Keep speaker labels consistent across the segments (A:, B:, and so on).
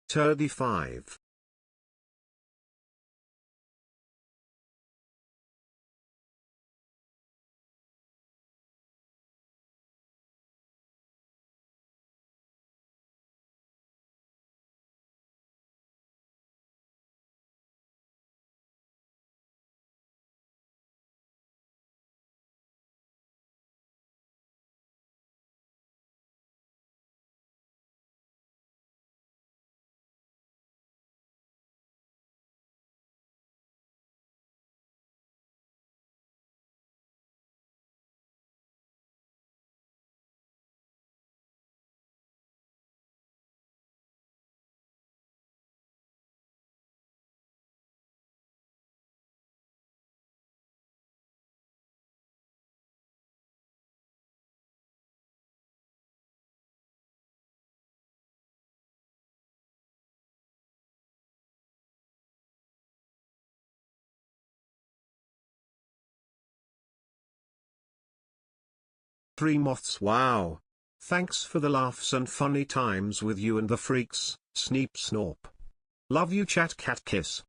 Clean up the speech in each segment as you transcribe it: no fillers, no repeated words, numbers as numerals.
A: 35. Three moths. Wow. Thanks for the laughs and funny times with you and the freaks, Sneep Snorp. Love you chat cat kiss.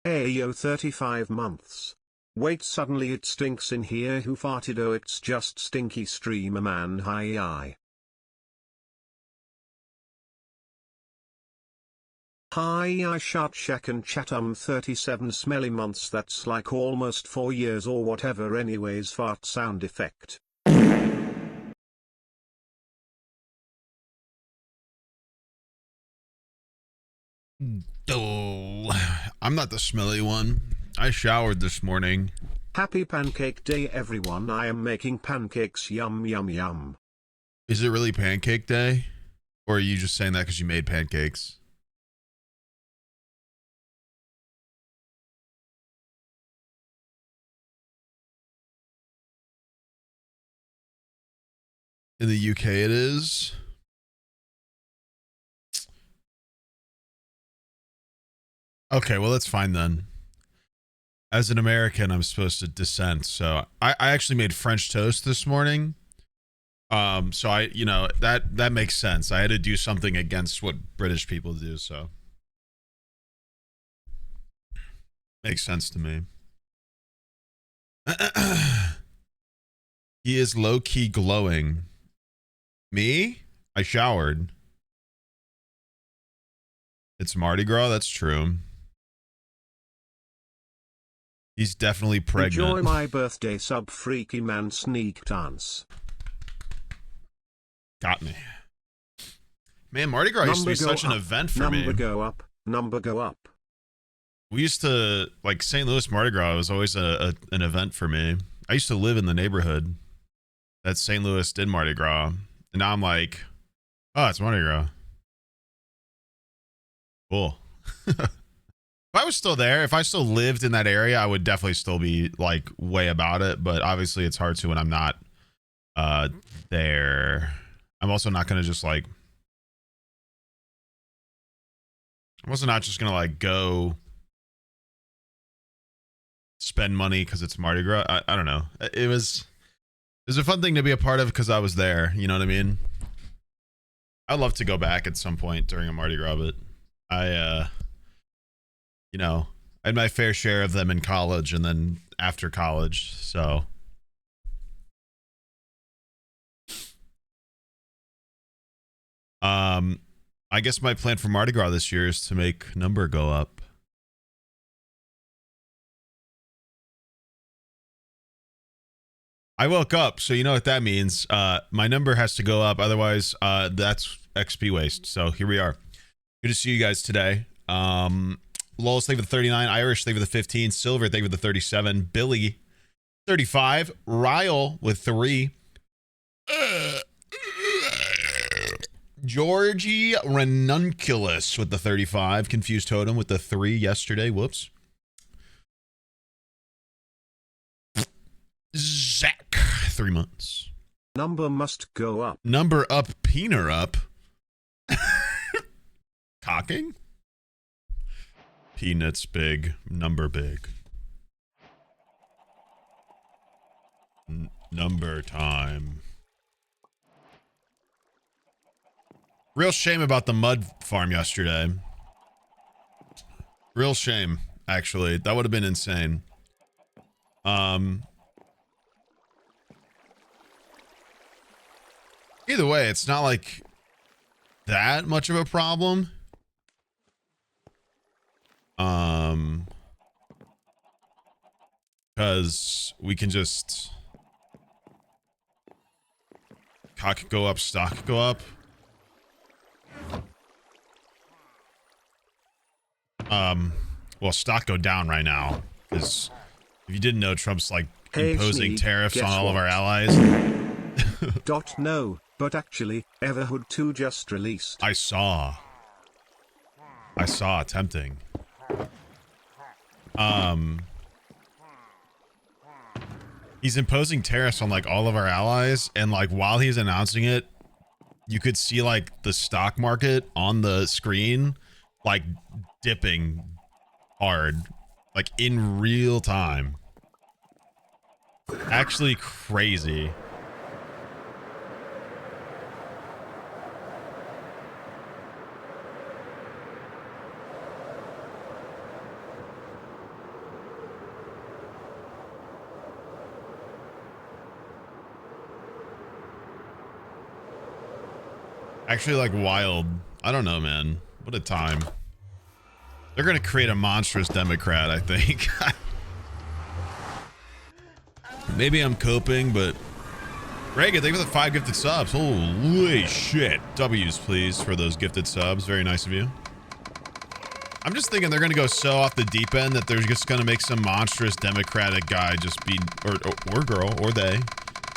A: Ayo 35 months. Wait, suddenly it stinks in here. Who farted? Oh, it's just stinky streamer man. Hi. Hi, I shot shack and chat 37 smelly months. That's like almost 4 years or whatever. Anyways, fart sound effect.
B: Oh, I'm not the smelly one. I showered this morning.
A: Happy pancake day everyone. I am making pancakes. Yum yum yum.
B: Is it really pancake day? Or are you just saying that because you made pancakes? In the UK it is. Okay, well that's fine then. As an American, I'm supposed to dissent. So I actually made French toast this morning. So that makes sense. I had to do something against what British people do, so makes sense to me. He is low-key glowing. Me? I showered. It's Mardi Gras, that's true. He's definitely pregnant.
A: Enjoy my birthday sub freaky man sneak dance.
B: Got me. Man, Mardi Gras used to be such an event for me.
A: Number go up. Number go up.
B: We used to, like, St. Louis Mardi Gras was always an event for me. I used to live in the neighborhood that St. Louis did Mardi Gras. And now I'm like, oh, it's Mardi Gras. Cool. If I was still there, if I still lived in that area, I would definitely still be, like, way about it. But obviously it's hard to when I'm not there. I'm also not going to just, like, I'm also not just going to, like, go spend money because it's Mardi Gras. I don't know. It was a fun thing to be a part of because I was there. You know what I mean? I'd love to go back at some point during a Mardi Gras, but I, you know, I had my fair share of them in college and then after college. So, I guess my plan for Mardi Gras this year is to make number go up. I woke up, so you know what that means. My number has to go up, otherwise that's XP waste. So here we are. Good to see you guys today. Lol, thank you for the 39. Irish, thank you for the 15. Silver, thank you for the 37. Billy, 35. Ryle with 3. Georgie Ranunculus with the 35. Confused Totem with the 3 yesterday. Whoops. Zach, 3 months.
A: Number must go up.
B: Number up, peener up. Cocking? Peanuts big, number big. Number time. Real shame about the mud farm yesterday. Real shame, actually. That would have been insane. Either way, it's not like that much of a problem. Because we can just cock go up, stock go up. Well, stock go down right now because if you didn't know, Trump's like imposing tariffs on all of our allies.
A: No, but actually, Everhood 2 just released.
B: I saw tempting. He's imposing tariffs on like all of our allies, and like while he's announcing it, you could see like the stock market on the screen like dipping hard, like in real time. Actually crazy. Actually, like, wild. I don't know, man. What a time. They're gonna create a monstrous Democrat, I think. Maybe I'm coping, but... Reagan, thank you for the 5 gifted subs. Holy shit. W's, please, for those gifted subs. Very nice of you. I'm just thinking they're gonna go so off the deep end that they're just gonna make some monstrous Democratic guy just be... Or girl, or they.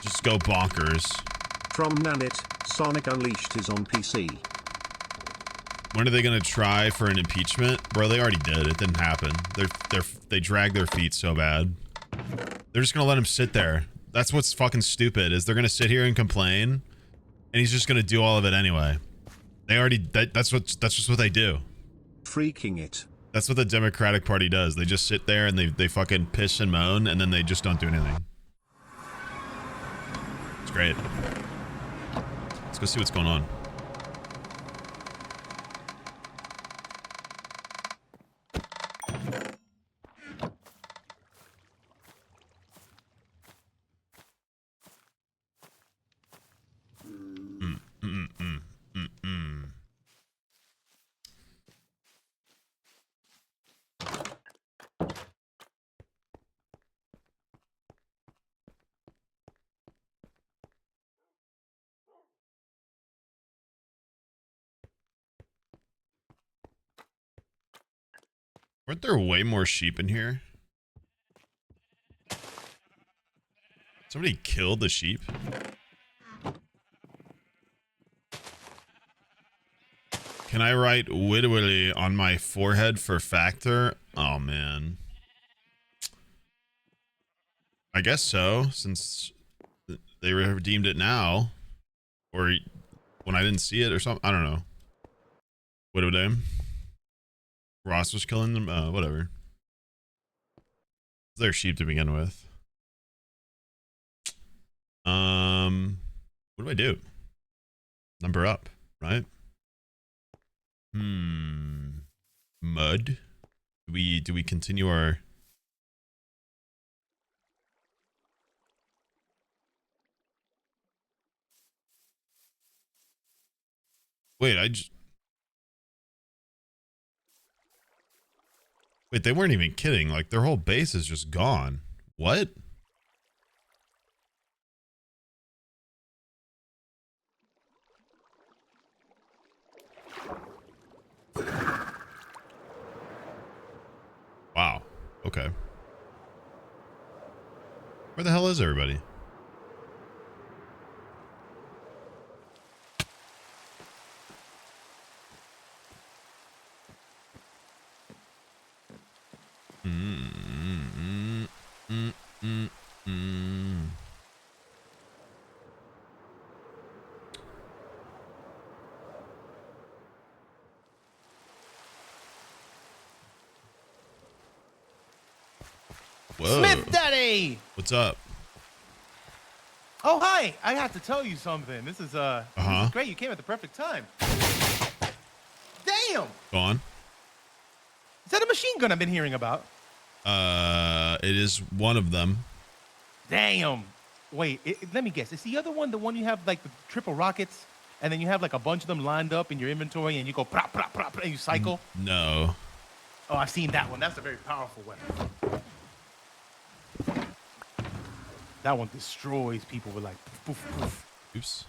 B: Just go bonkers.
A: From Nanit, Sonic Unleashed is on PC.
B: When are they gonna try for an impeachment? Bro, they already did. It didn't happen. They dragged their feet so bad. They're just gonna let him sit there. That's what's fucking stupid, is they're gonna sit here and complain, and he's just gonna do all of it anyway. They already, that's just what they do.
A: Freaking it.
B: That's what the Democratic Party does. They just sit there and they fucking piss and moan, and then they just don't do anything. It's great. Let's go see what's going on. Weren't there way more sheep in here? Somebody killed the sheep? Can I write widdly on my forehead for factor? Oh, man. I guess so, since they redeemed it now. Or when I didn't see it or something. I don't know. Widdly. Ross was killing them? Whatever. They're sheep to begin with. What do I do? Number up, right? Mud. Do we continue our... Wait, Wait, they weren't even kidding. Like, their whole base is just gone. What? Wow. Okay. Where the hell is everybody? Whoa.
C: Smith Daddy!
B: What's up?
C: Oh, hi! I have to tell you something. This is this is great. You came at the perfect time. Damn!
B: Go on.
C: Is that a machine gun I've been hearing about?
B: It is one of them.
C: Damn! Wait, let me guess. Is the other one the one you have like the triple rockets, and then you have like a bunch of them lined up in your inventory, and you go prop, prop, prop, and you cycle?
B: No.
C: Oh, I've seen that one. That's a very powerful weapon. That one destroys people with like poof, poof.
B: Oops.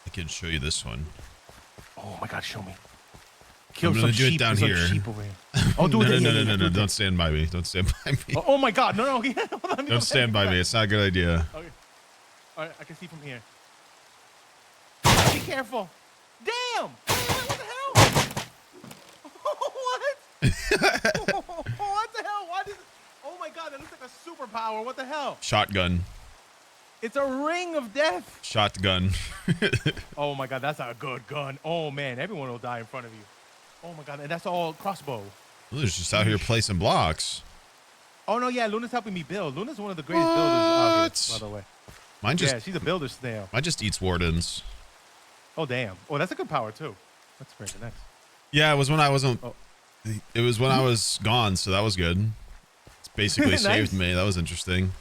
B: I can show you this one.
C: Oh my God, show me. Kill
B: I'm
C: some
B: gonna do
C: sheep.
B: it down here.
C: Sheep over here. Oh, do it.
B: No. Don't stand by me. Don't stand by me.
C: Oh my God, no.
B: Don't stand by me. It's not a good idea.
C: Okay. All right, I can see from here. Be careful. Damn! What the hell? What? What the hell? Why does? Oh my God, that looks like a superpower. What the hell?
B: Shotgun.
C: It's a ring of death.
B: Shotgun.
C: Oh my God, that's a good gun. Oh man, everyone will die in front of you. Oh my God, and that's all crossbow.
B: Luna's just out here placing blocks.
C: Oh no, yeah, Luna's helping me build. Luna's one of the greatest builders out here, by the way.
B: Mine just,
C: yeah, she's a builder snail.
B: Mine just eats wardens.
C: Oh damn. Oh, that's a good power too. That's very nice.
B: Yeah, it was when I wasn't. Oh. It was when I was gone, so that was good. It's basically
C: nice.
B: saved me. That was interesting.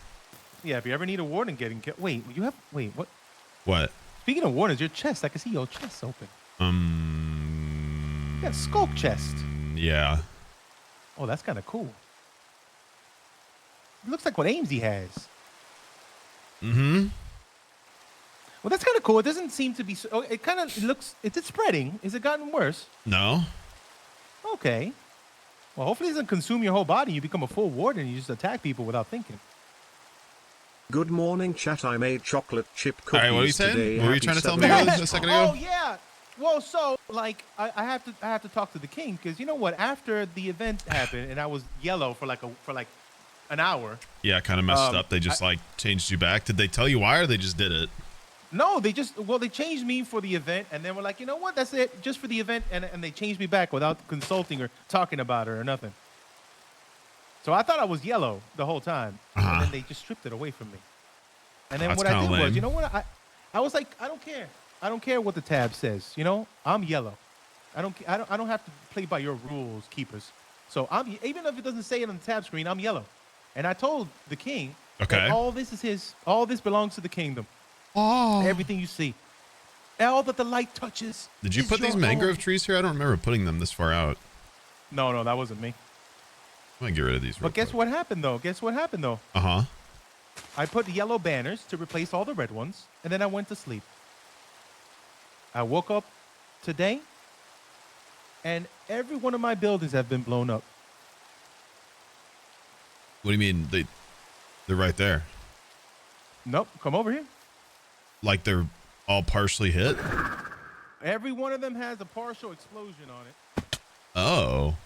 C: Yeah, if you ever need a warden getting killed. Wait, what?
B: What?
C: Speaking of wardens, your chest. I can see your chest open. Yeah, skulk chest.
B: Yeah.
C: Oh, that's kind of cool. It looks like what Amesy has.
B: Mm-hmm.
C: Well, that's kind of cool. It doesn't seem to be. It kind of looks. Is it spreading? Is it gotten worse?
B: No.
C: Okay. Well, hopefully it doesn't consume your whole body. You become a full warden and you just attack people without thinking.
A: Good morning, chat. I made chocolate chip cookies.
B: All right, what are you saying?
A: Today.
B: What were you trying to tell me a second ago?
C: Oh yeah. Well, so like I have to talk to the king because you know what? After the event happened and I was yellow for like an hour.
B: Yeah, kind of messed up. They just like changed you back. Did they tell you why, or they just did it?
C: No, they changed me for the event, and then we're like, you know what? That's it, just for the event, and they changed me back without consulting or talking about it or nothing. So I thought I was yellow the whole time, and then they just stripped it away from me. And then what I did was, you know what? I was like, I don't care. I don't care what the tab says. You know, I'm yellow. I don't have to play by your rules, keepers. So even if it doesn't say it on the tab screen, I'm yellow. And I told the king that all this is his. All this belongs to the kingdom.
B: Oh.
C: Everything you see. All that the light touches.
B: Did you put these mangrove trees here? I don't remember putting them this far out.
C: No, that wasn't me.
B: I'm gonna get rid of these.
C: But guess what happened though?
B: Uh-huh.
C: I put yellow banners to replace all the red ones, and then I went to sleep. I woke up today, and every one of my buildings have been blown up.
B: What do you mean? They're right there.
C: Nope, come over here.
B: Like they're all partially hit?
C: Every one of them has a partial explosion on it.
B: Oh.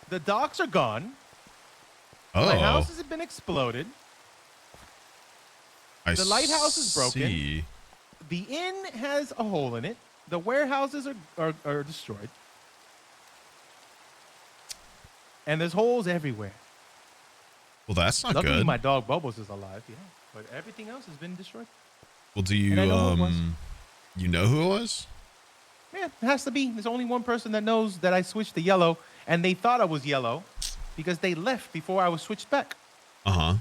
C: The docks are gone.
B: Oh.
C: My houses have been exploded. The lighthouse is broken.
B: See.
C: The inn has a hole in it. The warehouses are destroyed. And there's holes everywhere.
B: Well, that's not
C: Luckily,
B: good.
C: my dog Bubbles is alive, yeah. But everything else has been destroyed.
B: Well, do you you know who it was?
C: Yeah, it has to be. There's only one person that knows that I switched to yellow, and they thought I was yellow because they left before I was switched back.
B: Uh-huh.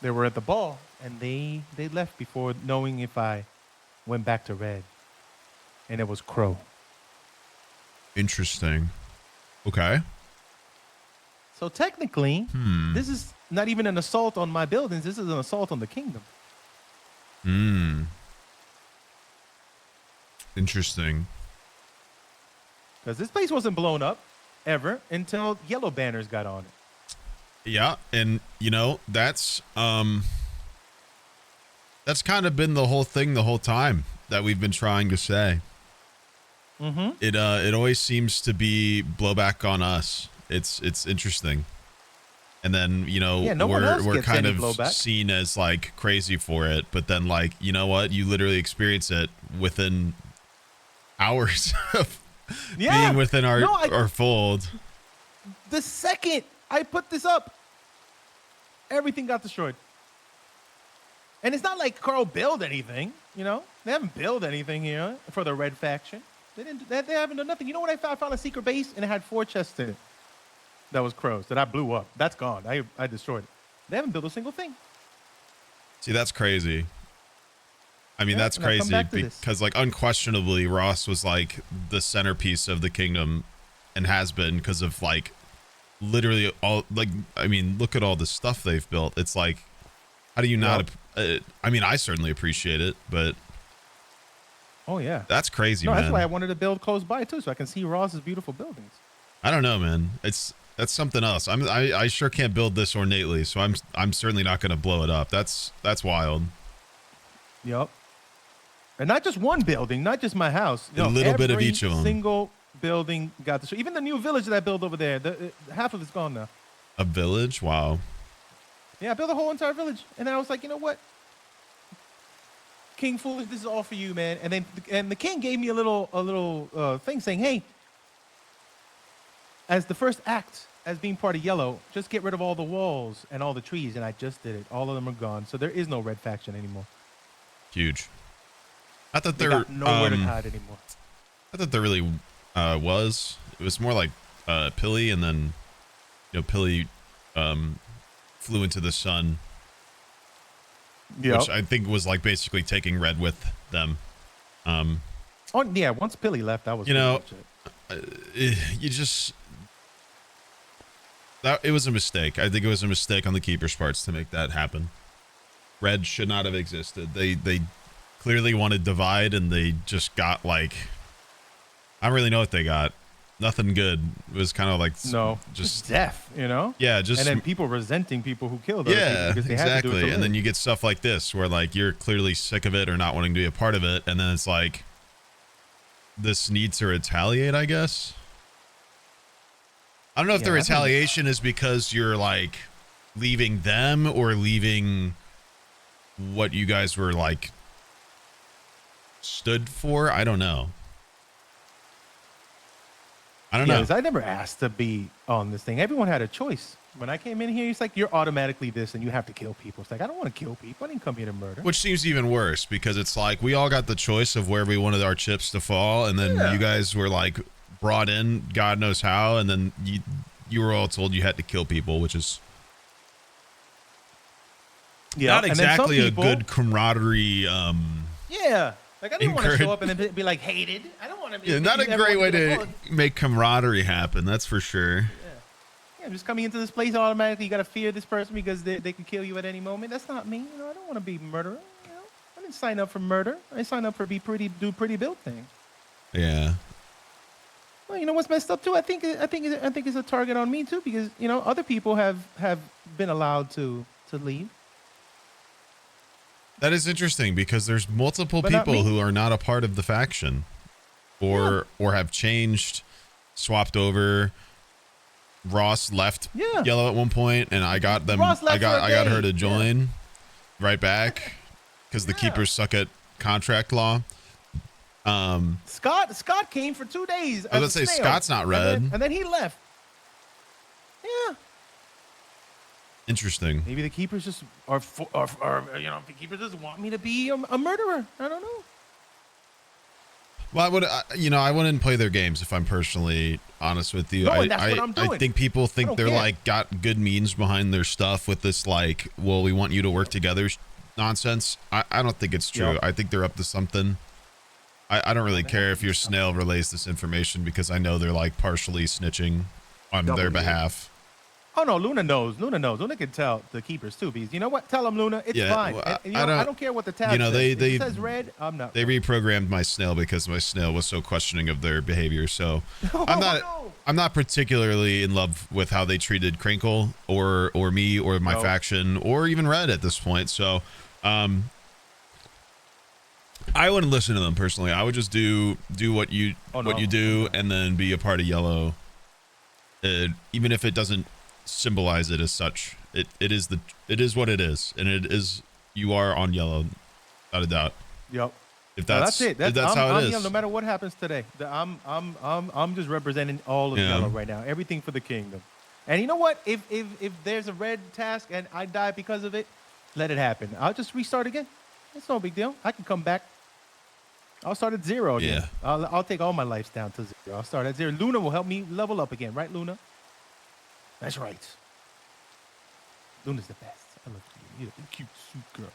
C: They were at the ball, and they left before knowing if I went back to red. And it was Crow.
B: Interesting. Okay.
C: So technically, this is not even an assault on my buildings. This is an assault on the kingdom.
B: Interesting.
C: Because this place wasn't blown up ever until yellow banners got on it.
B: Yeah, and you know, that's kind of been the whole thing the whole time that we've been trying to say. It always seems to be blowback on us. It's interesting. And then, you know, we're kind of seen as like crazy for it, but then like, you know what? You literally experience it within hours of being within our fold.
C: The second I put this up, everything got destroyed. And it's not like Carl built anything, you know? They haven't built anything here for the red faction. They haven't done nothing. You know what I found? I found a secret base and it had 4 chests in it. That was Crow's that I blew up. That's gone. I destroyed it. They haven't built a single thing.
B: See, that's crazy. I mean, that's crazy because like unquestionably Ross was like the centerpiece of the kingdom and has been because of like literally all like, I mean, look at all the stuff they've built. It's like, how do you not, I mean, I certainly appreciate it, but
C: oh yeah,
B: that's crazy, man.
C: That's why I wanted to build close by too, so I can see Ross's beautiful buildings.
B: I don't know, man. That's something else. I sure can't build this ornately, so I'm certainly not going to blow it up. That's wild.
C: Yep. And not just one building, not just my house.
B: A little bit of each of them.
C: Single building got destroyed. Even the new village that I built over there, half of it's gone now.
B: A village? Wow.
C: Yeah, I built a whole entire village, and then I was like, you know what? King Foolish, this is all for you, man. And the king gave me a little thing saying, hey, as the first act, as being part of yellow, just get rid of all the walls and all the trees, and I just did it. All of them are gone, so there is no red faction anymore.
B: Huge. I thought
C: they got nowhere to hide anymore.
B: I thought there really was. It was more like Pilly, and then you know Pilly flew into the sun, which I think was like basically taking red with them.
C: Oh yeah, once Pilly left, that was
B: you just that it was a mistake. I think it was a mistake on the keeper's parts to make that happen. Red should not have existed. They clearly wanted divide, and they just got like, I don't really know what they got. Nothing good. It was kind of like just
C: death, you know?
B: Yeah,
C: and then people resenting people who killed other people because they
B: exactly.
C: had to do it to
B: and then you get stuff like this where like you're clearly sick of it or not wanting to be a part of it, and then it's like this need to retaliate, I guess. I don't know if the retaliation is because you're like leaving them or leaving what you guys were like stood for. I don't know. I don't know.
C: I never asked to be on this thing. Everyone had a choice. When I came in here, it's like, you're automatically this and you have to kill people. It's like, I don't want to kill people. I didn't come here to murder.
B: Which seems even worse because it's like we all got the choice of where we wanted our chips to fall. And then you guys were like brought in God knows how. And then you were all told you had to kill people, which is not exactly a good camaraderie.
C: Like, I didn't want to show up and then be like hated. I don't want to be.
B: Yeah, not a great way to make camaraderie happen. That's for sure.
C: Yeah, just coming into this place automatically, you got to fear this person because they can kill you at any moment. That's not me. You know, I don't want to be a murderer. You know, I didn't sign up for murder. I signed up for do pretty build things.
B: Yeah.
C: Well, you know what's messed up too? I think it's a target on me too, because you know other people have been allowed to leave,
B: That is interesting because there's multiple
C: but not
B: people
C: me.
B: who are not a part of the faction, or have changed, swapped over. Ross left
C: Yeah.
B: Yellow at one point, and I got them.
C: Ross left
B: I got
C: for a
B: her
C: day.
B: to join right back because the
C: Yeah.
B: keepers suck at contract law.
C: Scott came for 2 days.
B: I was gonna say Scott's not red.
C: and then he left. Yeah.
B: Interesting.
C: Maybe the keepers just are you know, the keepers just want me to be a murderer. I don't know.
B: Well, I wouldn't play their games if I'm personally honest with you.
C: No, and that's what I'm
B: I
C: doing.
B: think people
C: I
B: think
C: don't
B: they're
C: care.
B: like got good means behind their stuff with this like, well, we want you to work together nonsense. I don't think it's true.
C: Yep.
B: I think they're up to something. I don't really care if your snail relays this information because I know they're like partially snitching on their behalf.
C: Oh no, Luna knows. Luna can tell the keepers too. Because you know what? Tell them, Luna. It's
B: Yeah,
C: fine.
B: well,
C: And, you know, I don't care what the tab
B: you know,
C: says.
B: they
C: If it says red, I'm not.
B: They reprogrammed my snail because my snail was so questioning of their behavior. So I'm not particularly in love with how they treated Crinkle or me or my faction or even Red at this point. So I wouldn't listen to them personally. I would just do what you do and then be a part of Yellow. Even if it doesn't symbolize it as such, it is what it is, and it is, you are on Yellow, without a doubt.
C: Yep.
B: If that's
C: it.
B: if that's how it is.
C: Yellow, no matter what happens today, I'm just representing all of Yellow right now. Everything for the kingdom. And you know what? If there's a red task and I die because of it, let it happen. I'll just restart again. It's no big deal. I can come back. I'll start at 0 again.
B: Yeah.
C: I'll take all my lives down to 0. I'll start at 0. Luna will help me level up again, right, Luna? That's right. Luna's the best. I love you. You're a cute, sweet girl.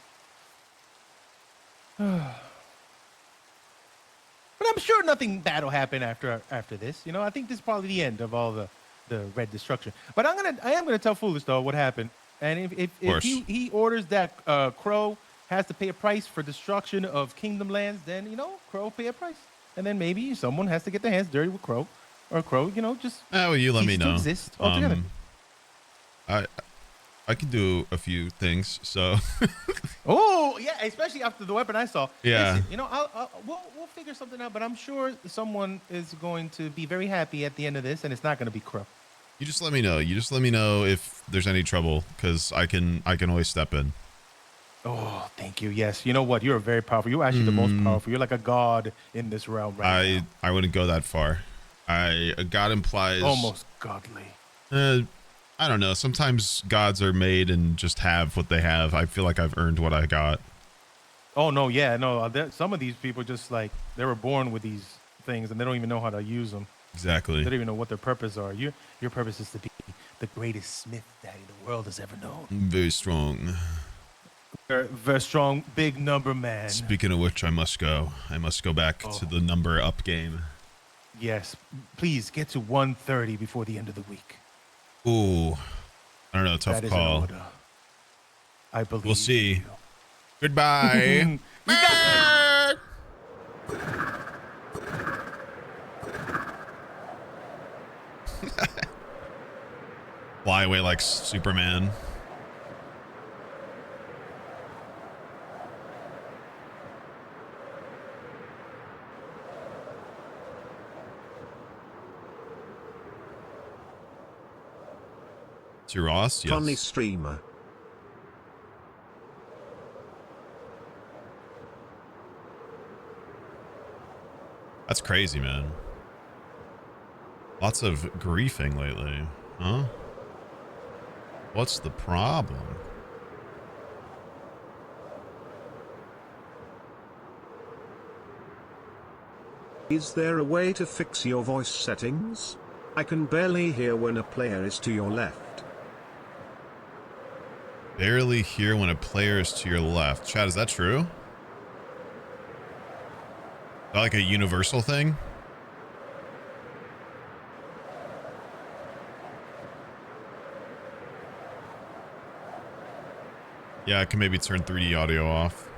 C: But I'm sure nothing bad will happen after this. You know, I think this is probably the end of all the red destruction. But I am gonna tell Foolish though what happened. And if he orders that Crow has to pay a price for destruction of kingdom lands, then you know Crow pay a price, and then maybe someone has to get their hands dirty with Crow, or Crow, you know, just
B: well, you let me know.
C: Exist altogether.
B: I can do a few things. So.
C: Oh yeah, especially after the weapon I saw.
B: Yeah.
C: Listen, you know, we'll figure something out, but I'm sure someone is going to be very happy at the end of this, and it's not going to be Crow.
B: You just let me know. You just let me know if there's any trouble, because I can always step in.
C: Oh, thank you. Yes. You know what? You're very powerful. You're actually the most powerful. You're like a god in this realm right now.
B: I wouldn't go that far. A god implies
C: Almost godly.
B: I don't know. Sometimes gods are made and just have what they have. I feel like I've earned what I got.
C: Oh, no. Yeah. No. Some of these people just like they were born with these things and they don't even know how to use them.
B: Exactly.
C: They don't even know what their purpose are. Your purpose is to be the greatest smith that the world has ever known.
B: Very strong.
C: Very strong, big number man.
B: Speaking of which, I must go. I must go back to the number up game.
C: Yes. Please get to 130 before the end of the week.
B: Ooh. I don't know. Tough call.
C: I believe.
B: We'll see. Goodbye. Fly away like Superman. To Ross, yes.
A: Funny streamer.
B: That's crazy, man. Lots of griefing lately, huh? What's the problem?
A: Is there a way to fix your voice settings? I can barely hear when a player is to your left.
B: Barely hear when a player is to your left. Chad, is that true? Is that like a universal thing? Yeah, I can maybe turn 3D audio off.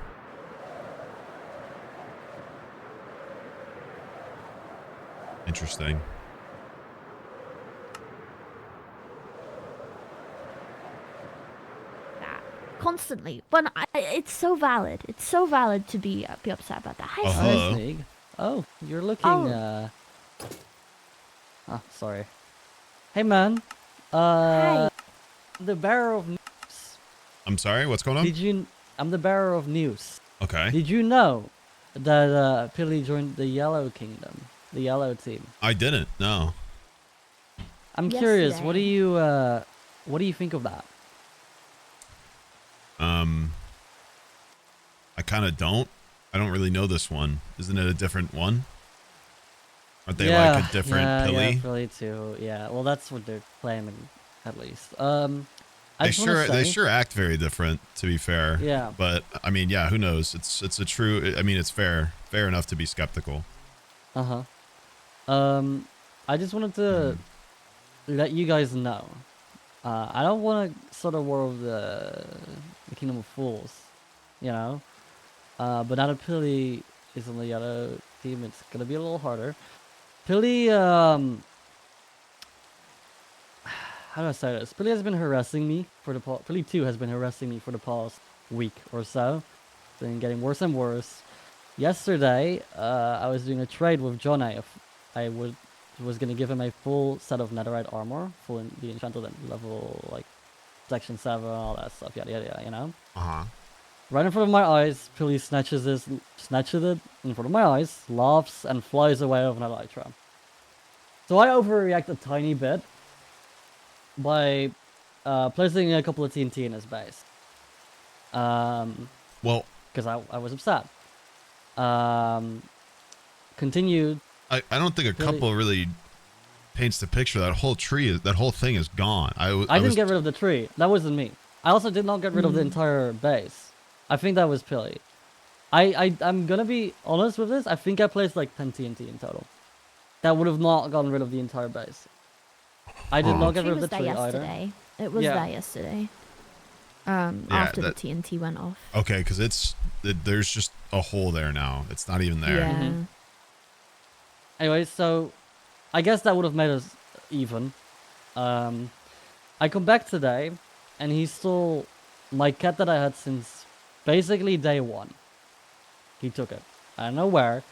B: Interesting.
D: constantly. But it's so valid. It's so valid to be upset about that. Hi,
B: Hello.
D: Sneeg.
E: Sneeg. Oh, you're looking.
D: Oh.
E: Oh, sorry. Hey, man.
D: Hi.
E: The bearer of news.
B: I'm sorry, what's going on?
E: Did you? I'm the bearer of news.
B: Okay.
E: Did you know that Pilly joined the Yellow Kingdom, the Yellow team?
B: I didn't, no.
E: I'm curious.
D: Yesterday.
E: What do you think of that?
B: I kind of don't. I don't really know this one. Isn't it a different one? Aren't they like a different Pilly?
E: Yeah, Pilly too. Yeah, well, that's what they're claiming, at least.
B: They sure act very different, to be fair.
E: Yeah.
B: But I mean, yeah, who knows? It's a true. I mean, it's fair enough to be skeptical.
E: I just wanted to let you guys know. I don't want to sort of war of the Kingdom of Fools, you know. But now that Pilly is on the Yellow team, it's gonna be a little harder. Pilly, how do I say this? Pilly has been harassing me for the Pilly 2 has been harassing me for the past week or so. It's been getting worse and worse. Yesterday, I was doing a trade with Johnny. I was gonna give him a full set of netherite armor, full in the enchanted level, like section 7, all that stuff, yada yada, you know. Right in front of my eyes, Pilly snatches it in front of my eyes, laughs, and flies away over an elytra. So I overreact a tiny bit by placing a couple of TNT in his base.
B: Well,
E: because I was upset. Continued.
B: I don't think a couple really paints the picture. That whole thing is gone. I
E: didn't get rid of the tree. That wasn't me. I also did not get rid of the entire base. I think that was Pilly. I'm gonna be honest with this. I think I placed like 10 TNT in total. That would have not gotten rid of the entire base. I did not get rid of the tree either.
D: It was there yesterday. After the TNT went off.
B: Okay, because there's just a hole there now. It's not even there.
D: Yeah.
E: Anyway, so I guess that would have made us even. I come back today, and he stole my cat that I had since basically day 1. He took it. I don't know where.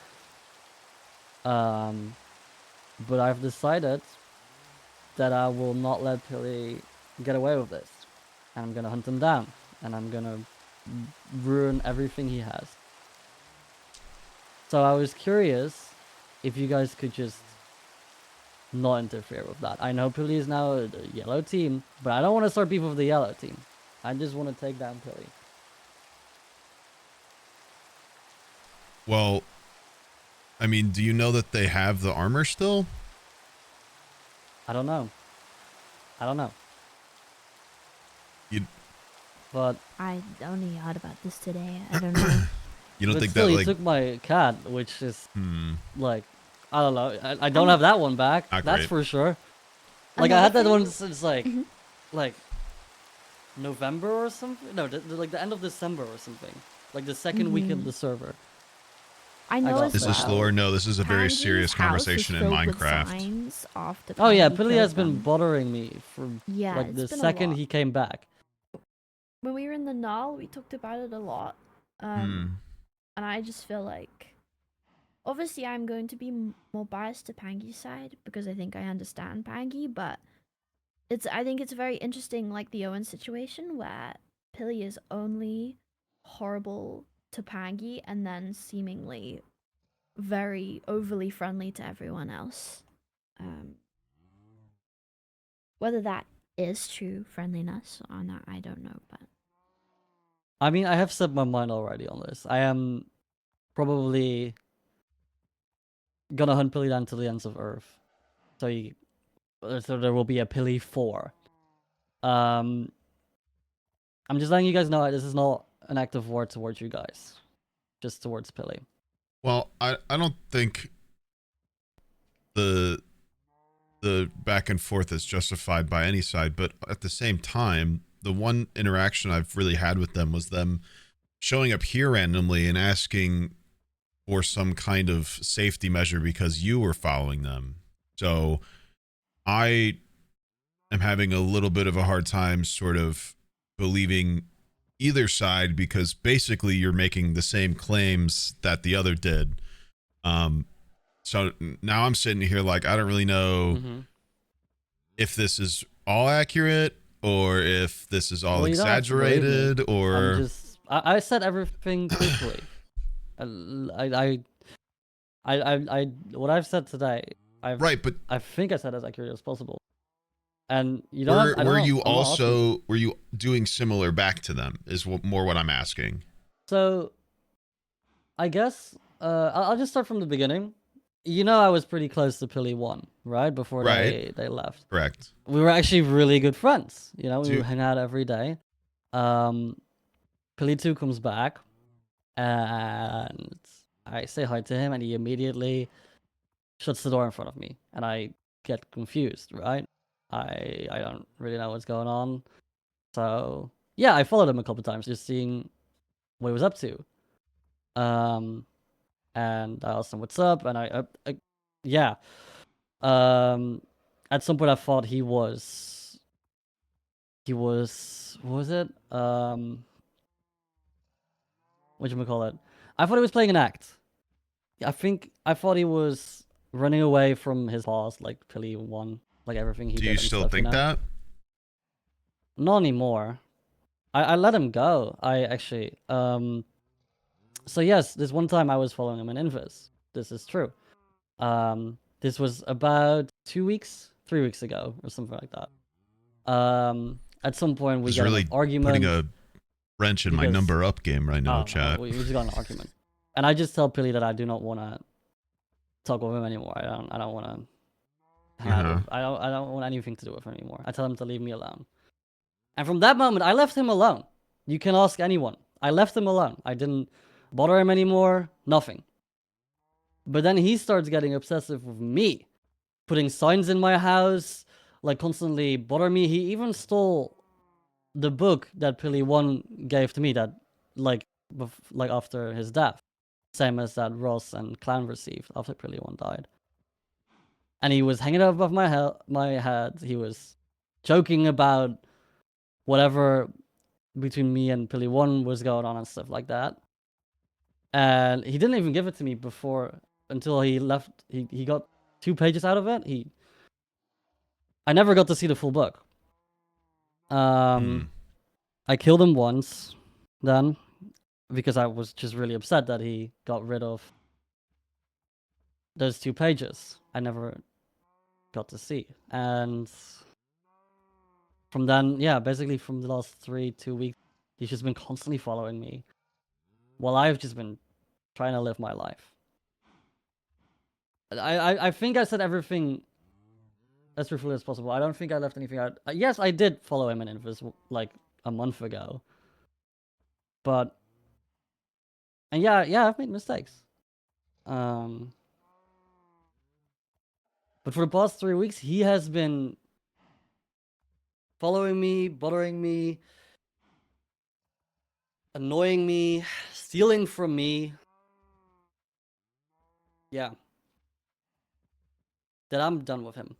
E: But I've decided that I will not let Pilly get away with this. And I'm gonna hunt him down. And I'm gonna ruin everything he has. So I was curious if you guys could just not interfere with that. I know Pilly is now a Yellow team, but I don't want to start beef with the Yellow team. I just want to take down Pilly.
B: Well, I mean, do you know that they have the armor still?
E: I don't know. But
D: I only heard about this today. I don't know.
B: You don't think
E: still,
B: that
E: he
B: like
E: took my cat, which is like, I don't know. I don't have that one back. That's
B: great.
E: for sure. Like I had that one since like November or something. No, like the end of December or something. Like the second week of the server.
D: I know
B: this is slower. No, this is a very serious conversation in Minecraft.
E: Oh yeah, Pilly has been bothering me for
D: Yeah,
E: like the second he came back.
D: When we were in the Null, we talked about it a lot. And I just feel like, obviously I'm going to be more biased to Pangy's side because I think I understand Pangy, but I think it's very interesting, like the Owen situation where Pilly is only horrible to Pangy and then seemingly very overly friendly to everyone else. Whether that is true friendliness or not, I don't know, but
E: I mean, I have set my mind already on this. I am probably gonna hunt Pilly down to the ends of Earth. So there will be a Pilly 4. I'm just letting you guys know this is not an act of war towards you guys. Just towards Pilly.
B: Well, I don't think the back and forth is justified by any side, but at the same time, the one interaction I've really had with them was them showing up here randomly and asking for some kind of safety measure because you were following them. So I am having a little bit of a hard time sort of believing either side because basically you're making the same claims that the other did. So now I'm sitting here like I don't really know if this is all accurate or if this is all
E: Well, you don't have to believe me.
B: exaggerated or
E: I said everything truthfully. What I've said today,
B: right, but
E: I think I said as accurate as possible. And you don't.
B: were you doing similar back to them? Is more what I'm asking.
E: So, I guess I'll just start from the beginning. You know, I was pretty close to Pilly 1, right? Before they left.
B: Correct.
E: We were actually really good friends. You know, we
B: Dude.
E: would hang out every day. Pilly 2 comes back, and I say hi to him, and he immediately shuts the door in front of me, and I get confused, right? I don't really know what's going on. So, yeah, I followed him a couple times, just seeing what he was up to. And I asked him what's up, and yeah. At some point I thought he was, what was it? Whatchamacallit? I thought he was playing an act. I thought he was running away from his past, like Pilly 1, like everything he did.
B: Do you still think that?
E: Not anymore. I let him go. I actually, so yes, this one time I was following him in Invis. This is true. This was about 3 weeks ago, or something like that. At some point we got
B: really
E: an argument.
B: Putting a wrench in my number up game right now, chat.
E: We just got an argument, and I just tell Pilly that I do not want to talk with him anymore. I don't want to. I don't want anything to do with him anymore. I tell him to leave me alone. And from that moment, I left him alone. You can ask anyone. I left him alone. I didn't bother him anymore. Nothing. But then he starts getting obsessive with me, putting signs in my house, like constantly bother me. He even stole the book that Pilly 1 gave to me, that like after his death, same as that Ross and Clan received after Pilly 1 died. And he was hanging it above my head. He was joking about whatever between me and Pilly 1 was going on and stuff like that. And he didn't even give it to me until he left. He got 2 pages out of it. I never got to see the full book. I killed him once then, because I was just really upset that he got rid of those 2 pages I never got to see. And from then, yeah, basically from the last 2 weeks, he's just been constantly following me while I've just been trying to live my life. I think I said everything as truthfully as possible. I don't think I left anything out. Yes, I did follow him in Invis like a month ago. And yeah, I've made mistakes. But for the past 3 weeks, he has been following me, bothering me, annoying me, stealing from me. Yeah. That I'm done with him.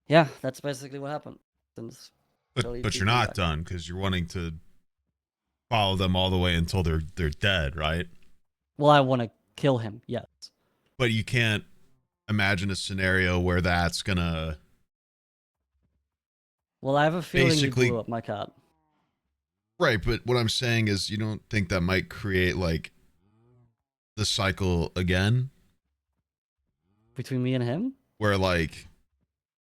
E: Yeah, that's basically what happened.
B: But you're not done, because you're wanting to follow them all the way until they're dead, right?
E: Well, I want to kill him, yes.
B: But you can't imagine a scenario where that's gonna...
E: Well, I have a feeling he blew up my cat.
B: Right, but what I'm saying is, you don't think that might create, like, the cycle again?
E: Between me and him?
B: Where, like,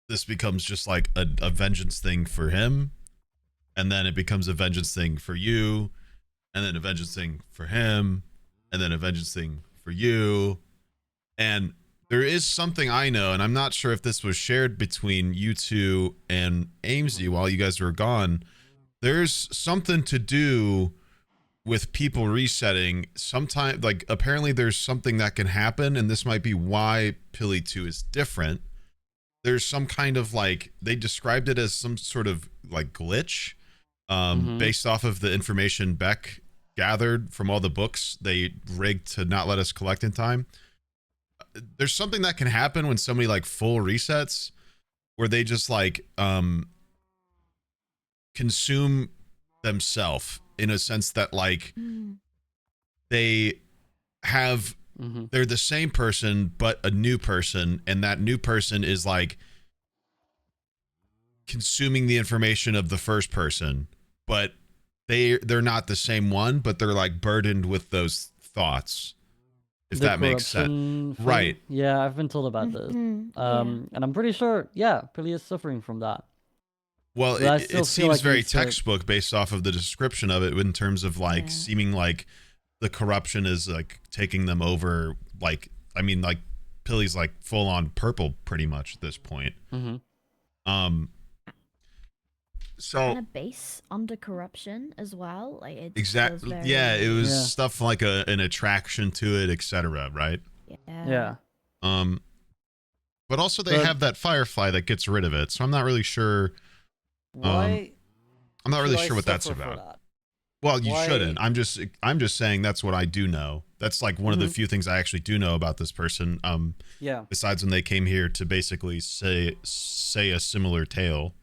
B: this becomes just, like, a vengeance thing for him, and then it becomes a vengeance thing for you, and then a vengeance thing for him, and then a vengeance thing for you. And there is something I know, and I'm not sure if this was shared between you two and Amesy while you guys were gone. There's something to do with people resetting. Sometimes, like, apparently there's something that can happen, and this might be why Pilly 2 is different. There's some kind of, like, they described it as some sort of, like, glitch, based off of the information Beck gathered from all the books they rigged to not let us collect in time. There's something that can happen when somebody, like, full resets, where they just, like, consume themselves in a sense that like they have they're the same person but a new person, and that new person is like consuming the information of the first person, but they're not the same one, but they're like burdened with those thoughts, if that makes sense.
E: Thing?
B: Right.
E: Yeah, I've been told about this. And I'm pretty sure, Billy is suffering from that.
B: Well,
E: But
B: it seems very textbook based off of the description of it, in terms of like seeming like the corruption is like taking them over. Like, I mean, like Pilly's like full on purple pretty much at this point. So
D: kind of base under corruption as well. Like it
B: exactly, it was stuff like an attraction to it, etc. Right?
E: Yeah.
B: But also they have that firefly that gets rid of it, so I'm not really sure.
E: Why?
B: I'm not really sure what that's about.
E: That?
B: Well, you shouldn't. I'm just saying that's what I do know. That's like one of the few things I actually do know about this person. Besides when they came here to basically say a similar tale.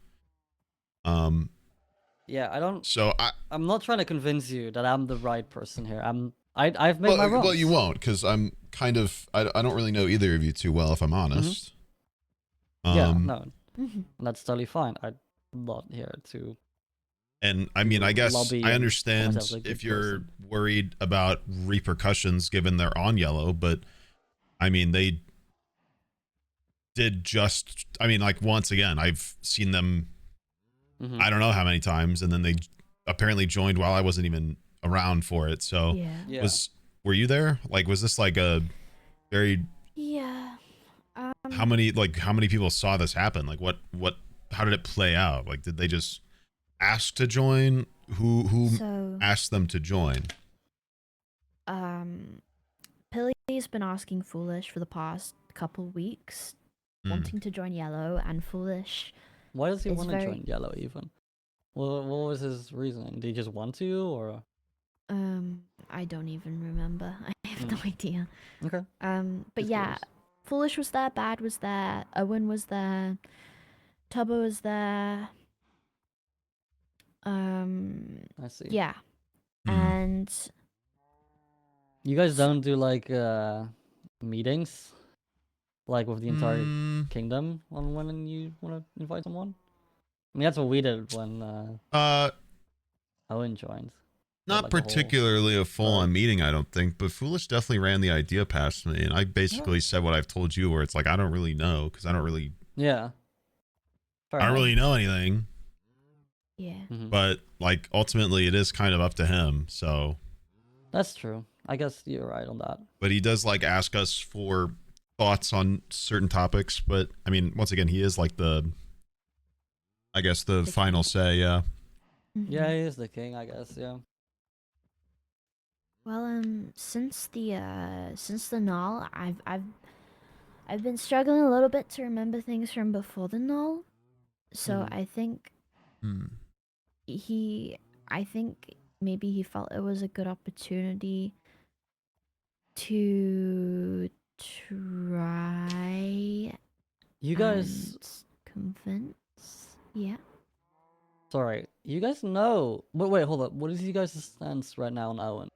E: Yeah, I don't.
B: So
E: I'm not trying to convince you that I'm the right person here. I've made my wrongs.
B: Well, you won't, because I'm kind of I don't really know either of you too well, if I'm honest.
E: No, that's totally fine. I'm not here to.
B: And I mean, I guess I understand if you're
E: person.
B: worried about repercussions given they're on yellow, but I mean, they did just. I mean, like once again, I've seen them. I don't know how many times, and then they apparently joined while I wasn't even around for it. So were you there? Like, was this like a very how many people saw this happen? Like how did it play out? Like, did they just ask to join? Who asked them to join?
D: Pilly's been asking Foolish for the past couple weeks, wanting to join Yellow, and Foolish.
E: Why does he want to join Yellow even? Well, what was his reasoning? Did he just want to, or?
D: I don't even remember. I have no idea.
E: Okay.
D: But yeah, Foolish was there, Bad was there, Owen was there, Tubbo was there.
E: I see.
D: Yeah. And
E: you guys don't do like meetings, like with the entire kingdom on when you want to invite someone. I mean, that's what we did when Owen joined.
B: Not
E: like
B: particularly a full-on meeting, I don't think, but Foolish definitely ran the idea past me, and I basically said what I've told you, where it's like I don't really know, because I don't really really know anything.
D: Yeah.
B: But like ultimately, it is kind of up to him. So
E: that's true. I guess you're right on that.
B: But he does like ask us for thoughts on certain topics. But I mean, once again, he is like the final say. Yeah.
E: Yeah, he is the king, I guess. Yeah.
D: Well, since the null, I've been struggling a little bit to remember things from before the null, so I think I think maybe he felt it was a good opportunity to try.
E: You guys
D: convince? Yeah.
E: Sorry, you guys know. But wait, hold up. What is you guys' stance right now on Owen?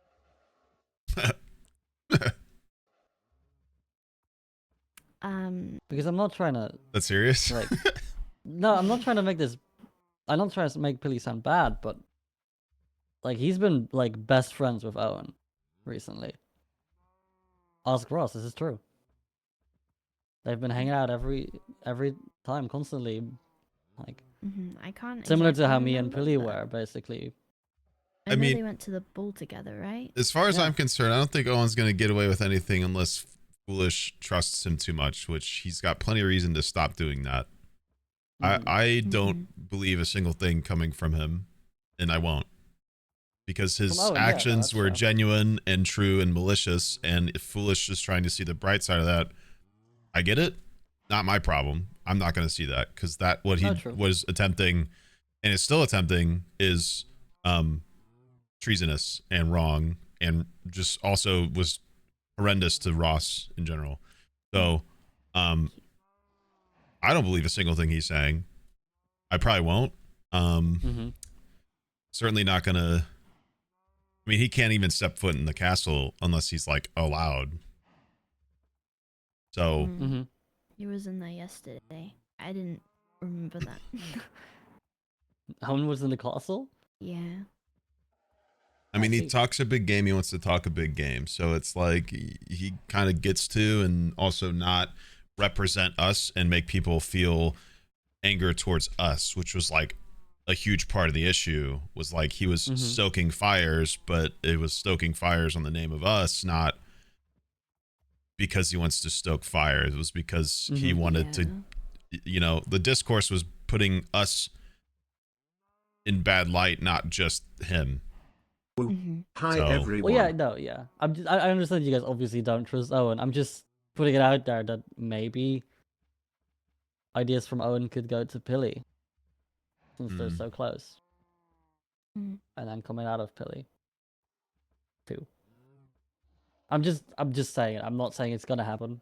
E: Because I'm not trying to.
B: That's serious.
E: Like, no, I'm not trying to make this. I'm not trying to make Pilly sound bad, but like he's been like best friends with Owen recently. Ask Ross. This is true. They've been hanging out every time, constantly, like.
D: I can't.
E: Similar to how me and Pilly were, basically.
D: I mean, they went to the ball together, right?
B: As far as I'm concerned, I don't think Owen's going to get away with anything unless Foolish trusts him too much, which he's got plenty of reason to stop doing that. I don't believe a single thing coming from him, and I won't. Because his actions were genuine and true and malicious, and if Foolish is trying to see the bright side of that, I get it. Not my problem. I'm not going to see that, because what he was attempting, and is still attempting, is treasonous and wrong, and just also was horrendous to Ross in general. So I don't believe a single thing he's saying. I probably won't. certainly not gonna. I mean, he can't even step foot in the castle unless he's like allowed. So
E: Mm-hmm.
D: He was in there yesterday. I didn't remember that.
E: Owen was in the castle.
D: Yeah.
B: I mean, he
E: see.
B: talks a big game. He wants to talk a big game. So it's like he kind of gets to and also not represent us and make people feel anger towards us, which was like a huge part of the issue. Was like he was stoking fires, but it was stoking fires on the name of us, not because he wants to stoke fire. It was because he wanted to, you know, the discourse was putting us in bad light, not just him.
A: Hi
B: So-
A: everyone.
E: Well, yeah, no, yeah. I understand you guys obviously don't trust Owen. I'm just putting it out there that maybe ideas from Owen could go to Pilly, since they're so close, and then coming out of Pilly too. I'm just saying it. I'm not saying it's gonna happen.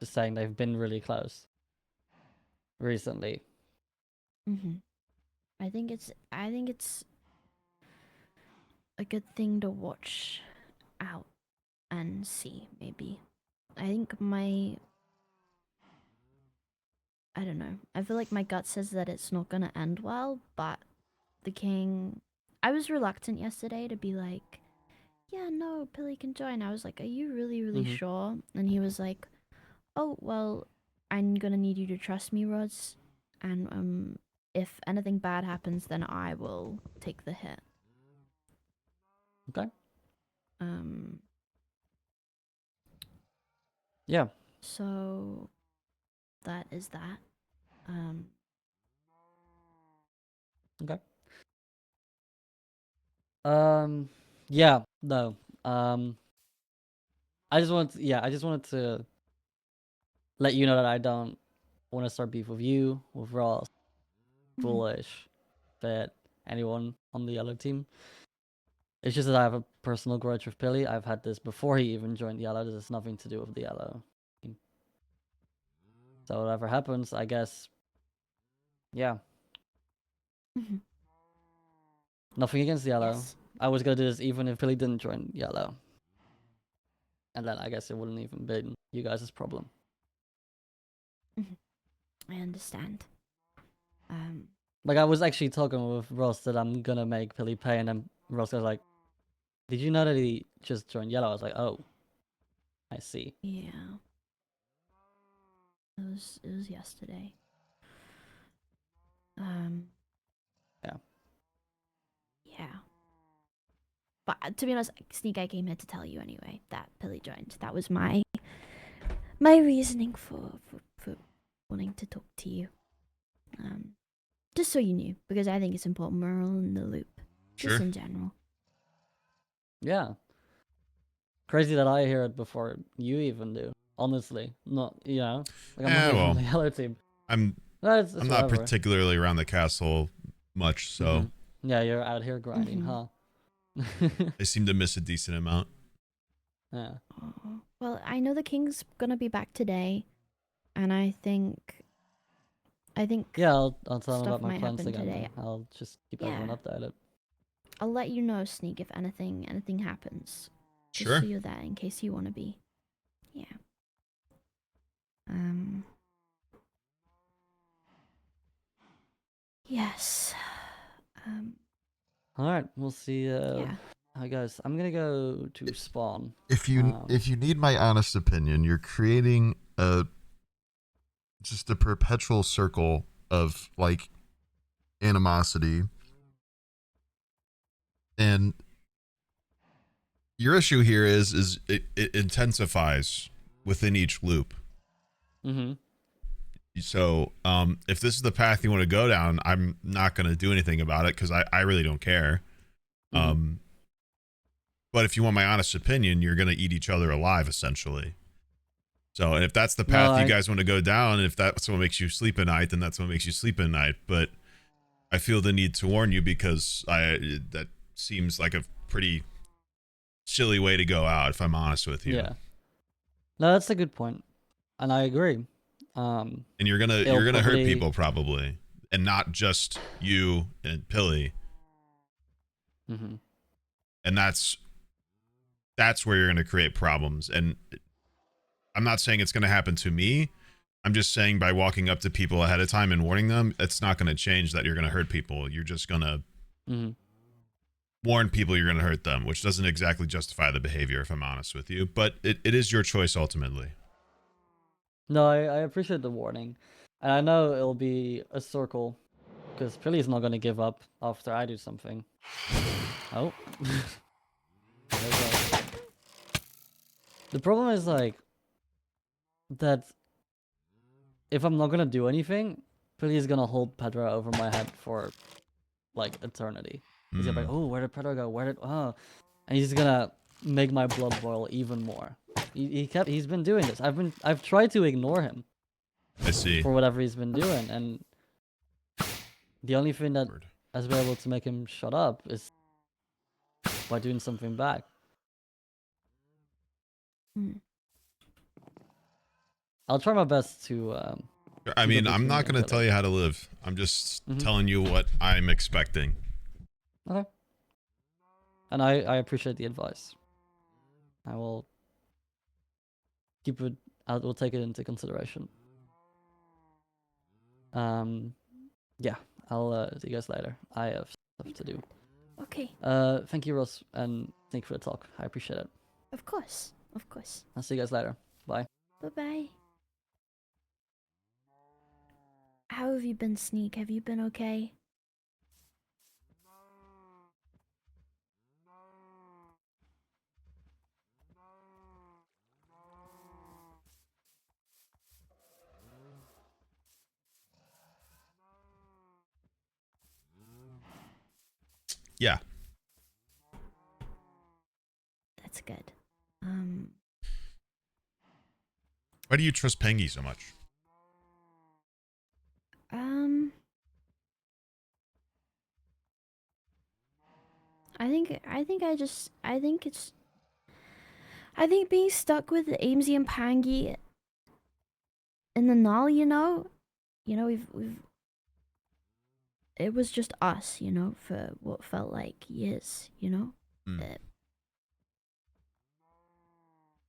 E: Just saying they've been really close recently.
D: I think it's a good thing to watch out and see, maybe. I think I don't know. I feel like my gut says that it's not gonna end well, but the king, I was reluctant yesterday to be like, yeah, no, Billy can join. I was like, are you really, really sure? And he was like, oh, well, I'm gonna need you to trust me, Rods. And if anything bad happens, then I will take the hit.
E: Okay.
D: Um,
E: Yeah.
D: so that is that.
E: Okay. Yeah. No. I just wanted to let you know that I don't want to start beef with you, with Ross, Foolish, Fit, anyone on the yellow team. It's just that I have a personal grudge with Pilly. I've had this before he even joined yellow. This has nothing to do with the yellow team. So whatever happens, I guess. Yeah. Nothing against yellow.
D: Yes.
E: I was gonna do this even if Pilly didn't join yellow. And then I guess it wouldn't even been you guys' problem.
D: I understand.
E: Like, I was actually talking with Ross that I'm gonna make Pilly pay, and then Ross was like, did you know that he just joined yellow? I was like, oh, I see.
D: Yeah. It was yesterday.
E: Yeah.
D: Yeah. But to be honest, Sneak, I came here to tell you anyway that Pilly joined. That was my reasoning for wanting to talk to you. Just so you knew, because I think it's important we're all in the loop. Just in general.
E: Yeah. Crazy that I hear it before you even do. Honestly, not, you know, like I'm not even on the yellow team.
B: I'm
E: It's
B: not
E: whatever.
B: particularly around the castle much, so
E: Yeah, you're out here grinding, huh?
B: I seem to miss a decent amount.
E: Yeah.
D: Well, I know the king's gonna be back today, and I think.
E: Yeah, I'll tell him
D: stuff
E: about my
D: might
E: plans
D: happen
E: again.
D: today.
E: I'll just keep everyone updated.
D: I'll let you know, Sneak, if anything happens.
B: Sure.
D: Just so you're there in case you want to be. Yeah. Yes.
E: All right, we'll see.
D: Yeah.
E: How it goes. I'm gonna go to spawn.
B: If you need my honest opinion, you're creating just a perpetual circle of like animosity, and your issue here is it intensifies within each loop. So if this is the path you want to go down, I'm not going to do anything about it because I really don't care. But if you want my honest opinion, you're going to eat each other alive essentially. So, and if that's the path you guys want to go down, and if that's what makes you sleep at night, then that's what makes you sleep at night. But I feel the need to warn you because that seems like a pretty silly way to go out, if I'm honest with you.
E: Yeah. No, that's a good point, and I agree.
B: And you're gonna hurt people probably, and not just you and Pilly.
E: Mm-hmm.
B: And that's where you're going to create problems. And I'm not saying it's going to happen to me. I'm just saying by walking up to people ahead of time and warning them, it's not going to change that you're going to hurt people. You're just going to warn people you're going to hurt them, which doesn't exactly justify the behavior, if I'm honest with you. But it is your choice ultimately.
E: No, I appreciate the warning. And I know it'll be a circle, because Prilly's not going to give up after I do something. Oh. There we go. The problem is, like, that if I'm not going to do anything, Prilly's going to hold Pedro over my head for, like, eternity. He's gonna be like, oh, where did Pedro go? Oh. And he's gonna make my blood boil even more. He's been doing this. I've tried to ignore him.
B: I see.
E: For whatever he's been doing, and the only thing that has been able to make him shut up is by doing something back. I'll try my best to.
B: I mean, I'm not going to tell you how to live. I'm just telling you what I'm expecting.
E: Okay. And I appreciate the advice. I will keep it. I will take it into consideration. Yeah, I'll see you guys later. I have stuff to do.
D: Okay.
E: Thank you, Ross, and thank you for the talk. I appreciate it.
D: Of course. Of course.
E: I'll see you guys later. Bye.
D: Bye-bye. How have you been, Sneak? Have you been okay?
B: Yeah.
D: That's good.
B: Why do you trust Pengy so much?
D: I think being stuck with Amesy and Pangy in the null, it was just us, for what felt like years,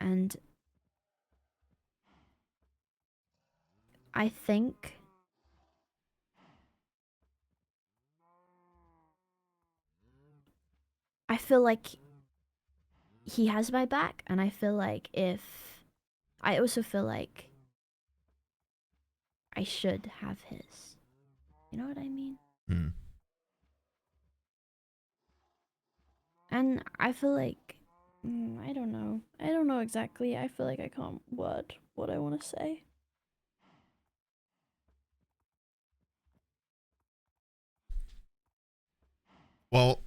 D: and I think I feel like he has my back, and I also feel like I should have his. You know what I mean? And I feel like I don't know. I don't know exactly. I feel like I can't word what I want to say.
B: Well,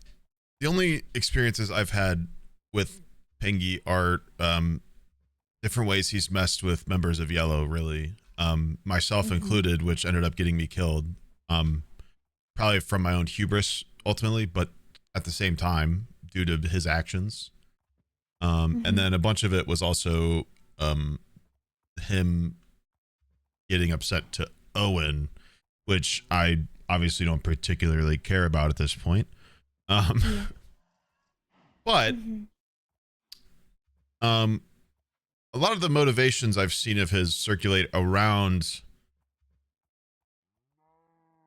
B: the only experiences I've had with Pengy are different ways he's messed with members of Yellow, really. Myself included, which ended up getting me killed. Probably from my own hubris, ultimately, but at the same time, due to his actions. And then a bunch of it was also him getting upset to Owen, which I obviously don't particularly care about at this point. But a lot of the motivations I've seen of his circulate around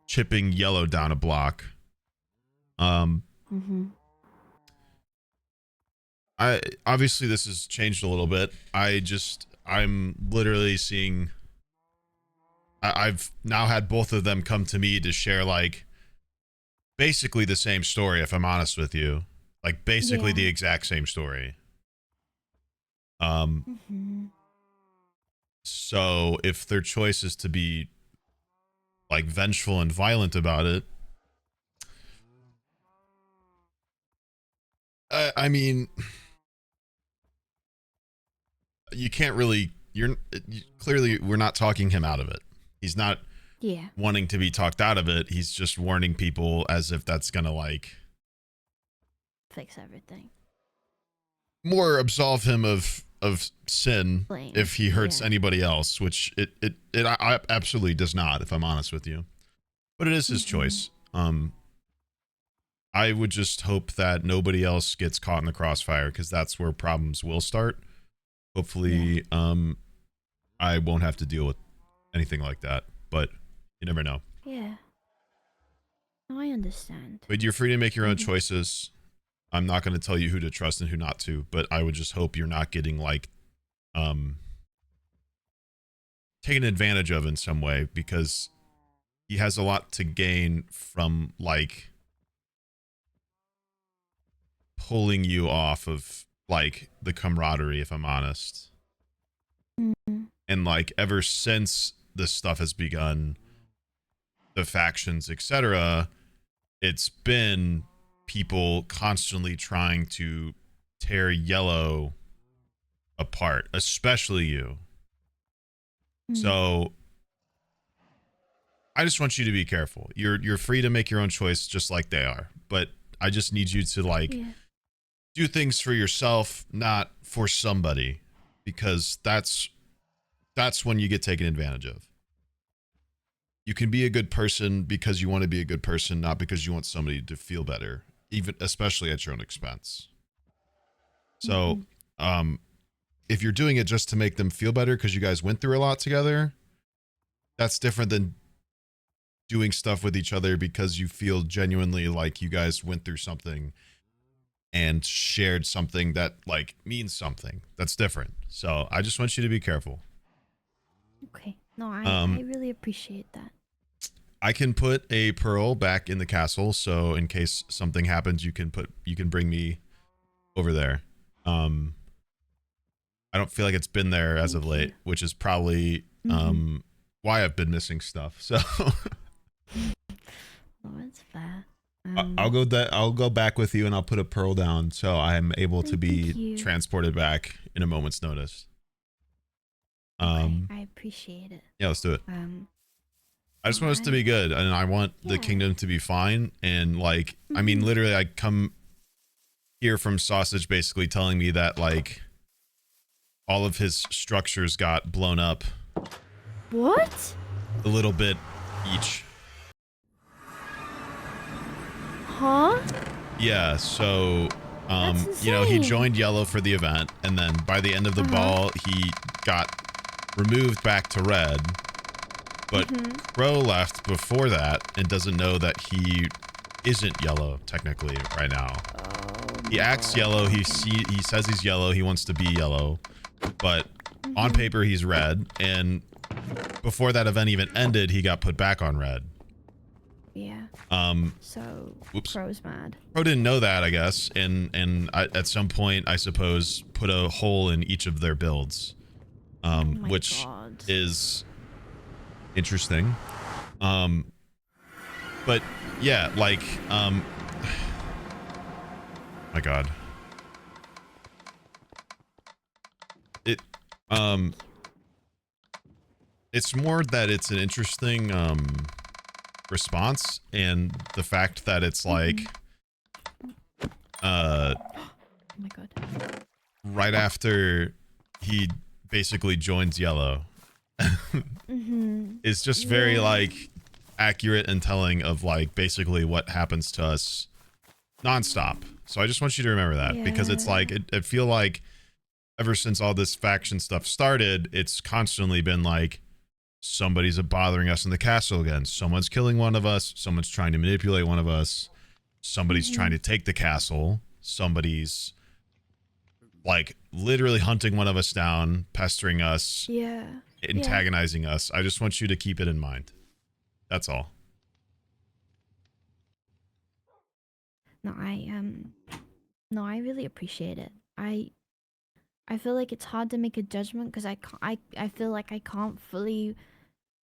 B: chipping Yellow down a block. I obviously this has changed a little bit. I'm literally seeing. I've now had both of them come to me to share like basically the same story, if I'm honest with you. Like basically the exact same story. So if their choice is to be like vengeful and violent about it, I mean, you can't really. Clearly we're not talking him out of it. He's not wanting to be talked out of it. He's just warning people as if that's gonna like
D: fix everything.
B: More absolve him of sin if he hurts anybody else, which it absolutely does not, if I'm honest with you. But it is his choice. I would just hope that nobody else gets caught in the crossfire, because that's where problems will start. Hopefully, I won't have to deal with anything like that, but you never know.
D: Yeah. No, I understand.
B: But you're free to make your own choices. I'm not going to tell you who to trust and who not to, but I would just hope you're not getting like taken advantage of in some way, because he has a lot to gain from like pulling you off of like the camaraderie, if I'm honest. And like ever since this stuff has begun, the factions, etc., it's been people constantly trying to tear Yellow apart, especially you. So I just want you to be careful. You're free to make your own choice just like they are, but I just need you to like do things for yourself, not for somebody, because that's when you get taken advantage of. You can be a good person because you want to be a good person, not because you want somebody to feel better, even especially at your own expense. So, if you're doing it just to make them feel better because you guys went through a lot together, that's different than doing stuff with each other because you feel genuinely like you guys went through something and shared something that like means something. That's different. So I just want you to be careful.
D: Okay. No, I really appreciate that.
B: I can put a pearl back in the castle, so in case something happens, you can bring me over there. I don't feel like it's been there as of late, which is probably why I've been missing stuff. So
D: Oh, that's fair.
B: I'll go back with you and I'll put a pearl down so I'm able to be
D: you.
B: transported back in a moment's notice.
D: Okay, I appreciate it.
B: Yeah, let's do it. I just want us to be good, and I want the kingdom to be fine. And like, I mean, literally, I come here from Sausage basically telling me that like all of his structures got blown up.
D: What?
B: A little bit each.
D: Huh?
B: Yeah, so you know, he joined Yellow for the event, and then by the end of the ball, he got removed back to Red. But Crow left before that and doesn't know that he isn't Yellow technically right now. He acts Yellow. He says he's Yellow. He wants to be Yellow, but on paper he's Red. And before that event even ended, he got put back on Red.
D: Yeah. So Crow's mad.
B: Crow didn't know that, I guess, and at some point, I suppose, put a hole in each of their builds, which is interesting. But yeah, like, my God, it's more that it's an interesting response, and the fact that it's like
D: oh my God,
B: right after he basically joins Yellow is just very like accurate and telling of like basically what happens to us nonstop. So I just want you to remember that, because it's like I feel like ever since all this faction stuff started, it's constantly been like somebody's bothering us in the castle again. Someone's killing one of us. Someone's trying to manipulate one of us. Somebody's trying to take the castle. Somebody's like literally hunting one of us down, pestering us, antagonizing us. I just want you to keep it in mind. That's all.
D: No, I really appreciate it. I feel like it's hard to make a judgment because I feel like I can't fully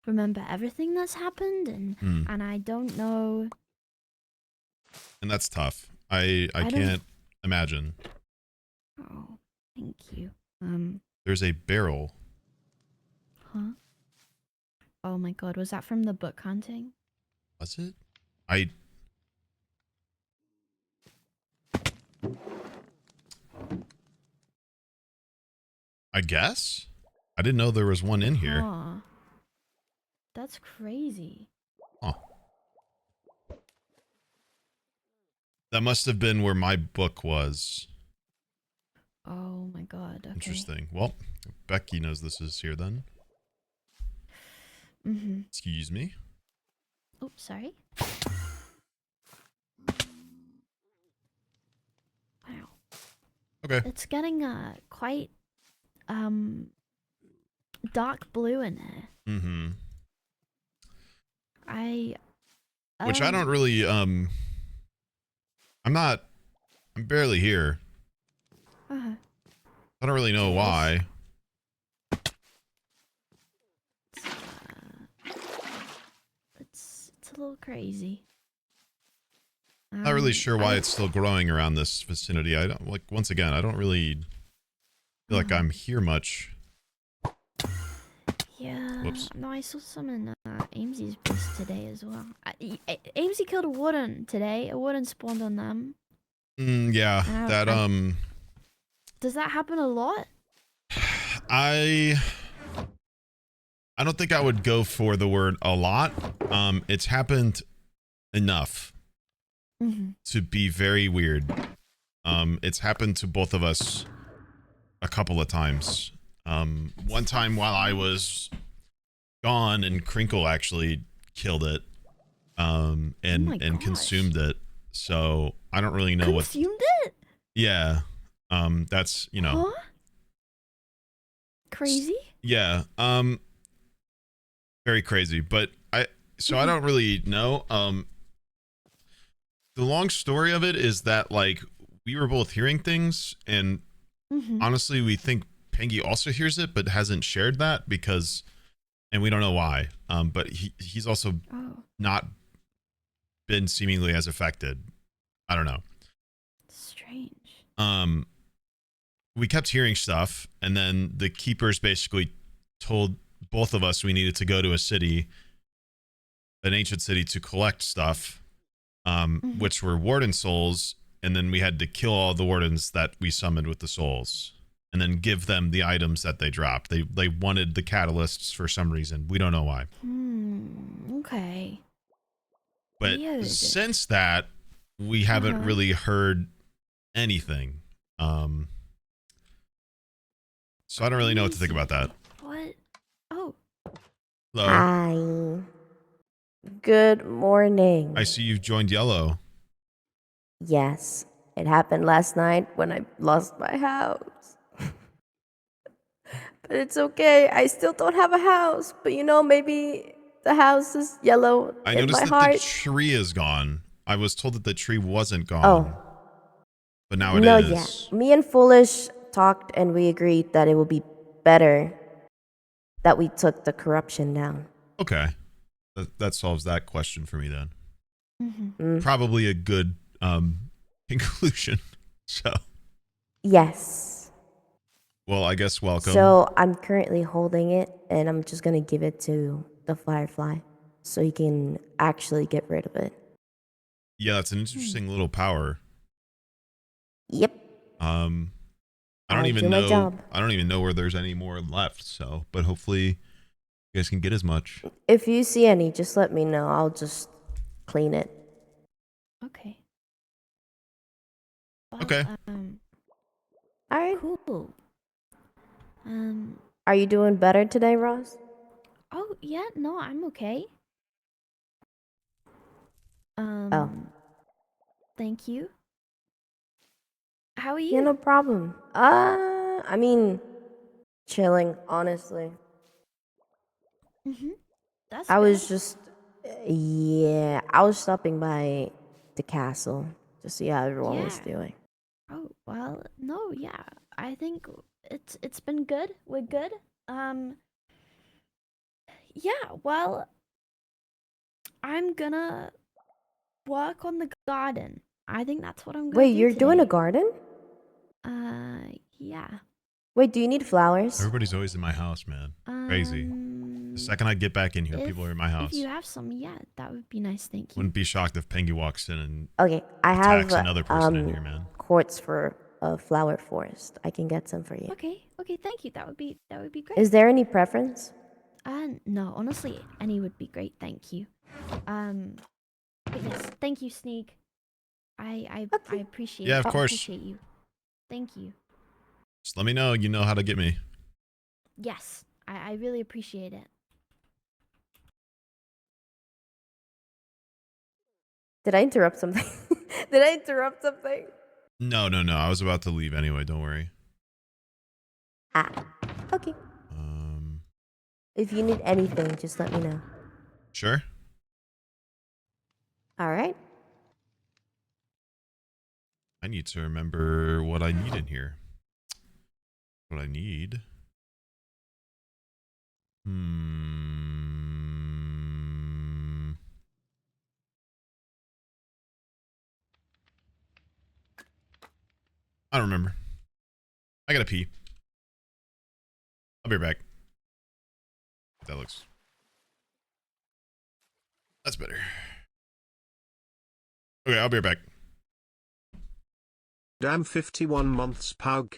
D: remember everything that's happened, and I don't know.
B: And that's tough. I can't imagine.
D: Oh, thank you.
B: There's a barrel.
D: Huh? Oh my God, was that from the book hunting?
B: Was it? I guess? I didn't know there was one in here.
D: Huh. That's crazy.
B: Oh. That must have been where my book was.
D: Oh my god. Okay.
B: Interesting. Well, Becky knows this is here then. Excuse me.
D: Oops, sorry. Wow.
B: Okay.
D: It's getting quite dark blue in there.
B: Which I don't really I'm barely here. I don't really know why.
D: It's a little crazy.
B: Not really sure why it's still growing around this vicinity. I don't like, once again, I don't really feel like I'm here much.
D: Yeah.
B: Whoops.
D: No, I saw some in Amesy's place today as well. Amesy killed a warden today. A warden spawned on them.
B: Yeah, that
D: Does that happen a lot?
B: I don't think I would go for the word a lot. It's happened enough to be very weird. It's happened to both of us a couple of times. One time while I was gone, and Crinkle actually killed it, and consumed it. So I don't really know what.
D: Consumed it?
B: Yeah. That's, you know.
D: Huh? Crazy?
B: Yeah. Very crazy. But I don't really know. The long story of it is that, like, we were both hearing things, and honestly, we think Pengy also hears it, but hasn't shared that because, and we don't know why. But he's also not been seemingly as affected. I don't know.
D: Strange.
B: We kept hearing stuff, and then the keepers basically told both of us we needed to go to a city, an ancient city, to collect stuff, which were warden souls, and then we had to kill all the wardens that we summoned with the souls, and then give them the items that they dropped. They wanted the catalysts for some reason. We don't know why.
D: Okay.
B: But
D: Weird.
B: since that, we haven't really heard anything. So I don't really know what to think about that.
D: What? Oh.
B: Hello.
F: Hi. Good morning.
B: I see you've joined Yellow.
F: Yes, it happened last night when I lost my house. But it's okay. I still don't have a house. But you know, maybe the house is yellow
B: I
F: in
B: noticed
F: my
B: that
F: heart.
B: the tree is gone. I was told that the tree wasn't gone.
F: Oh.
B: But now it
F: No,
B: is.
F: yeah. Me and Foolish talked and we agreed that it would be better that we took the corruption down.
B: Okay. That solves that question for me then.
F: Mm.
B: Probably a good conclusion. So.
F: Yes.
B: Well, I guess welcome.
F: So I'm currently holding it, and I'm just gonna give it to the Firefly so he can actually get rid of it.
B: Yeah, that's an interesting little power.
F: Yep.
B: I don't
F: I'll
B: even
F: do my
B: know.
F: job.
B: I don't even know where there's any more left. So, but hopefully, you guys can get as much.
F: If you see any, just let me know. I'll just clean it.
D: Okay. Well,
B: Okay.
F: All right.
D: Cool.
F: Are you doing better today, Ross?
D: Oh yeah. No, I'm okay. Thank you. How are you?
F: Yeah, no problem. I mean, chilling, honestly.
D: That's
F: I
D: good.
F: was just, yeah, I was stopping by the castle to see how everyone was
D: Yeah.
F: doing.
D: Oh well, no, yeah. I think it's been good. We're good. Yeah. Well, I'm gonna work on the garden. I think that's what I'm gonna
F: Wait,
D: do
F: you're doing a
D: today.
F: garden?
D: Yeah.
F: Wait, do you need flowers?
B: Everybody's always in my house, man. Crazy. The second I get back in here, people are in my house.
D: If you have some, yeah, that would be nice. Thank you.
B: Wouldn't be shocked if Pengy walks in and
F: Okay, I
B: attacks
F: have
B: another person in here, man.
F: quartz for a flower forest. I can get some for you.
D: Okay. Thank you. That would be great.
F: Is there any preference?
D: No, honestly, any would be great. Thank you. But yes, thank you, Sneak. I
F: Okay.
D: appreciate.
B: Yeah, of
D: I
B: course.
D: appreciate you. Thank you.
B: Just let me know. You know how to get me.
D: Yes, I really appreciate it.
F: Did I interrupt something? Did I interrupt something?
B: No, no, no. I was about to leave anyway. Don't worry.
F: Ah, okay. If you need anything, just let me know.
B: Sure.
F: All right.
B: I need to remember what I need in here. What I need. I don't remember. I gotta pee. I'll be right back. That looks... That's better. Okay, I'll be right back.
A: Damn 51 months pug.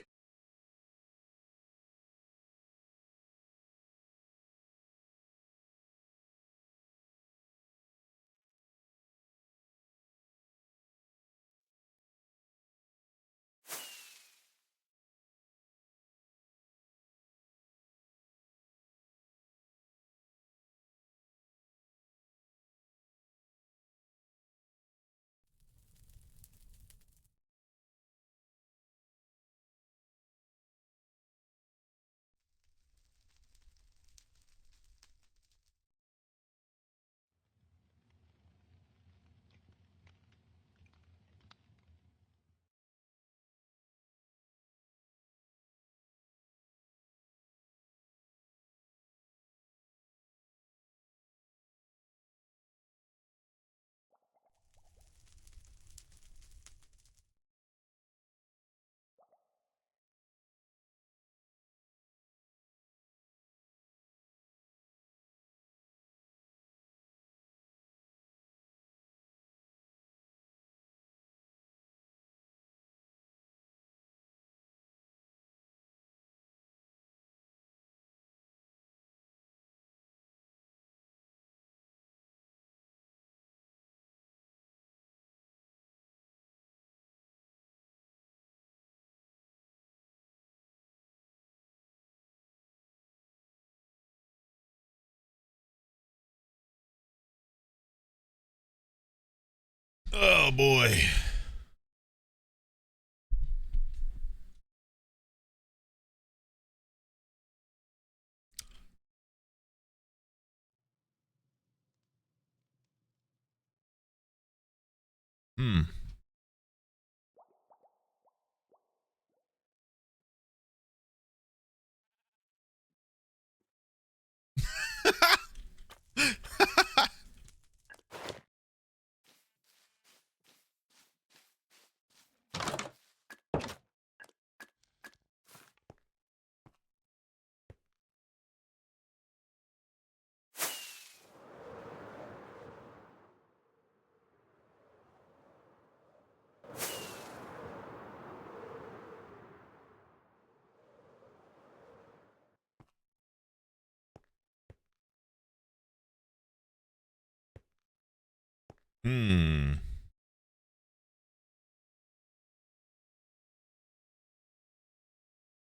B: Oh boy.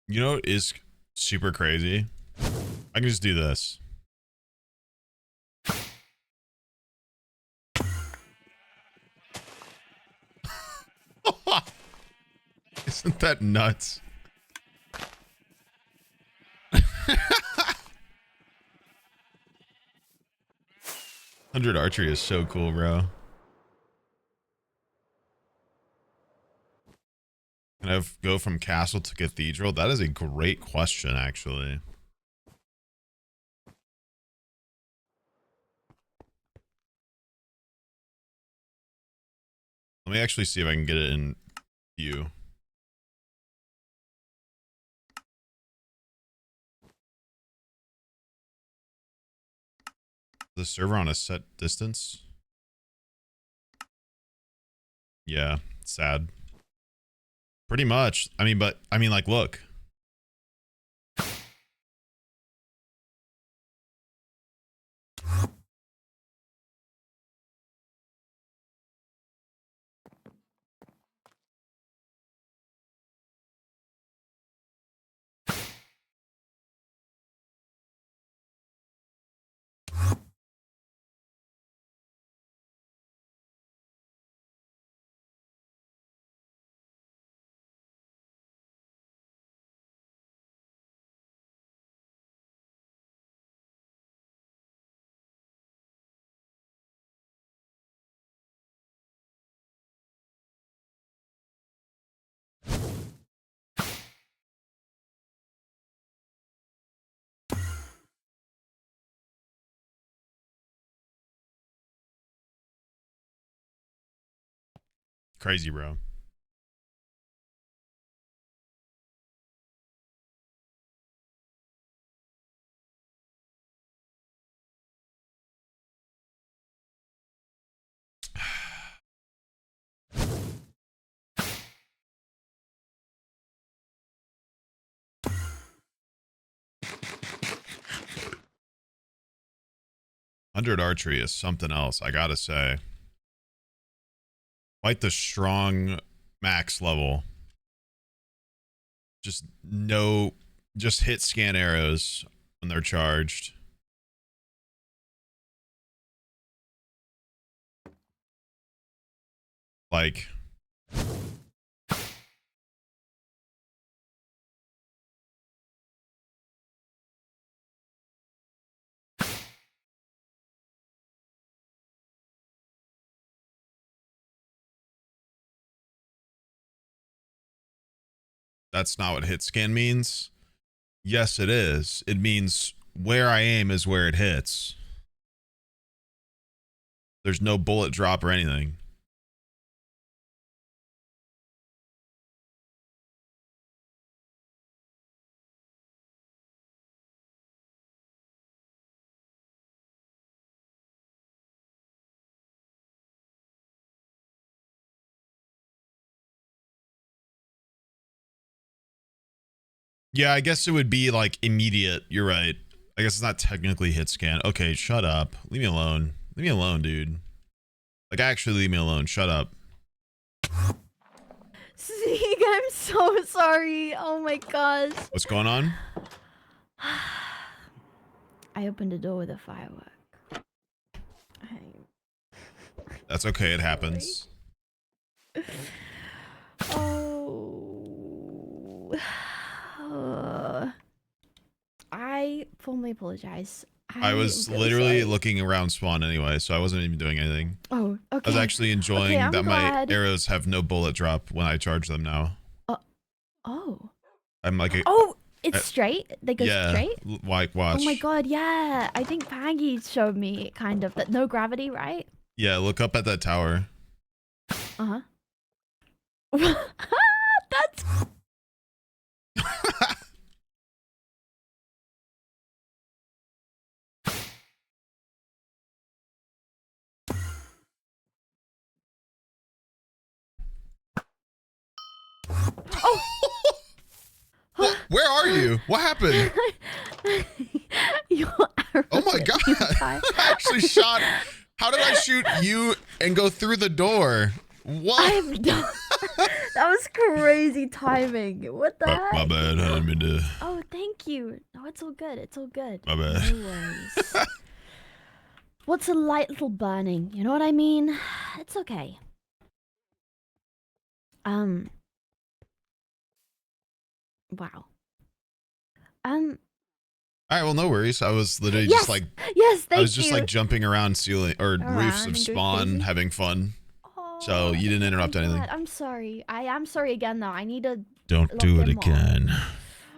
B: You know what is super crazy? I can just do this. Isn't that nuts? 100 archery is so cool, bro. Can I go from castle to cathedral? That is a great question, actually. Let me actually see if I can get it in view. The server on a set distance? Yeah, sad. Pretty much. I mean, like, look. crazy, bro. Hundred archery is something else, I gotta say. Quite the strong max level. Just hit scan arrows when they're charged. Like, that's not what hit scan means. Yes, it is. It means where I aim is where it hits. There's no bullet drop or anything. Yeah, I guess it would be like immediate. You're right. I guess it's not technically hit scan. Okay, shut up. Leave me alone. Leave me alone, dude. Like, actually leave me alone. Shut up.
D: Sneak, I'm so sorry. Oh my gosh.
B: What's going on?
D: I opened the door with a firework.
B: That's okay. It happens.
D: Oh. I formally apologize.
B: I was
D: really
B: literally
D: sorry.
B: looking around spawn anyway, so I wasn't even doing anything.
D: Oh, okay.
B: I was actually enjoying
D: I'm
B: that
D: glad.
B: my arrows have no bullet drop when I charge them now.
D: Oh.
B: I'm like,
D: Oh, it's straight? They go
B: yeah,
D: straight?
B: like, watch.
D: Oh my god, yeah. I think Paggy showed me kind of that no gravity, right?
B: Yeah, look up at that tower.
D: Uh-huh. That's Oh.
B: Where are you? What happened?
D: Your arrow
B: Oh my
D: hit
B: god.
D: me by-
B: I actually shot. How did I shoot you and go through the door? What?
D: I've done. That was crazy timing. What the heck?
B: My bad. I didn't mean to.
D: Oh, thank you. No, it's all good. It's all good.
B: My bad.
D: No worries. What's a light little burning? You know what I mean? It's okay. Wow.
B: All right, well, no worries. I was literally
D: Yes!
B: just like,
D: Yes, thank you.
B: I was just like jumping around ceiling or roofs
D: Around
B: of
D: and going
B: spawn,
D: crazy?
B: having fun. So
D: Oh,
B: you didn't interrupt
D: I'm
B: anything.
D: glad. I'm sorry. I am sorry again, though. I need to.
B: Don't
D: lock
B: do it
D: them all.
B: again.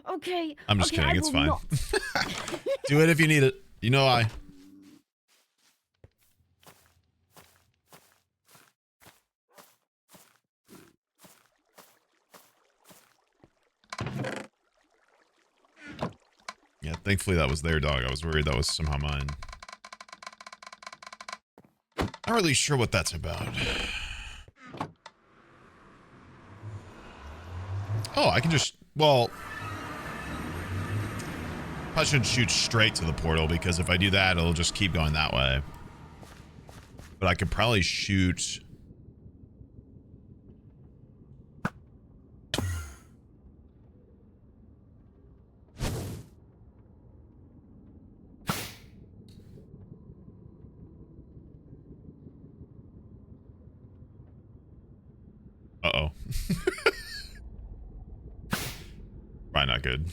D: Okay.
B: I'm just
D: okay,
B: kidding.
D: I
B: It's
D: will
B: fine.
D: not.
B: Do it if you need it. You know I. Yeah, thankfully that was their dog. I was worried that was somehow mine. Not really sure what that's about. Oh, I can just, well, I should shoot straight to the portal because if I do that, it'll just keep going that way. But I could probably shoot. Uh-oh. Probably not good.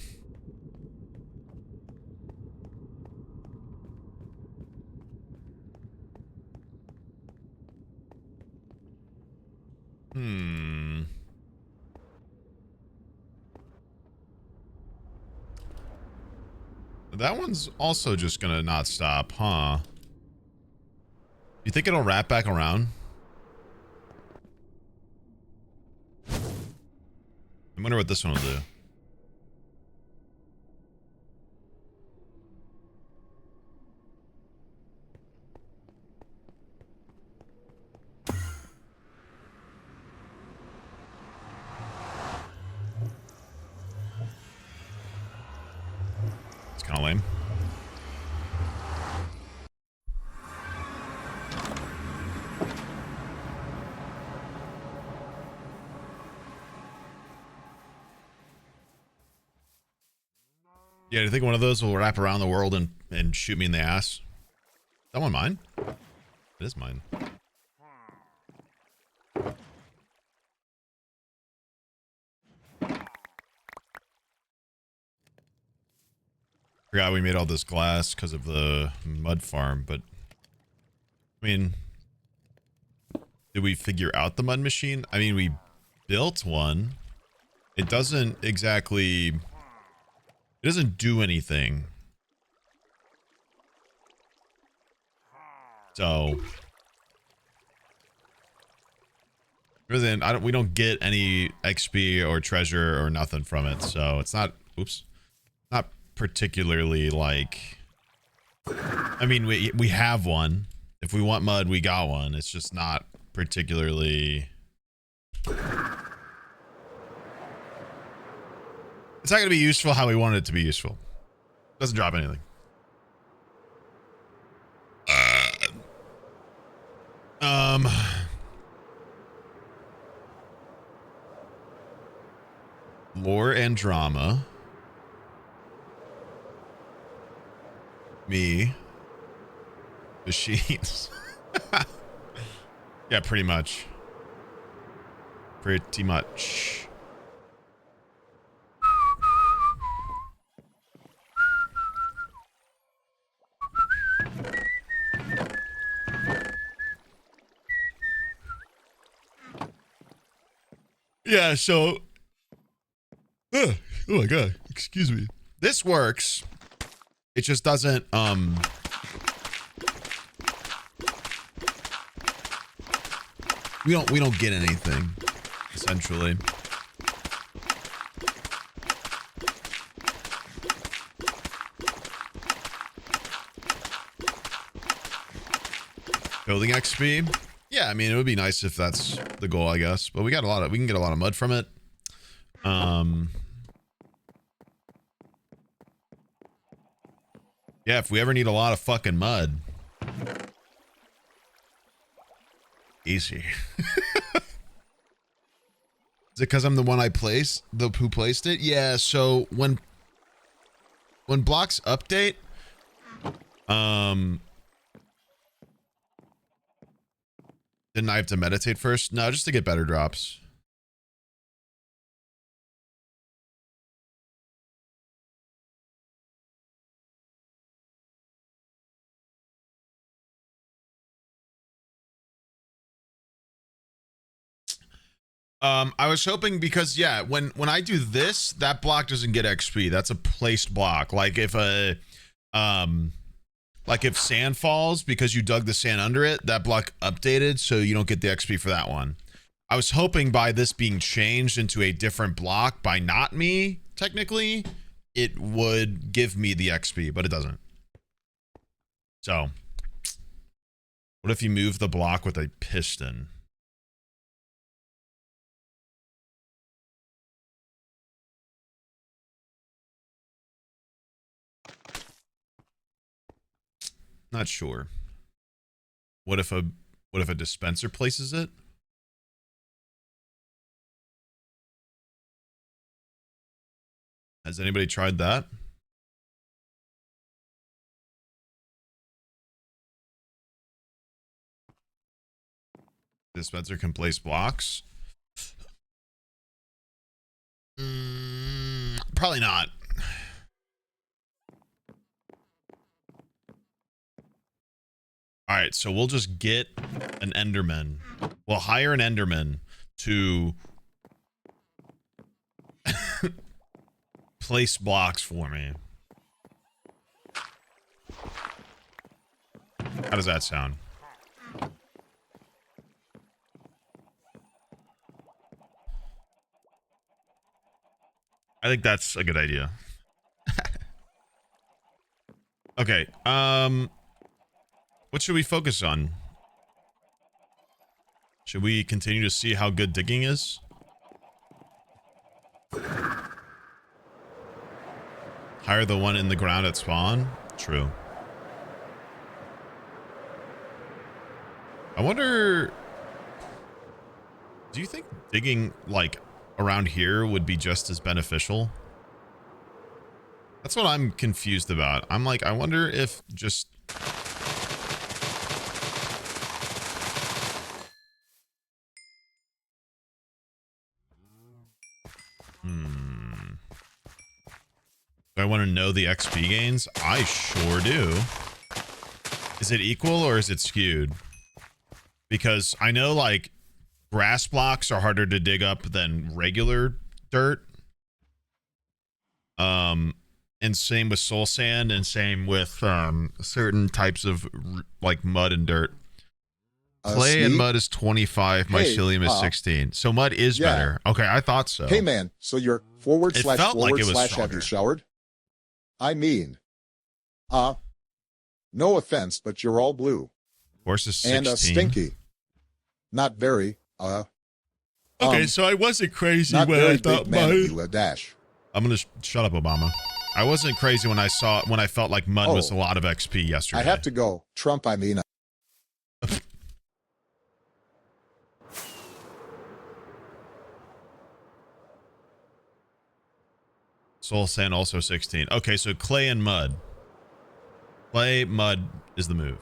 B: That one's also just gonna not stop, huh? You think it'll wrap back around? I wonder what this one will do. It's kind of lame. Yeah, do you think one of those will wrap around the world and shoot me in the ass? Is that one mine? It is mine. Forgot we made all this glass because of the mud farm, but I mean, did we figure out the mud machine? I mean, we built one. It doesn't exactly... It doesn't do anything. So... Then we don't get any XP or treasure or nothing from it, so it's not... Oops. Not particularly like... I mean, we have one. If we want mud, we got one. It's just not particularly... It's not going to be useful how we want it to be useful. Doesn't drop anything. Lore and drama. Me. Machines. Yeah, pretty much. Pretty much. Yeah, so... oh my god, excuse me. This works. It just doesn't, we don't get anything, essentially. Building XP? Yeah, I mean, it would be nice if that's the goal, I guess. But we can get a lot of mud from it. Yeah, if we ever need a lot of fucking mud. Easy. Is it because I'm the one who placed it? Yeah, so when blocks update, didn't I have to meditate first? No, just to get better drops. I was hoping because yeah, when I do this, that block doesn't get XP. That's a placed block. Like if if sand falls because you dug the sand under it, that block updated, so you don't get the XP for that one. I was hoping by this being changed into a different block by not me, technically, it would give me the XP, but it doesn't. So, what if you move the block with a piston? Not sure. What if a dispenser places it? Has anybody tried that? Dispenser can place blocks? Probably not. All right, so we'll just get an Enderman. We'll hire an Enderman to place blocks for me. How does that sound? I think that's a good idea. Okay. What should we focus on? Should we continue to see how good digging is? Hire the one in the ground at spawn? True. I wonder... Do you think digging, like, around here would be just as beneficial? That's what I'm confused about. I'm like, I wonder if just... Do I want to know the XP gains? I sure do. Is it equal or is it skewed? Because I know, like, grass blocks are harder to dig up than regular dirt. And same with soul sand, and same with certain types of like mud and dirt. Clay and mud is 25. Mycelium is 16. So mud is better. Okay, I thought so.
G: Hey man, so you're forward slash have you showered? I mean, no offense, but you're all blue.
B: Horse is 16.
G: And stinky. Not very.
B: Okay, so I wasn't crazy
G: not
B: when
G: very
B: I thought
G: big man
B: mud.
G: of you, dash.
B: I'm gonna shut up, Obama. I wasn't crazy when I felt like mud was a lot of XP yesterday.
G: I have to go. Trump, I mean.
B: Soul sand also 16. Okay, so clay and mud. Clay, mud is the move.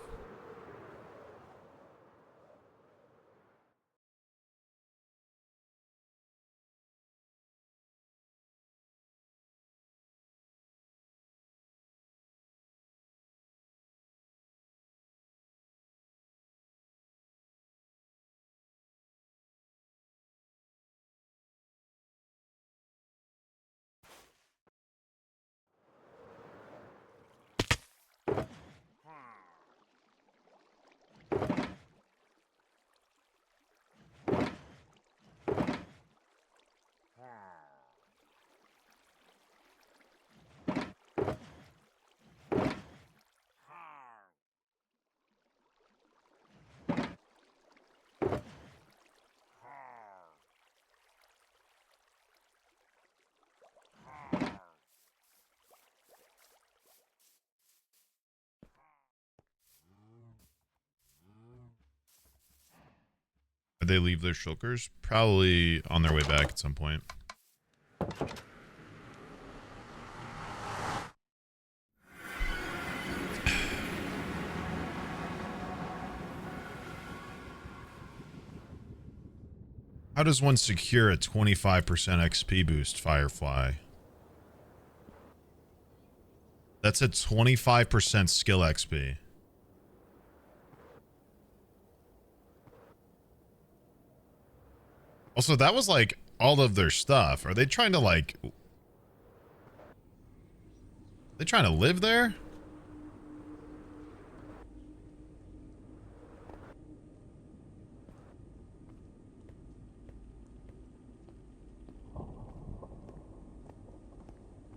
B: Did they leave their shulkers? Probably on their way back at some point. How does one secure a 25% XP boost, Firefly? That's a 25% skill XP. Also, that was like all of their stuff. Are they trying to like... They trying to live there?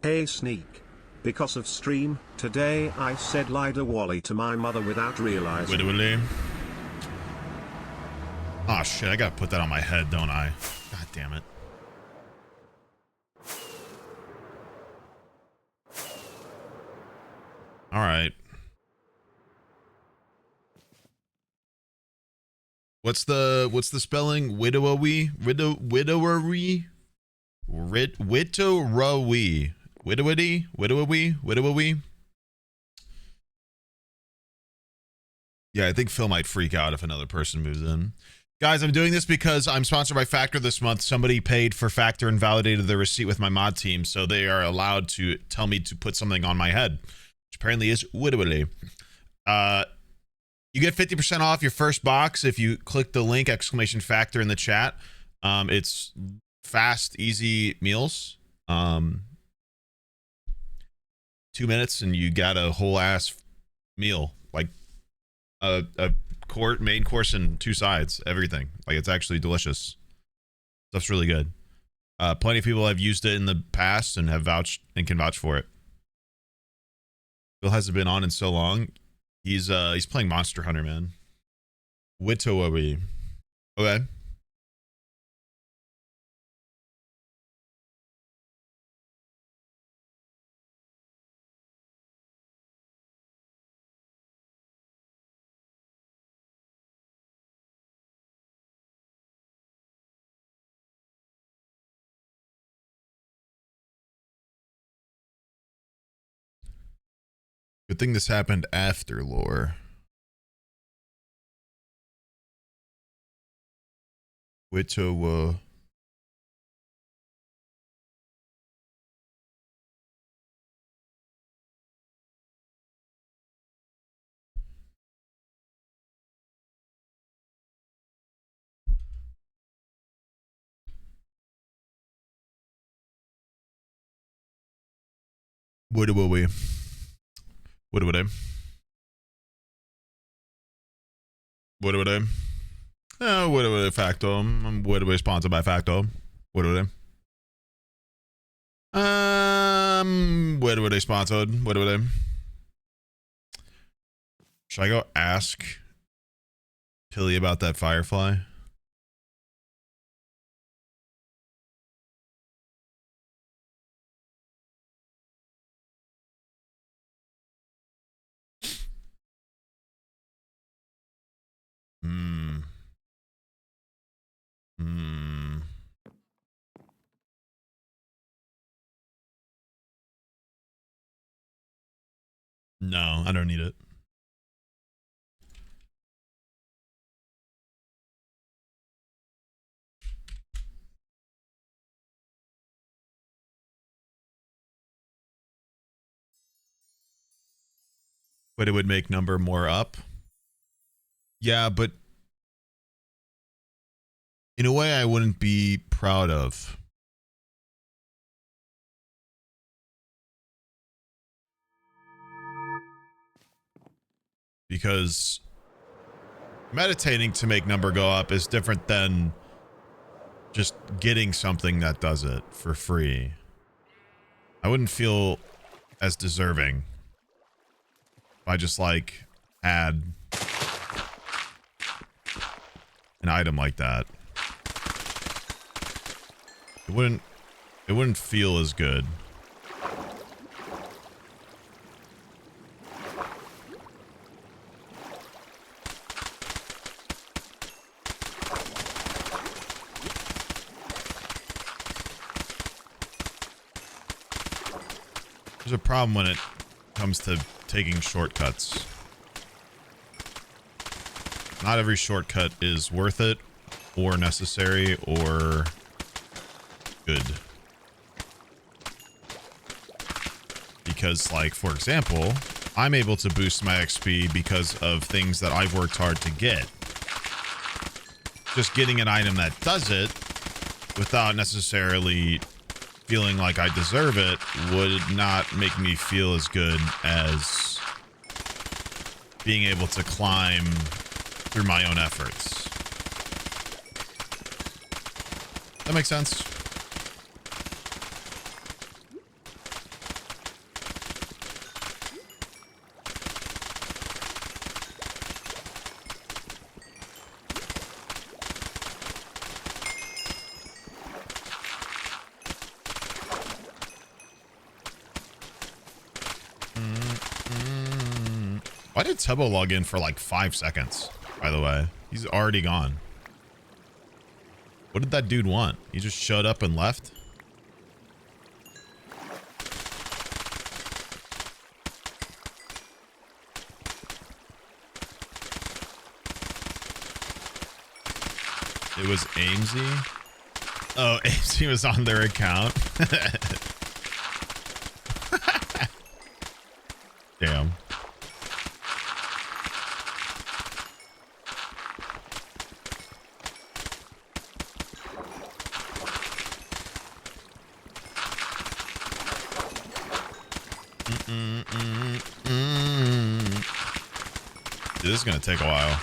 A: Hey Sneak. Because of stream, today I said Lida Wally to my mother without realizing.
B: Widowy. Oh shit, I gotta put that on my head, don't I? God damn it. Alright. What's the spelling? Widowy? Widowery? Widowy. Widowity? Widowy? Yeah, I think Phil might freak out if another person moves in. Guys, I'm doing this because I'm sponsored by Factor this month. Somebody paid for Factor and validated the receipt with my mod team, so they are allowed to tell me to put something on my head, which apparently is widowily. You get 50% off your first box if you click the link !Factor in the chat. It's fast, easy meals. 2 minutes and you got a whole ass meal, like a main course and 2 sides, everything. Like, it's actually delicious. Stuff's really good. Plenty of people have used it in the past and have vouched and can vouch for it. Bill hasn't been on in so long. He's playing Monster Hunter, man. Witowabi. Okay. Good thing this happened after lore. Witowa. What will we? What would I? What would I? What would I facto? What would I sponsored by facto? What would I? What would I sponsored? What would I? Should I go ask Tilly about that firefly? No, I don't need it. But it would make number more up. Yeah, but in a way I wouldn't be proud of. Because meditating to make number go up is different than just getting something that does it for free. I wouldn't feel as deserving if I just like had an item like that. It wouldn't feel as good. There's a problem when it comes to taking shortcuts. Not every shortcut is worth it, or necessary, or good. Because, like, for example, I'm able to boost my XP because of things that I've worked hard to get. Just getting an item that does it, without necessarily feeling like I deserve it, would not make me feel as good as being able to climb through my own efforts. That makes sense? Why did Tubbo log in for like 5 seconds, by the way? He's already gone. What did that dude want? He just showed up and left? It was Amesy? Oh, Amesy was on their account. Damn. Dude, this is gonna take a while.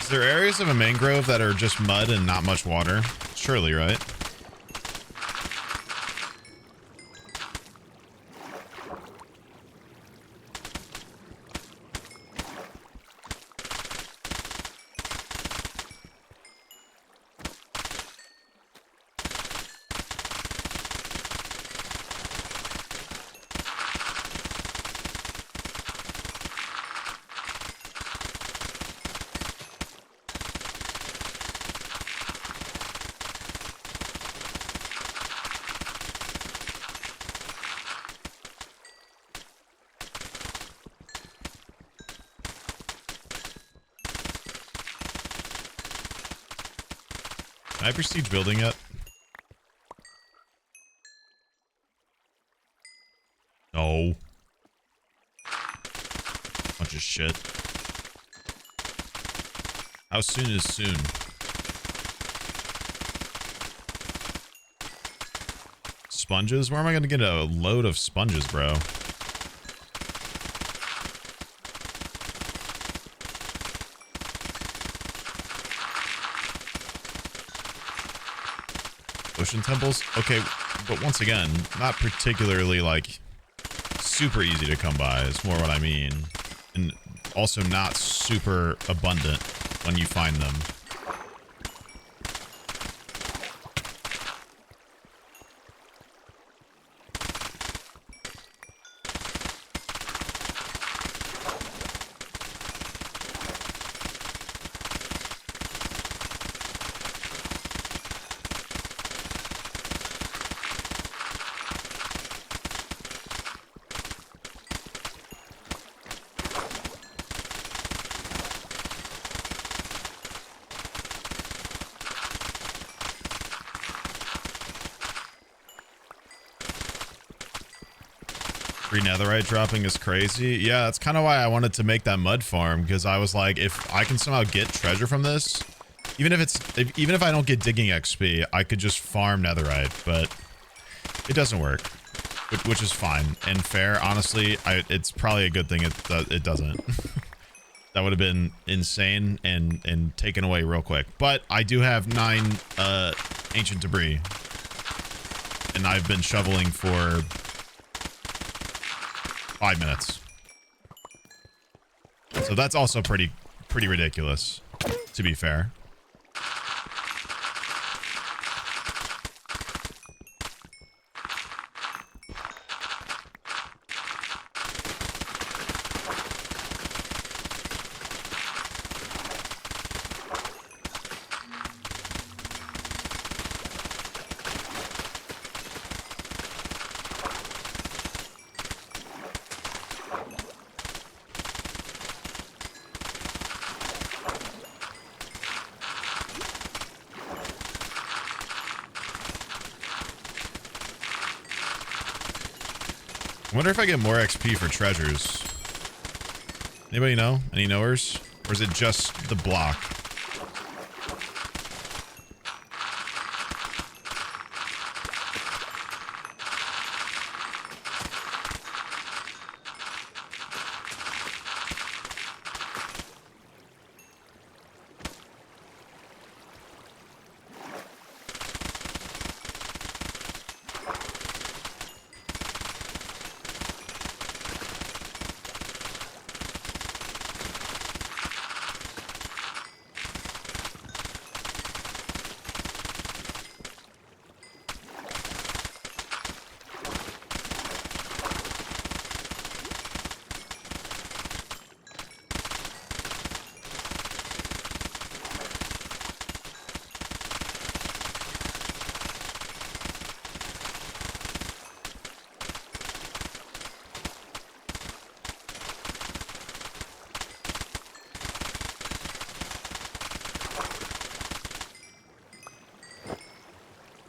B: Is there areas of a mangrove that are just mud and not much water? Surely, right? Can I prestige building it? No. Bunch of shit. How soon is soon? Sponges? Where am I going to get a load of sponges, bro? Ocean temples? Okay, but once again, not particularly, like, super easy to come by is more what I mean. And also not super abundant when you find them. Free netherite dropping is crazy. Yeah, that's kind of why I wanted to make that mud farm, because I was like, if I can somehow get treasure from this, even if I don't get digging XP, I could just farm netherite, but it doesn't work, which is fine and fair. Honestly, it's probably a good thing it doesn't. That would have been insane and taken away real quick. But I do have 9 ancient debris, and I've been shoveling for 5 minutes. So that's also pretty ridiculous, to be fair. I wonder if I get more XP for treasures. Anybody know? Any knowers? Or is it just the block?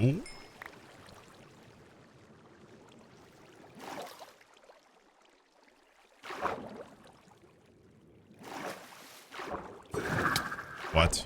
B: Ooh. What?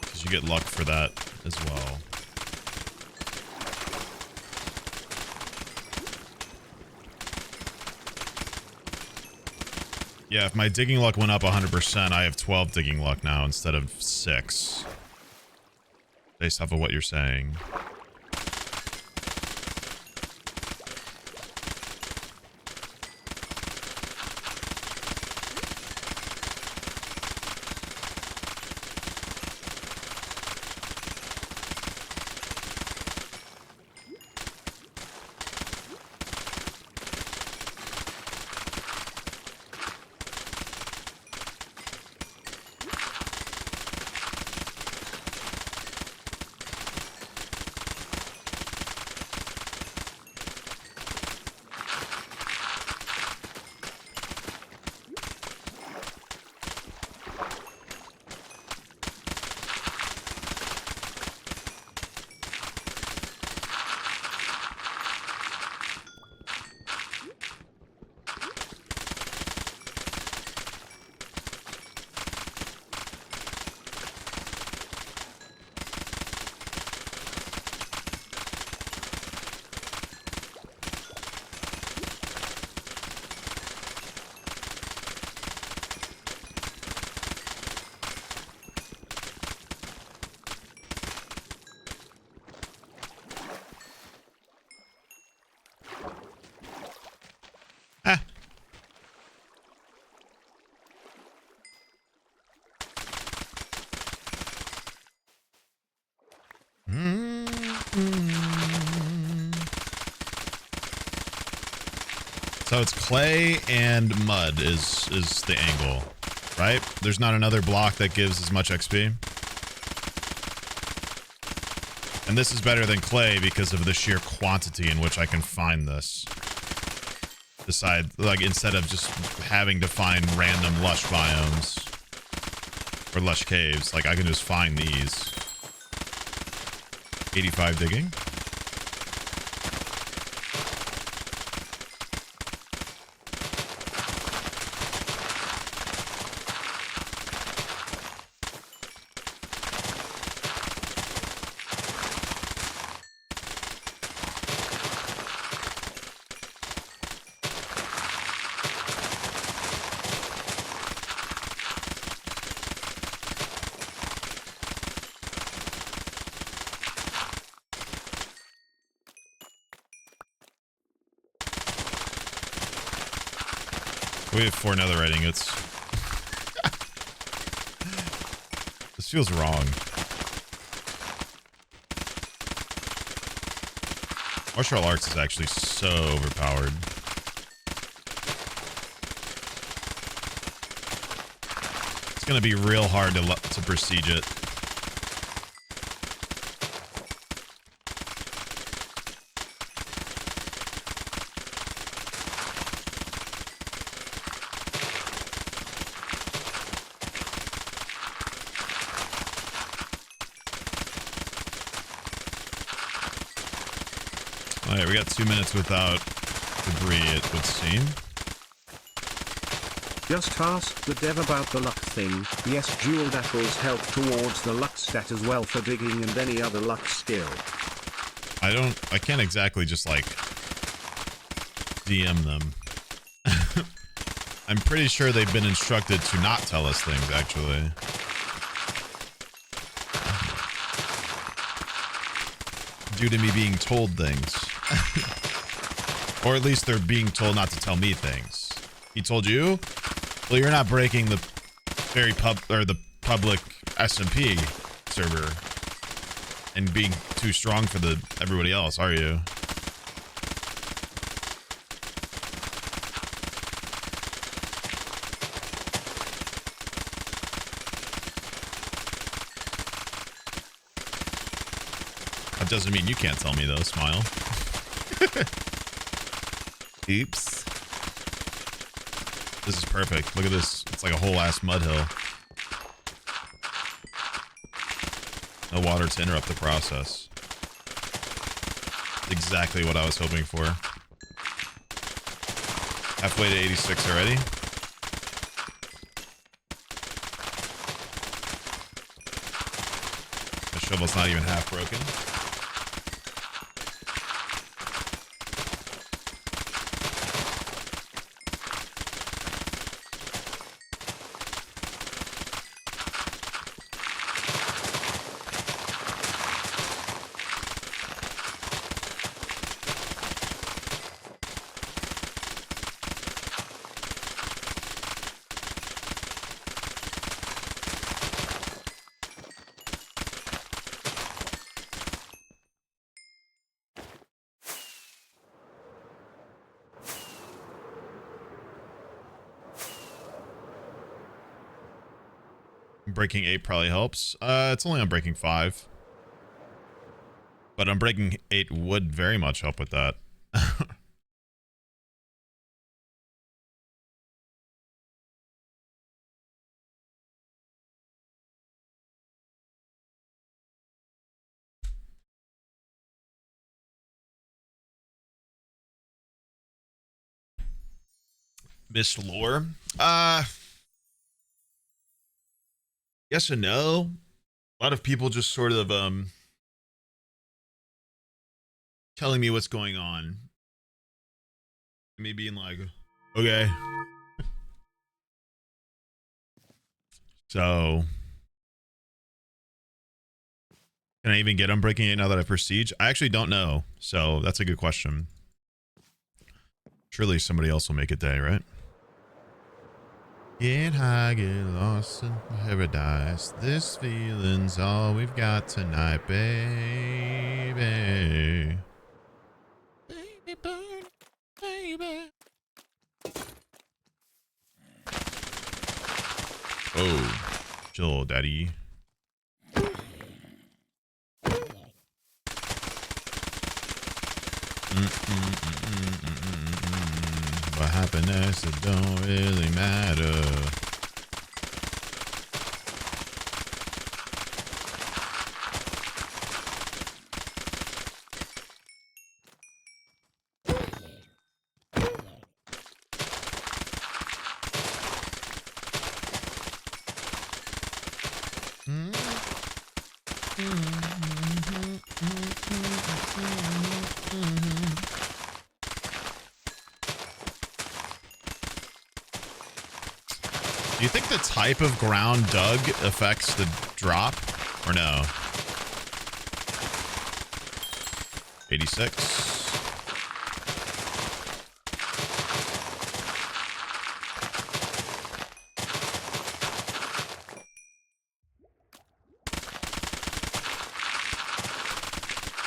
B: Because you get luck for that as well. Yeah, if my digging luck went up 100%, I have 12 digging luck now instead of 6. Based off of what you're saying. So it's clay and mud is the angle, right? There's not another block that gives as much XP. And this is better than clay because of the sheer quantity in which I can find this. Like, instead of just having to find random lush biomes or lush caves, like I can just find these. 85 digging. We have 4 netherite ingots. This feels wrong. Martial arts is actually so overpowered. It's gonna be real hard to prestige it. Alright, we got 2 minutes without debris, it would seem.
A: Just ask the dev about the luck thing. Yes, jeweled apples help towards the luck stat as well for digging and any other luck skill.
B: I can't exactly just like DM them. I'm pretty sure they've been instructed to not tell us things, actually. Due to me being told things. Or at least they're being told not to tell me things. He told you? Well, you're not breaking the the public SMP server and being too strong for everybody else, are you? That doesn't mean you can't tell me though, smile. Oops. This is perfect. Look at this. It's like a whole ass mud hill. No water to interrupt the process. Exactly what I was hoping for. Halfway to 86 already. The shovel's not even half broken. Breaking 8 probably helps. It's only on breaking 5. But on breaking 8 would very much help with that. Miss Lore? Yes and no. A lot of people just sort of telling me what's going on. Me being like, okay. So can I even get Unbreaking 8 now that I prestige? I actually don't know. So that's a good question. Surely somebody else will make a day, right? Get high, get lost in paradise. This feeling's all we've got tonight, baby. Baby bird, baby. Oh, chill, daddy. But happiness, it don't really matter. Do you think the type of ground dug affects the drop or no? 86.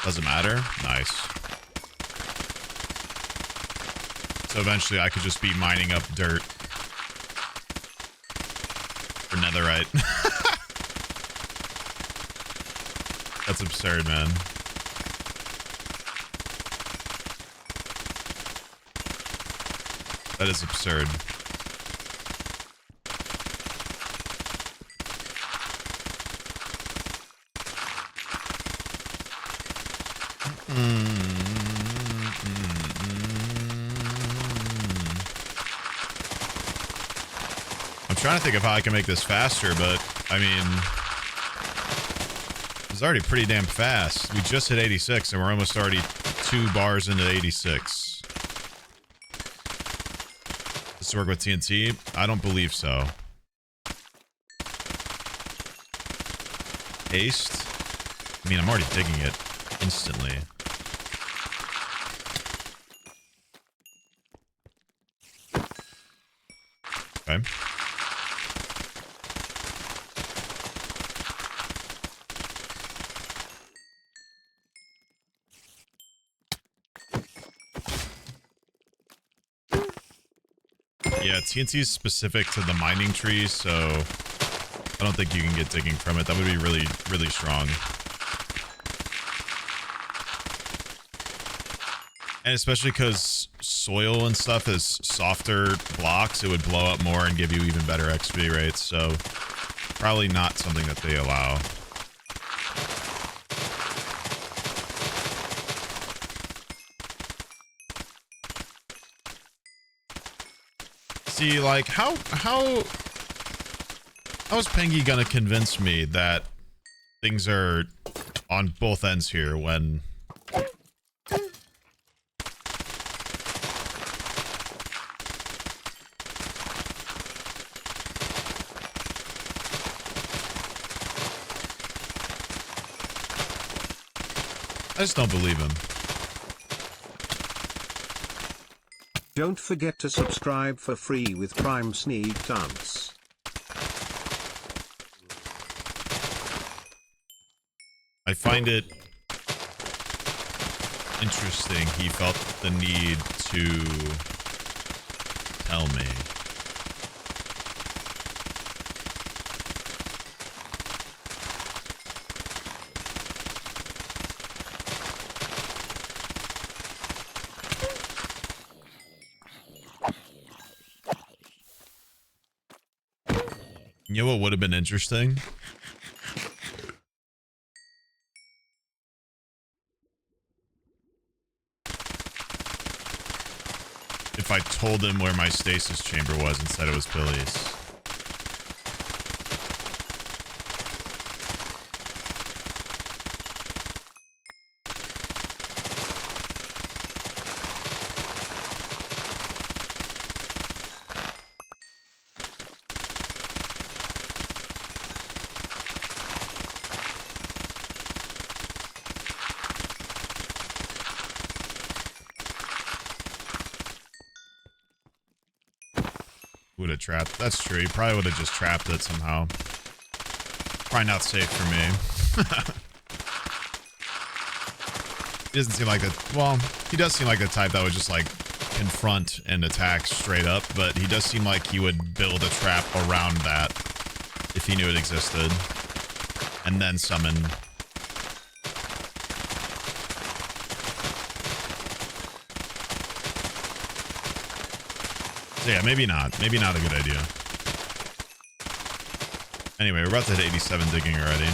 B: Doesn't matter. Nice. So eventually I could just be mining up dirt for netherite. That's absurd, man. That is absurd. I'm trying to think of how I can make this faster, but I mean, it's already pretty damn fast. We just hit 86 and we're almost already 2 bars into 86. Does this work with TNT? I don't believe so. Haste? I mean, I'm already digging it instantly. Okay. Yeah, TNT is specific to the mining trees, so I don't think you can get digging from it. That would be really, really strong. And especially because soil and stuff is softer blocks, it would blow up more and give you even better XP rates. So probably not something that they allow. See, like, how is Pengy gonna convince me that things are on both ends here when... I just don't believe him.
A: Don't forget to subscribe for free with Prime Sneak Dance.
B: I find it interesting he felt the need to tell me. You know what would have been interesting? If I told him where my stasis chamber was and said it was Billy's. Would have trapped. That's true. He probably would have just trapped it somehow. Probably not safe for me. He doesn't seem like that. Well, he does seem like the type that would just like confront and attack straight up, but he does seem like he would build a trap around that if he knew it existed. And then summon. So yeah, maybe not. Maybe not a good idea. Anyway, we're about to hit 87 digging already.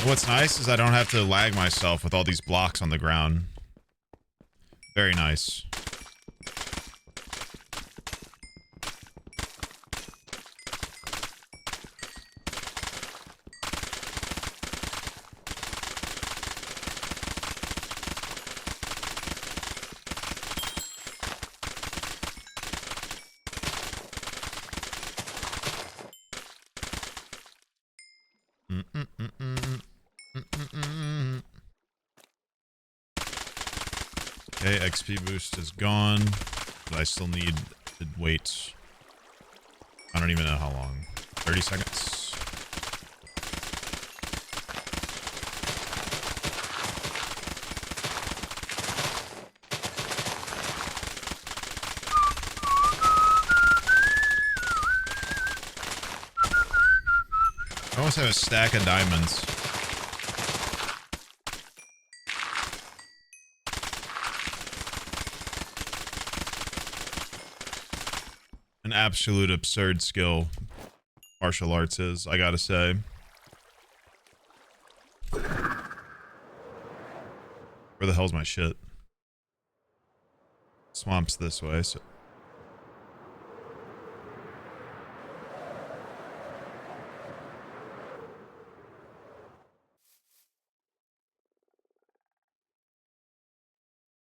B: What's nice is I don't have to lag myself with all these blocks on the ground. Very nice. Okay, XP boost is gone, but I still need to wait. I don't even know how long. 30 seconds. I almost have a stack of diamonds. An absolute absurd skill martial arts is, I gotta say. Where the hell's my shit? Swamp's this way, so...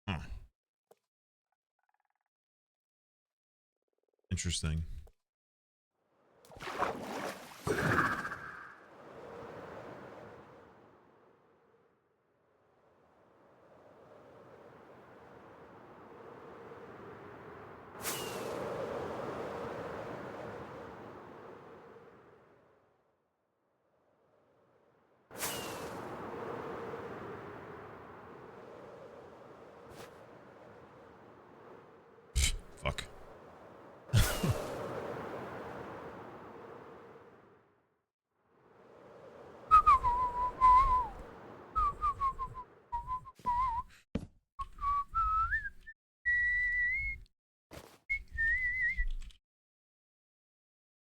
B: Huh. Interesting. Fuck.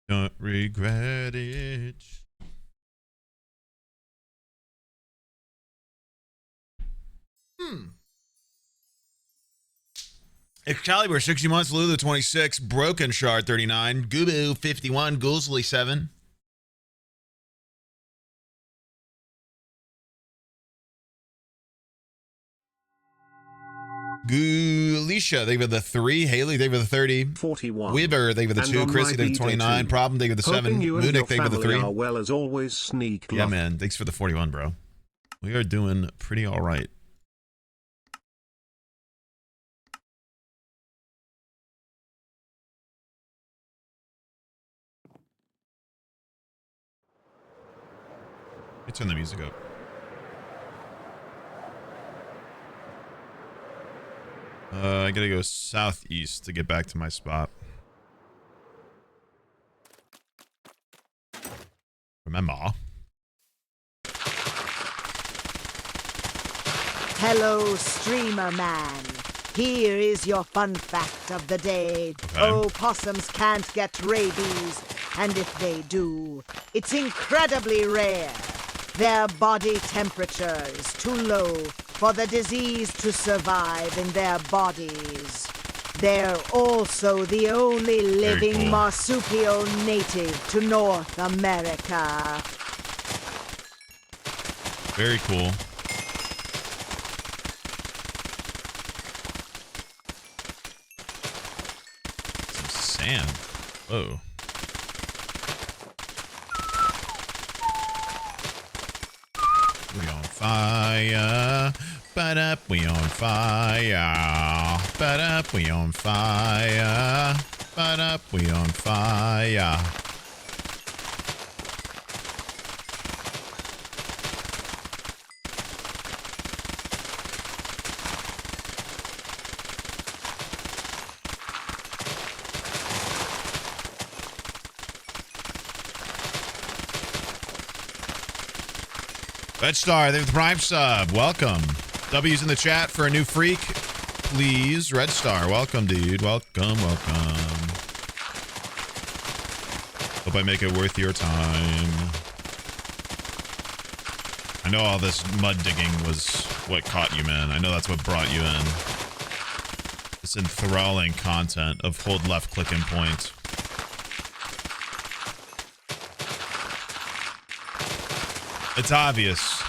B: Don't regret it. Excalibur 60 months, Lulu 26, Broken Shard 39, Gubu 51, Goolsley 7. Gulisha, they were the 3. Haley, they were the 30.
A: 41.
B: Weaver, they were the 2. Chrissy, they were the 29. Problem, they were the 7. Munich, they were the 3.
A: Are well as always, Sneak.
B: Yeah, man. Thanks for the 41, bro. We are doing pretty all right. Let me turn the music up. I gotta go southeast to get back to my spot. Remember.
H: Hello, streamer man. Here is your fun fact of the day.
B: Okay.
H: Opossums can't get rabies, and if they do, it's incredibly rare. Their body temperature is too low for the disease to survive in their bodies. They're also the only living marsupial native to North America.
B: Very cool. Some sand. Whoa. We on fire. Ba-da, we on fire. Ba-da, we on fire. Ba-da, we on fire. Red Star, they're the Prime sub. Welcome. W's in the chat for a new freak. Please, Red Star. Welcome, dude. Welcome, welcome. Hope I make it worth your time. I know all this mud digging was what caught you, man. I know that's what brought you in. This enthralling content of hold left click and point. It's obvious.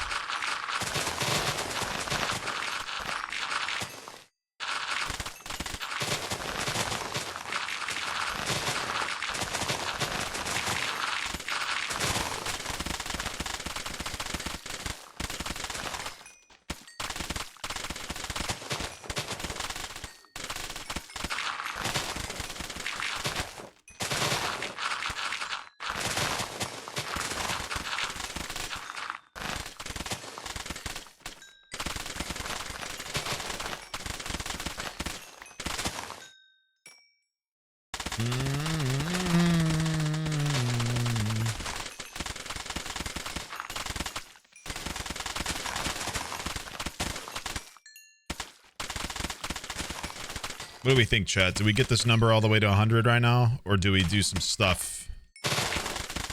B: What do we think, chat? Do we get this number all the way to 100 right now? Or do we do some stuff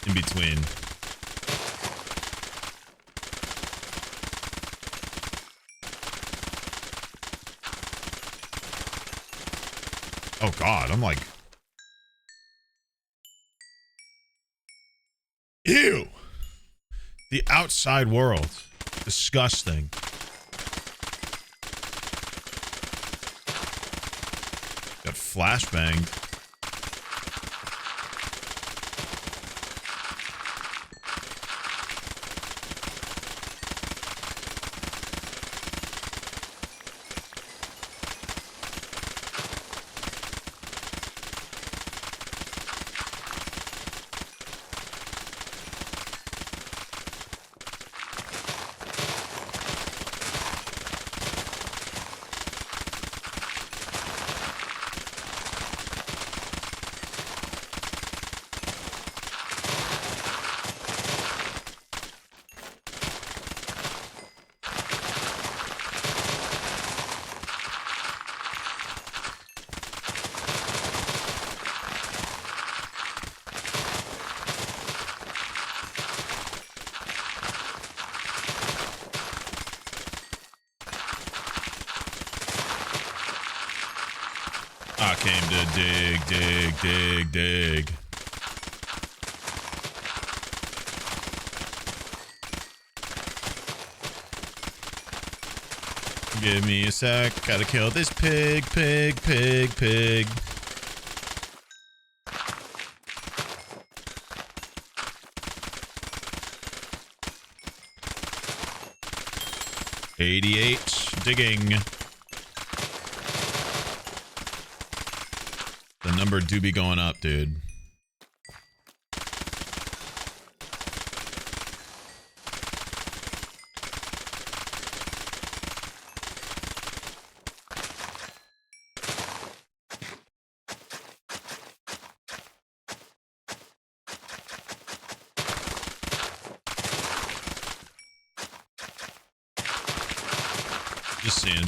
B: in between? Oh God, I'm like... Ew! The outside world. Disgusting. Got flashbanged. I came to dig, dig, dig, dig. Give me a sec. Gotta kill this pig, pig, pig, pig. $88 digging. The number do be going up, dude. Just seeing.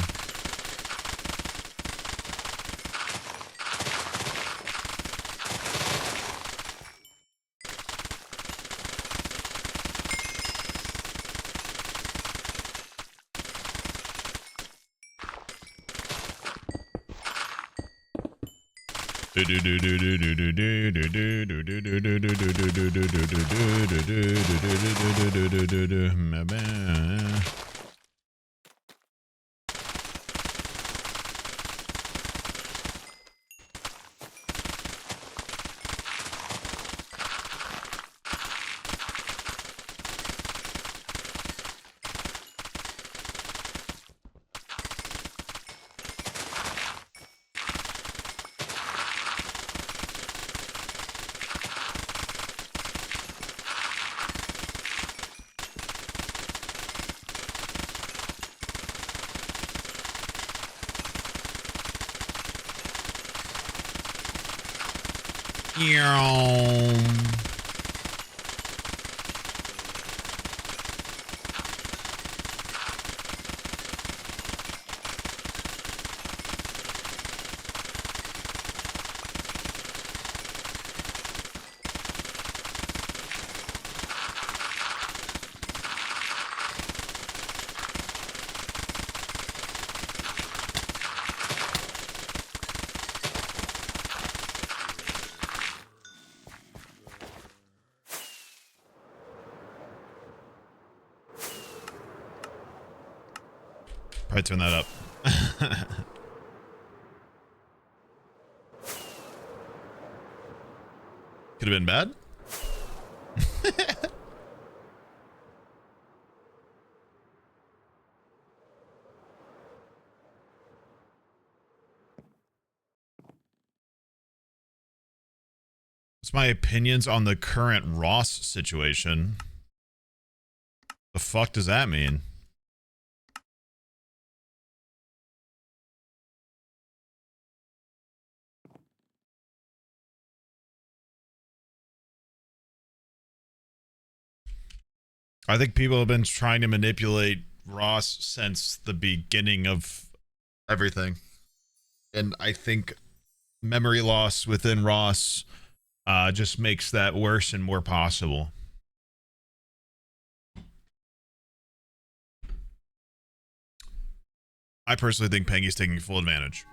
B: Probably turn that up. Could have been bad. What's my opinions on the current Ross situation? The fuck does that mean? I think people have been trying to manipulate Ross since the beginning of everything. And I think memory loss within Ross just makes that worse and more possible. I personally think Pengy's taking full advantage.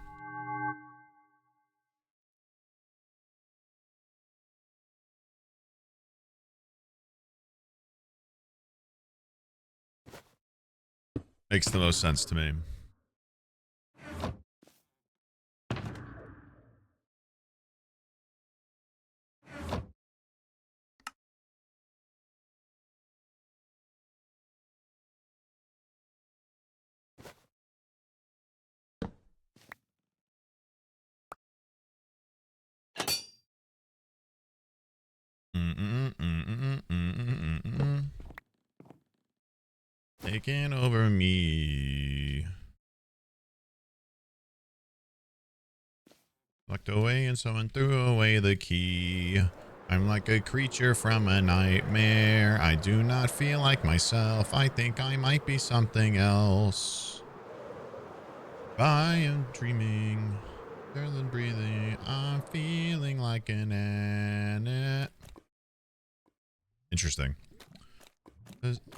B: Makes the most sense to me. Taking over me. Locked away and someone threw away the key. I'm like a creature from a nightmare. I do not feel like myself. I think I might be something else. I am dreaming. Better than breathing. I'm feeling like an ant. Interesting.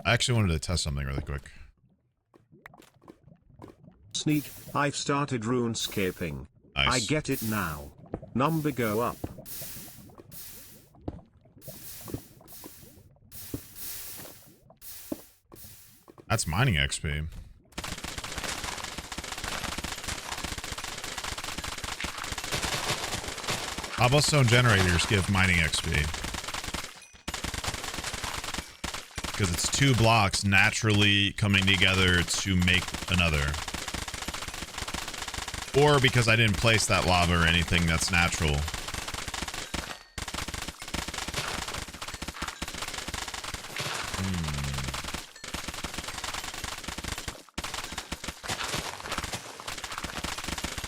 B: I actually wanted to test something really quick.
A: Sneak, I've started runescaping.
B: Nice.
A: I get it now. Number go up.
B: That's mining XP. Cobblestone generators give mining XP. Because it's 2 blocks naturally coming together to make another. Or because I didn't place that lava or anything that's natural.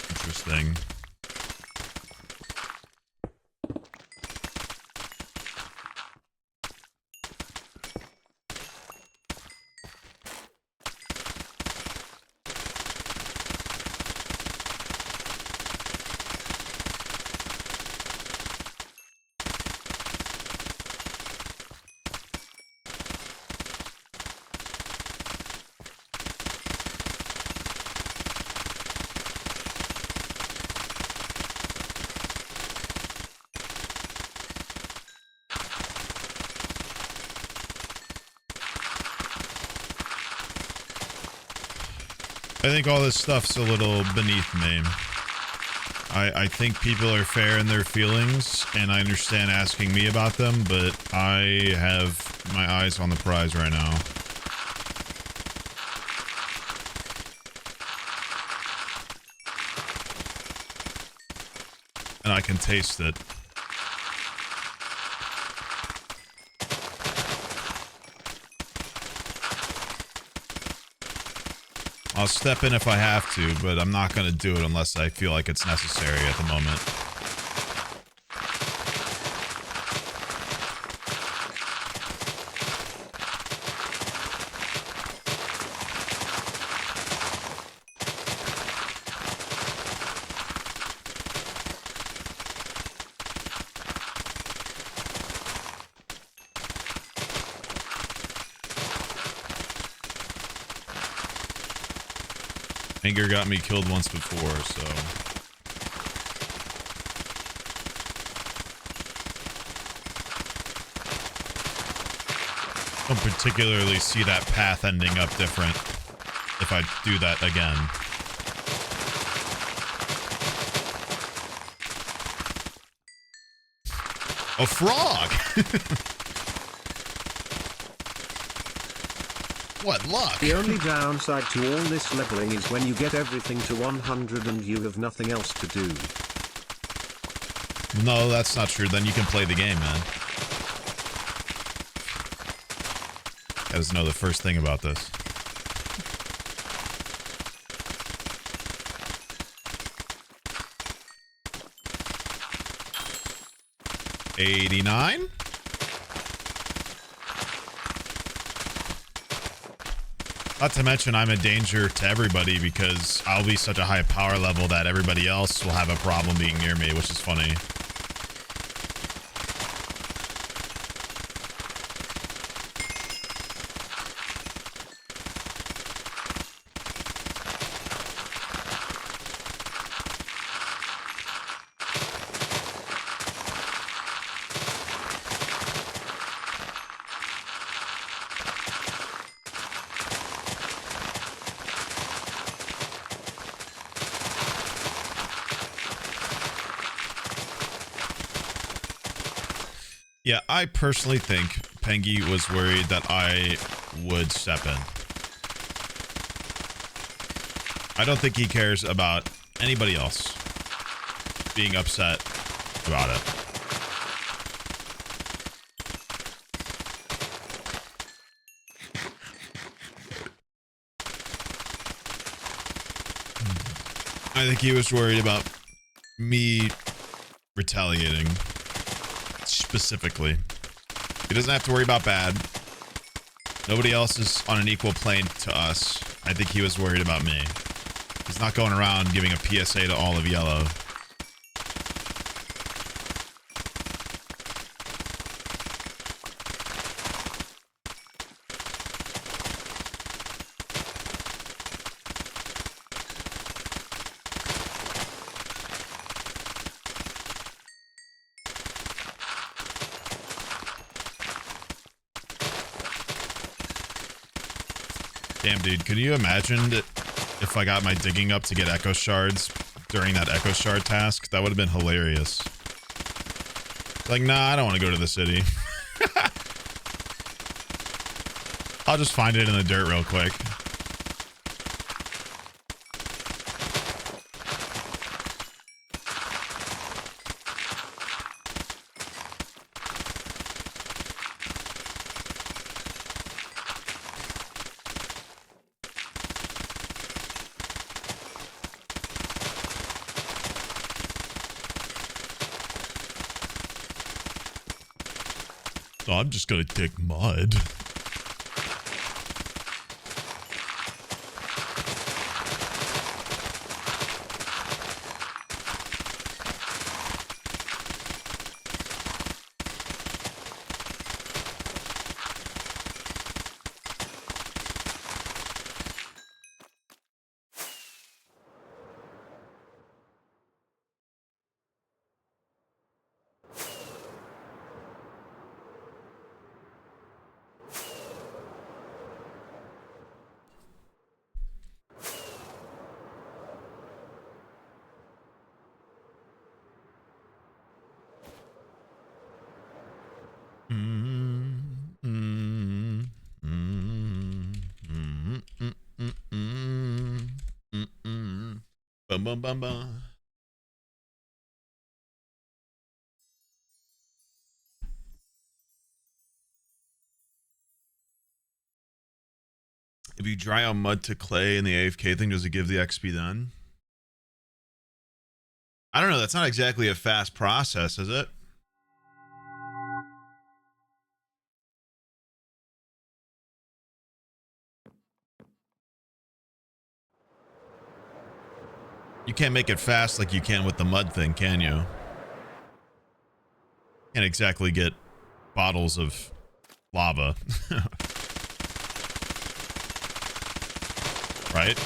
B: Interesting. I think all this stuff's a little beneath me. I think people are fair in their feelings, and I understand asking me about them, but I have my eyes on the prize right now. And I can taste it. I'll step in if I have to, but I'm not going to do it unless I feel like it's necessary at the moment. Anger got me killed once before, so... don't particularly see that path ending up different. if I do that again. A frog! What luck!
A: The only downside to all this leveling is when you get everything to 100 and you have nothing else to do.
B: No, that's not true. Then you can play the game, man. You guys know the first thing about this. $89? Not to mention I'm a danger to everybody because I'll be such a high power level that everybody else will have a problem being near me, which is funny. Yeah, I personally think Pengy was worried that I would step in. I don't think he cares about anybody else being upset about it. I think he was worried about me retaliating. Specifically, he doesn't have to worry about bad. Nobody else is on an equal plane to us. I think he was worried about me. He's not going around giving a PSA to all of Yellow. Damn, dude, could you imagine that if I got my digging up to get echo shards during that echo shard task? That would have been hilarious. Like, nah, I don't want to go to the city. I'll just find it in the dirt real quick. So I'm just gonna dig mud. Bum bum bum bum. If you dry out mud to clay in the AFK thing, does it give the XP then? I don't know. That's not exactly a fast process, is it? You can't make it fast like you can with the mud thing, can you? Can't exactly get bottles of lava. Right?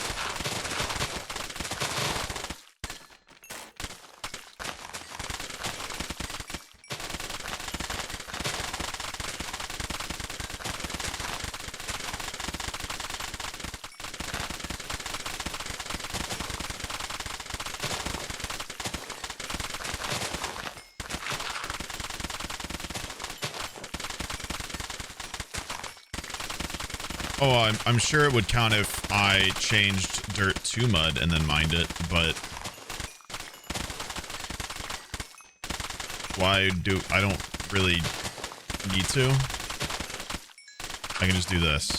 B: Oh, I'm sure it would count if I changed dirt to mud and then mined it, but I don't really need to. I can just do this.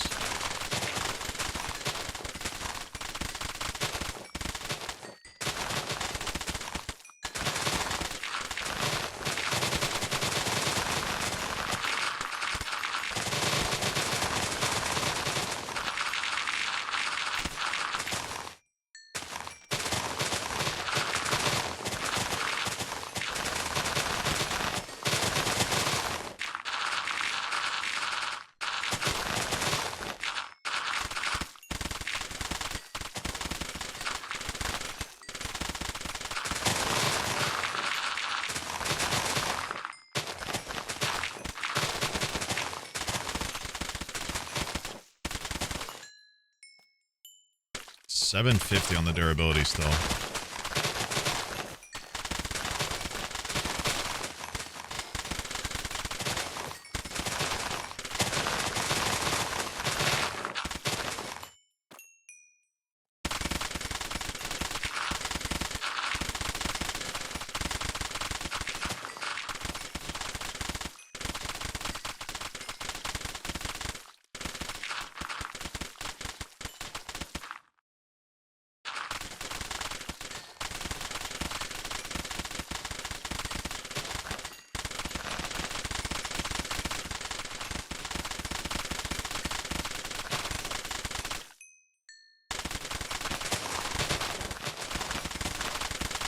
B: $750 on the durability still.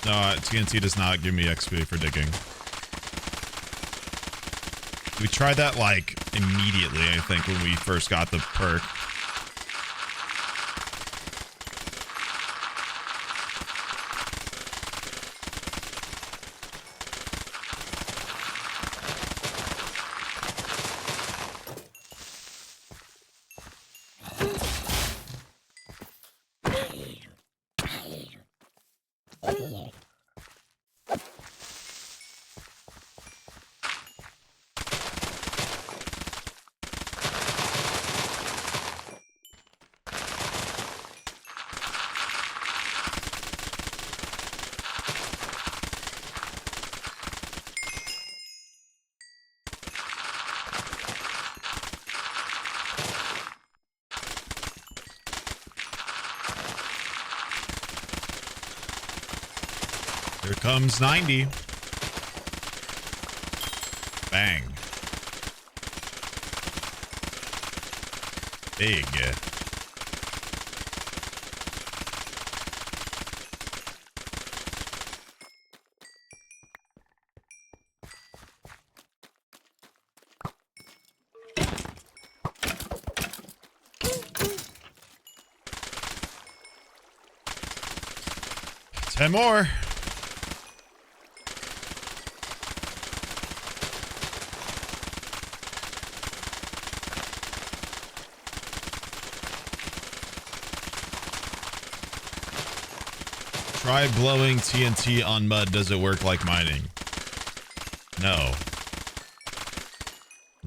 B: No, TNT does not give me XP for digging. We tried that like immediately, I think, when we first got the perk. Here comes 90. Bang. Big. 10 more. Try blowing TNT on mud. Does it work like mining? No.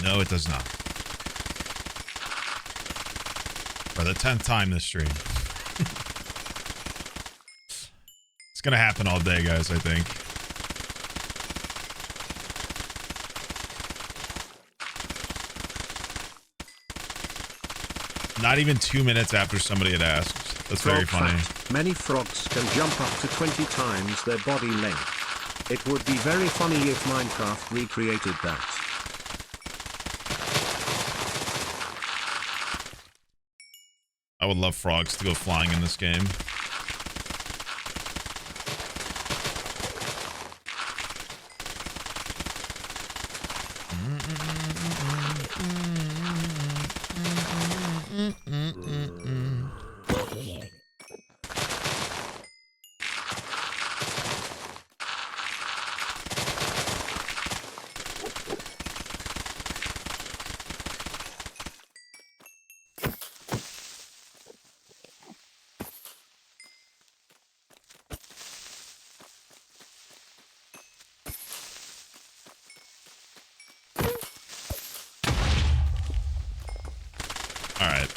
B: No, it does not. For the 10th time this stream. It's gonna happen all day, guys, I think. Not even 2 minutes after somebody had asked. That's very funny.
A: Fact, many frogs can jump up to 20 times their body length. It would be very funny if Minecraft recreated that.
B: I would love frogs to go flying in this game. All right.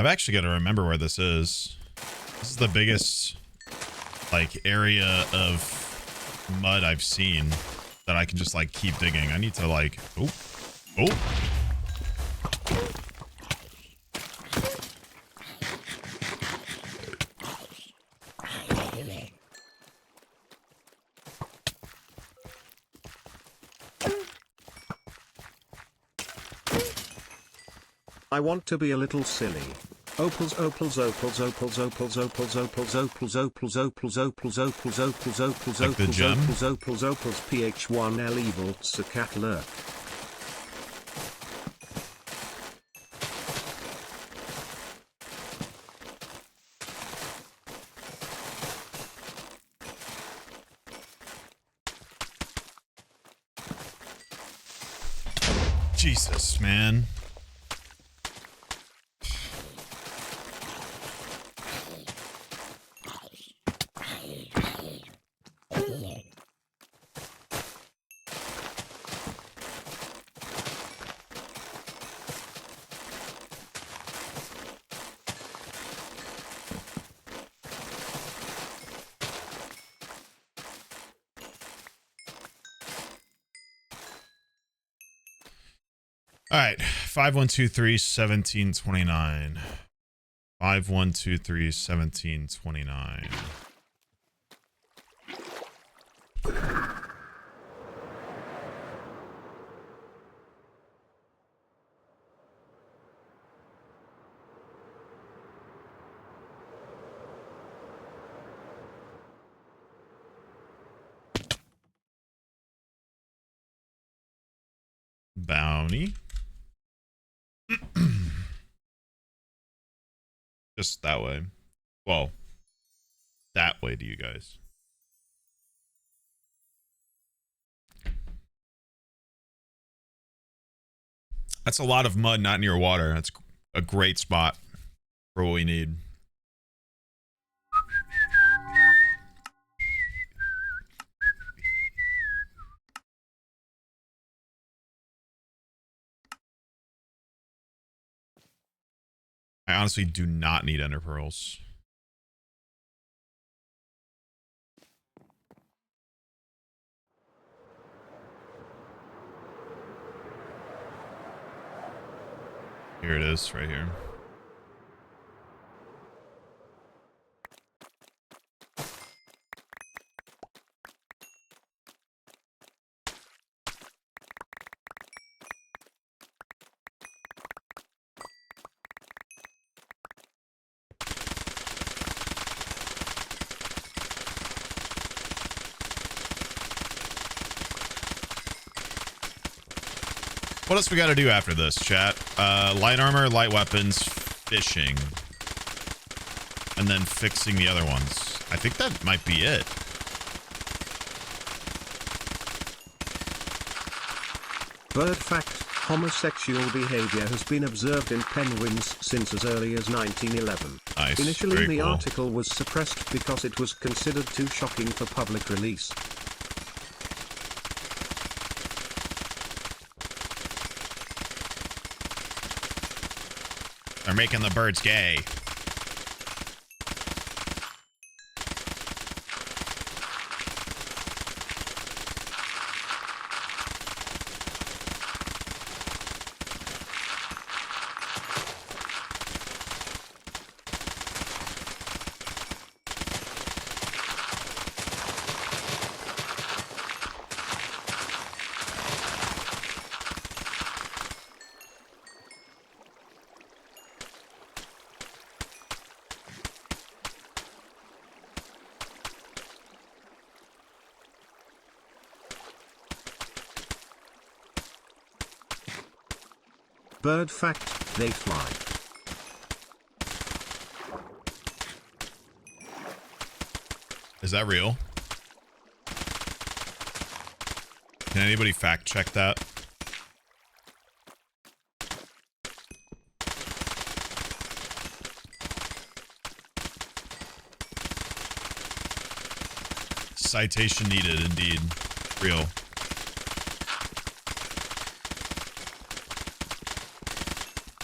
B: I've actually got to remember where this is. This is the biggest, like, area of mud I've seen that I can just, like, keep digging. I need to, like... Oh. Oh.
A: I want to be a little silly. Opals, opals, opals, opals, opals, opals, opals, opals, opals, opals, opals, opals, opals, opals,
B: Like the
A: opals,
B: gem?
A: opals, opals, opals, PH1L evil, Sacat lurk.
B: Jesus, man. All right, 5123-1729. 5123-1729. Bounty. Just that way. Well, that way to you guys. That's a lot of mud not near water. That's a great spot for what we need. I honestly do not need ender pearls. Here it is, right here. What else we got to do after this, chat? Light armor, light weapons, fishing. And then fixing the other ones. I think that might be it.
A: Bird fact, homosexual behavior has been observed in penguins since as early as 1911.
B: Nice.
A: Initially,
B: Very
A: the
B: cool.
A: article was suppressed because it was considered too shocking for public release.
B: They're making the birds gay.
A: Bird fact, they fly.
B: Is that real? Can anybody fact check that? Citation needed, indeed. Real.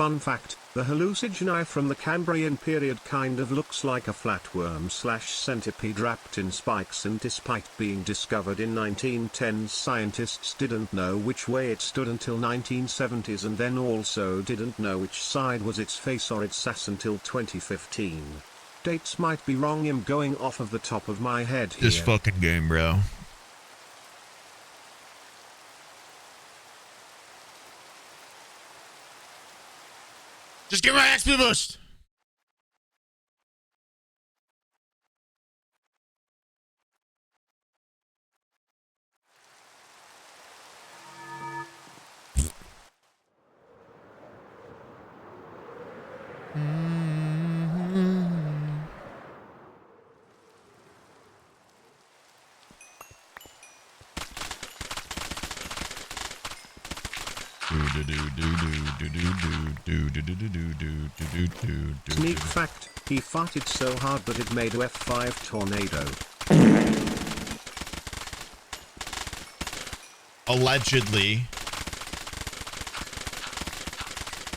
A: Fun fact, the hallucinogen from the Cambrian period kind of looks like a flatworm/centipede wrapped in spikes, and despite being discovered in 1910s, scientists didn't know which way it stood until 1970s, and then also didn't know which side was its face or its ass until 2015. Dates might be wrong, I'm going off of the top of my head here.
B: This fucking game, bro. Just give my XP boost.
A: Sneak fact, he farted so hard that it made a F5 tornado.
B: Allegedly.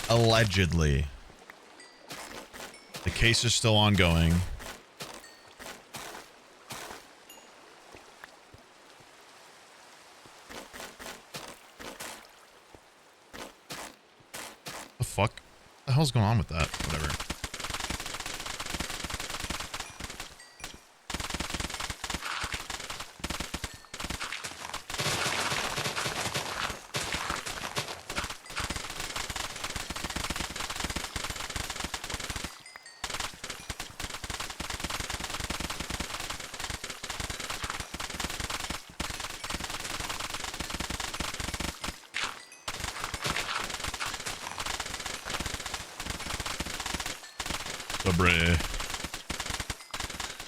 B: Allegedly. The case is still ongoing. The fuck? What the hell's going on with that? Whatever.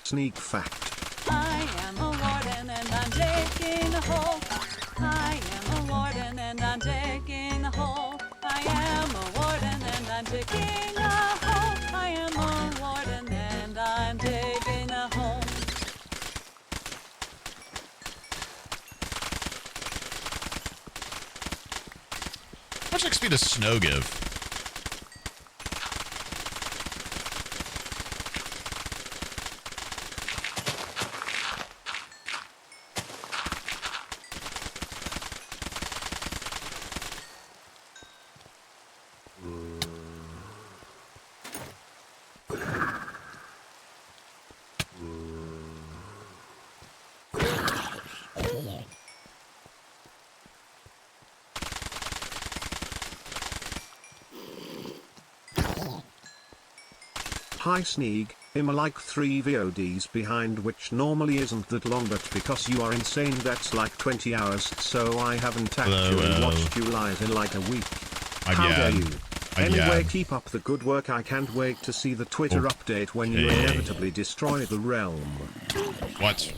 A: Sneak fact.
I: I am a warden and I'm digging a hole. I am a warden and I'm digging a hole. I am a warden and I'm digging a hole. I am a warden and I'm digging a hole.
B: How much XP does snow give?
A: Hi Sneeg, I'm like 3 VODs behind, which normally isn't that long, but because you are insane that's like 20 hours, so I haven't actually watched you live in like a week. How dare you? Anyway, keep up the good work. I can't wait to see the Twitter update when you inevitably destroy the realm.
B: What?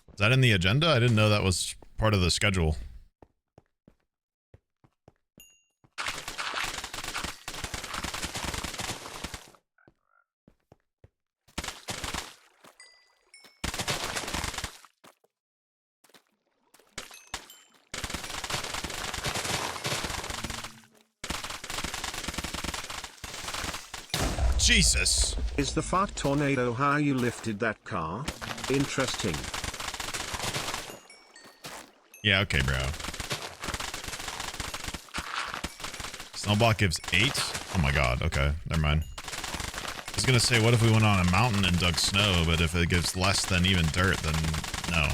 B: Is that in the agenda? I didn't know that was part of the schedule. Jesus.
A: Is the fart tornado how you lifted that car? Interesting.
B: Yeah, okay, bro. Snowblock gives 8? Oh my god, okay, never mind. I was gonna say, what if we went on a mountain and dug snow, but if it gives less than even dirt, then no.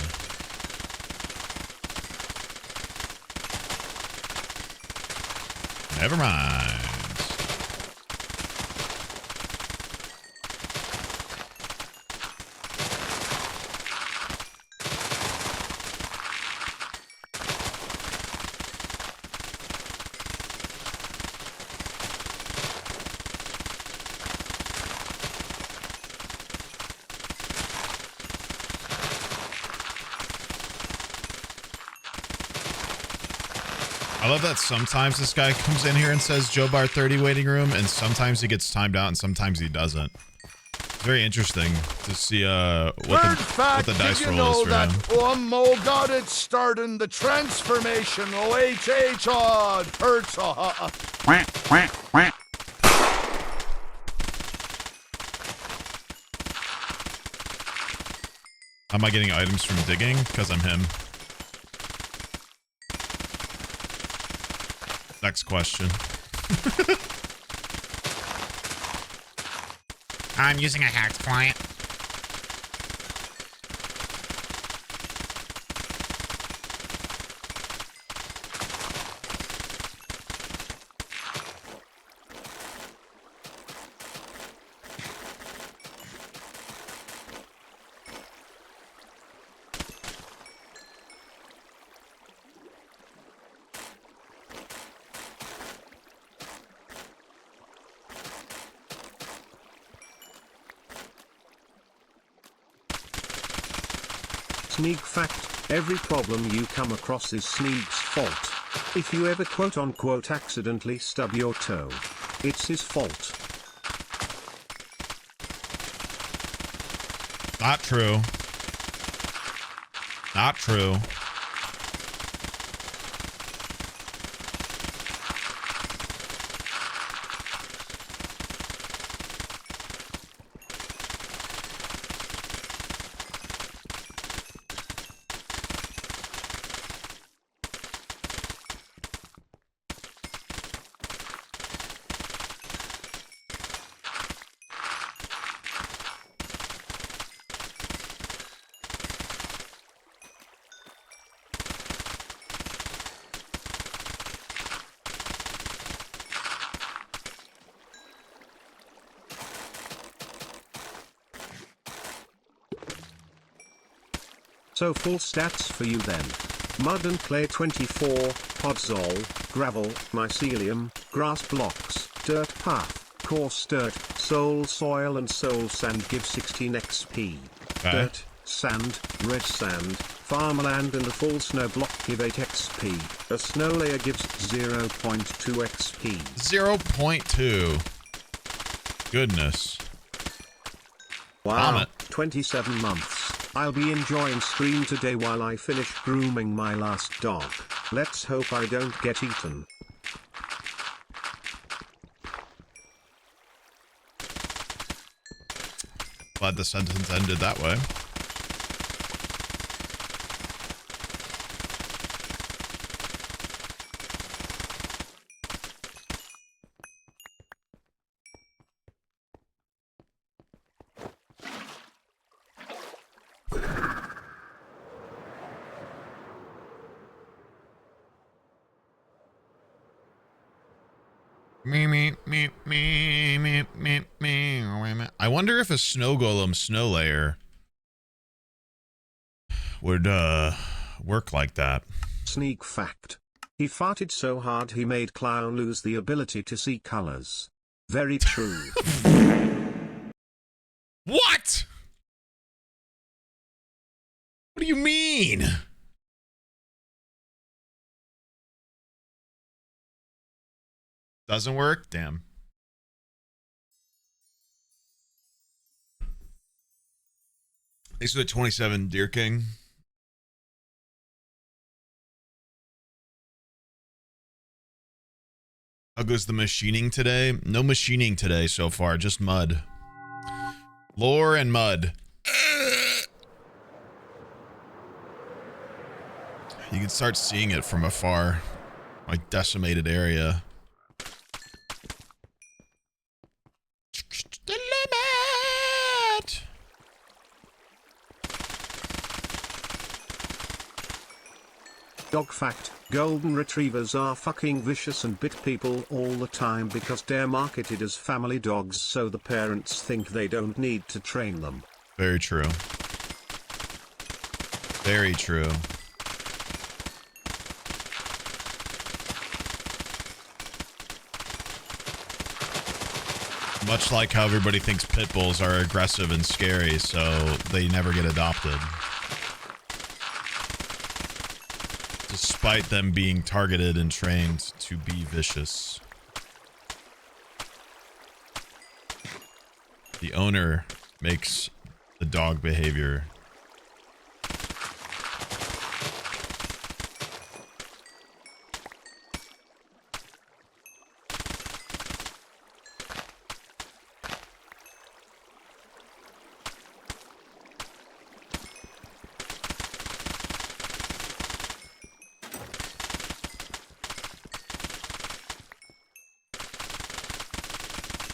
B: Never mind. I love that sometimes this guy comes in here and says Joe Bar 30 waiting room, and sometimes he gets timed out and sometimes he doesn't. It's very interesting to see what the dice roll is for him.
J: Oh my god, it's starting the transformation. Oh, HH odd hurts.
B: Am I getting items from digging? Because I'm him. Next question.
K: I'm using a hacked client.
A: Sneak fact, every problem you come across is Sneeg's fault. If you ever quote-unquote accidentally stub your toe, it's his fault.
B: Not true. Not true.
A: So full stats for you then. Mud and clay 24, podzol, gravel, mycelium, grass blocks, dirt path, coarse dirt, soul soil and soul sand give 16 XP.
B: Okay.
A: Dirt, sand, red sand, farmland and a full snow block give 8 XP. A snow layer gives 0.2 XP.
B: 0.2. Goodness.
A: Wow,
B: Vomit.
A: 27 months. I'll be enjoying stream today while I finish grooming my last dog. Let's hope I don't get eaten.
B: Glad the sentence ended that way. I wonder if a snow golem snow layer would work like that.
A: Sneak fact. He farted so hard he made Clown lose the ability to see colors. Very true.
B: What? What do you mean? Doesn't work? Damn. Thanks for the 27, Deer King. How goes the machining today? No machining today so far, just mud. Lore and mud. You can start seeing it from afar. Like decimated area. The limit!
A: Dog fact, golden retrievers are fucking vicious and bit people all the time because they're marketed as family dogs so the parents think they don't need to train them.
B: Very true. Very true. Much like how everybody thinks pit bulls are aggressive and scary, so they never get adopted. It's a despite them being targeted and trained to be vicious. The owner makes the dog behavior.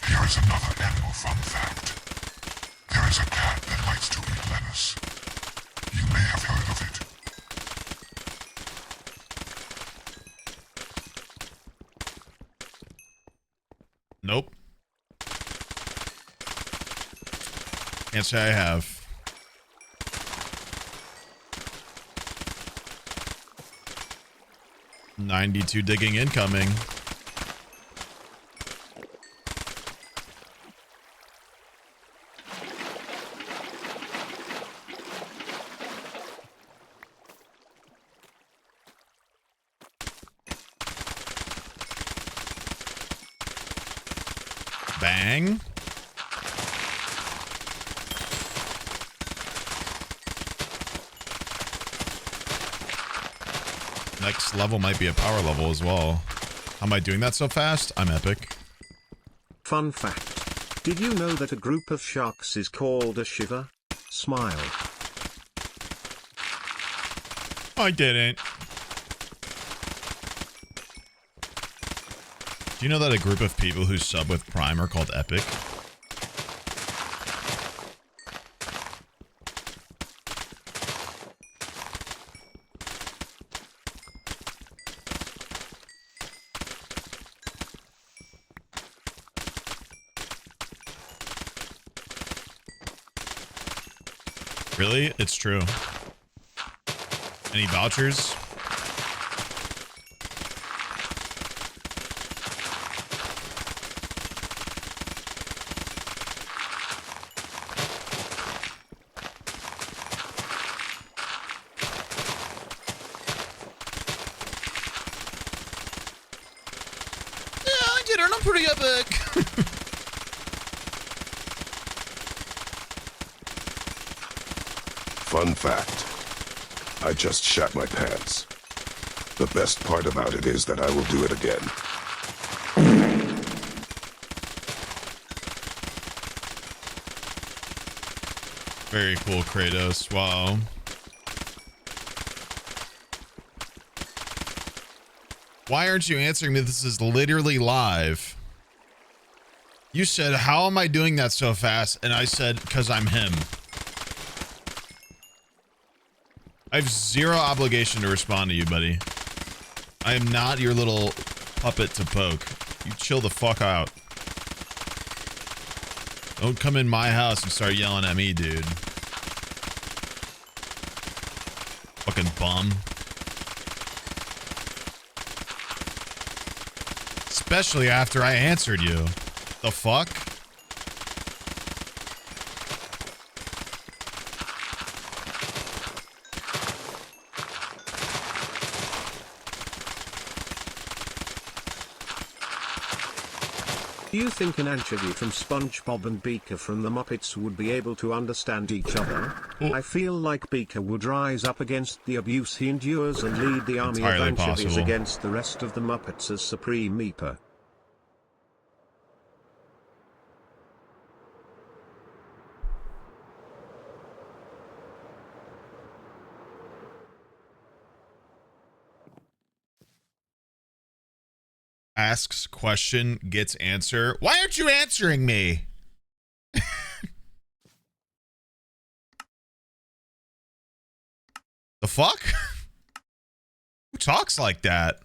L: Here is another animal fun fact. There is a cat that likes to eat lettuce. You may have heard of it.
B: Nope. Can't say I have. $92 digging incoming. Bang. Next level might be a power level as well. How am I doing that so fast? I'm epic.
A: Fun fact. Did you know that a group of sharks is called a shiver? Smile.
B: I didn't. Do you know that a group of people who sub with Prime are called epic? Really? It's true. Any vouchers? I'm pretty epic.
L: Fun fact. I just shat my pants. The best part about it is that I will do it again.
B: Very cool, Kratos. Wow. Why aren't you answering me? This is literally live. You said, how am I doing that so fast? And I said, because I'm him. I have zero obligation to respond to you, buddy. I am not your little puppet to poke. You chill the fuck out. Don't come in my house and start yelling at me, dude. Fucking bum. Especially after I answered you. The fuck?
A: Do you think an anchovy from SpongeBob and Beaker from the Muppets would be able to understand each other? I feel like Beaker would rise up against the abuse he endures and lead the army of anchovies against the rest of the Muppets as Supreme Meeper.
B: Asks question, gets answer. Why aren't you answering me? The fuck? Who talks like that?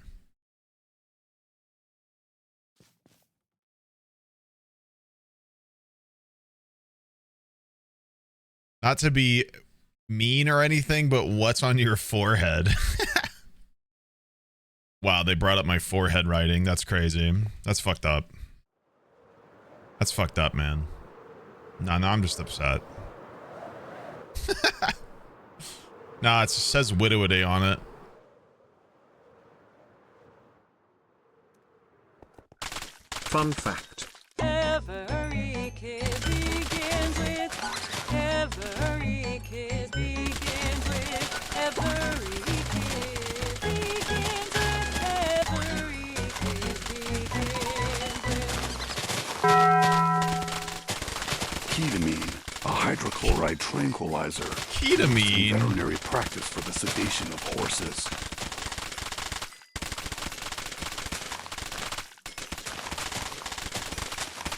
B: Not to be mean or anything, but what's on your forehead? Wow, they brought up my forehead writing. That's crazy. That's fucked up. That's fucked up, man. No, I'm just upset. Nah, it says Widow Day on it.
A: fun fact.
I: Every kiss begins with, every kiss begins with, every kiss begins with, every kiss begins with.
M: Ketamine, a hydrochloride tranquilizer.
B: Ketamine?
M: Veterinary practice for the sedation of horses.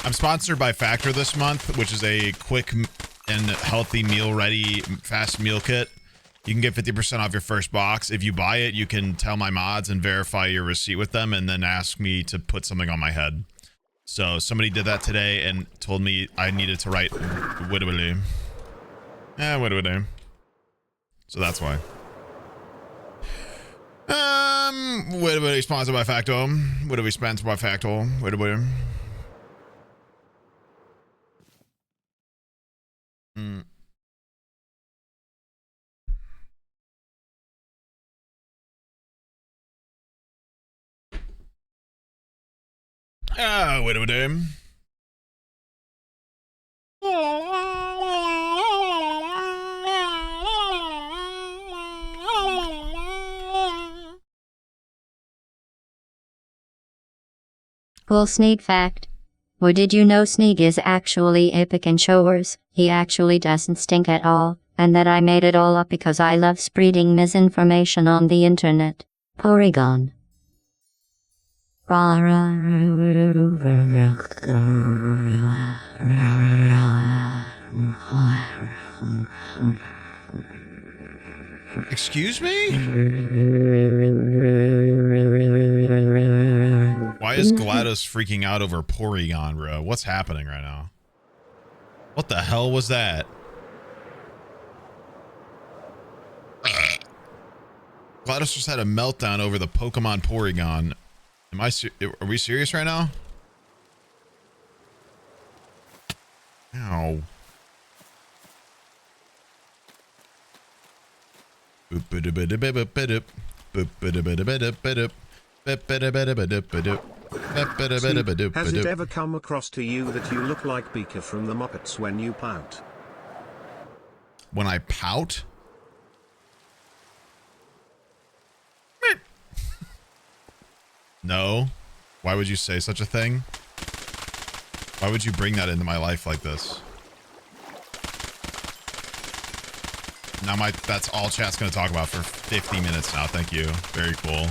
B: I'm sponsored by Factor this month, which is a quick and healthy meal ready fast meal kit. You can get 50% off your first box. If you buy it, you can tell my mods and verify your receipt with them and then ask me to put something on my head. So somebody did that today and told me I needed to write widdly. Widdly. So that's why. Widdly sponsored by Factor. Widdly sponsored by Factor. Widdly. Wait a minute.
N: Cool Sneeg fact. Or did you know Sneeg is actually epic in showers? He actually doesn't stink at all, and that I made it all up because I love spreading misinformation on the internet. Porygon.
B: Excuse me? Why is GLaDOS freaking out over Porygon, bro? What's happening right now? What the hell was that? GLaDOS just had a meltdown over the Pokemon Porygon. Are we serious right now? Ow. Has
A: it ever come across to you that you look like Beaker from the Muppets when you pout?
B: When I pout? No. Why would you say such a thing? Why would you bring that into my life like this? Now that's all chat's gonna talk about for 50 minutes now. Thank you. Very cool.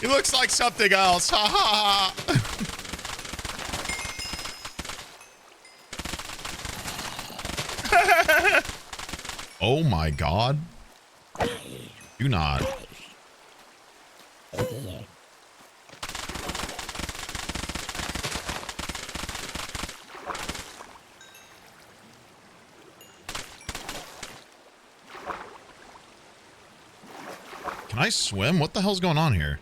B: He looks like something else. Ha ha ha. Oh my god. Do not. Can I swim? What the hell's going on here?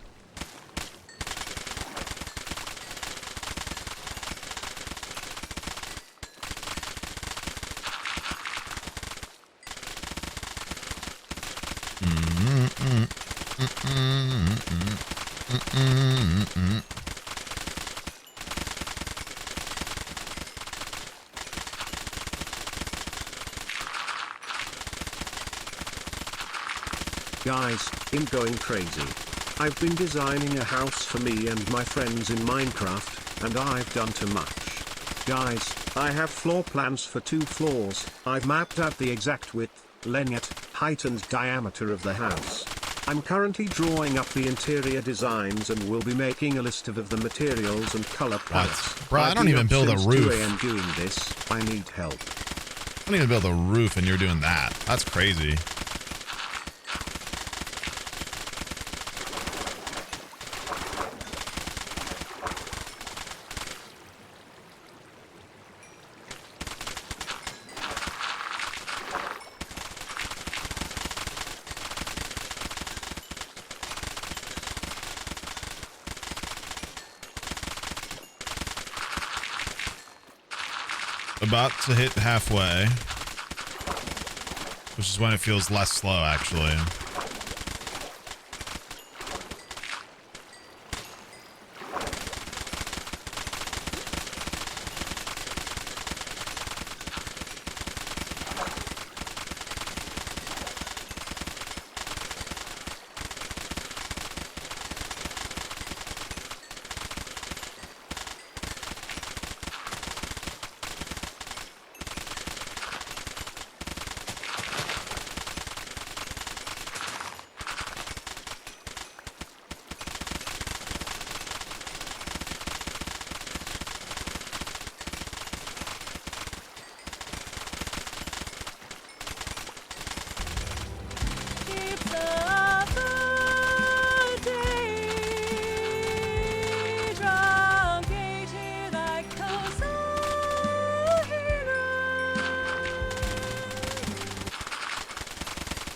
A: Guys, I'm going crazy. I've been designing a house for me and my friends in Minecraft, and I've done too much. Guys, I have floor plans for 2 floors. I've mapped out the exact width, length, height and diameter of the house. I'm currently drawing up the interior designs and will be making a list of the materials and color palettes.
B: Bro, I don't even build a roof.
A: 2 AM doing this. I need help.
B: I don't even build a roof and you're doing that. That's crazy. about to hit halfway, which is when it feels less slow, actually.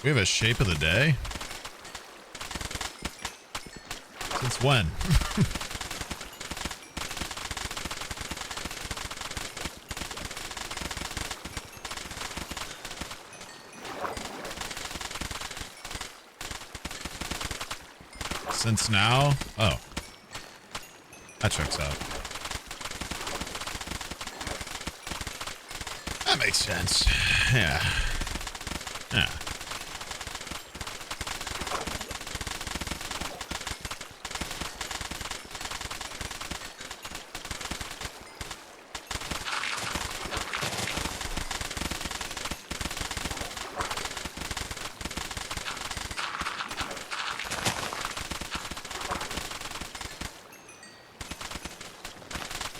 B: We have a shape of the day? Since when? Since now? Oh. That checks out. That makes sense. Yeah. Yeah.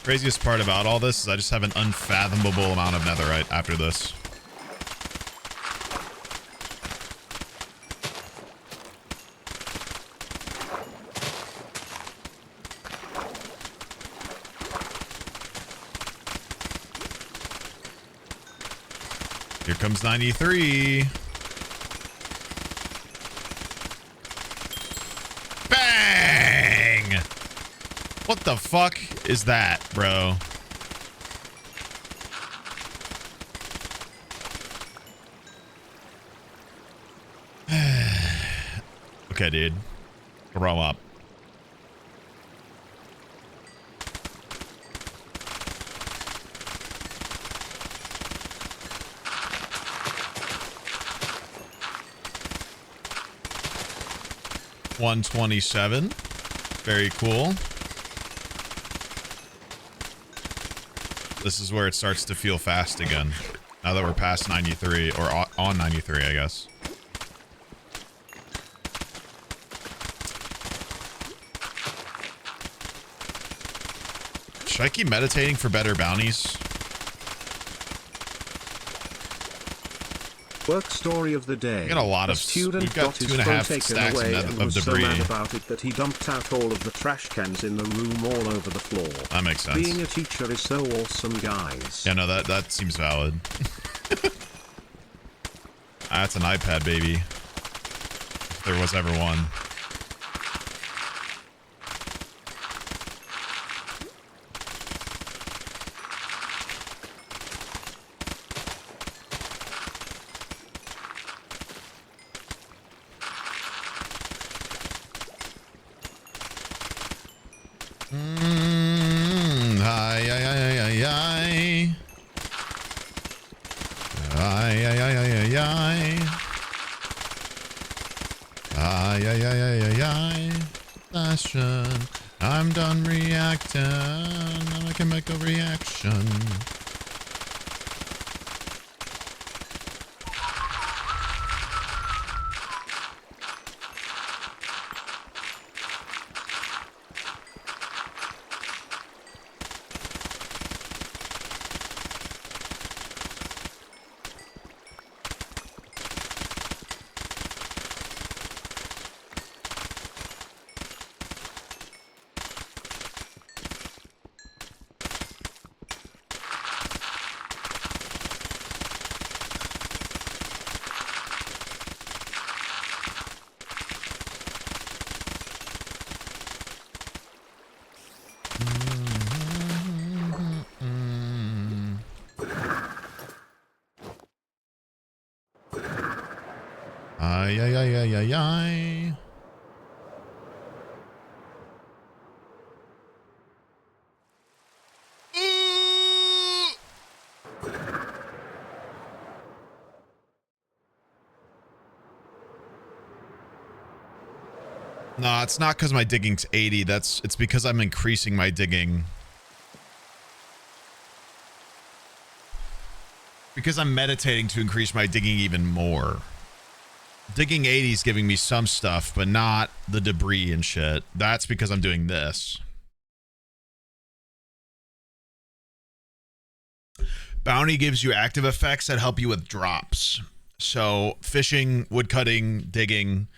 B: Craziest part about all this is I just have an unfathomable amount of netherite after this. Here comes 93. Bang! What the fuck is that, bro? Okay, dude. Roll up. $127. Very cool. This is where it starts to feel fast again. Now that we're past 93, or on 93, I guess. Should I keep meditating for better bounties?
A: Work story of the day.
B: We got a lot of
A: student
B: we've got
A: got his
B: 2.5
A: phone taken
B: stacks
A: away
B: of
A: and was
B: debris.
A: so mad about it that he dumped out all of the trash cans in the room all over the floor.
B: That makes sense.
A: Being a teacher is so awesome, guys.
B: Yeah, no, that seems valid. That's an iPad, baby. If there was ever one. I'm done reacting. Now I can make a reaction. Ay, ay, ay, ay, ay, ay. No, it's not because my digging's 80. It's because I'm increasing my digging. Because I'm meditating to increase my digging even more. Digging 80 is giving me some stuff, but not the debris and shit. That's because I'm doing this. Bounty gives you active effects that help you with drops. So fishing, woodcutting, digging,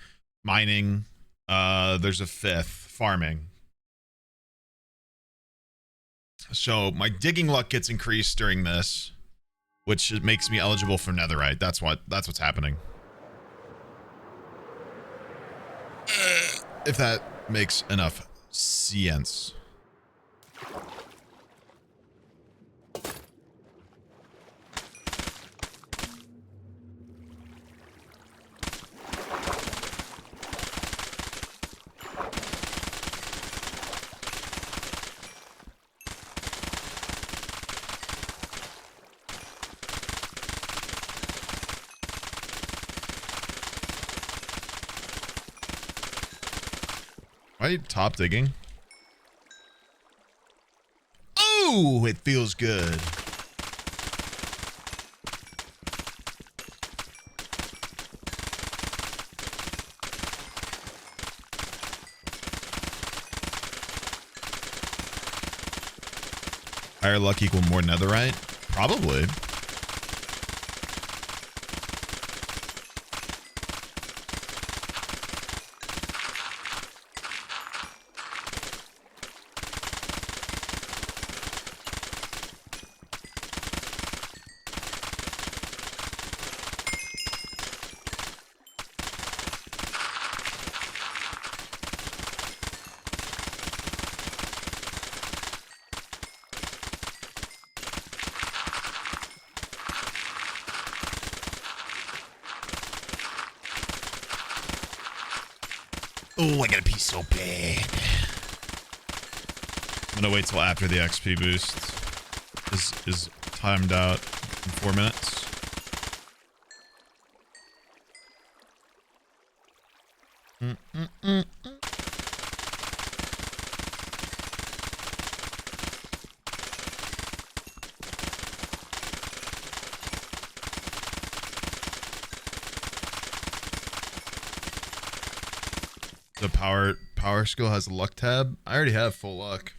B: mining. There's a fifth, farming. So my digging luck gets increased during this, which makes me eligible for netherite. That's what's happening. If that makes enough sense. Right, top digging. Oh, it feels good. Higher luck equal more netherite? Probably. Oh, I got a piece so big. I'm gonna wait till after the XP boost is timed out in 4 minutes. The power skill has a luck tab. I already have full luck.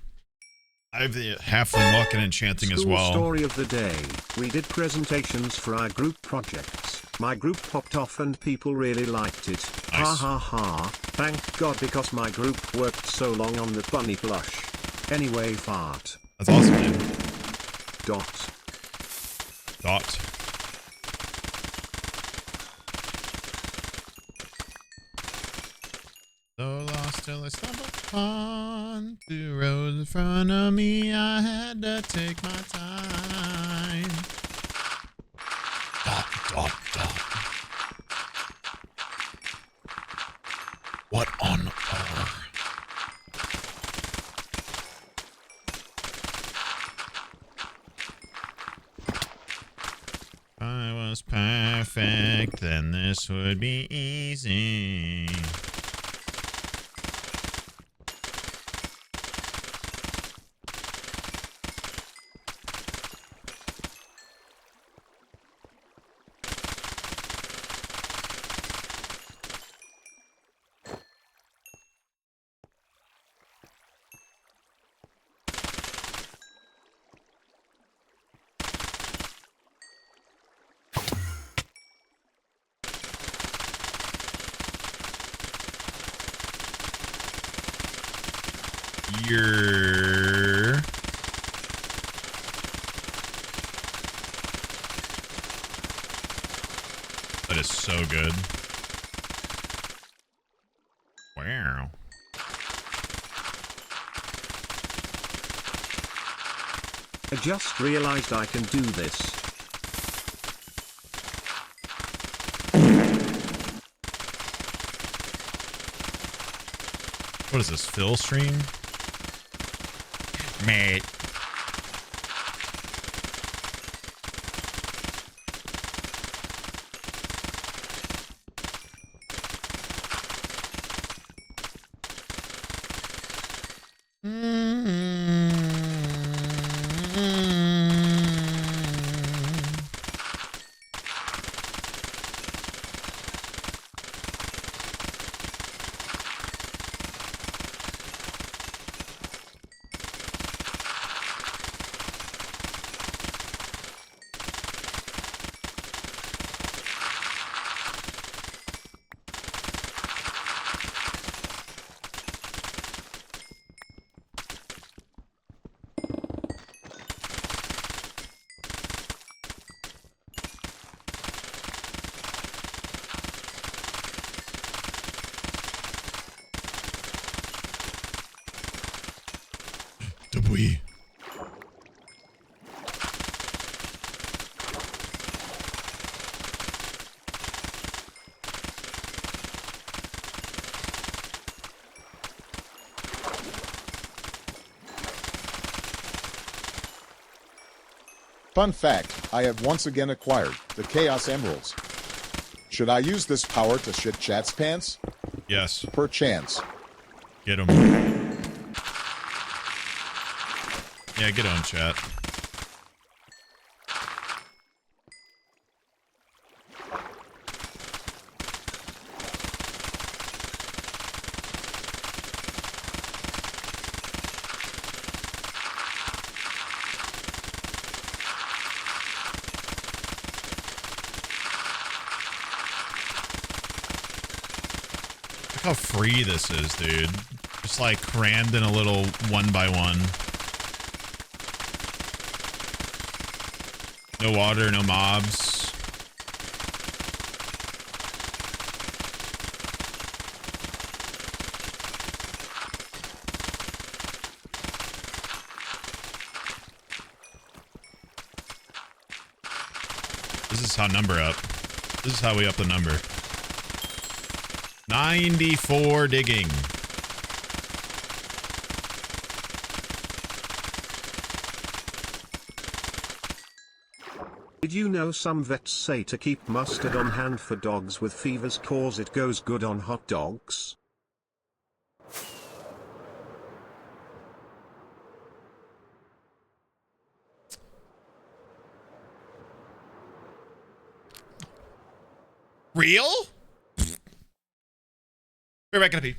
B: I have the half from luck and enchanting as well.
A: Story of the day. We did presentations for our group projects. My group popped off and people really liked it.
B: Nice.
A: Ha ha ha. Thank God because my group worked so long on the bunny plush. Anyway, fart.
B: That's awesome, dude.
A: Dot.
B: Dot. So lost till I stumbled upon 2 roads in front of me. I had to take my time. Dot, dot, dot. What on earth? If I was perfect, then this would be easy. That is so good. Wow.
A: I just realized I can do this.
B: What is this, Phil stream? Mate. Debris.
G: Fun fact, I have once again acquired the Chaos Emeralds. Should I use this power to shit chat's pants?
B: Yes.
G: Perchance.
B: Get him. Yeah, get on, chat. Look how free this is, dude. Just like crammed in a little 1x1. No water, no mobs. This is how number up. This is how we up the number. 94 digging.
A: Did you know some vets say to keep mustard on hand for dogs with fevers cause it goes good on hot dogs?
B: Real? We're back gonna be.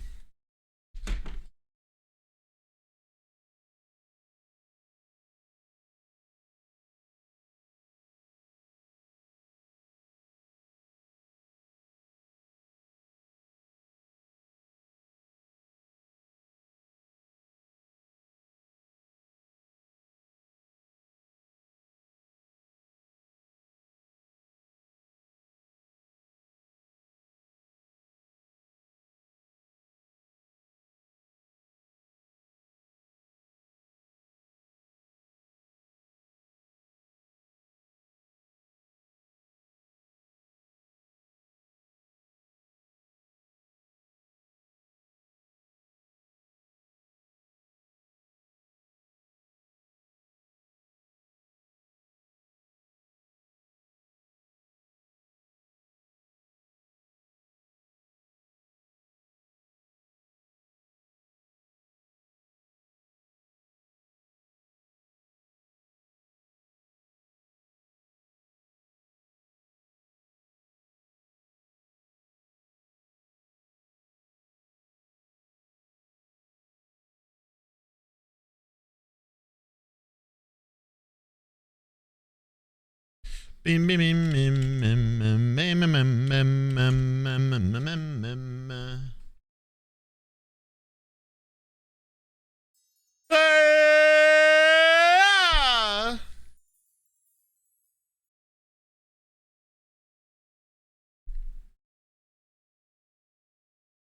B: Bim, bim, bim, bim, bim, bim, bim, bim, bim, bim, bim, bim, bim, bim.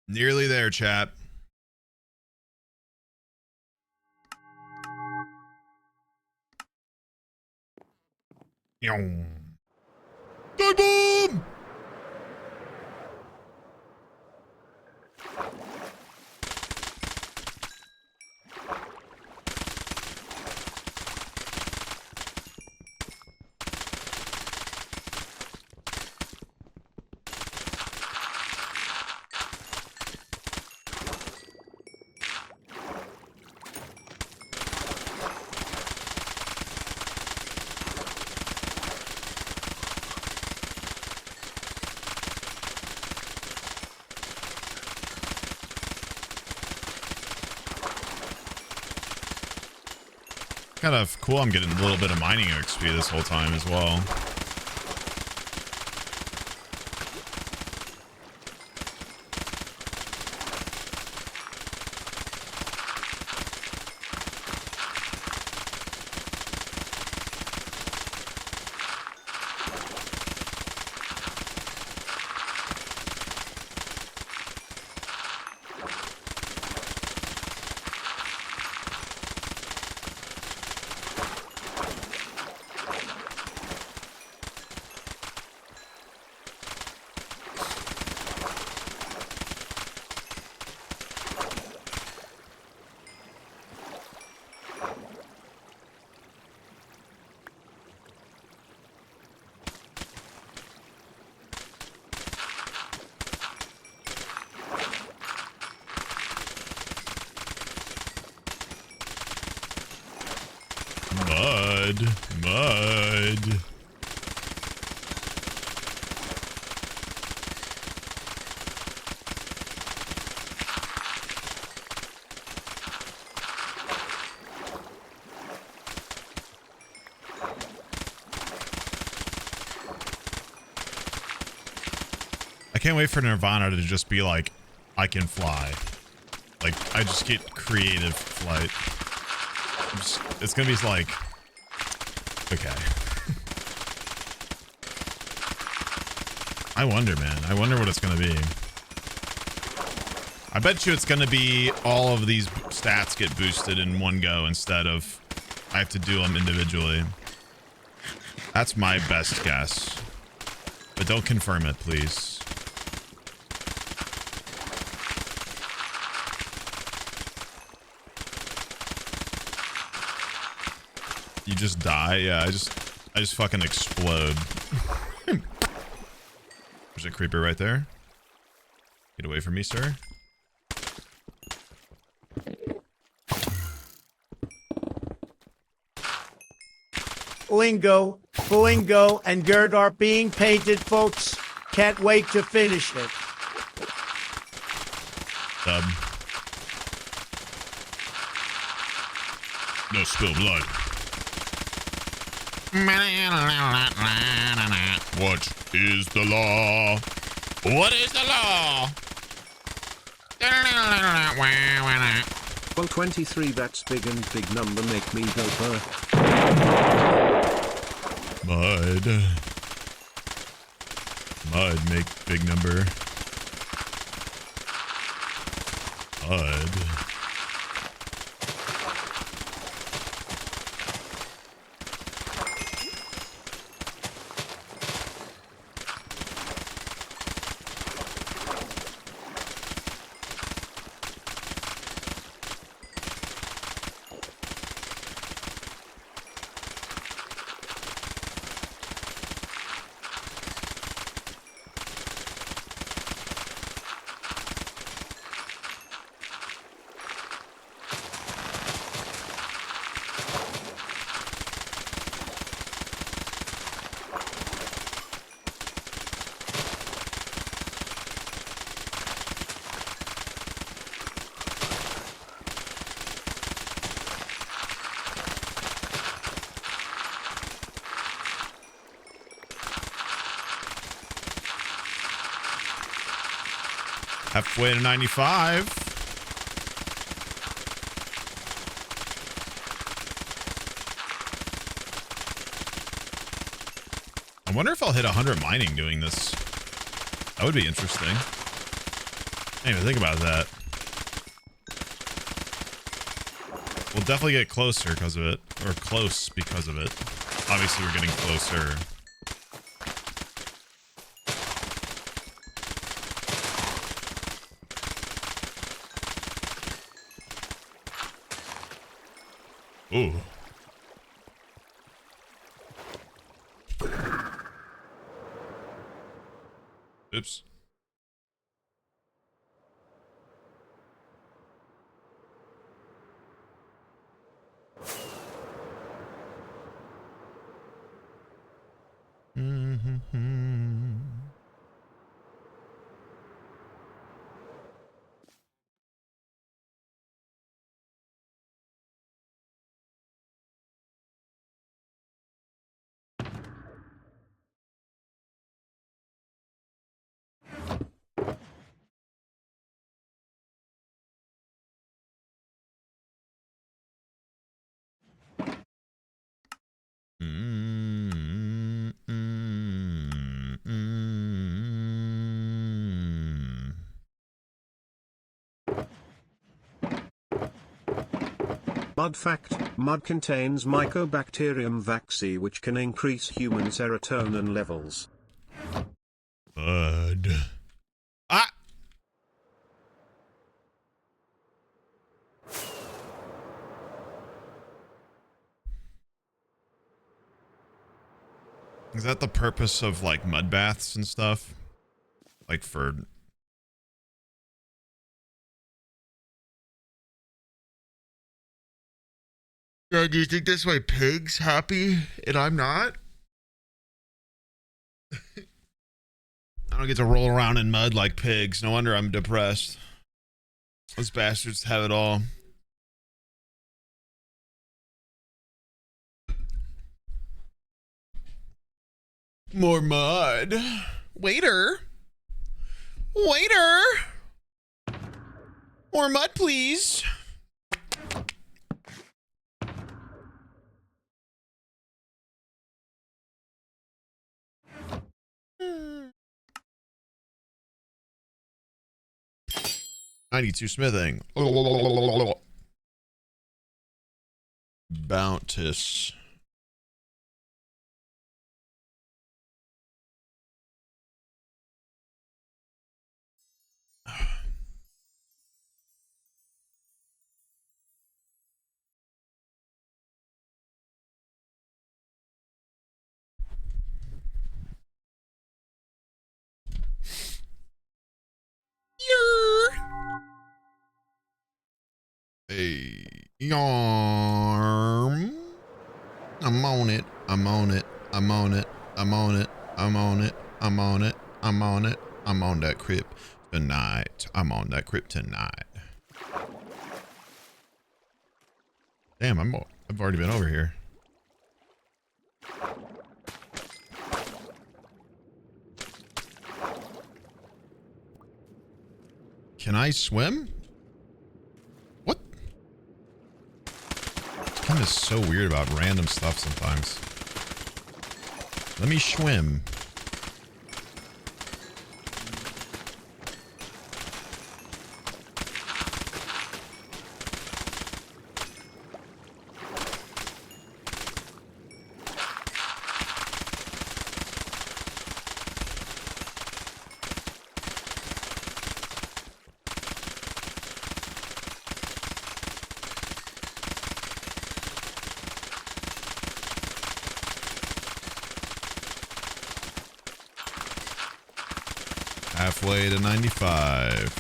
B: Nearly there, chat. Time bomb! Kind of cool. I'm getting a little bit of mining XP this whole time as well. Mud. I can't wait for Nirvana to just be like, I can fly. Like, I just get creative flight. It's gonna be like, okay. I wonder, man. I wonder what it's gonna be. I bet you it's gonna be all of these stats get boosted in one go instead of I have to do them individually. That's my best guess. But don't confirm it, please. You just die? Yeah, I just fucking explode. There's a creeper right there. Get away from me, sir.
O: Lingo, Flingo, and Gerd are being painted, folks. Can't wait to finish it.
B: No spill blood. What is the law? What is the law?
A: 123, that's big, and big number make me go burr.
B: Mud make big number. Mud. Halfway to 95. I wonder if I'll hit 100 mining doing this. That would be interesting. I didn't even think about that. We'll definitely get closer because of it. Or close because of it. Obviously, we're getting closer. Ooh. Oops.
A: Mud fact, mud contains Mycobacterium vacci which can increase human serotonin levels.
B: Mud. Ah! Is that the purpose of, like, mud baths and stuff? Like, for... Yeah, do you think that's why Pig's happy and I'm not? I don't get to roll around in mud like pigs. No wonder I'm depressed. Those bastards have it all. More mud. Waiter. Waiter. More mud, please. I need 2 smithing. Bountis. Hey, yarm. I'm on it. I'm on it. I'm on it. I'm on it. I'm on it. I'm on it. I'm on it. I'm on that crypt tonight. I'm on that crypt tonight. Damn, I've already been over here. Can I swim? What? This game is so weird about random stuff sometimes. Let me swim. Halfway to 95.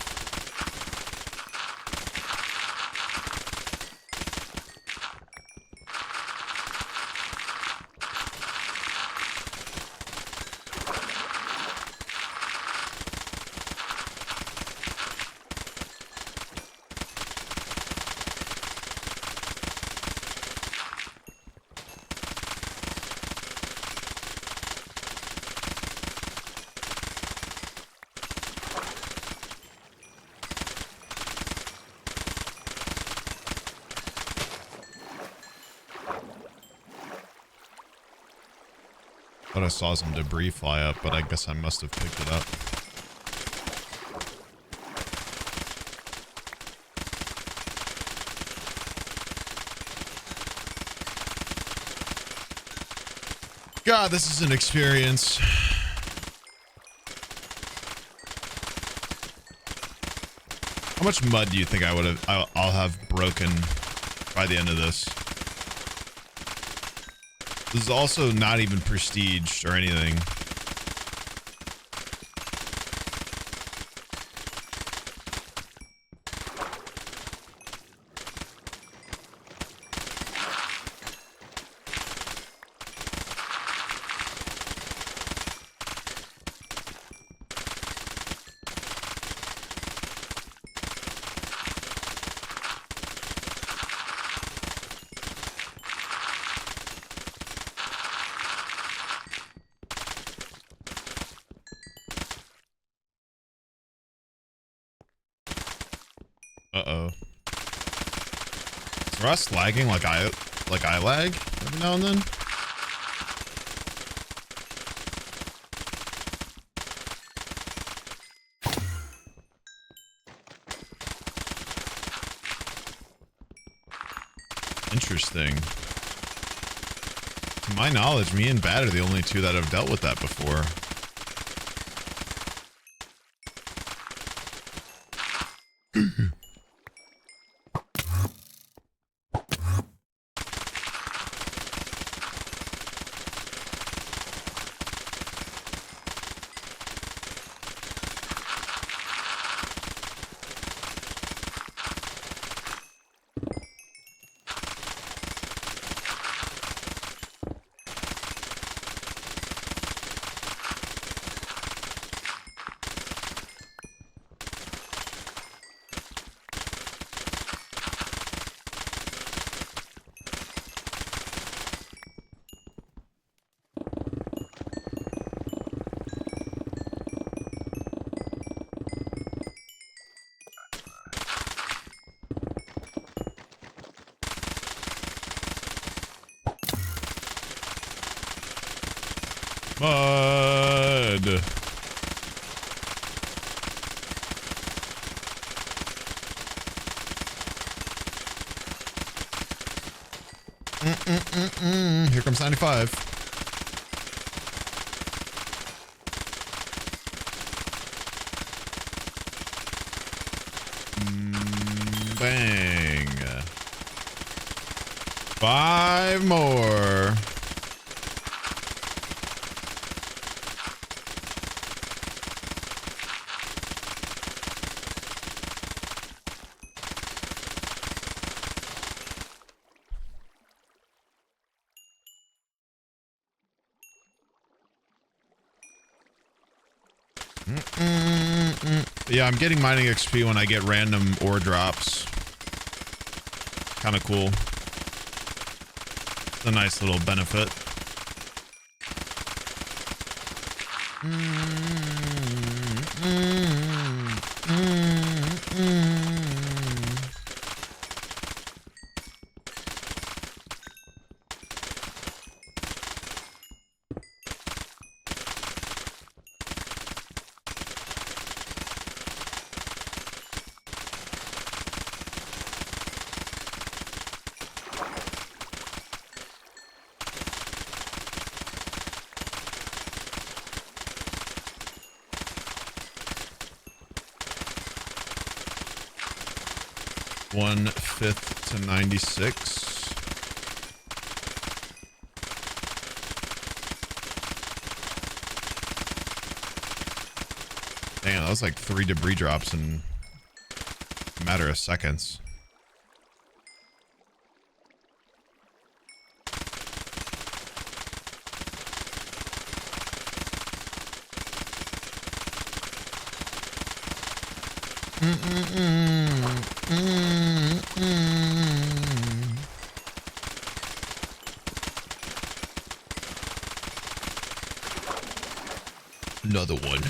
B: Thought I saw some debris fly up, but I guess I must have picked it up. God, this is an experience. How much mud do you think I'll have broken by the end of this? This is also not even prestiged or anything. Uh-oh. Is Rust lagging like I lag every now and then? Interesting. To my knowledge, me and Bat are the only two that have dealt with that before. Mud. Here comes 95. Bang. 5 more. Yeah, I'm getting mining XP when I get random ore drops. Kind of cool. It's a nice little benefit. One-fifth to 96. Damn, that was like 3 debris drops in a matter of seconds. Another one.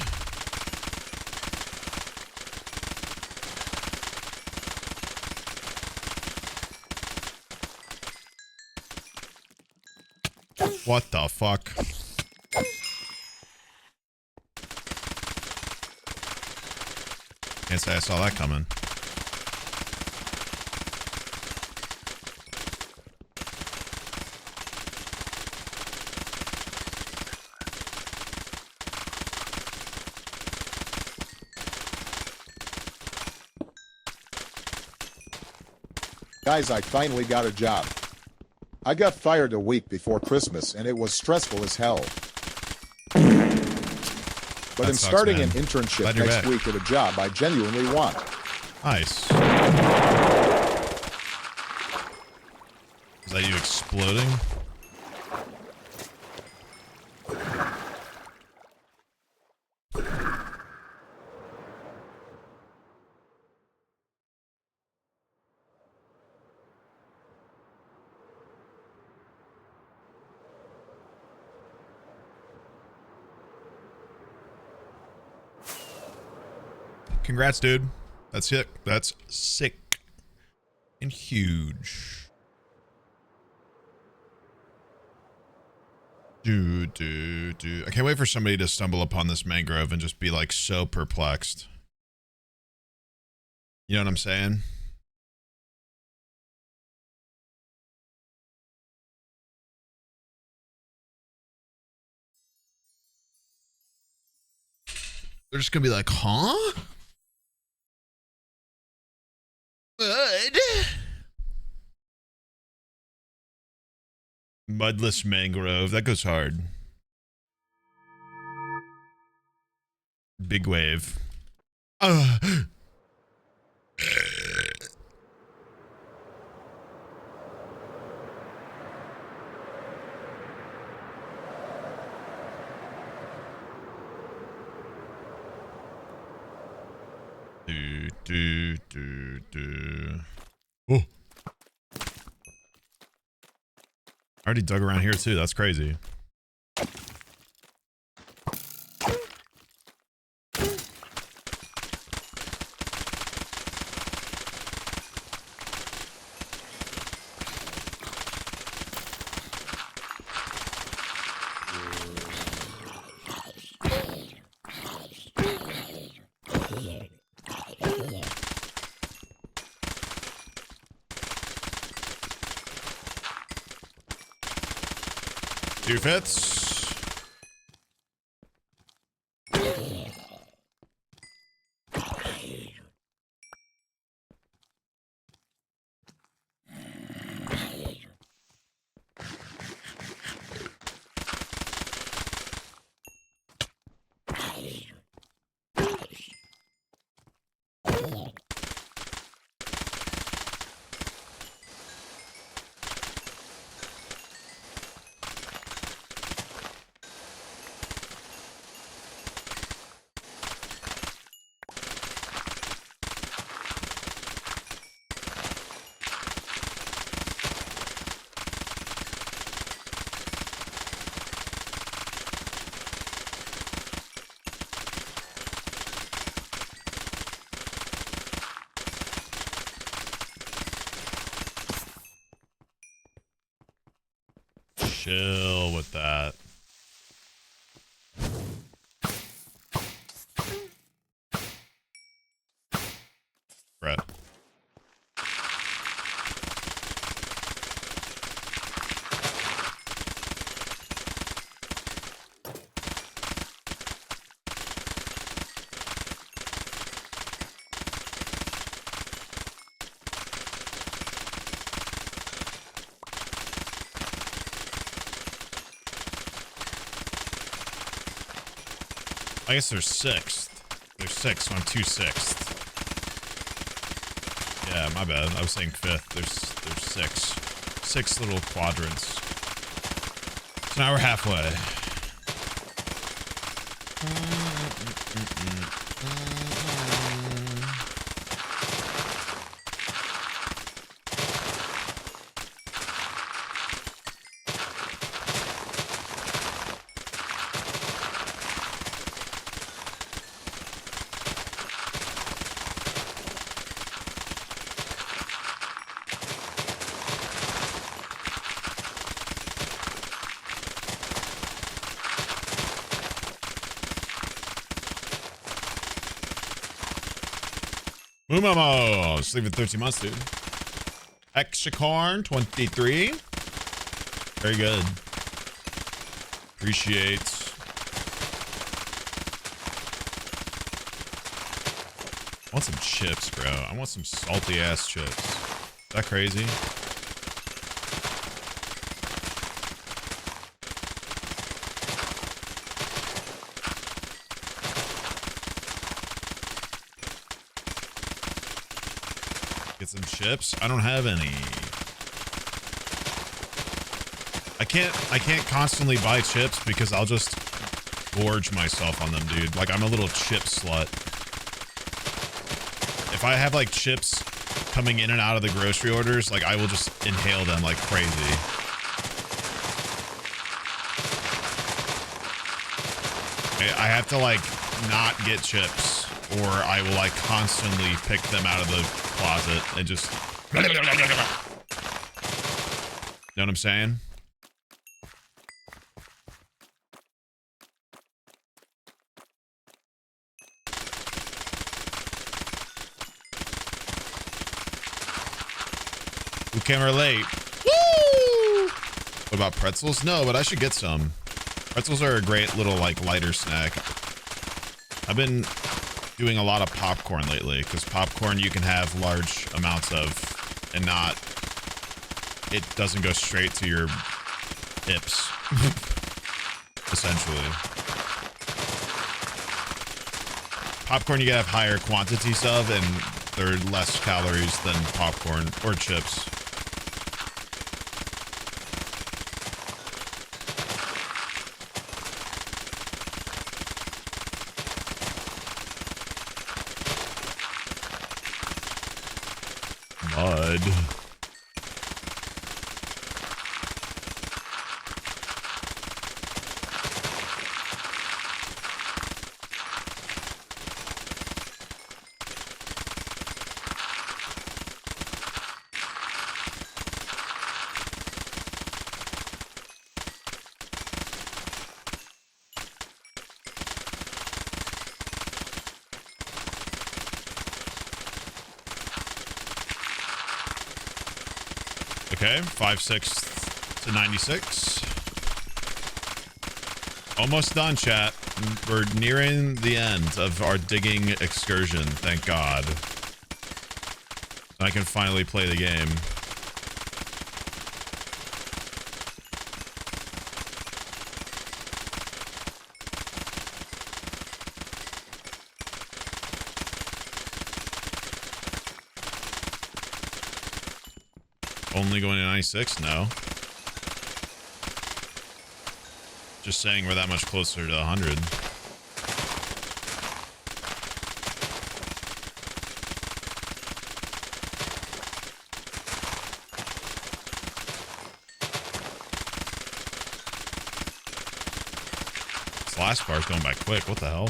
B: What the fuck? Can't say I saw that coming.
G: Guys, I finally got a job. I got fired a week before Christmas and it was stressful as hell. But I'm starting an internship next week at a job I genuinely want.
B: Nice. Is that you exploding? Congrats, dude. That's it. That's sick and huge. I can't wait for somebody to stumble upon this mangrove and just be like so perplexed. You know what I'm saying? They're just gonna be like, huh? Good. Mudless mangrove. That goes hard. Big wave. Oh. I already dug around here too. That's crazy. Two fits. Chill with that. Brett. I guess there's six. There's six, so I'm 2/6. Yeah, my bad. I was saying fifth. There's six. Six little quadrants. So now we're halfway. Moomamos, leave it 13 months, dude. Exacorn 23. Very good. Appreciate. I want some chips, bro. I want some salty ass chips. Is that crazy? Get some chips. I don't have any. I can't constantly buy chips because I'll just gorge myself on them, dude. Like, I'm a little chip slut. If I have like chips coming in and out of the grocery orders, like I will just inhale them like crazy. I have to like not get chips or I will like constantly pick them out of the closet and just, you know what I'm saying? Who can relate? Woo! What about pretzels? No, but I should get some. Pretzels are a great little like lighter snack. I've been doing a lot of popcorn lately, because popcorn you can have large amounts of and not, it doesn't go straight to your hips, essentially. Popcorn you can have higher quantities of, and they're less calories than popcorn or chips. Mud. Okay, 5/6 to 96. Almost done, chat. We're nearing the end of our digging excursion, thank God. I can finally play the game. Only going to 96 now. Just saying we're that much closer to 100. This last bar's going by quick. What the hell?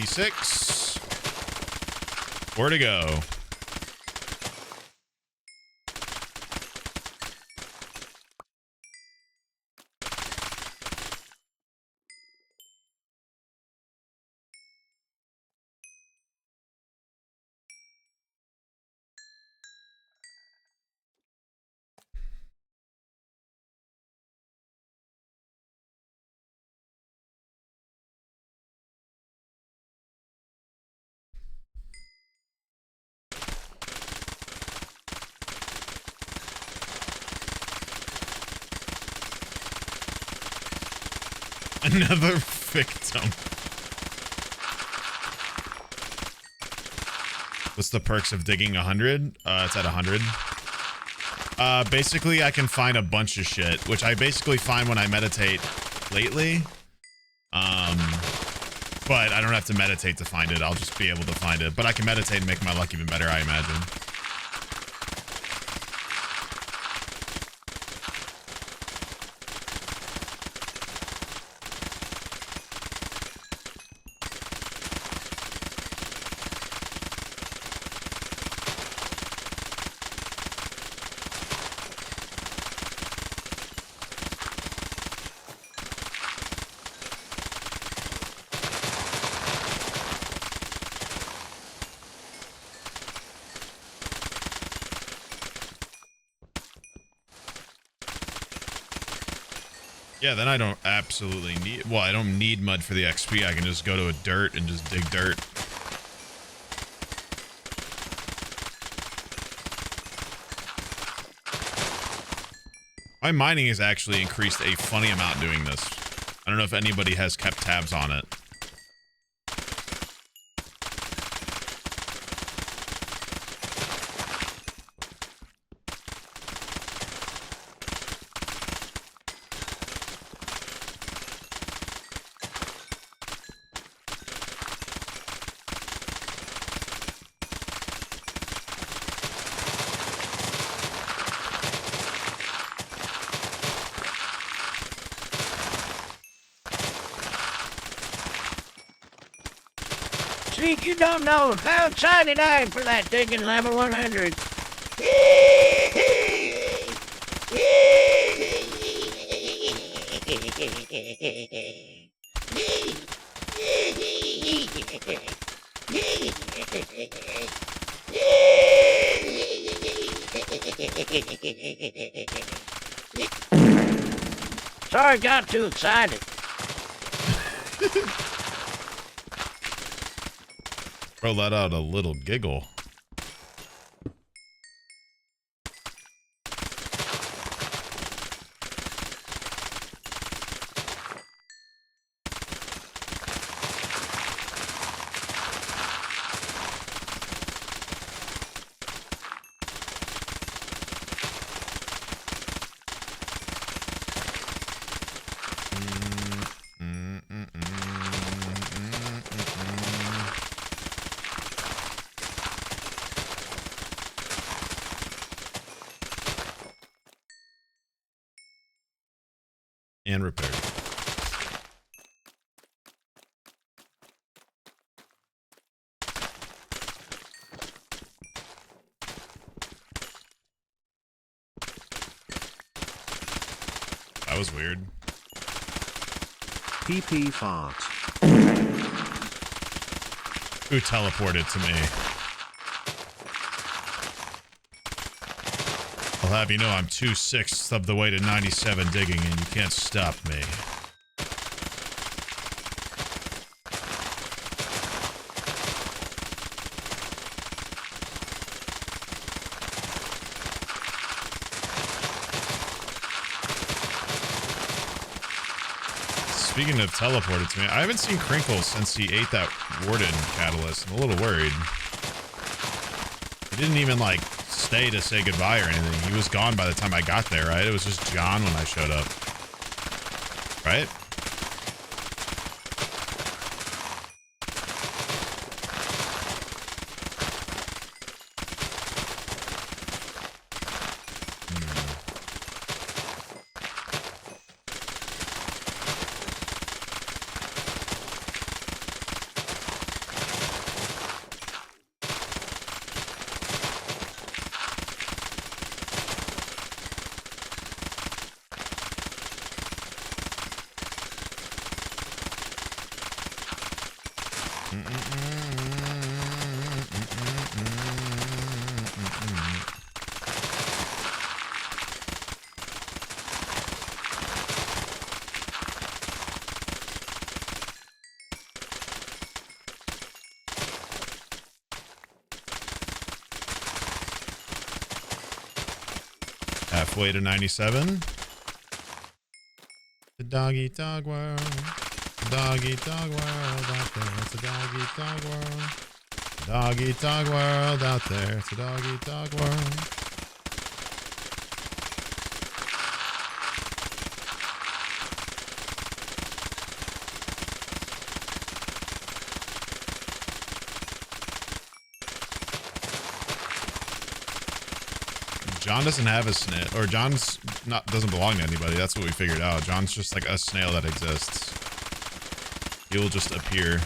B: Six. Where to go? Another victim. What's the perks of digging 100? It's at 100. Basically, I can find a bunch of shit, which I basically find when I meditate lately. But I don't have to meditate to find it. I'll just be able to find it. But I can meditate and make my luck even better, I imagine. Yeah, then I don't absolutely need... Well, I don't need mud for the XP. I can just go to a dirt and just dig dirt. My mining has actually increased a funny amount doing this. I don't know if anybody has kept tabs on it.
P: Sneak, you don't know. Found shiny knife for that digging level 100. Sorry, got too excited.
B: Bro let out a little giggle. And repaired. That was weird.
A: PP fart.
B: Who teleported to me? I'll have you know I'm 2/6 of the way to 97 digging and you can't stop me. Speaking of teleported to me, I haven't seen Crinkle since he ate that Warden catalyst. I'm a little worried. He didn't even like stay to say goodbye or anything. He was gone by the time I got there, right? It was just John when I showed up. Right? Halfway to 97. The dog eat dog world. The dog eat dog world out there. It's a dog eat dog world. The dog eat dog world out there. It's a dog eat dog world. John doesn't have a snail, or John's not doesn't belong to anybody. That's what we figured out. John's just like a snail that exists. He will just appear.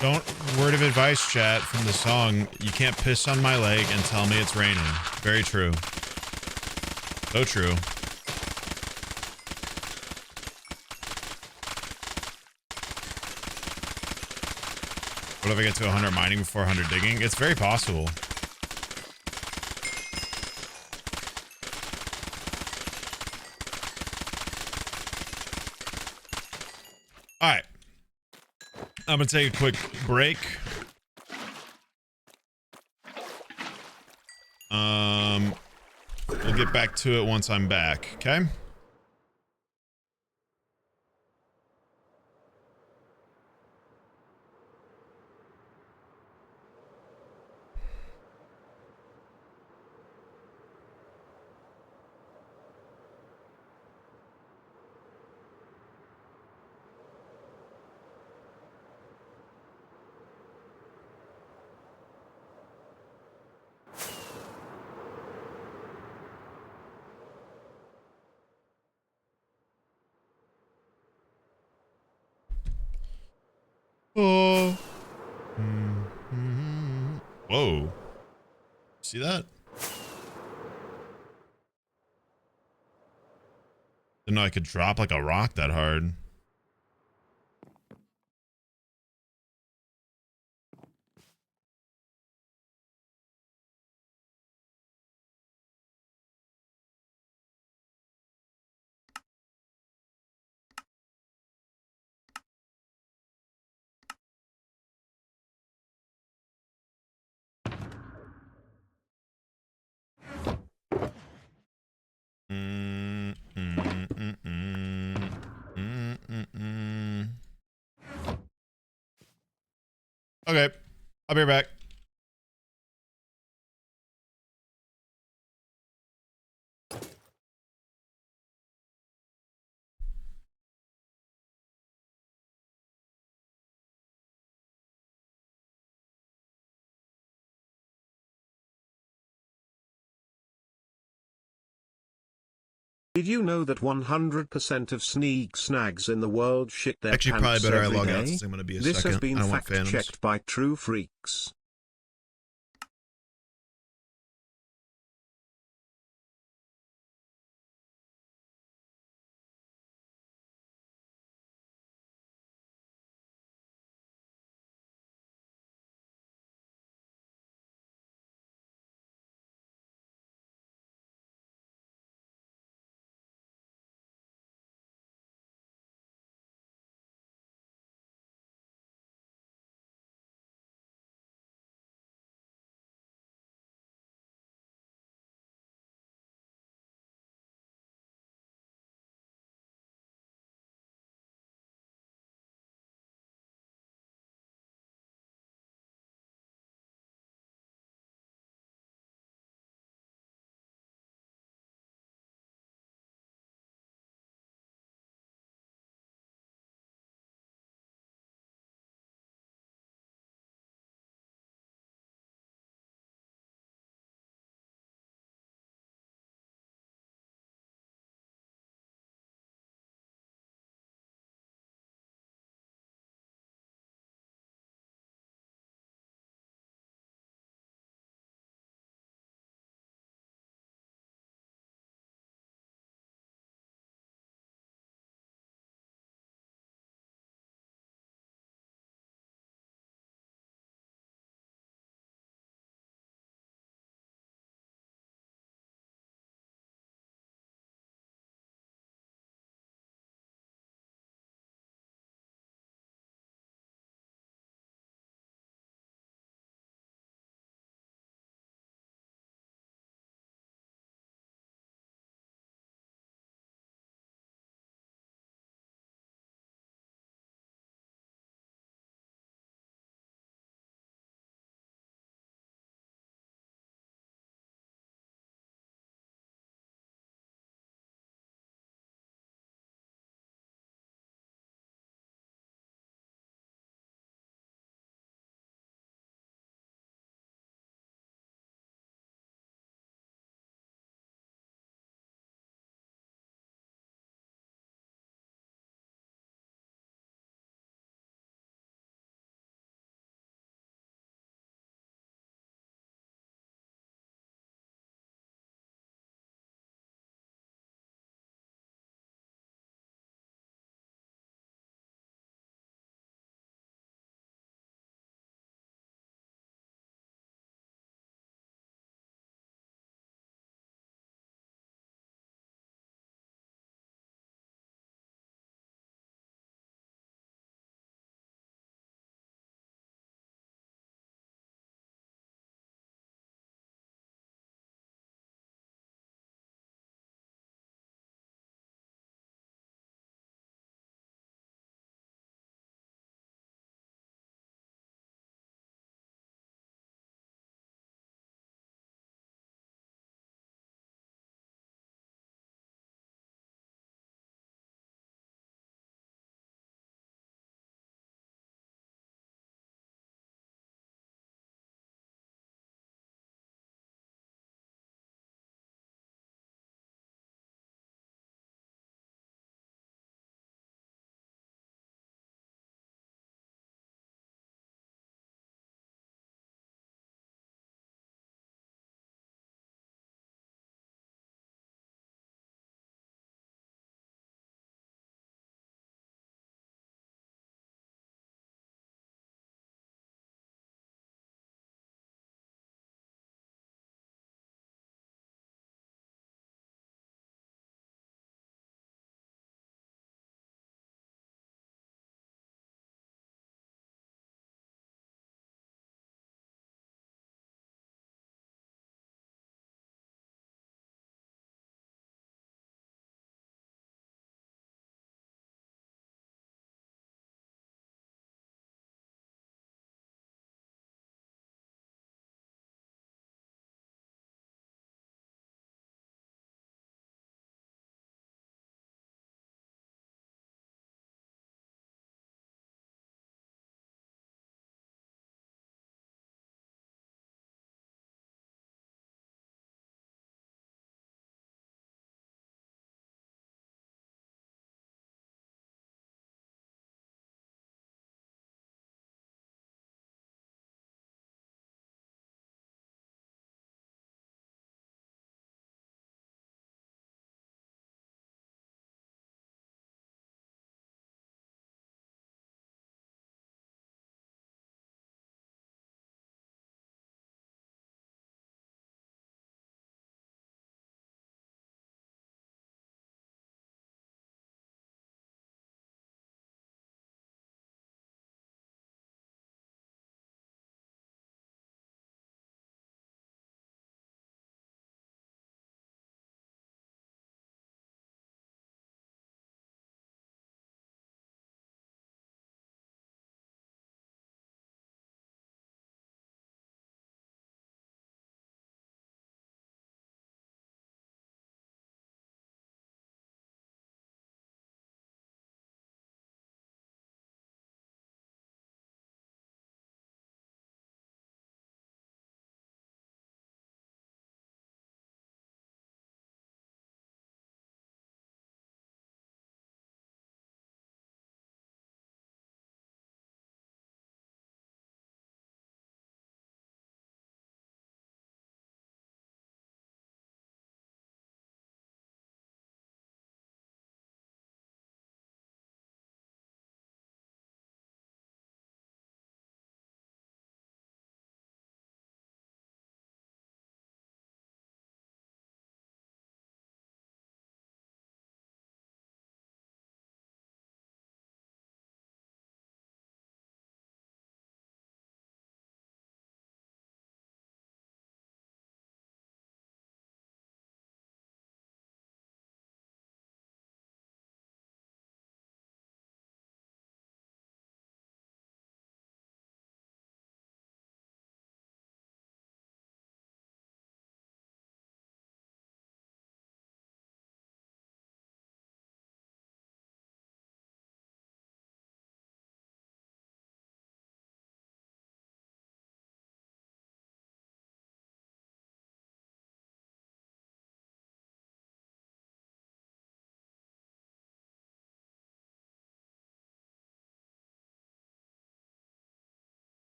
B: Don't, word of advice, chat, from the song, you can't piss on my leg and tell me it's raining. Very true. So true. What What if I get to 100 mining before 100 digging? It's very possible. All right. I'm going to take a quick break. We'll get back to it once I'm back, okay? Oh. Whoa. See that? Didn't know I could drop like a rock that hard. Okay, I'll be right back.
A: Did you know that 100% of Sneegsnags in the world shit their
B: Actually,
A: pants
B: probably better I
A: every
B: log out
A: day?
B: since I'm gonna be a
A: This
B: second.
A: has been
B: I don't want
A: fact-checked by True Freaks.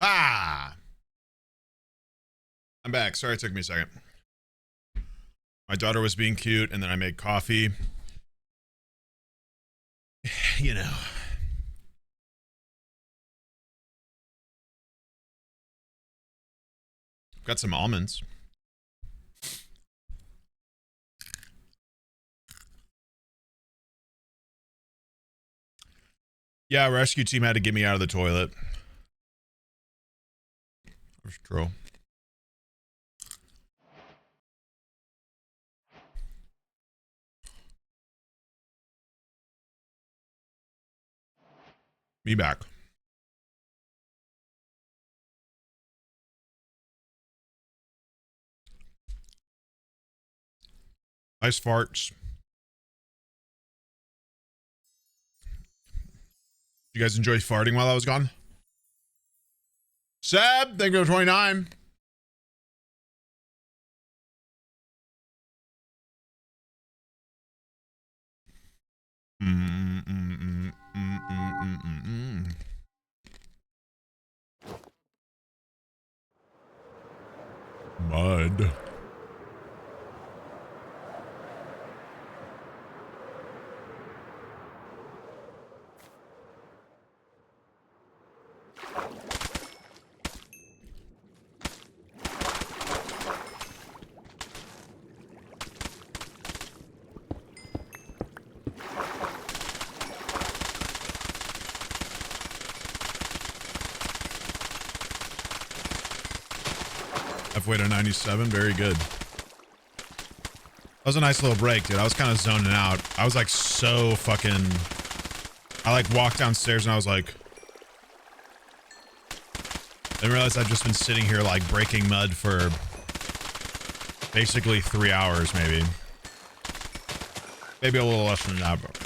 B: Ah! I'm back. Sorry it took me a second. My daughter was being cute, and then I made coffee. You know. Got some almonds. Yeah, rescue team had to get me out of the toilet. That's true. Me back. Nice farts. You guys enjoy farting while I was gone? Seb, thank you for 29. Mud. Halfway to 97, very good. That was a nice little break, dude. I was kind of zoning out. I was like so fucking... I like walked downstairs and I was like... I realized I've just been sitting here like breaking mud for basically 3 hours, maybe. Maybe a little less than that, but...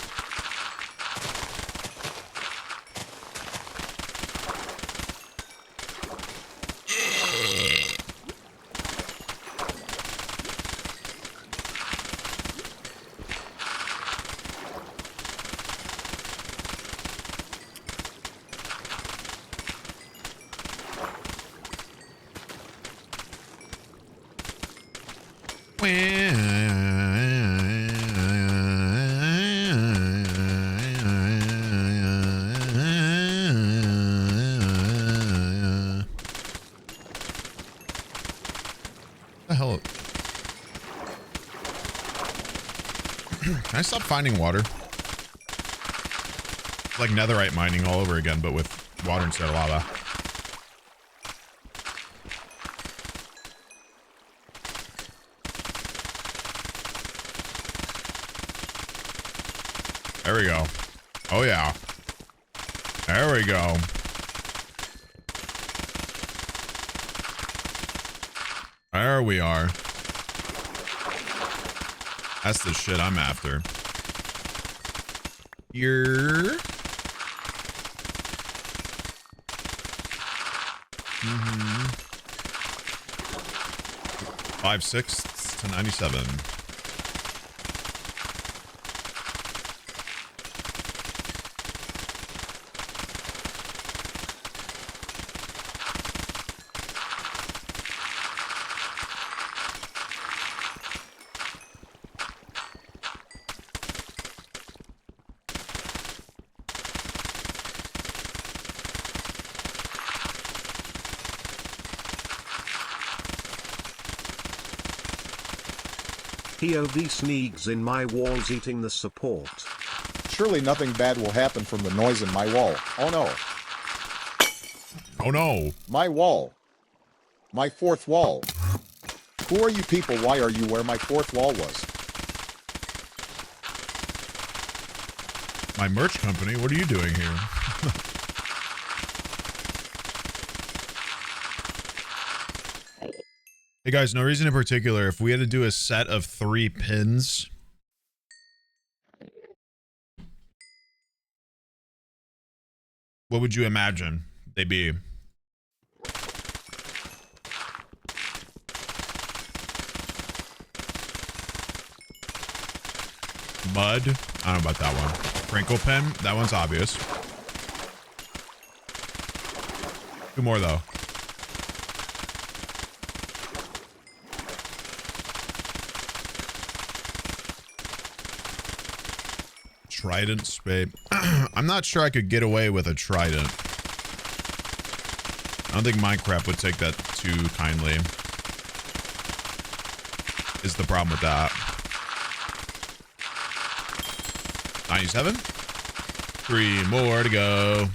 B: Can I stop finding water? It's like netherite mining all over again, but with water instead of lava. There we go. Oh yeah. There we go. There we are. That's the shit I'm after. Here. 5/6 to 97.
A: POV Sneegs in my walls eating the support.
G: Surely nothing bad will happen from the noise in my wall. Oh no.
B: Oh no.
G: My wall. My fourth wall. Who are you people? Why are you where my fourth wall was?
B: My merch company? What are you doing here? Hey guys, no reason in particular. If we had to do a set of 3 pins, what would you imagine they be? Mud? I don't know about that one. Crinkle pin? That one's obvious. Two more, though. Trident spade. I'm not sure I could get away with a trident. I don't think Minecraft would take that too kindly. Is the problem with that. 97? 3 more to go.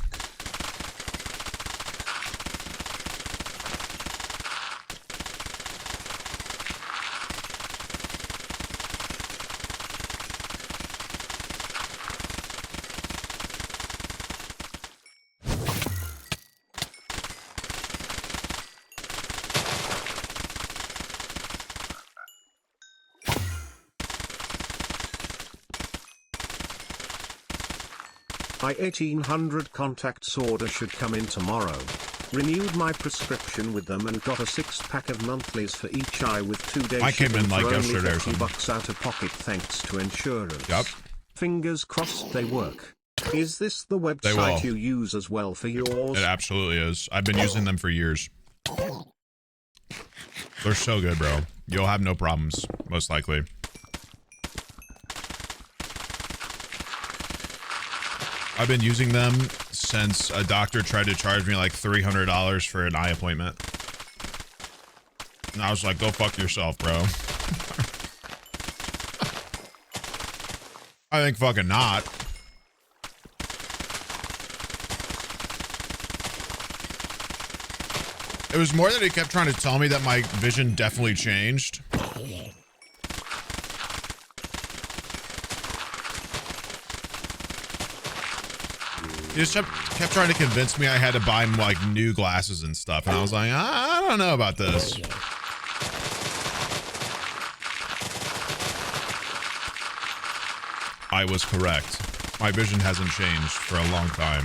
A: My 1800 contacts order should come in tomorrow. Renewed my prescription with them and got a 6-pack of monthlies for each eye with 2 days
B: I came in like yesterday or something.
A: $50 out of pocket thanks to insurance.
B: Yep.
A: Fingers crossed they work. Is this the website you use as well for yours?
B: It absolutely is. I've been using them for years. They're so good, bro. You'll have no problems, most likely. I've been using them since a doctor tried to charge me like $300 for an eye appointment. And I was like, go fuck yourself, bro. I think fucking not. It was more that he kept trying to tell me that my vision definitely changed. He just kept trying to convince me I had to buy him like new glasses and stuff. And I was like, I don't know about this. I was correct. My vision hasn't changed for a long time.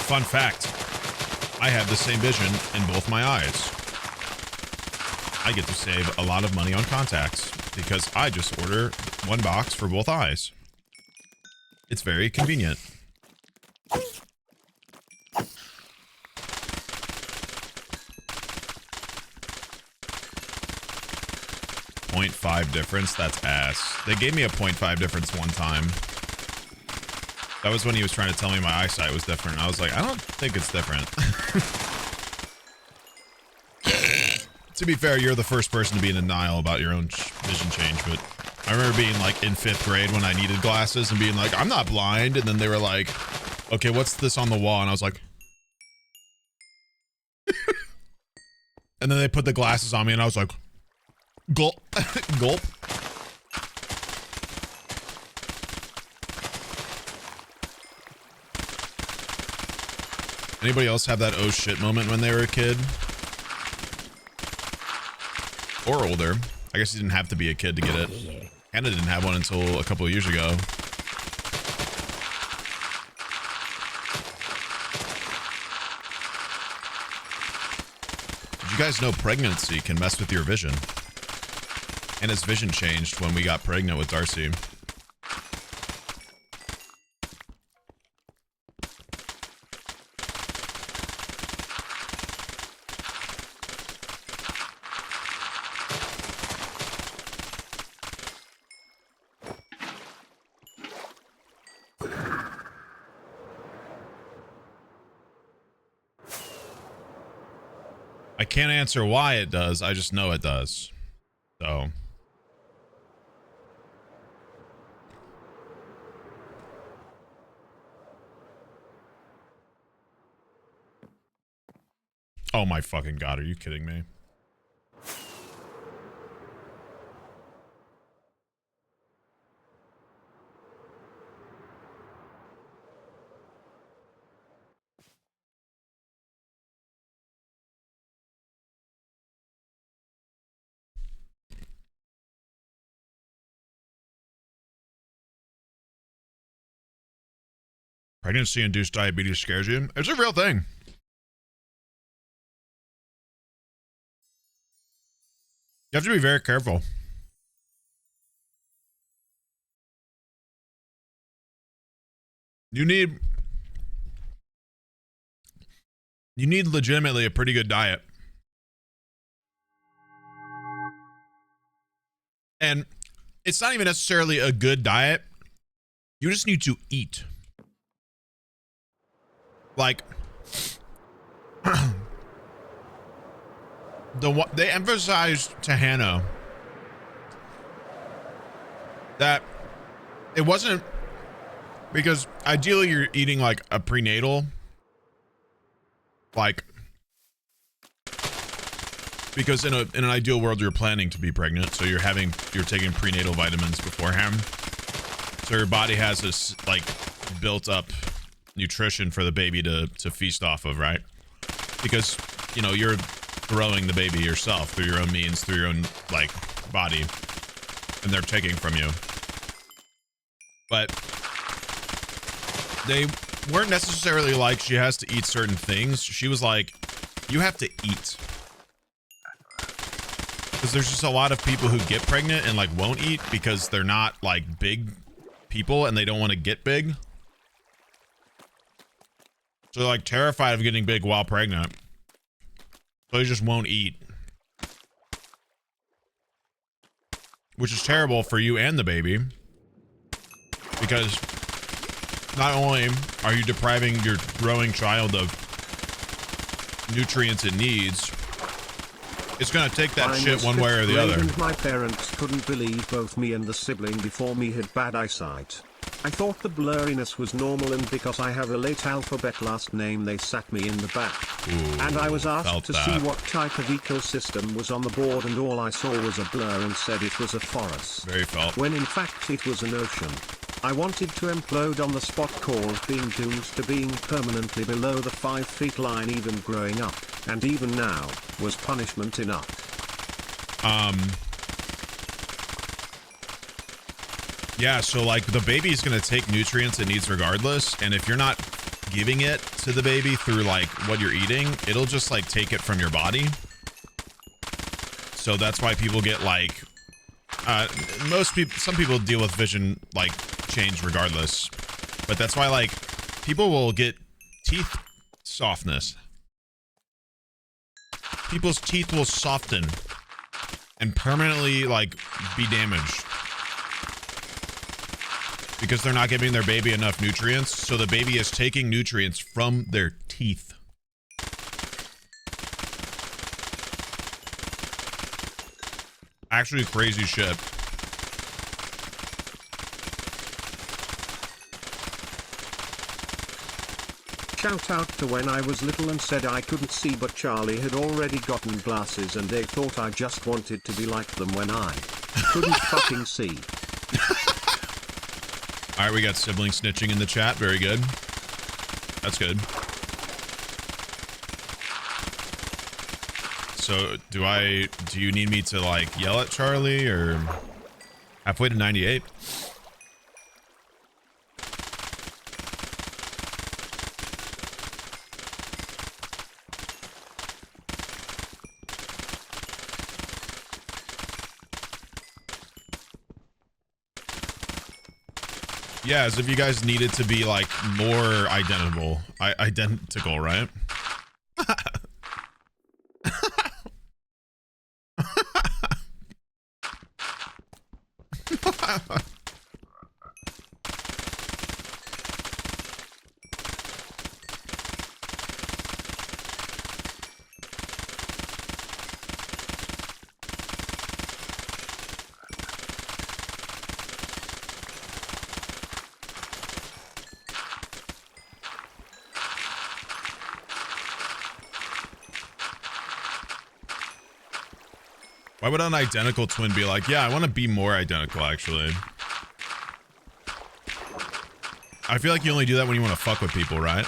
B: Fun fact, I have the same vision in both my eyes. I get to save a lot of money on contacts because I just order one box for both eyes. It's very convenient. .5 difference, that's ass. They gave me a 0.5 difference one time. That was when he was trying to tell me my eyesight was different. I was like, I don't think it's different. To be fair, you're the first person to be in denial about your own vision change, but I remember being like in 5th grade when I needed glasses and being like, I'm not blind. And then they were like, okay, what's this on the wall? And I was like, and then they put the glasses on me and I was like, gulp, gulp. Anybody else have that oh shit moment when they were a kid? Or older. I guess you didn't have to be a kid to get it. Hannah didn't have one until a couple of years ago. Did you guys know pregnancy can mess with your vision? And his vision changed when we got pregnant with Darcy. I can't answer why it does. I just know it does. So. Oh my fucking God. Are you kidding me? Pregnancy-induced diabetes scares you? It's a real thing. You have to be very careful. You need legitimately a pretty good diet. And it's not even necessarily a good diet. You just need to eat. Like, they emphasized to Hannah that it wasn't because ideally you're eating like a prenatal, like, because in an ideal world you're planning to be pregnant, so you're taking prenatal vitamins beforehand, so your body has this like built up nutrition for the baby to feast off of, right? Because, you know, you're growing the baby yourself through your own means, through your own like body, and they're taking from you. But they weren't necessarily like she has to eat certain things. She was like, you have to eat. Because there's just a lot of people who get pregnant and like won't eat because they're not like big people and they don't want to get big. So they're like terrified of getting big while pregnant. So they just won't eat. Which is terrible for you and the baby. Because not only are you depriving your growing child of nutrients it needs, it's gonna take that shit one way or the other.
A: And my parents couldn't believe both me and the sibling before me had bad eyesight. I thought the blurriness was normal, and because I have a late alphabet last name they sat me in the back.
B: Ooh,
A: and I was asked to see what type of ecosystem was on the board, and all I saw was a blur and said it was a forest.
B: Very felt.
A: When in fact it was an ocean. I wanted to implode on the spot, called being doomed to being permanently below the 5 feet line even growing up, and even now, was punishment enough.
B: Yeah, so like the baby's gonna take nutrients it needs regardless, and if you're not giving it to the baby through like what you're eating, it'll just like take it from your body. So that's why people get like, some people deal with vision like change regardless, but that's why like people will get teeth softness. People's teeth will soften and permanently like be damaged because they're not giving their baby enough nutrients, so the baby is taking nutrients from their teeth. Actually crazy shit.
A: Shout out to when I was little and said I couldn't see, but Charlie had already gotten glasses and they thought I just wanted to be like them when I couldn't fucking see.
B: All right, we got sibling snitching in the chat. Very good. That's good. So do you need me to like yell at Charlie, or halfway to 98? Yeah, as if you guys needed to be like more identical, right? Why would an identical twin be like, yeah, I want to be more identical, actually? I feel like you only do that when you want to fuck with people, right?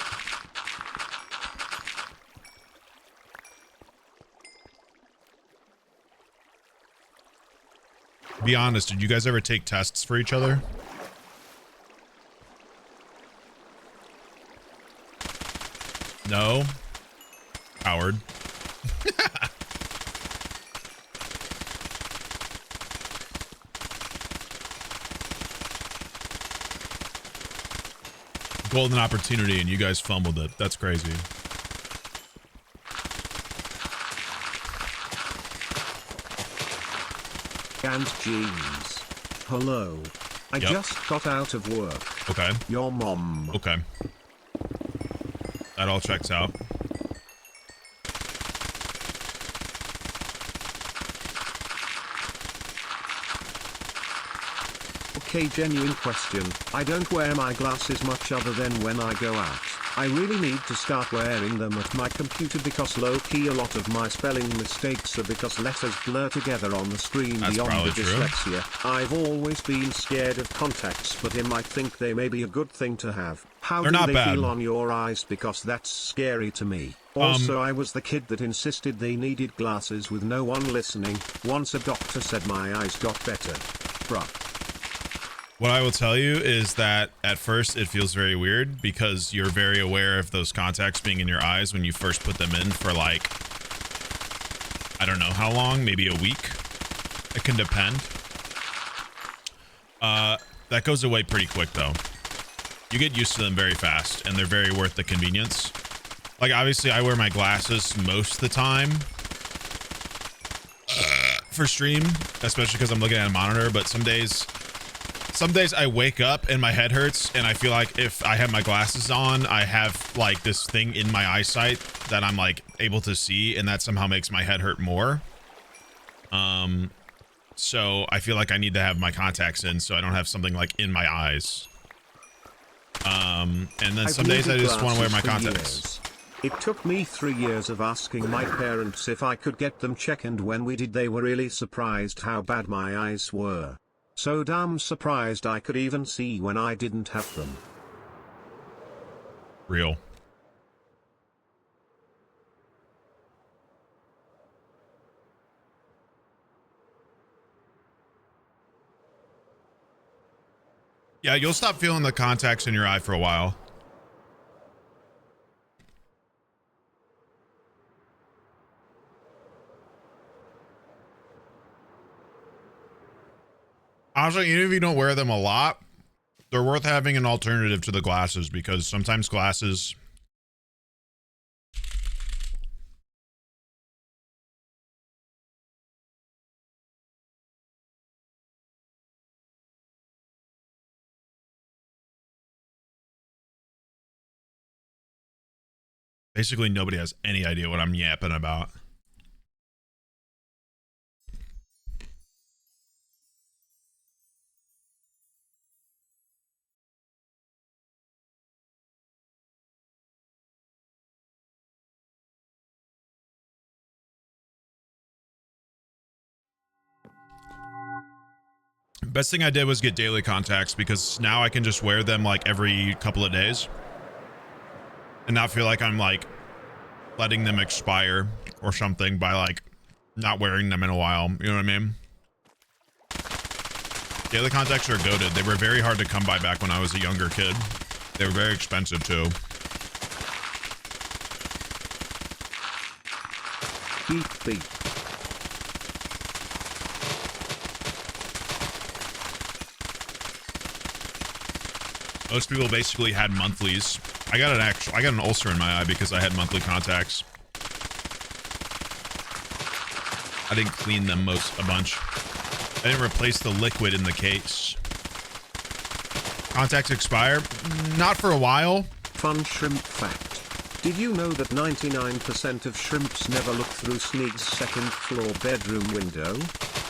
B: Be honest, did you guys ever take tests for each other? No? Howard. golden opportunity and you guys fumbled it. That's crazy.
A: And jeans. Hello. I just got out of work.
B: Okay.
A: Your mom.
B: Okay. That all checks out.
A: Okay, genuine question. I don't wear my glasses much other than when I go out. I really need to start wearing them at my computer because low-key a lot of my spelling mistakes are because letters blur together on the screen.
B: That's
A: beyond the
B: probably true.
A: dyslexia. I've always been scared of contacts, but I might think they may be a good thing to have. How
B: They're
A: do
B: not
A: they
B: bad.
A: feel on your eyes? Because that's scary to me. Also, I was the kid that insisted they needed glasses with no one listening. Once a doctor said my eyes got better. Bruh.
B: What I will tell you is that at first it feels very weird because you're very aware of those contacts being in your eyes when you first put them in for like, I don't know how long, maybe a week. It can depend. That goes away pretty quick though. You get used to them very fast and they're very worth the convenience. Like obviously I wear my glasses most of the time for stream, especially because I'm looking at a monitor, but some days I wake up and my head hurts and I feel like if I have my glasses on, I have like this thing in my eyesight that I'm like able to see, and that somehow makes my head hurt more. So I feel like I need to have my contacts in so I don't have something like in my eyes. And then some days I just want to wear my contacts.
A: It took me 3 years of asking my parents if I could get them checked, and when we did they were really surprised how bad my eyes were. So damn surprised I could even see when I didn't have them.
B: Real. Yeah, you'll stop feeling the contacts in your eye for a while. Honestly, even if you don't wear them a lot, they're worth having an alternative to the glasses because sometimes glasses basically nobody has any idea what I'm yapping about. Best thing I did was get daily contacts because now I can just wear them like every couple of days and not feel like I'm like letting them expire or something by like not wearing them in a while. You know what I mean? Daily contacts are goated. They were very hard to come by back when I was a younger kid. They were very expensive too.
A: Beep beep.
B: Most people basically had monthlies. I got an ulcer in my eye because I had monthly contacts. I didn't clean them a bunch. I didn't replace the liquid in the case. Contacts expire? Not for a while.
A: Fun shrimp fact. Did you know that 99% of shrimps never look through Sneeg's second floor bedroom window?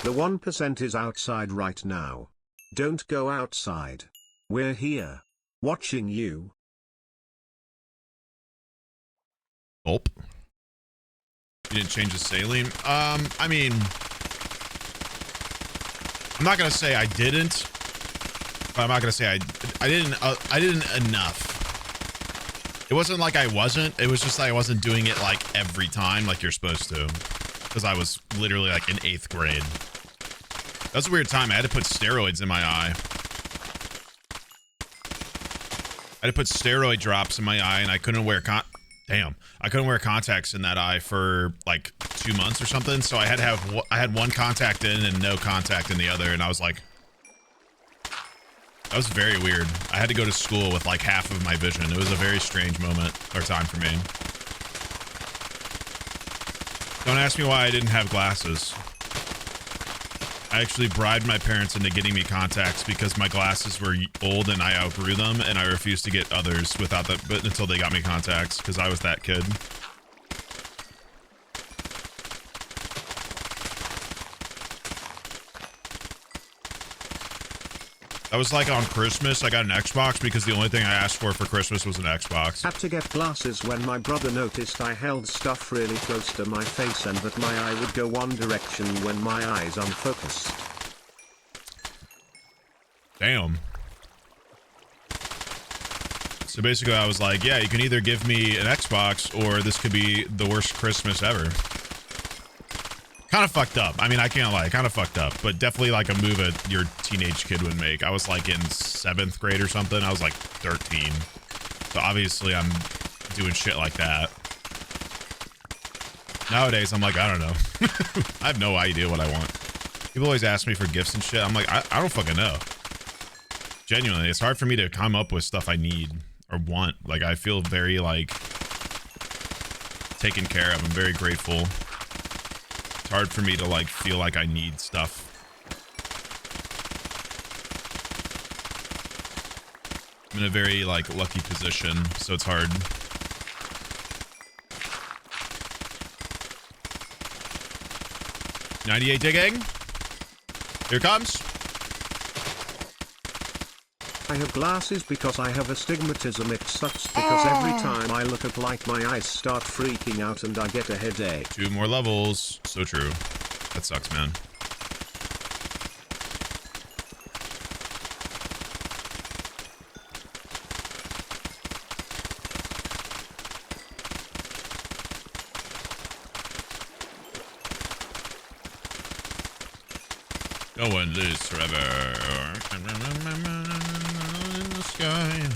A: The 1% is outside right now. Don't go outside. We're here. Watching you.
B: Gulp. You didn't change the saline? I mean, I'm not gonna say I didn't, but I'm not gonna say I didn't enough. It wasn't like I wasn't. It was just like I wasn't doing it like every time like you're supposed to, because I was literally like in 8th grade. That was a weird time. I had to put steroids in my eye. I had to put steroid drops in my eye, and I couldn't wear I couldn't wear contacts in that eye for like 2 months or something. So I had one contact in and no contact in the other, and I was like, That was very weird. I had to go to school with like half of my vision. It was a very strange moment or time for me. Don't ask me why I didn't have glasses. I actually bribed my parents into getting me contacts because my glasses were old and I outgrew them, and I refused to get others without that, but until they got me contacts because I was that kid. That was like on Christmas, I got an Xbox because the only thing I asked for Christmas was an Xbox.
A: Had to get glasses when my brother noticed I held stuff really close to my face and that my eye would go one direction when my eye's unfocused.
B: Damn. So basically I was like, yeah, you can either give me an Xbox or this could be the worst Christmas ever. Kind of fucked up. I mean, I can't lie, kind of fucked up, but definitely like a move your teenage kid would make. I was like in 7th grade or something. I was like 13. So obviously I'm doing shit like that. Nowadays, I'm like, I don't know. I have no idea what I want. People always ask me for gifts and shit. I'm like, I don't fucking know. Genuinely, it's hard for me to come up with stuff I need or want. Like, I feel very like taken care of. I'm very grateful. It's hard for me to like feel like I need stuff. I'm in a very like lucky position, so it's hard. .98 digging. Here it comes.
A: I have glasses because I have astigmatism. It sucks because every time I look at light my eyes start freaking out and I get a headache.
B: 2 more levels. So true. That sucks, man. Go and lose forever. In the sky.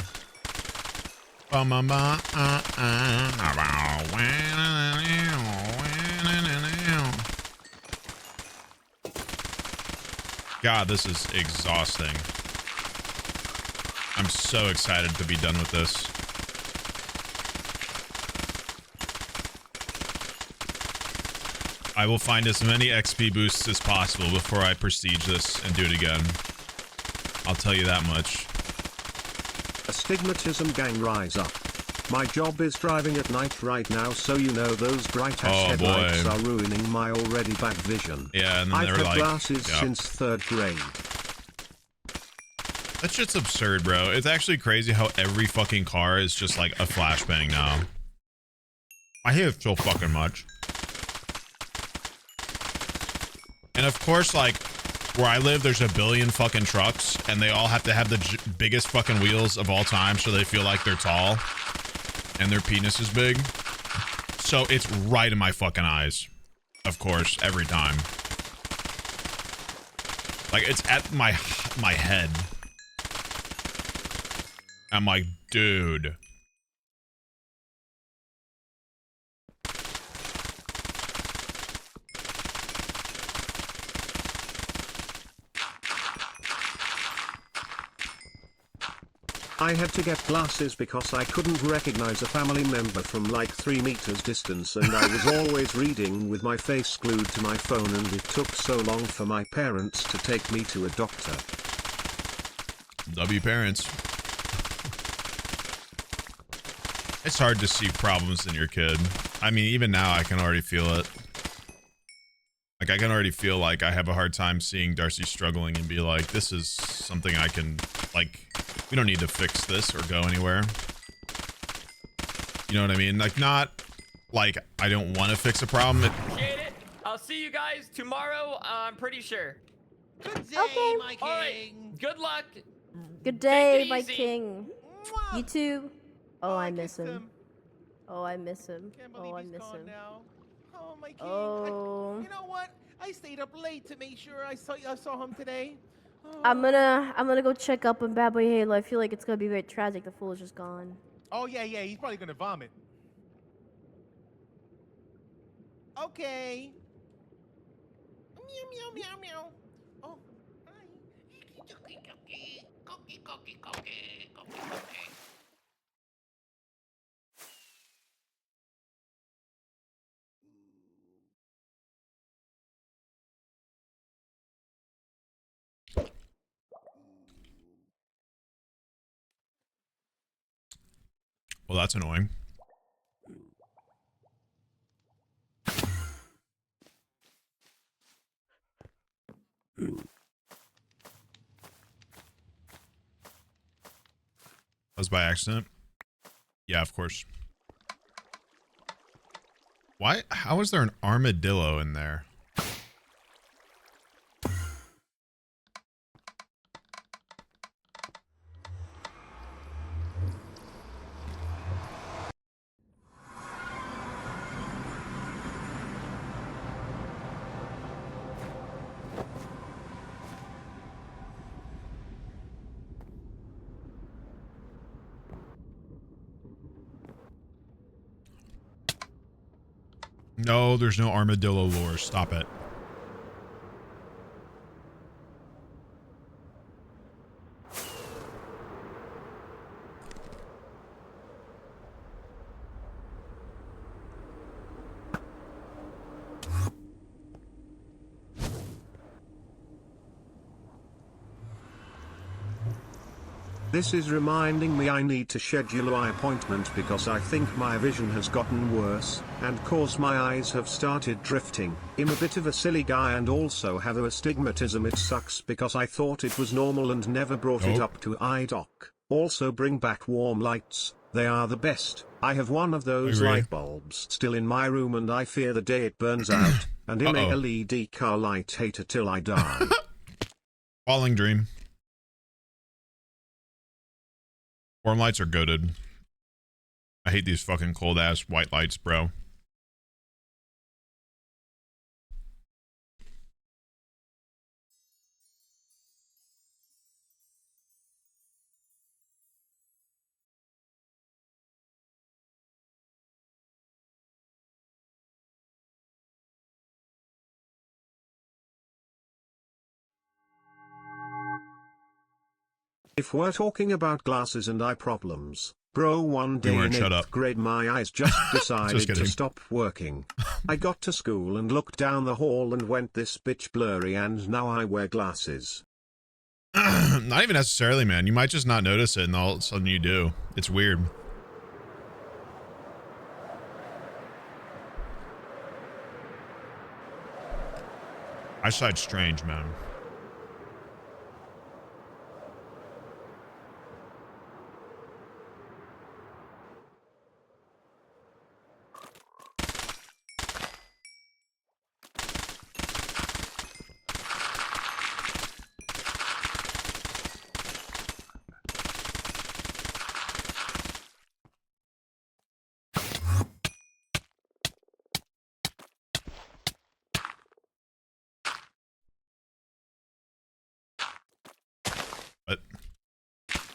B: God, this is exhausting. I'm so excited to be done with this. I will find as many XP boosts as possible before I prestige this and do it again. I'll tell you that much.
A: Astigmatism gang, rise up. My job is driving at night right now, so you know those bright ass headlights are ruining my already bad vision.
B: Yeah, and then
A: I've
B: they're
A: had
B: like,
A: glasses since 3rd grade.
B: That shit's absurd, bro. It's actually crazy how every fucking car is just like a flashbang now. I hate it so fucking much. And of course, like, where I live, there's a billion fucking trucks, and they all have to have the biggest fucking wheels of all time so they feel like they're tall, and their penis is big. So it's right in my fucking eyes. Of course, every time. Like, it's at my head. I'm like, dude.
A: I had to get glasses because I couldn't recognize a family member from like 3 meters distance, and I was always reading with my face glued to my phone, and it took so long for my parents to take me to a doctor.
B: W parents. It's hard to see problems in your kid. I mean, even now I can already feel it. Like, I can already feel like I have a hard time seeing Darcy struggling and be like, this is something I can, like, we don't need to fix this or go anywhere. You know what I mean? Like, not like I don't want to fix a problem.
Q: Appreciate it. I'll see you guys tomorrow, I'm pretty sure.
R: Good day, my king.
Q: All right, good luck.
F: Good day,
Q: Take it
F: my
Q: easy.
F: king. You too. Oh, I miss him. Oh, I miss him. Oh, I miss him.
C: Now. Oh, my king.
F: Oh.
C: You know what? I stayed up late to make sure I saw him today.
F: I'm gonna go check up on Bad Boy Halo. I feel like it's gonna be very tragic. The fool is just gone.
C: Oh, yeah, he's probably gonna vomit. Okay. Meow, meow, meow, meow. Oh, hi.
B: Well, that's annoying. That was by accident. Yeah, of course. Why? How is there an armadillo in there? No, there's no armadillo lore. Stop it.
A: This is reminding me I need to schedule an appointment because I think my vision has gotten worse, and cause my eyes have started drifting. I'm a bit of a silly guy and also have astigmatism. It sucks because I thought it was normal and never brought it up to eye doc. Also bring back warm lights, they are the best. I have one of those light bulbs still in my room and I fear the day it burns out, and I'm a LED car light hater till I die.
B: Falling dream. Warm lights are goated. I hate these fucking cold ass white lights, bro.
A: If we're talking about glasses and eye problems, bro, one day in 8th grade my eyes just decided to stop working. I got to school and looked down the hall and went this bitch blurry and now I wear glasses.
B: Not even necessarily, man. You might just not notice it and all of a sudden you do. It's weird. Eyesight's strange, man.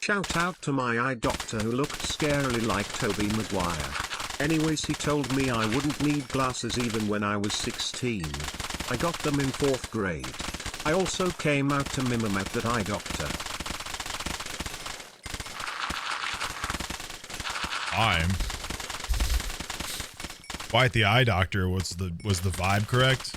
A: Shout out to my eye doctor who looked scarily like Tobey Maguire. Anyways, he told me I wouldn't need glasses even when I was 16. I got them in 4th grade. I also came out to mime at that eye doctor.
B: Why at the eye doctor? Was the vibe correct?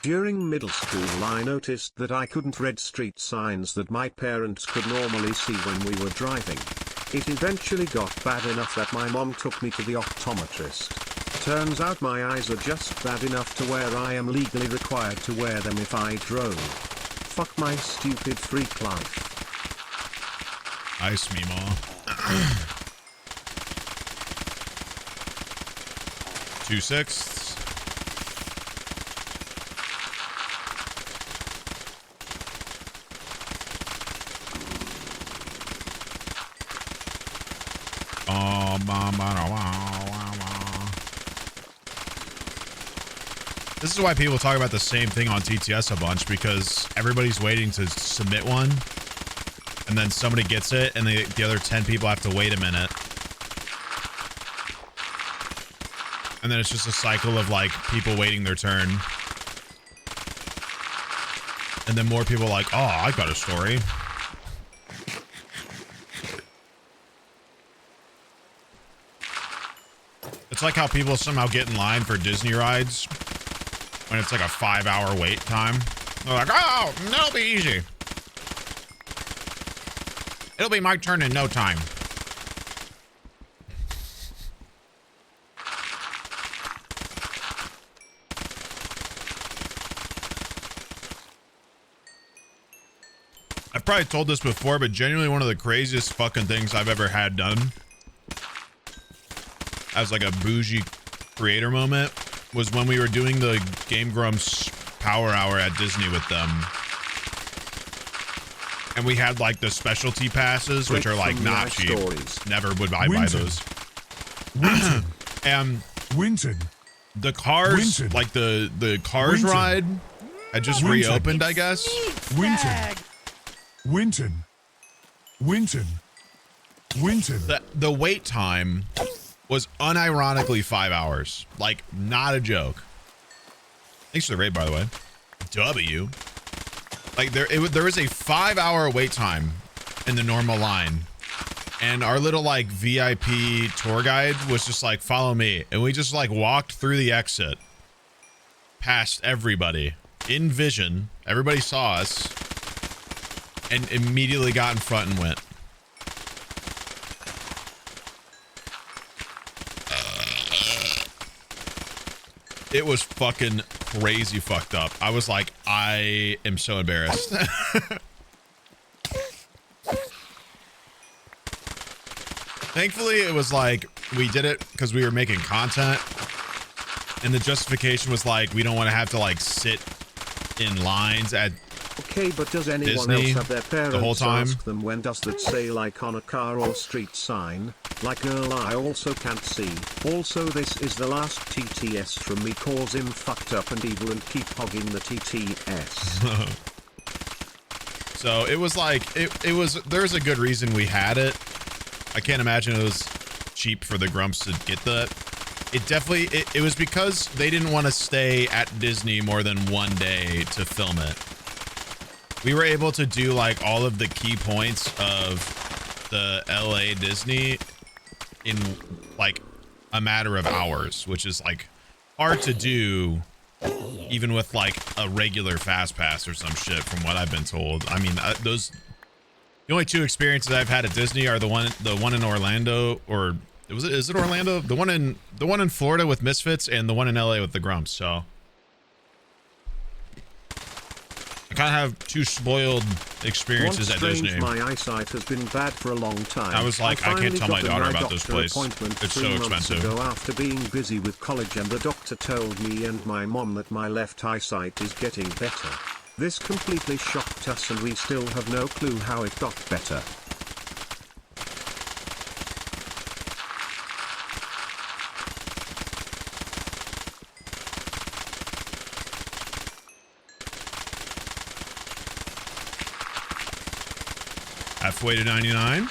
A: During middle school I noticed that I couldn't read street signs that my parents could normally see when we were driving. It eventually got bad enough that my mom took me to the optometrist. Turns out my eyes are just bad enough to where I am legally required to wear them if I drove. Fuck my stupid freak life.
B: Ice Meemaw. 2/6. This is why people talk about the same thing on TTS a bunch, because everybody's waiting to submit one, and then somebody gets it, and the other 10 people have to wait a minute. And then it's just a cycle of like people waiting their turn. And then more people are like, oh, I got a story. It's like how people somehow get in line for Disney rides when it's like a 5-hour wait time. They're like, oh, that'll be easy. It'll be my turn in no time. I've probably told this before, but genuinely one of the craziest fucking things I've ever had done as like a bougie creator moment was when we were doing the Game Grumps Power Hour at Disney with them. And we had like the specialty passes, which are like not cheap. Never would I buy those. And
L: Winton.
B: The Cars, like the Cars ride had just reopened, I guess.
L: Winton.
B: The wait time was unironically 5 hours. Like, not a joke. Thanks for the raid, by the way. W. Like, there was a 5-hour wait time in the normal line. And our little, like, VIP tour guide was just like, follow me. And we just, like, walked through the exit. Past everybody. In vision. Everybody saw us. And immediately got in front and went. It was fucking crazy fucked up. I was like, I am so embarrassed. Thankfully, it was like, we did it because we were making content. And the justification was like, we don't want to have to like sit in lines at
A: Okay, but does anyone
B: Disney
A: else have their parents
B: the whole time?
A: ask them when does that say, like on a car or street sign? Like, girl, I also can't see. Also, this is the last TTS from me cause him fucked up and evil and keep hogging the TTS.
B: So it was like, it was, there's a good reason we had it. I can't imagine it was cheap for the Grumps to get that. It definitely, it was because they didn't want to stay at Disney more than one day to film it. We were able to do like all of the key points of the LA Disney in like a matter of hours, which is like hard to do even with like a regular fast pass or some shit from what I've been told. I mean, the only two experiences I've had at Disney are the one in Orlando, or is it Orlando? The one in Florida with Misfits and the one in LA with the Grumps. So I kind of have two spoiled experiences at Disney.
A: My eyesight has been bad for a long time.
B: I was like, I can't tell my daughter about this place. It's so expensive.
A: After being busy with college, and the doctor told me and my mom that my left eyesight is getting better. This completely shocked us, and we still have no clue how it got better.
B: Halfway to 99.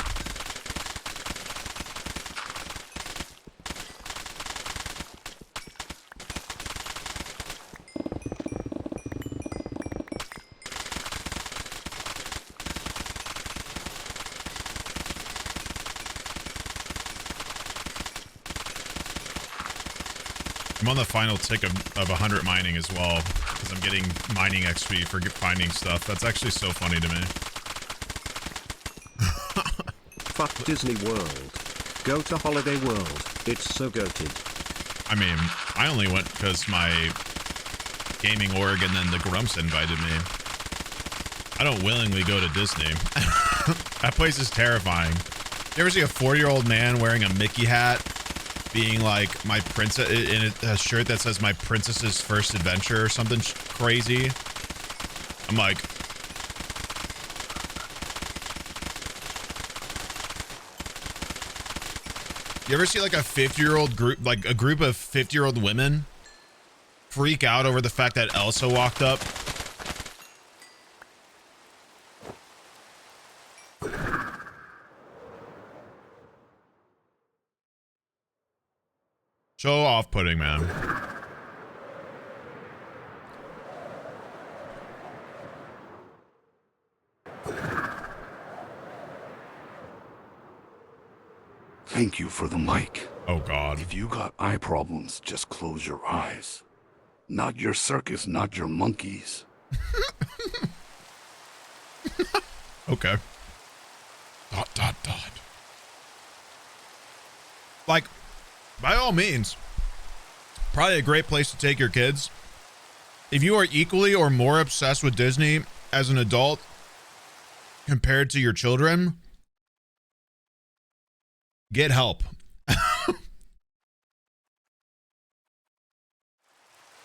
B: I'm on the final tick of 100 mining as well, because I'm getting mining XP for finding stuff. That's actually so funny to me.
A: Fuck Disney World. Go to Holiday World. It's so goated.
B: I mean, I only went because my gaming org and then the Grumps invited me. I don't willingly go to Disney. That place is terrifying. You ever see a 40-year-old man wearing a Mickey hat being like my princess in a shirt that says my princess's first adventure or something crazy? I'm like, You ever see like a 50-year-old group, like a group of 50-year-old women freak out over the fact that Elsa walked up? So off-putting, man.
M: Thank you for the mic.
B: Oh, God.
M: If you got eye problems, just close your eyes. Not your circus, not your monkeys.
B: Okay. ... Like, by all means, probably a great place to take your kids. If you are equally or more obsessed with Disney as an adult compared to your children, get help.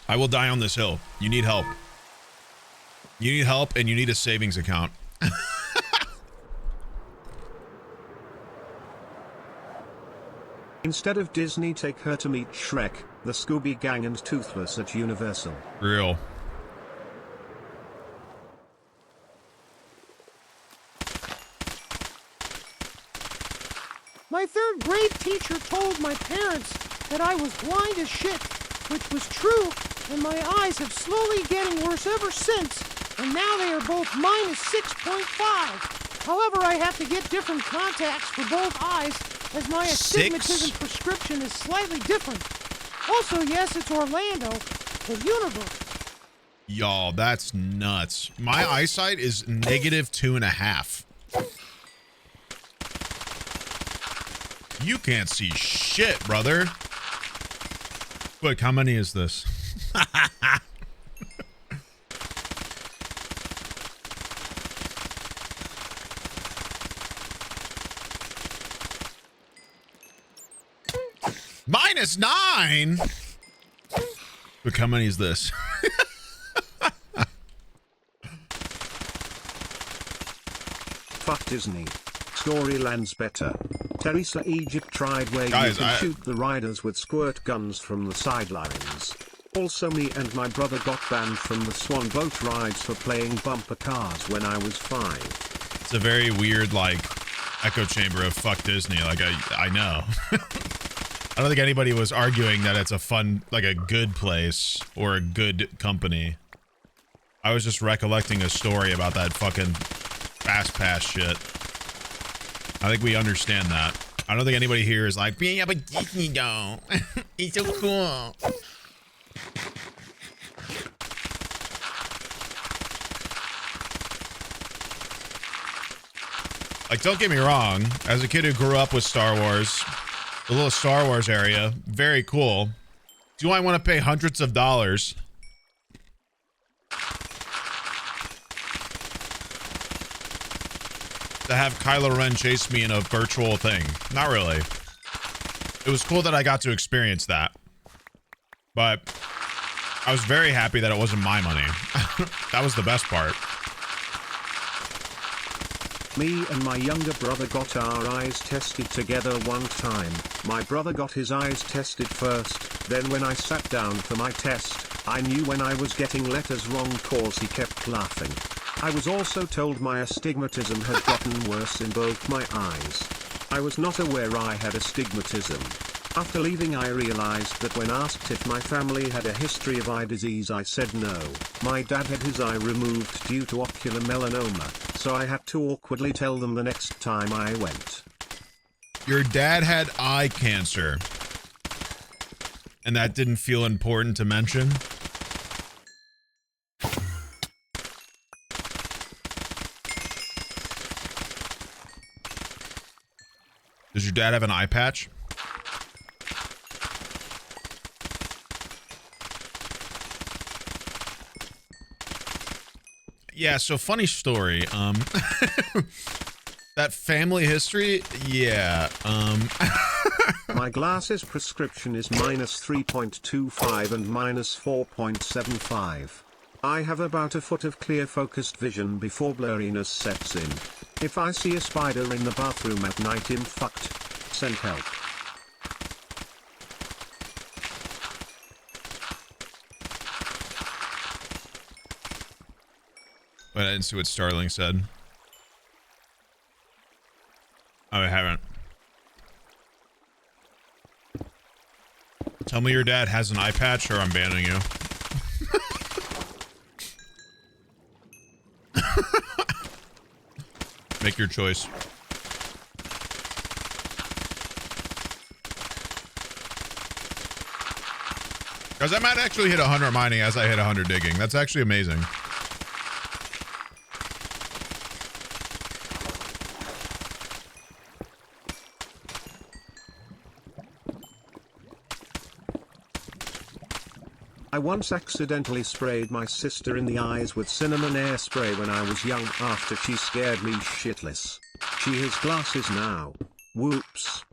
B: I will die on this hill. You need help. You need help and you need a savings account.
A: Instead of Disney, take her to meet Shrek, the Scooby Gang and Toothless at Universal.
B: Real.
S: My third grade teacher told my parents that I was blind as shit, which was true, and my eyes have slowly getting worse ever since, and now they are both -6.5. However, I have to get different contacts for both eyes, as my astigmatism prescription is slightly different. Also, yes, it's Orlando, the universe.
B: Y'all, that's nuts. My eyesight is -2.5. You can't see shit, brother. Look, how many is this? -9? Look, how many is this?
A: Fuck Disney. Storyland's better. Teresa Egypt tried where
B: Guys,
A: you can shoot the riders with squirt guns from the sidelines. Also, me and my brother got banned from the Swan boat rides for playing bumper cars when I was 5.
B: It's a very weird, like, echo chamber of fuck Disney. Like, I know. I don't think anybody was arguing that it's a fun, like a good place or a good company. I was just recollecting a story about that fucking fast pass shit. I think we understand that. I don't think anybody here is like, yeah, but Disney don't. It's so cool. Like, don't get me wrong. As a kid who grew up with Star Wars, the little Star Wars area, very cool. Do I want to pay hundreds of dollars to have Kylo Ren chase me in a virtual thing? Not really. It was cool that I got to experience that. But I was very happy that it wasn't my money. That was the best part.
A: Me and my younger brother got our eyes tested together one time. My brother got his eyes tested first, then when I sat down for my test, I knew when I was getting letters wrong cause he kept laughing. I was also told my astigmatism had gotten worse in both my eyes. I was not aware I had astigmatism. After leaving, I realized that when asked if my family had a history of eye disease, I said no. My dad had his eye removed due to ocular melanoma, so I had to awkwardly tell them the next time I went.
B: Your dad had eye cancer, and that didn't feel important to mention? Does your dad have an eye patch? Yeah, so funny story. That family history, yeah.
A: My glasses prescription is -3.25 and -4.75. I have about a foot of clear focused vision before blurriness sets in. If I see a spider in the bathroom at night, I'm fucked. Send help.
B: But I didn't see what Starling said. Oh, I haven't. Tell me your dad has an eye patch or I'm banning you. Make your choice. Guys, I might actually hit 100 mining as I hit 100 digging. That's actually amazing.
A: I once accidentally sprayed my sister in the eyes with cinnamon air spray when I was young after she scared me shitless. She has glasses now. Whoops.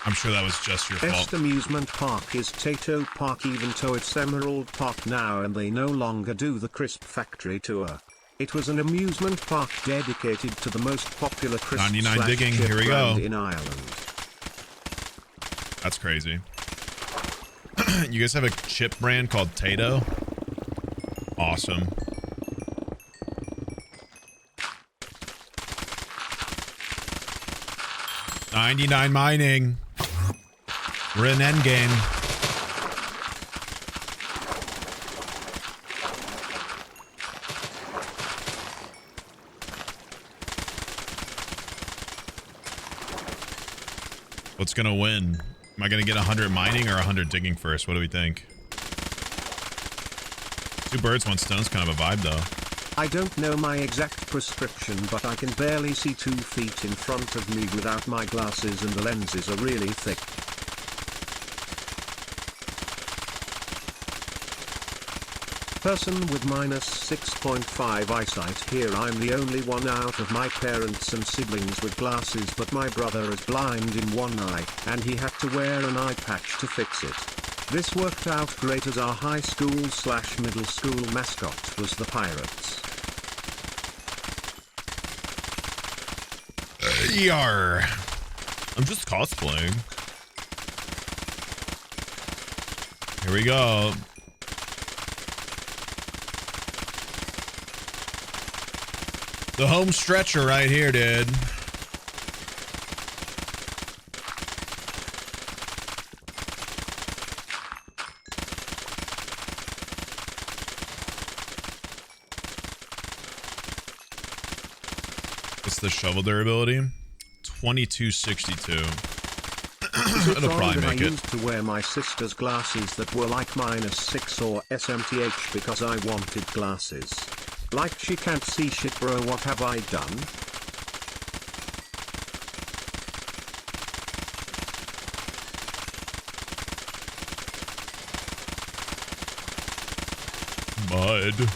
B: I'm sure that was just your fault.
A: Best amusement park is Tato Park, even though it's Emerald Park now and they no longer do the Crisp Factory tour. It was an amusement park dedicated to the most popular crisp
B: 99 digging, here we go.
A: in Ireland.
B: That's crazy. You guys have a chip brand called Tato? Awesome. $99 mining. We're in endgame. What's gonna win? Am I gonna get 100 mining or 100 digging first? What do we think? 2 birds, 1 stone's kind of a vibe though.
A: I don't know my exact prescription, but I can barely see 2 feet in front of me without my glasses, and the lenses are really thick. Person with minus 6.5 eyesight here. I'm the only one out of my parents and siblings with glasses, but my brother is blind in one eye, and he had to wear an eye patch to fix it. This worked out great as our high school/middle school mascot was the Pirates.
B: Yar. I'm just cosplaying. Here we go. The home stretcher right here, dude. What's the shovel durability? 2262. It'll probably make
A: I
B: it.
A: used to wear my sister's glasses that were like -6 or SMTH because I wanted glasses. Like, she can't see shit, bro. What have I done?
B: Mud.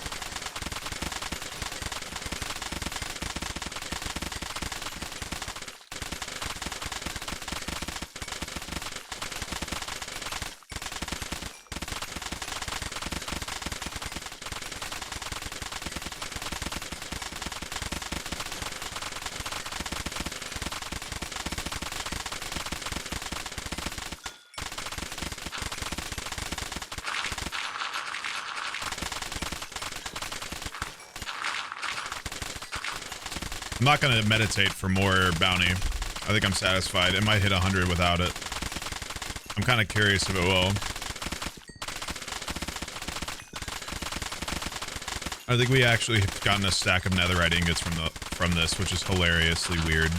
B: I'm not gonna meditate for more bounty. I think I'm satisfied. It might hit 100 without it. I'm kind of curious if it will. I think we actually have gotten a stack of netherite ingots from this, which is hilariously weird.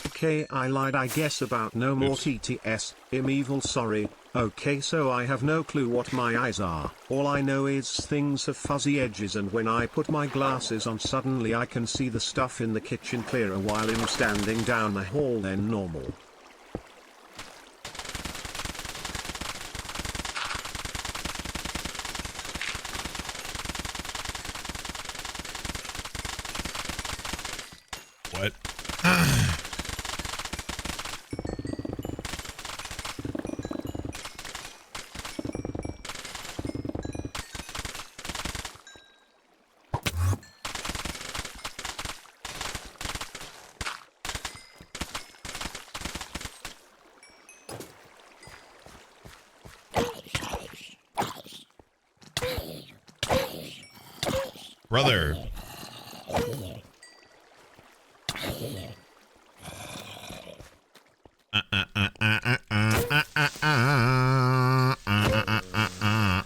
A: Okay, I lied, I guess, about no more TTS. I'm evil, sorry. Okay, so I have no clue what my eyes are. All I know is things have fuzzy edges, and when I put my glasses on, suddenly I can see the stuff in the kitchen clearer while I'm standing down the hall than normal.
B: What? Brother.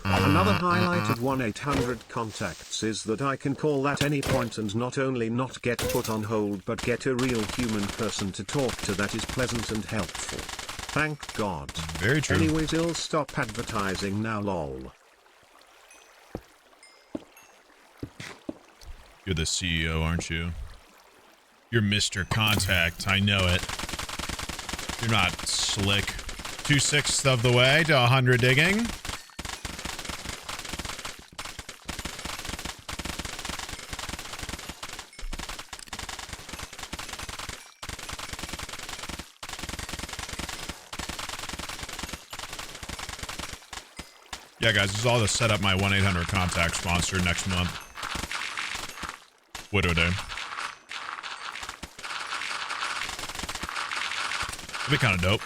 A: Another highlight of 1-800 contacts is that I can call at any point and not only not get put on hold but get a real human person to talk to that is pleasant and helpful. Thank God.
B: Very true.
A: Anyways, I'll stop advertising now, lol.
B: You're the CEO, aren't you? You're Mr. Contact, I know it. You're not slick. 2/6 of the way to 100 digging. Yeah, guys, this is all to set up my 1-800 contact sponsor next month. Widow Day. It'd be kind of dope.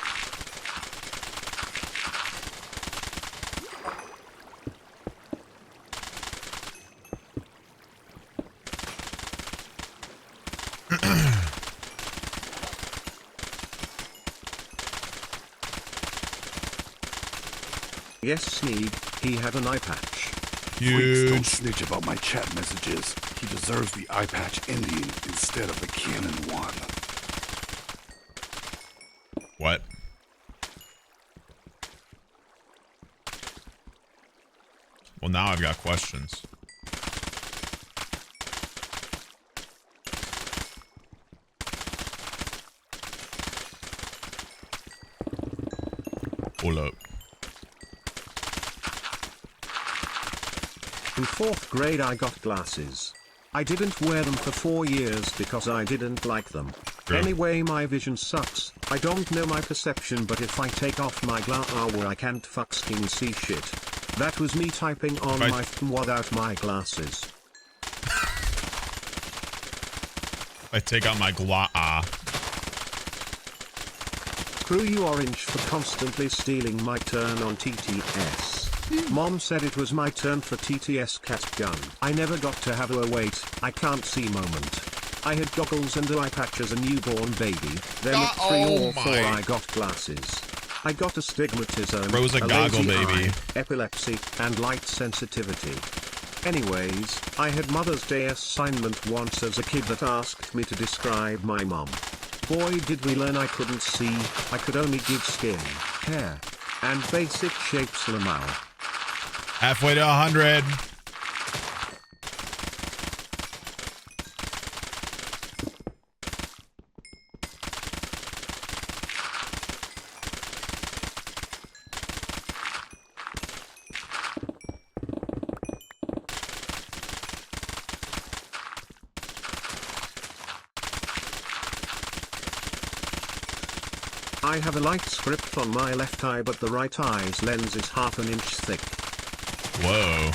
A: Yes, Sneeg, he had an eye patch.
M: Freaks don't snitch about my chat messages. He deserves the eye patch ending instead of the canon one.
B: What? Well, now I've got questions. Hold up.
A: In 4th grade I got glasses. I didn't wear them for 4 years because I didn't like them.
B: True.
A: Anyway, my vision sucks. I don't know my perception, but if I take off my glasses I can't fucking see shit. That was me typing on my phone without my glasses.
B: I take out my
A: Screw you, Orange, for constantly stealing my turn on TTS. Mom said it was my turn for TTS cat gun. I never got to have a wait, I can't see moment. I had goggles and eye patch as a newborn baby, then at 3 or 4 I got glasses. I got astigmatism,
B: Bro's a goggle
A: lazy
B: baby.
A: eye, epilepsy, and light sensitivity. Anyways, I had Mother's Day assignment once as a kid that asked me to describe my mom. Boy did we learn I couldn't see, I could only give skin, hair, and basic shapes lamau.
B: Halfway to 100.
A: I have a light script on my left eye, but the right eye's lens is half an inch thick.
B: Whoa.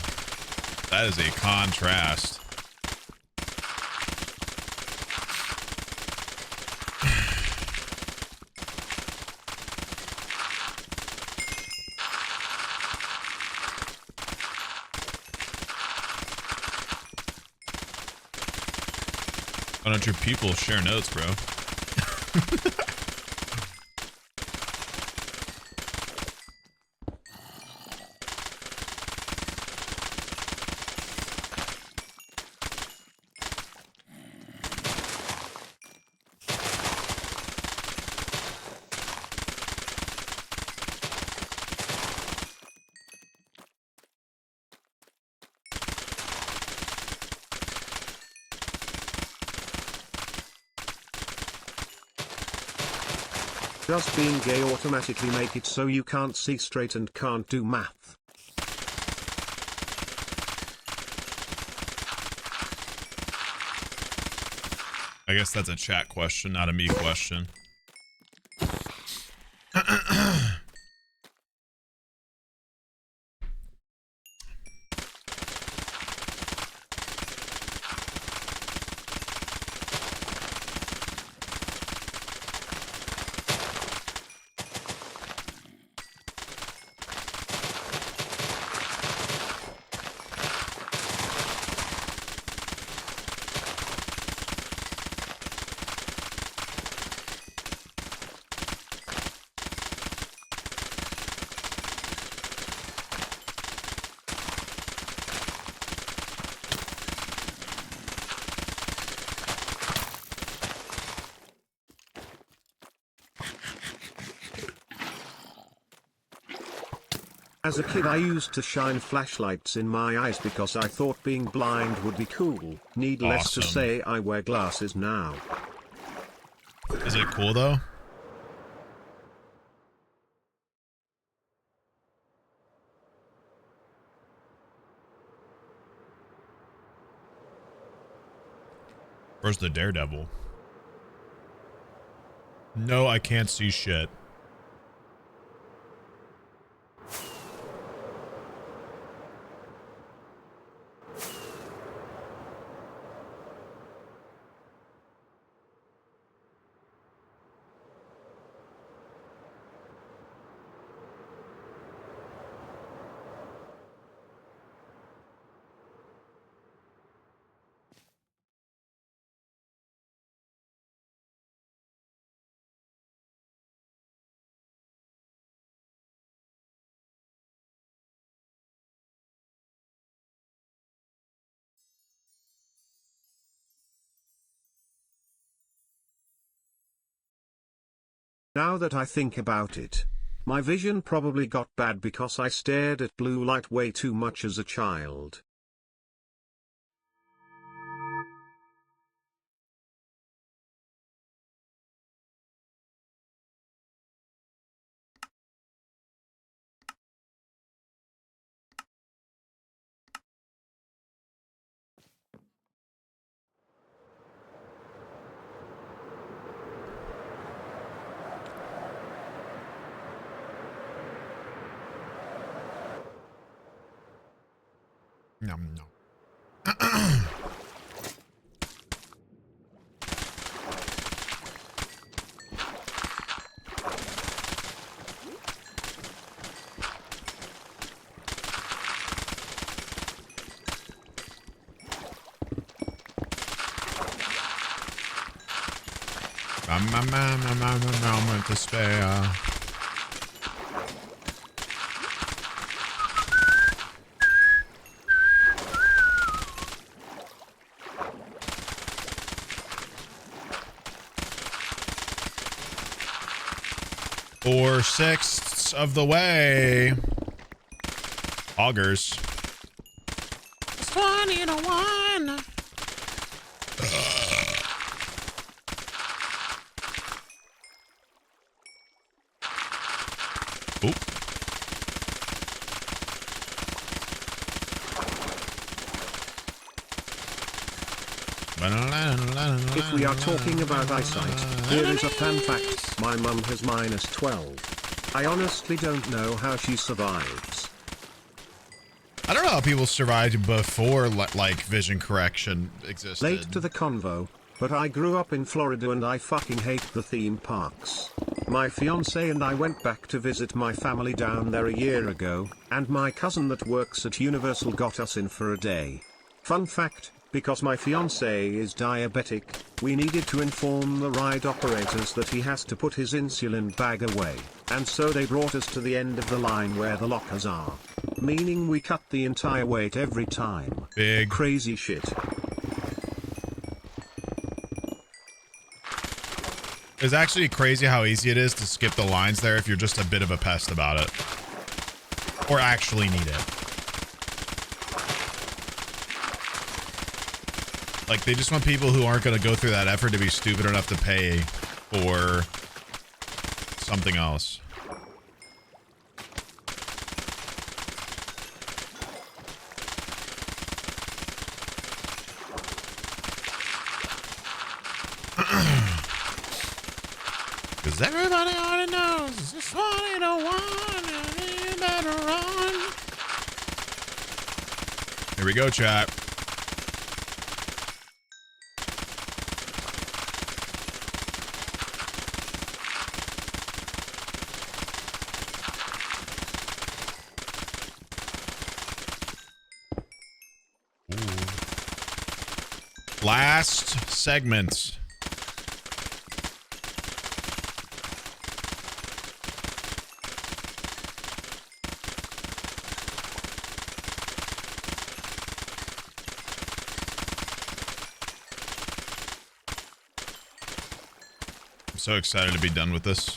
B: That is a contrast. Why don't your people share notes, bro?
A: Does being gay automatically make it so you can't see straight and can't do math?
B: I guess that's a chat question, not a me question.
A: As a kid I used to shine flashlights in my eyes because I thought being blind would be cool. Needless to say, I wear glasses now.
B: Is it cool though? Where's the Daredevil? No, I can't see shit.
A: Now that I think about it, my vision probably got bad because I stared at blue light way too much as a child.
B: Nom nom. 'Moment to spare. Four-sixths of the way. Augers.
P: It's 20 to 1.
B: Oop.
A: If we are talking about eyesight, here is a fun fact. My mum has -12. I honestly don't know how she survives.
B: I don't know how people survived before like vision correction existed.
A: Late to the convo, but I grew up in Florida and I fucking hate the theme parks. My fiance and I went back to visit my family down there a year ago, and my cousin that works at Universal got us in for a day. Fun fact, because my fiance is diabetic, we needed to inform the ride operators that he has to put his insulin bag away, and so they brought us to the end of the line where the lockers are. Meaning we cut the entire wait every time.
B: Big.
A: Crazy shit.
B: It's actually crazy how easy it is to skip the lines there if you're just a bit of a pest about it. Or actually need it. Like, they just want people who aren't going to go through that effort to be stupid enough to pay for something else. Because everybody already knows it's just 20 to 1 and you better run. Here we go, chat. Last segment. I'm so excited to be done with this.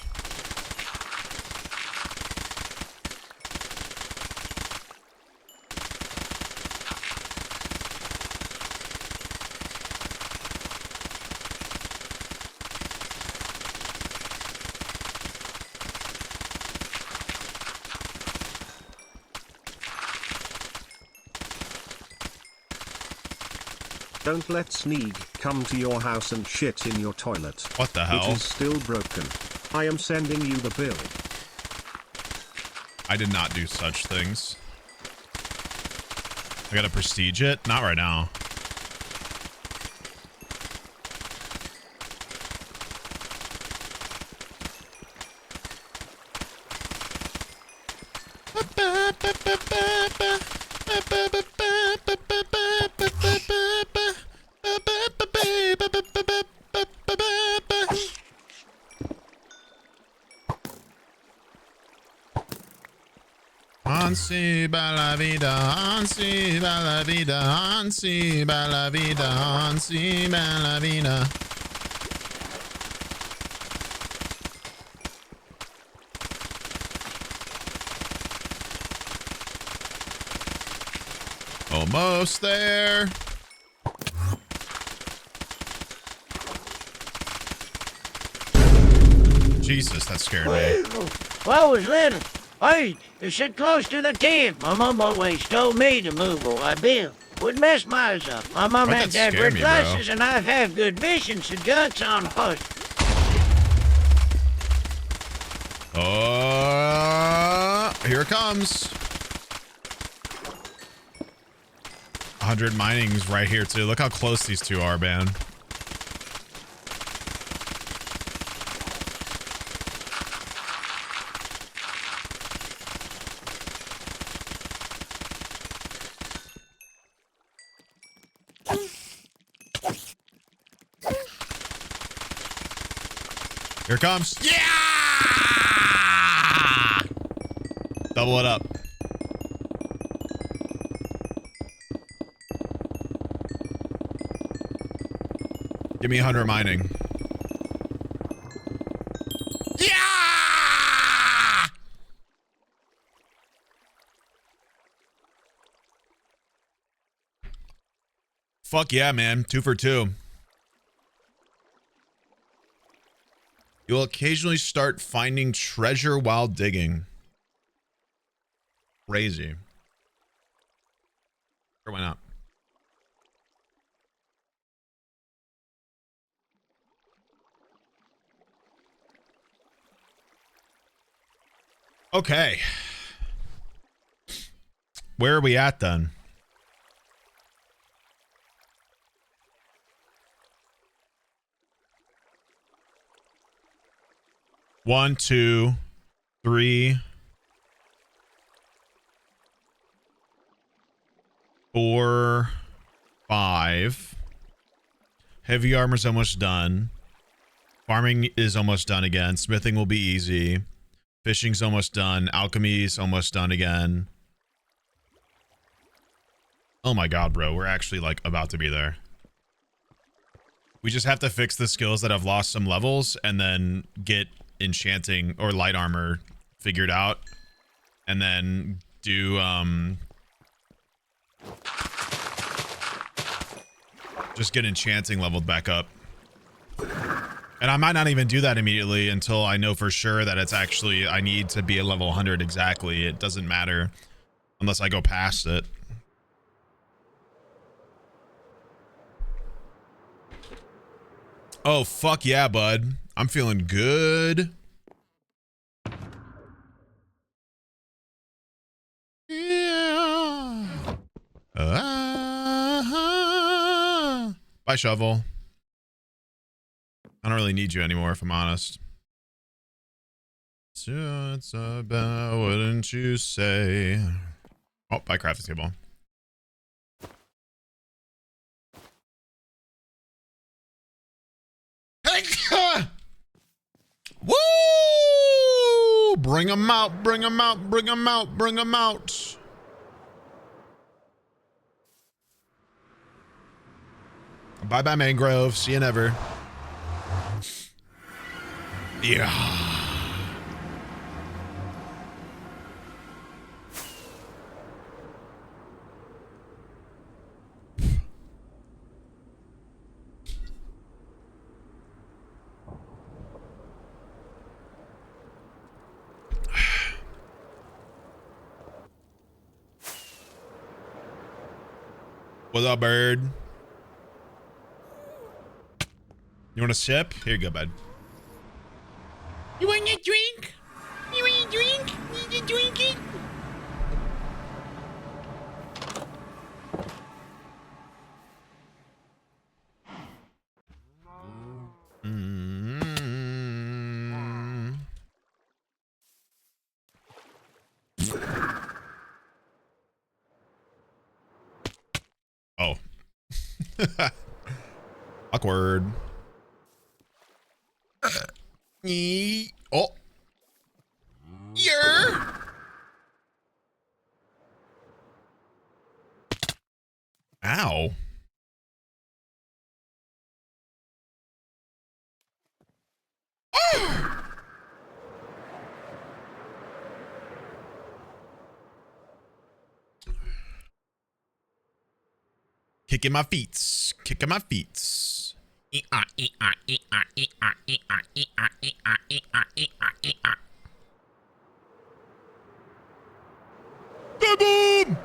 A: Don't let Sneeg come to your house and shit in your toilet.
B: What the hell?
A: It is still broken. I am sending you the bill.
B: I did not do such things. I gotta prestige it? Not right now. Ansi bella vida, ansi bella vida, ansi bella vida, ansi bella vida. Almost there. Jesus, that scared me.
P: What was little? Hey, you sit close to the camp. My mom always told me to move or I build. Would mess mine up. My mom had to have red glasses and I have good vision, so guts on post.
B: Here it comes. 100 mining's right here too. Look how close these two are, man. Here it comes. Yeah! Double it up. Give me 100 mining. Yeah! Fuck yeah, man. 2 for 2. You'll occasionally start finding treasure while digging. Crazy. Sure, why not? Okay. Where are we at then? One, 2, 3, 4, 5. Heavy armor's almost done. Farming is almost done again. Smithing will be easy. Fishing's almost done. Alchemy's almost done again. Oh my god, bro. We're actually like about to be there. We just have to fix the skills that have lost some levels and then get enchanting or light armor figured out. And then do just get enchanting leveled back up. And I might not even do that immediately until I know for sure that it's actually, I need to be a level 100 exactly. It doesn't matter unless I go past it. Oh, fuck yeah, bud. I'm feeling good. Yeah. Bye, Shovel. I don't really need you anymore, if I'm honest. So it's about, wouldn't you say? Oh, bye, crafting table. Woo! Bring them out, bring them out, bring them out, bring them out. Bye-bye, mangrove. See you never. Yeah. What's up, bird? You want a sip? Here you go, bud.
K: You want a drink? You want a drink? Need to drink it?
B: Oh. Awkward. Oh. Yeah. Ow. Kicking my feet. Kicking my feet. Boom!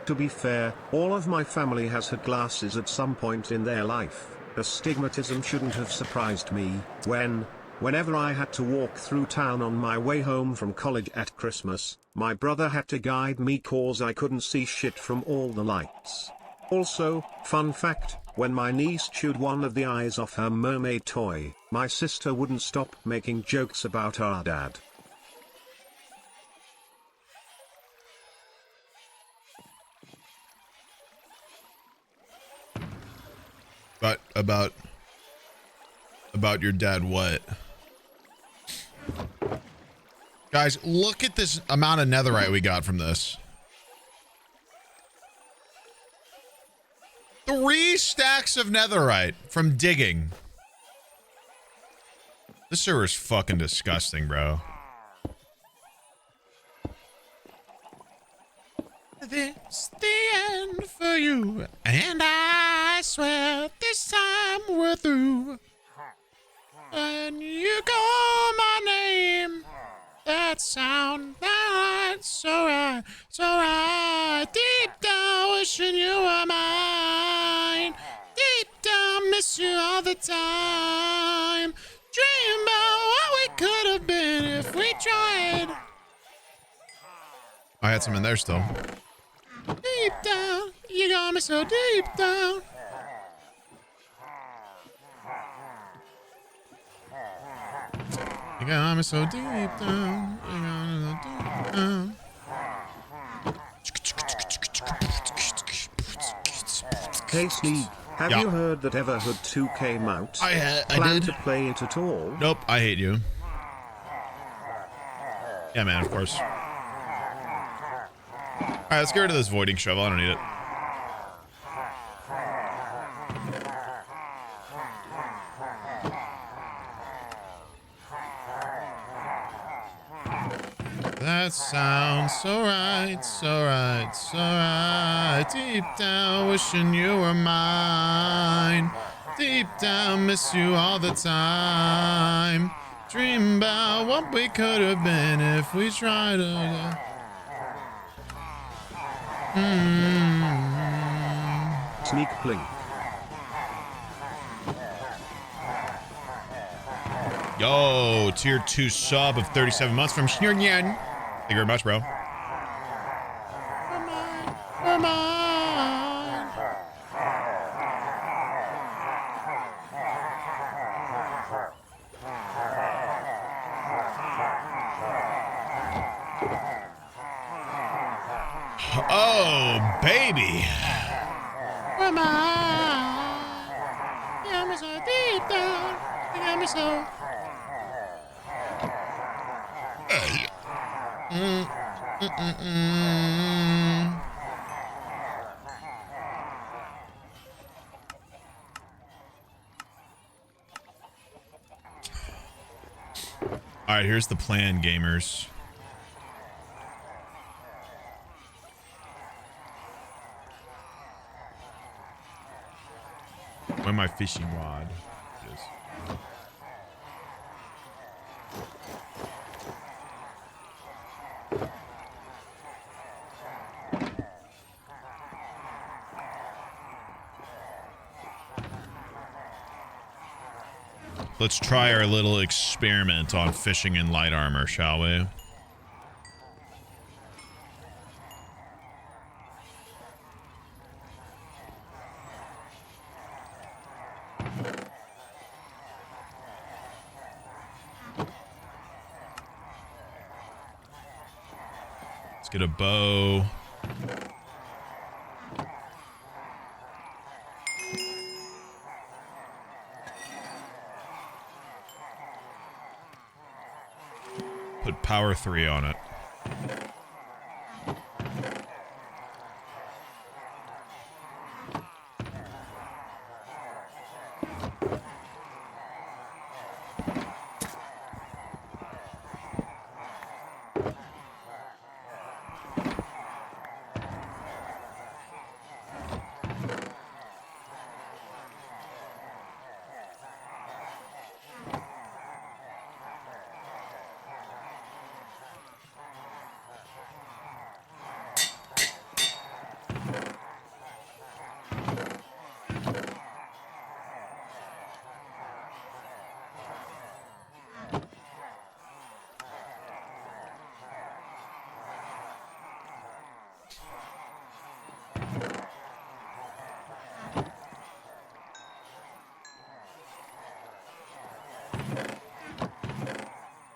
A: To be fair, all of my family has had glasses at some point in their life. Astigmatism shouldn't have surprised me, whenever I had to walk through town on my way home from college at Christmas, my brother had to guide me cause I couldn't see shit from all the lights. Also, fun fact, when my niece chewed one of the eyes off her mermaid toy, my sister wouldn't stop making jokes about our dad.
B: But about your dad what? Guys, look at this amount of netherite we got from this. 3 stacks of netherite from digging. This sewer is fucking disgusting, bro. This the end for you, and I swear this time we're through. And you call my name, that sound that's so right, so right. Deep down wishing you were mine. Deep down miss you all the time. Dream about what we could have been if we tried. I had some in there still. Deep down, you got me so deep down. You got me so deep down. You got me so deep down.
A: Hey Sneeg, have you heard that Everhood 2 came out?
B: I
A: Plan
B: did.
A: to play it at all?
B: Nope, I hate you. Yeah, man, of course. Alright, let's get rid of this voiding shovel. I don't need it. That sounds so right, so right, so right. Deep down, wishing you were mine. Deep down, miss you all the time. Dream about what we could have been if we tried again.
A: Sneak plink.
B: Yo, tier 2 sub of 37 months from Sneegsnag. Thank you very much, bro. Come on. Oh, baby. Come on. You got me so deep down. You got me so. All right, here's the plan, gamers. Where's my fishing rod? It is. Let's try our little experiment on fishing in light armor, shall we? Let's get a bow. Put power 3 on it.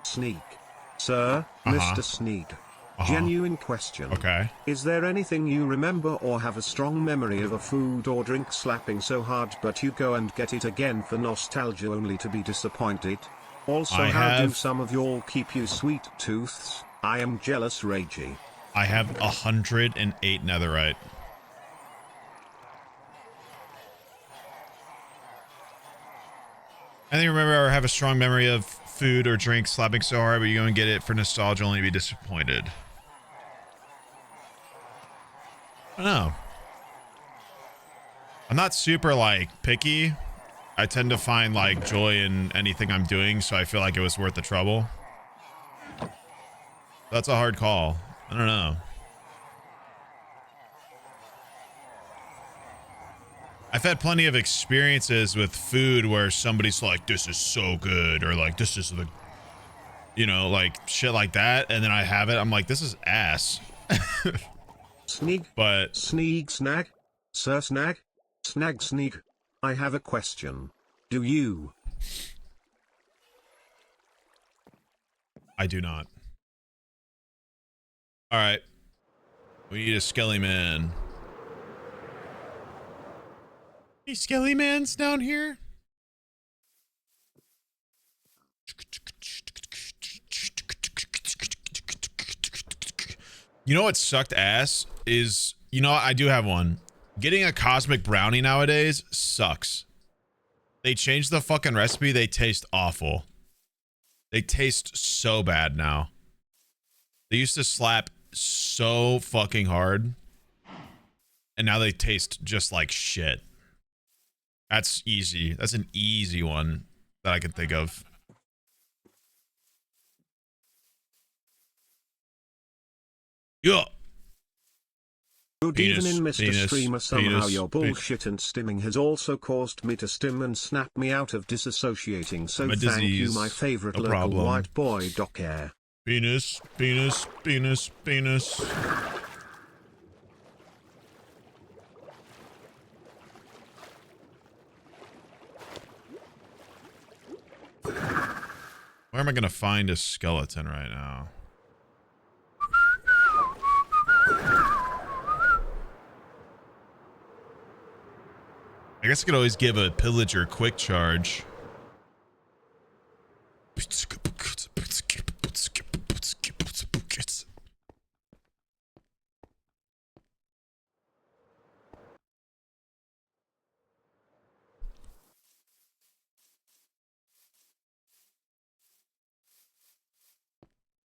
A: Sneak. Sir, Mr. Sneak. Genuine question.
B: Okay.
A: Is there anything you remember or have a strong memory of a food or drink slapping so hard but you go and get it again for nostalgia only to be disappointed? Also, how do some of y'all keep you sweet tooths? I am jealous ragey.
B: I have 108 netherite. I think remember I have a strong memory of food or drink slapping so hard, but you go and get it for nostalgia only to be disappointed. I don't know. I'm not super like picky. I tend to find like joy in anything I'm doing, so I feel like it was worth the trouble. That's a hard call. I don't know. I've had plenty of experiences with food where somebody's like, this is so good, or like, this is the, you know, like shit like that. And then I have it. I'm like, this is ass.
A: Sneegsnag? Sir Snag? Snag Sneeg. I have a question. Do you?
B: I do not. Alright. We need a skelly man. Any skelly mans down here? You know what sucked ass is, you know, I do have one. Getting a cosmic brownie nowadays sucks. They changed the fucking recipe. They taste awful. They taste so bad now. They used to slap so fucking hard. And now they taste just like shit. That's easy. That's an easy one that I can think of. Yeah.
A: Good evening, Mr. Streamer. Somehow your bullshit and stimming has also caused me to stim and snap me out of disassociating. So thank you, my favorite local white boy, Doc Air.
B: Penis, penis, penis, penis. Where am I gonna find a skeleton right now? I guess I could always give a pillager a quick charge.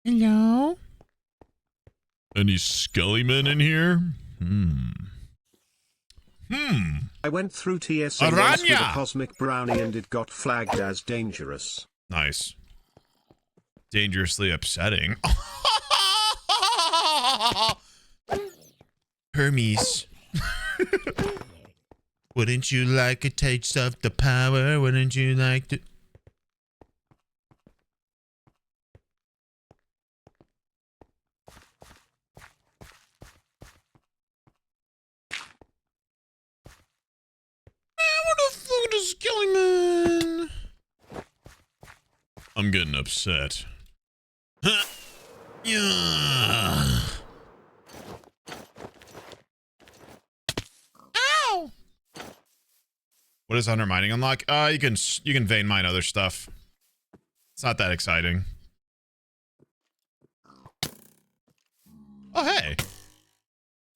K: Hello?
B: Any skelly men in here?
A: I went through TSA once with a cosmic brownie and it got flagged as dangerous.
B: Nice. Dangerously upsetting. Hermes. Wouldn't you like a taste of the power? Wouldn't you like to... I'm getting upset. Huh. Yeah. Ow! What does undermining unlock? You can vein mine other stuff. It's not that exciting. Oh, hey.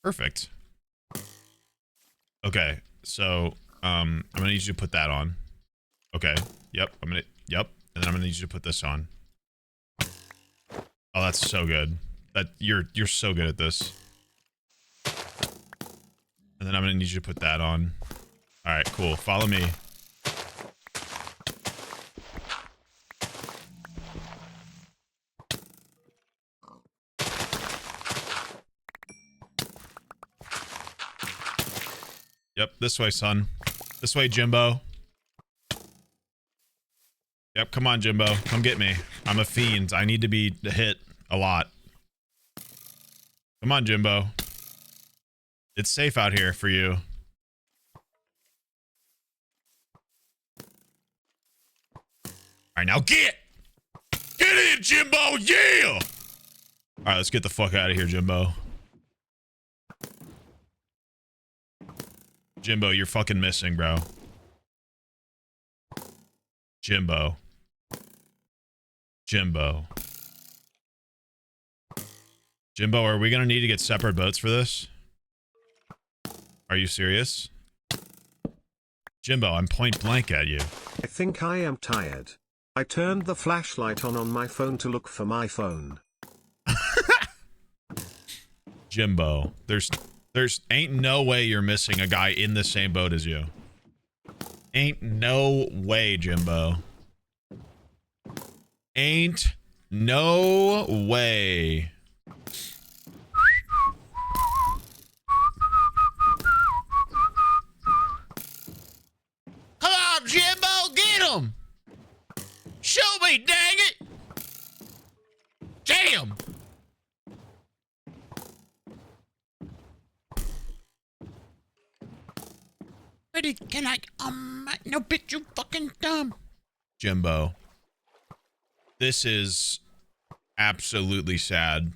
B: Perfect. Okay, so I'm gonna need you to put that on. Okay. Yep. Yep. And then I'm gonna need you to put this on. Oh, that's so good. That you're so good at this. And then I'm gonna need you to put that on. All right, cool. Follow me. Yep, this way, son. This way, Jimbo. Yep, come on, Jimbo. Come get me. I'm a fiend. I need to be hit a lot. Come on, Jimbo. It's safe out here for you. All right, now get! Get in, Jimbo! Yeah! All right, let's get the fuck out of here, Jimbo. Jimbo, you're fucking missing, bro. Jimbo. Jimbo. Jimbo, are we gonna need to get separate boats for this? Are you serious? Jimbo, I'm point blank at you.
A: I think I am tired. I turned the flashlight on my phone to look for my phone.
B: Jimbo, there's ain't no way you're missing a guy in the same boat as you. Ain't no way, Jimbo. Ain't no way. Come on, Jimbo, get him! Show me, dang it! Damn!
K: Ready, can I, no bitch, you fucking dumb.
B: Jimbo. This is absolutely sad.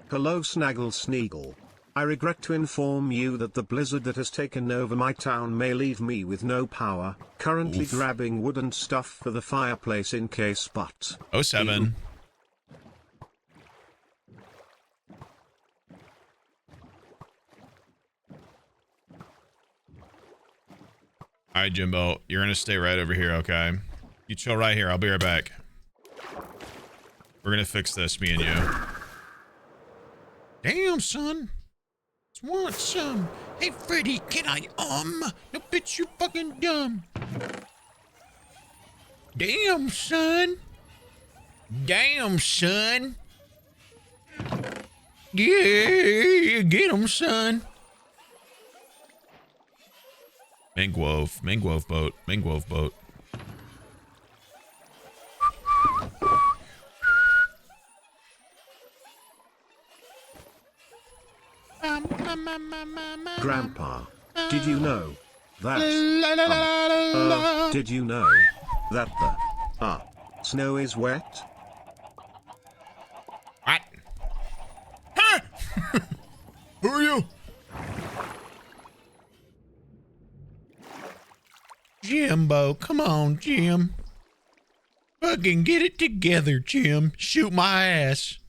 A: Hello, Snaggle Sneagle. I regret to inform you that the blizzard that has taken over my town may leave me with no power. Currently grabbing wood and stuff for the fireplace in case, but...
B: 07. All right, Jimbo, you're gonna stay right over here, okay? You chill right here. I'll be right back. We're gonna fix this, me and you.
K: Damn, son. Want some? Hey, Freddy, can I, no bitch, you fucking dumb. Damn, son. Damn, son. Yeah, get him, son.
B: Mangrove boat, mangrove boat.
A: Grandpa, did you know that? Did you know that the snow is wet?
K: What? Huh?
B: Who are you?
K: Jimbo, come on, Jim. Fucking get it together, Jim. Shoot my ass.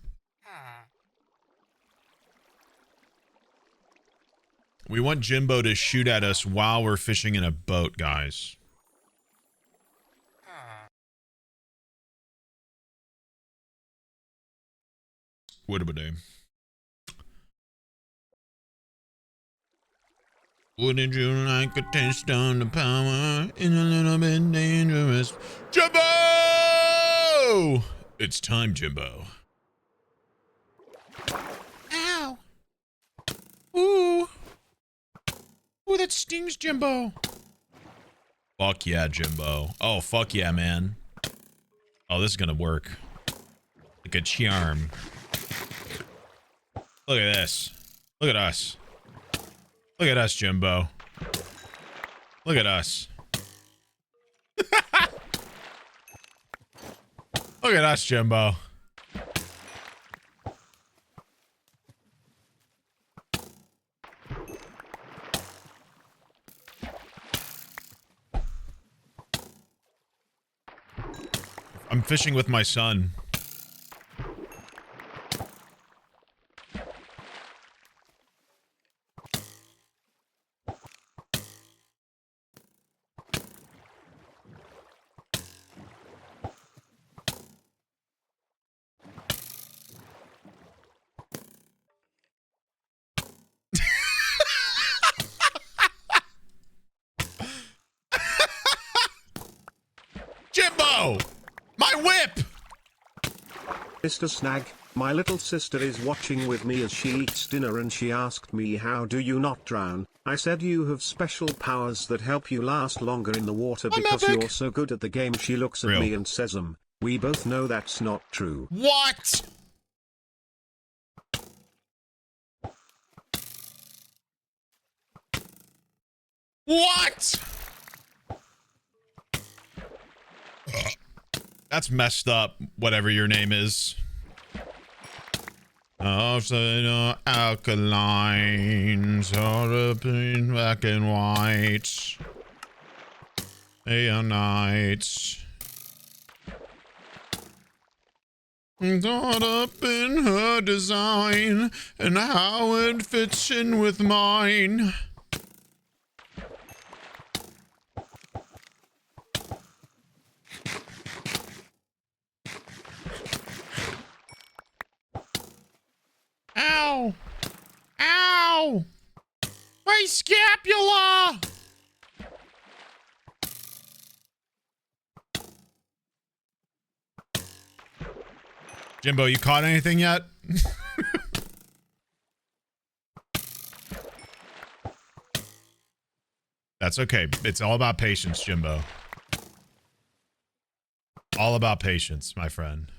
B: We want Jimbo to shoot at us while we're fishing in a boat, guys. What about it? Wouldn't you like a taste of the power? It's a little bit dangerous. Jimbo! It's time, Jimbo.
K: Ow. Ooh. Ooh, that stings, Jimbo.
B: Fuck yeah, Jimbo. Oh, fuck yeah, man. Oh, this is gonna work. Like a charm. Look at this. Look at us. Look at us, Jimbo. Look at us. Look at us, Jimbo. I'm fishing with my son. Jimbo! My whip!
A: Mr. Snag, my little sister is watching with me as she eats dinner and she asked me, how do you not drown? I said you have special powers that help you last longer in the water because you're so good at the game. She looks at me and says, we both know that's not true.
B: What? What? That's messed up, whatever your name is. Alkalines, all black and white. Aeonites. Caught up in her design and how it fits in with mine. Ow! Ow! My scapula! Jimbo, you caught anything yet? That's okay. It's all about patience, Jimbo. All about patience, my friend.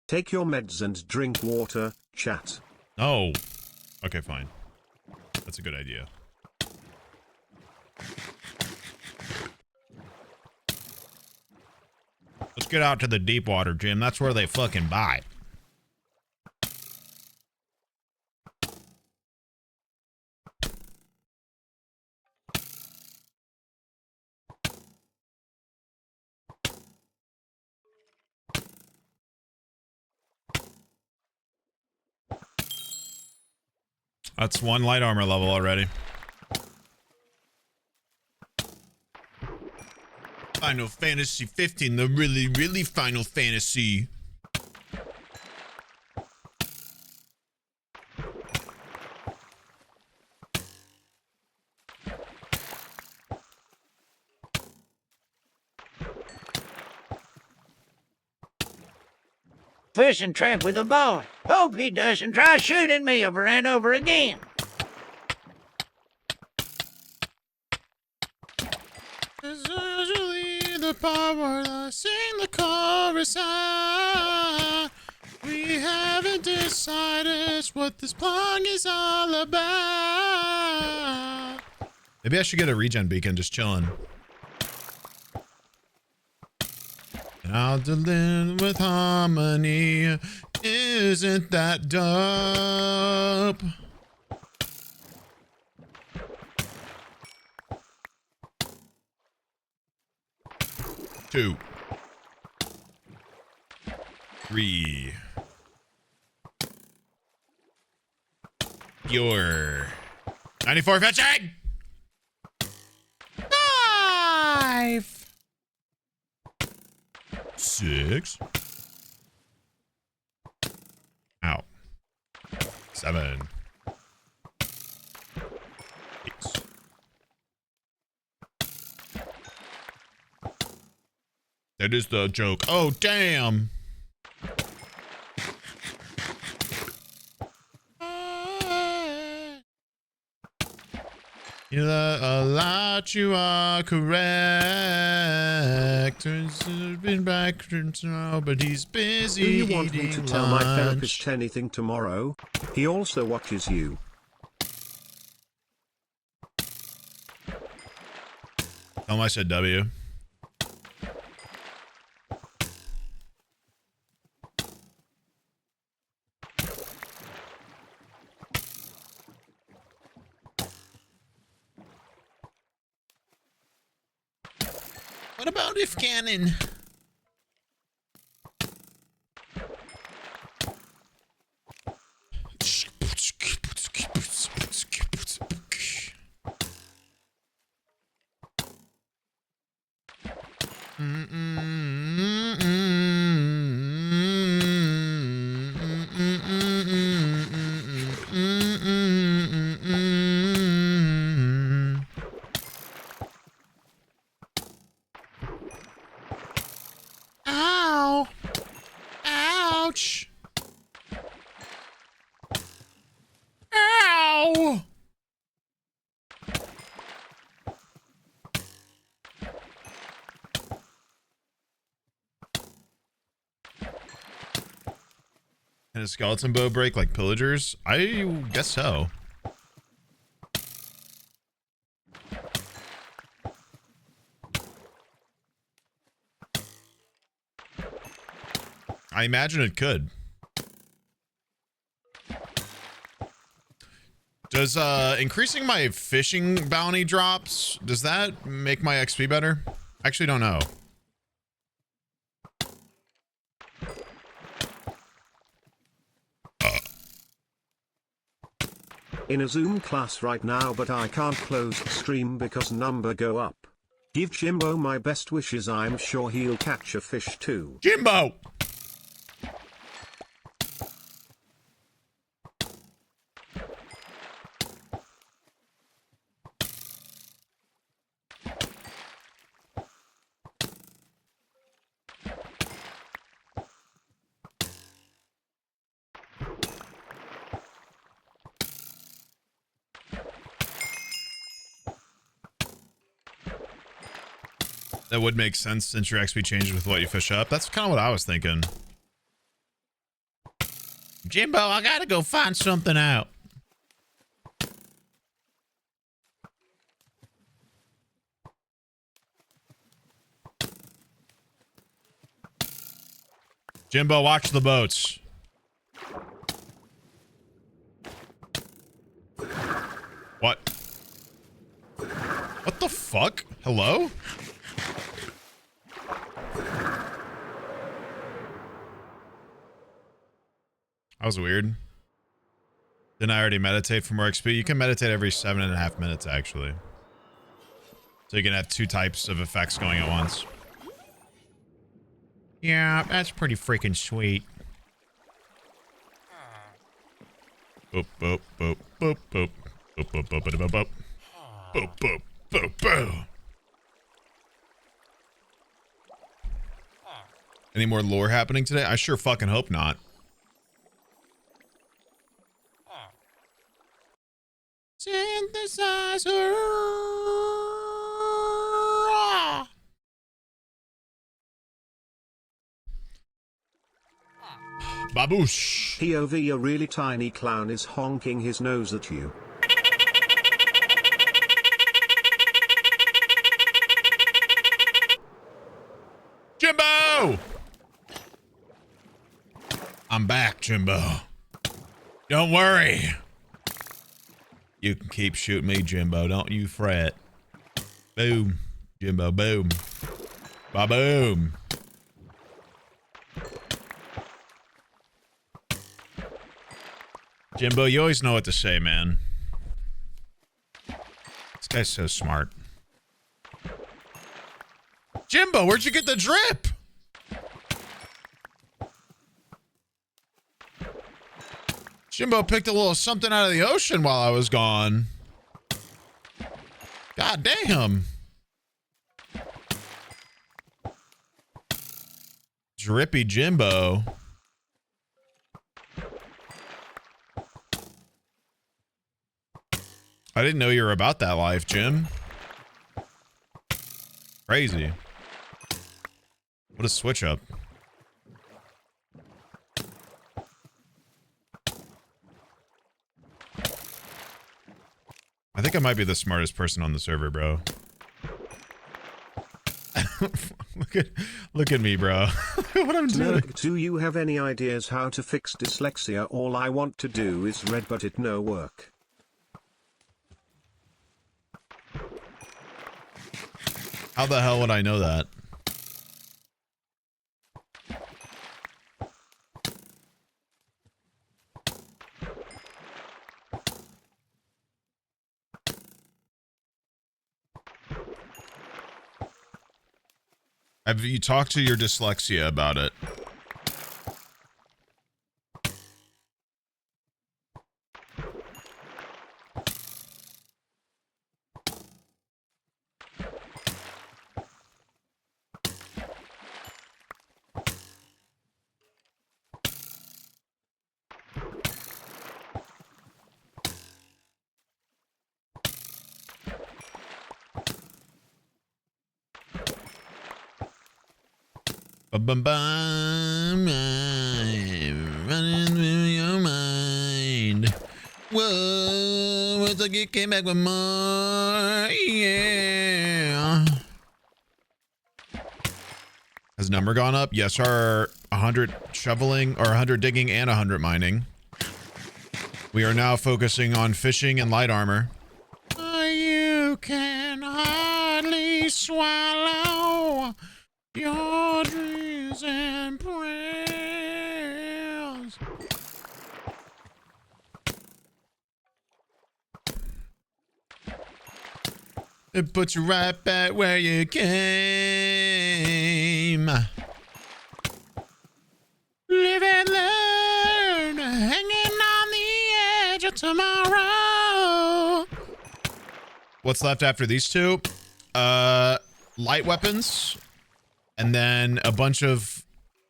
A: Take your meds and drink water, chat.
B: Oh. Okay, fine. That's a good idea. Let's get out to the deep water, Jim. That's where they fucking buy. That's one light armor level already. Final Fantasy 15, the really Final Fantasy.
P: Fishing trip with a boy. Hope he doesn't try shooting me over and over again.
B: It's usually the part where I sing the chorus out. We haven't decided what this plug is all about. Maybe I should get a regen beacon just chilling. I'll deliver with harmony. Isn't that dope? Two. 3. Your 94 fetching. 5. 6. Ow. 7. 8. That is the joke. Oh, damn. You a lot, you are correct. He's been back now, but he's busy.
A: Do you want me to
B: eating
A: tell my
B: lunch.
A: therapist anything tomorrow? He also watches you.
B: Tell him I said W.
K: What about if cannon?
B: Ow! Ouch! Ow! Can a skeleton bow break like pillagers? I guess so. I imagine it could. Does increasing my fishing bounty drops, does that make my XP better? I actually don't know.
A: In a Zoom class right now, but I can't close stream because number go up. Give Jimbo my best wishes, I'm sure he'll catch a fish too.
B: Jimbo! That would make sense since your XP changes with what you fish up. That's kind of what I was thinking.
K: Jimbo, I gotta go find something out.
B: Jimbo, watch the boats. What? What the fuck? Hello? That was weird. Didn't I already meditate for more XP? You can meditate every 7.5 minutes, actually. So you can have 2 types of effects going at once.
K: Yeah, that's pretty freaking sweet.
B: Boop, boop, boop, boop, boop. Boop, boop, boop, boop, boop, boop. Boop, boop, boop, boop. Any more lore happening today? I sure fucking hope not.
K: Synthesizer.
B: Baboosh.
A: POV, a really tiny clown is honking his nose at you.
B: Jimbo! I'm back, Jimbo. Don't worry. You can keep shooting me, Jimbo. Don't you fret. Boom. Jimbo, boom. Ba-boom. Jimbo, you always know what to say, man. This guy's so smart. Jimbo, where'd you get the drip? Jimbo picked a little something out of the ocean while I was gone. God damn. Drippy Jimbo. I didn't know you were about that life, Jim. Crazy. What a switch up. I think I might be the smartest person on the server, bro. look at me, bro. What I'm doing.
A: Do you have any ideas how to fix dyslexia? All I want to do is read, but it no work.
B: How the hell would I know that? Have you talked to your dyslexia about it? Bum, running through your mind. Whoa, it's like you came back with more. Yeah. Has number gone up? Yes, our 100 shoveling or 100 digging and 100 mining. We are now focusing on fishing and light armor.
K: You can hardly swallow your dreams and prayers.
B: It puts you right back where you came.
K: Live and learn, hanging on the edge of tomorrow.
B: What's left after these two? Light weapons. And then a bunch of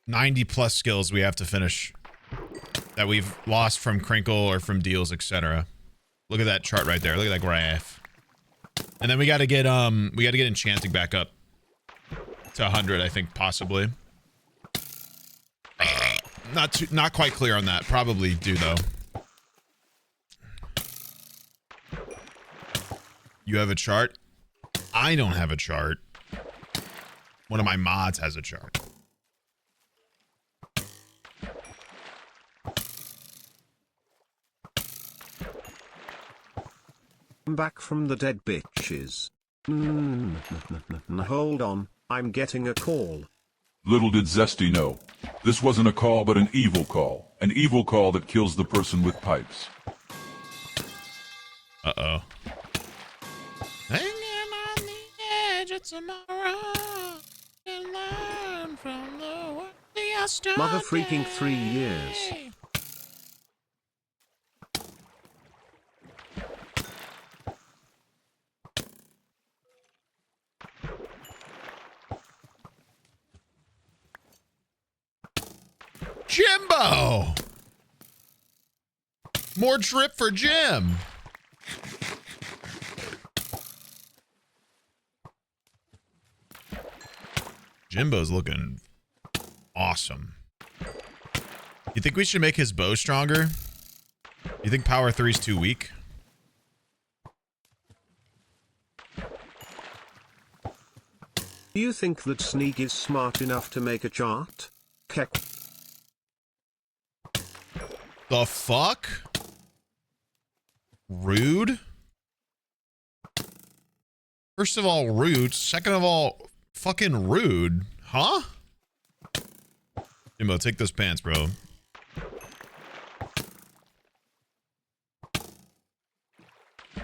B: 90 plus skills we have to finish that we've lost from Crinkle or from deals, etc. Look at that chart right there. Look at that graph. And then we got to get enchanting back up to 100, I think, possibly. Not quite clear on that. Probably do though. You have a chart? I don't have a chart. One of my mods has a chart.
A: Back from the dead bitches. Hold on, I'm getting a call.
L: Little did Zesty know. This wasn't a call, but an evil call. An evil call that kills the person with pipes.
B: Uh-oh.
K: Hanging on the edge of tomorrow. And learn from the world yesterday.
A: Mother freaking 3 years.
B: Jimbo! More drip for Jim. Jimbo's looking awesome. You think we should make his bow stronger? You think power 3 is too weak?
A: Do you think that Sneeg is smart enough to make a chart? Keck.
B: The fuck? Rude? First of all, rude. Second of all, fucking rude. Huh? Jimbo, take those pants, bro. I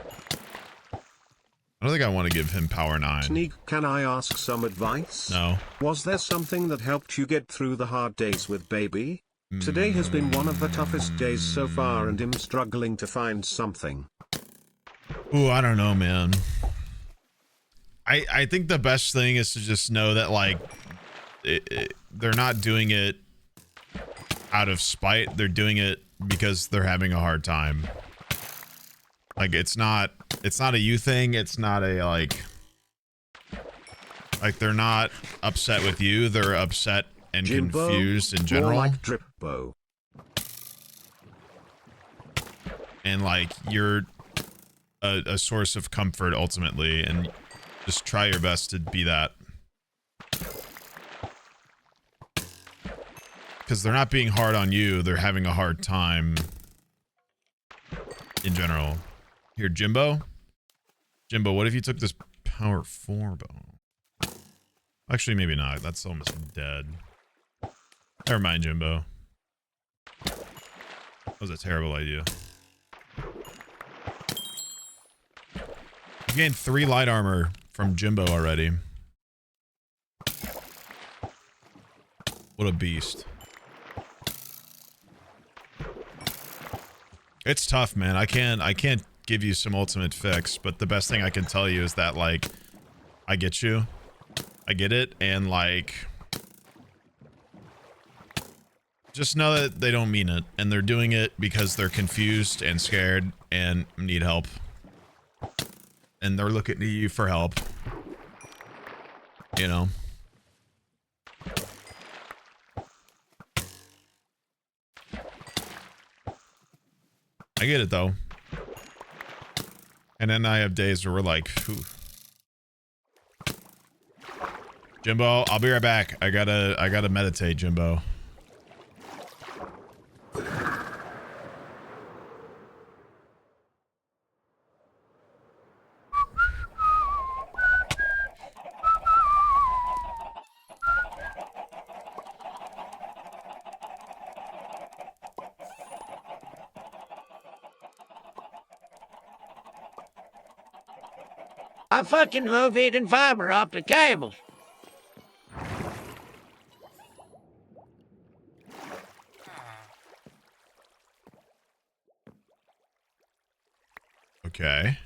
B: don't think I want to give him power 9.
A: Sneeg, can I ask some advice?
B: No.
A: Was there something that helped you get through the hard days with baby? Today has been one of the toughest days so far and I'm struggling to find something.
B: Ooh, I don't know, man. I think the best thing is to just know that, like, they're not doing it out of spite. They're doing it because they're having a hard time. Like, it's not It's not a you thing. It's not a like they're not upset with you. They're upset and
A: Jimbo,
B: confused in general.
A: more like Dripbo.
B: And like you're a source of comfort ultimately, and just try your best to be that. Because they're not being hard on you, they're having a hard time in general. Here, Jimbo, what if you took this power 4 bow? Actually, maybe not. That's almost dead. Never mind, Jimbo. That was a terrible idea. You gained 3 light armor from Jimbo already. What a beast. It's tough, man. I can't give you some ultimate fix, but the best thing I can tell you is that, like, I get you. I get it, and, like, just know that they don't mean it, and they're doing it because they're confused and scared and need help. And they're looking to you for help. You know? I get it, though. And then I have days where we're like, phew. Jimbo, I'll be right back. I gotta meditate, Jimbo.
P: I fucking love eating fiber optic cables.
B: Okay.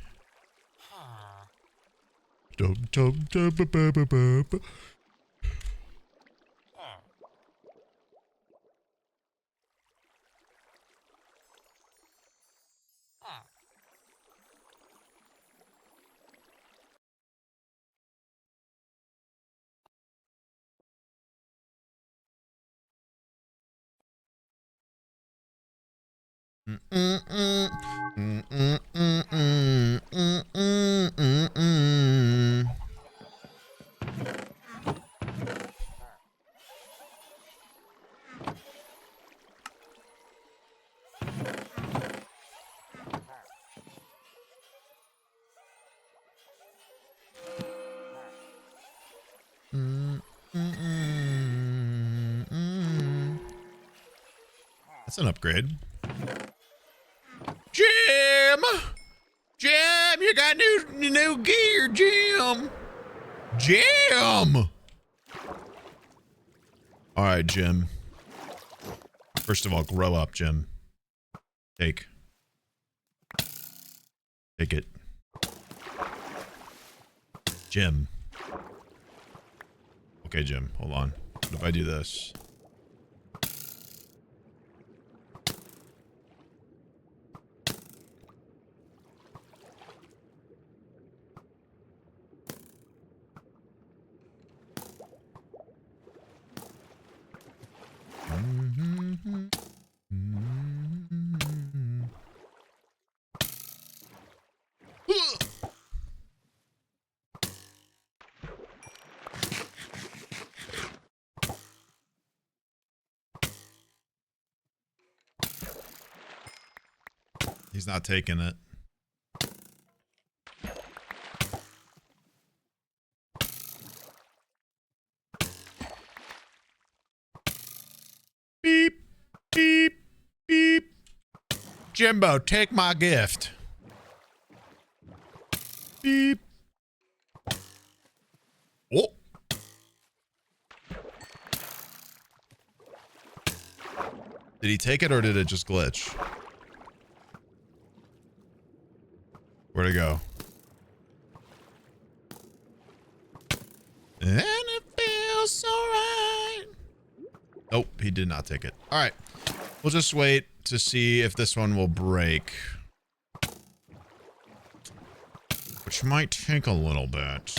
B: That's an upgrade.
K: Jim! Jim, you got new gear, Jim! Jim!
B: All right, Jim. First of all, grow up, Jim. Take it. Jim. Okay, Jim, hold on. What if I do this? He's not taking it.
K: Beep, beep, beep. Jimbo, take my gift. Beep. Oh.
B: Did he take it or did it just glitch? Where'd it go? And it feels so right. Nope, he did not take it. All right. We'll just wait to see if this one will break. which might take a little bit.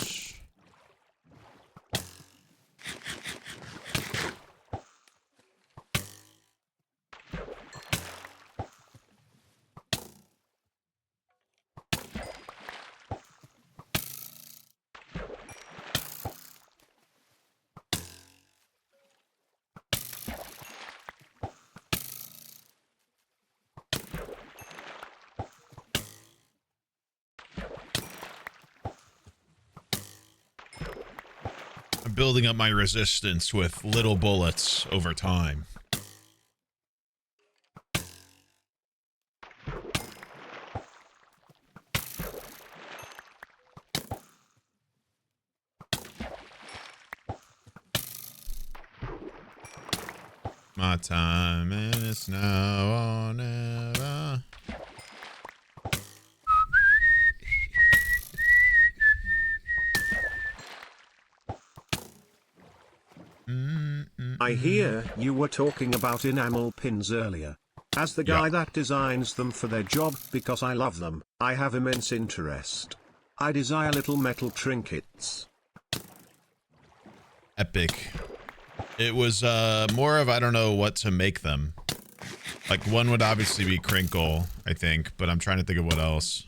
B: Building up my resistance with little bullets over time. My time and it's now or never.
A: I hear you were talking about enamel pins earlier. As the guy that designs them for their job, because I love them, I have immense interest. I desire little metal trinkets.
B: Epic. It was more of I don't know what to make them. Like one would obviously be crinkle, I think, but I'm trying to think of what else.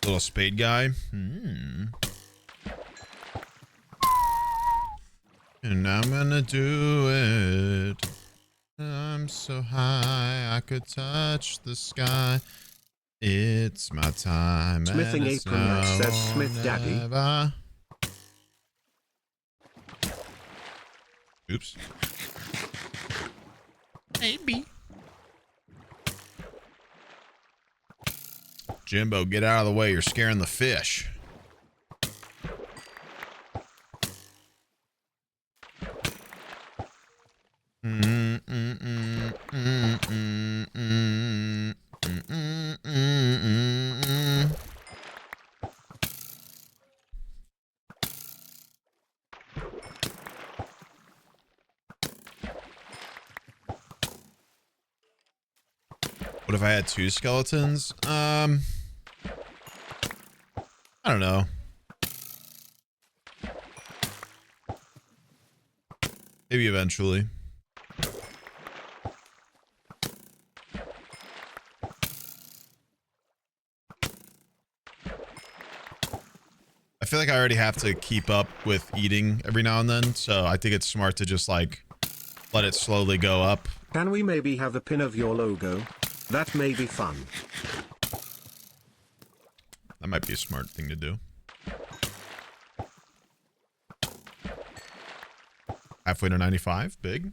B: Little spade guy. And I'm gonna do it. I'm so high I could touch the sky. It's my time.
A: Smithing
B: and it's
A: apron that
B: now
A: says
B: or
A: Smith Daddy.
B: never. Oops. Maybe. Jimbo, get out of the way. You're scaring the fish. What if I had two skeletons? I don't know. Maybe eventually. I feel like I already have to keep up with eating every now and then, so I think it's smart to just like let it slowly go up.
A: Can we maybe have a pin of your logo? That may be fun.
B: That might be a smart thing to do. Halfway to 95, big.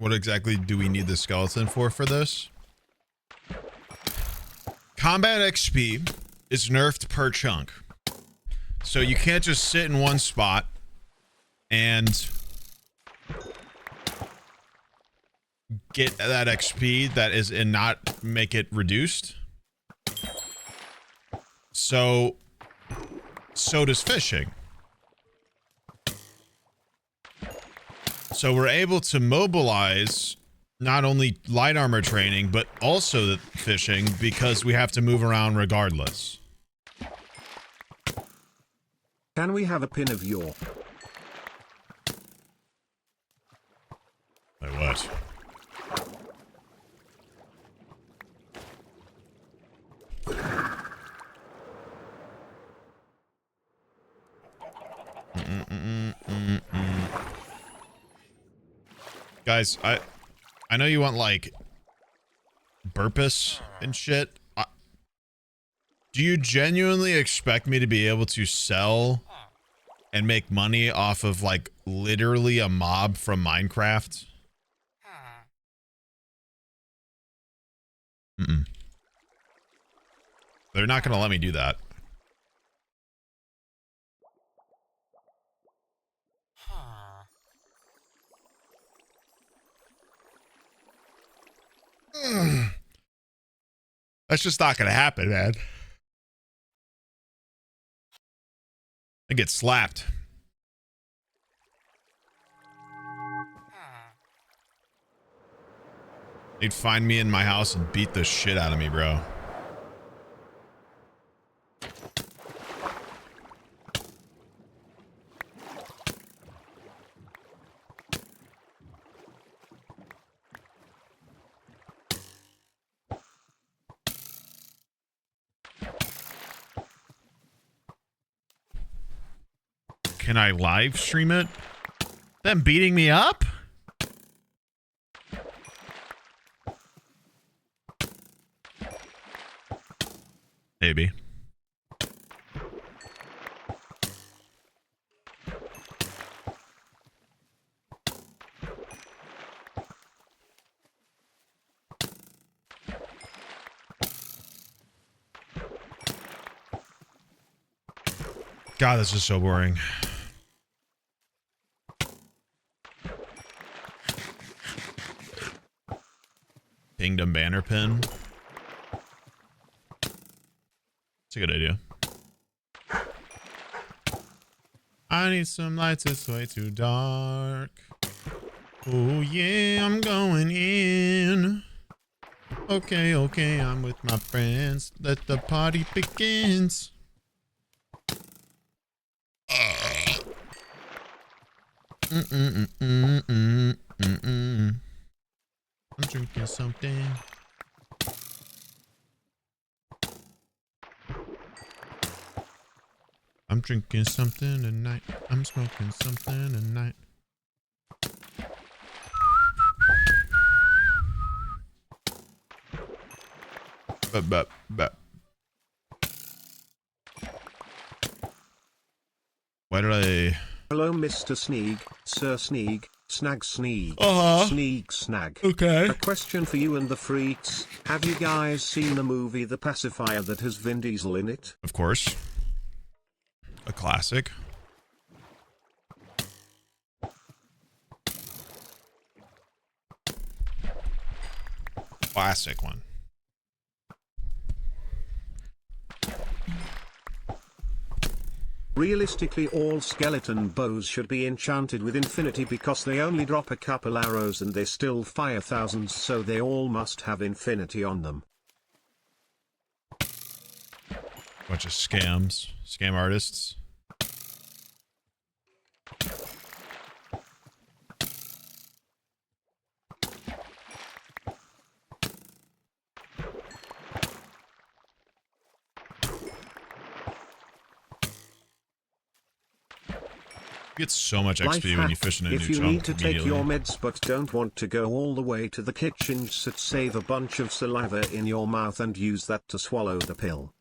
B: What exactly do we need the skeleton for this? Combat XP is nerfed per chunk. So you can't just sit in one spot and get that XP that is and not make it reduced. So does fishing. So we're able to mobilize not only light armor training, but also the fishing because we have to move around regardless.
A: Can we have a pin of your...
B: Wait, what? Guys, I know you want like burpus and shit. Do you genuinely expect me to be able to sell and make money off of like literally a mob from Minecraft? They're not going to let me do that. That's just not going to happen, man. I get slapped. They'd find me in my house and beat the shit out of me, bro. Can I live stream it? Them beating me up? Maybe. God, this is so boring. Kingdom banner pin. It's a good idea. I need some lights, it's way too dark. Oh yeah, I'm going in. Okay, okay, I'm with my friends. Let the party begins. I'm drinking something. I'm drinking something tonight. I'm smoking something tonight. But. Why did I...
A: Hello, Mr. Sneeg, Sir Sneeg, Snag Sneeg, Sneegsnag.
B: Okay.
A: A question for you and the freaks. Have you guys seen the movie The Pacifier that has Vin Diesel in it?
B: Of course. A classic. Classic one.
A: Realistically, all skeleton bows should be enchanted with infinity because they only drop a couple arrows and they still fire thousands, so they all must have infinity on them.
B: Bunch of scams. Scam artists. You get so much XP when you fish in a new chunk.
A: If you need to take your meds but don't want to go all the way to the kitchen, save a bunch of saliva in your mouth and use that to swallow the pill.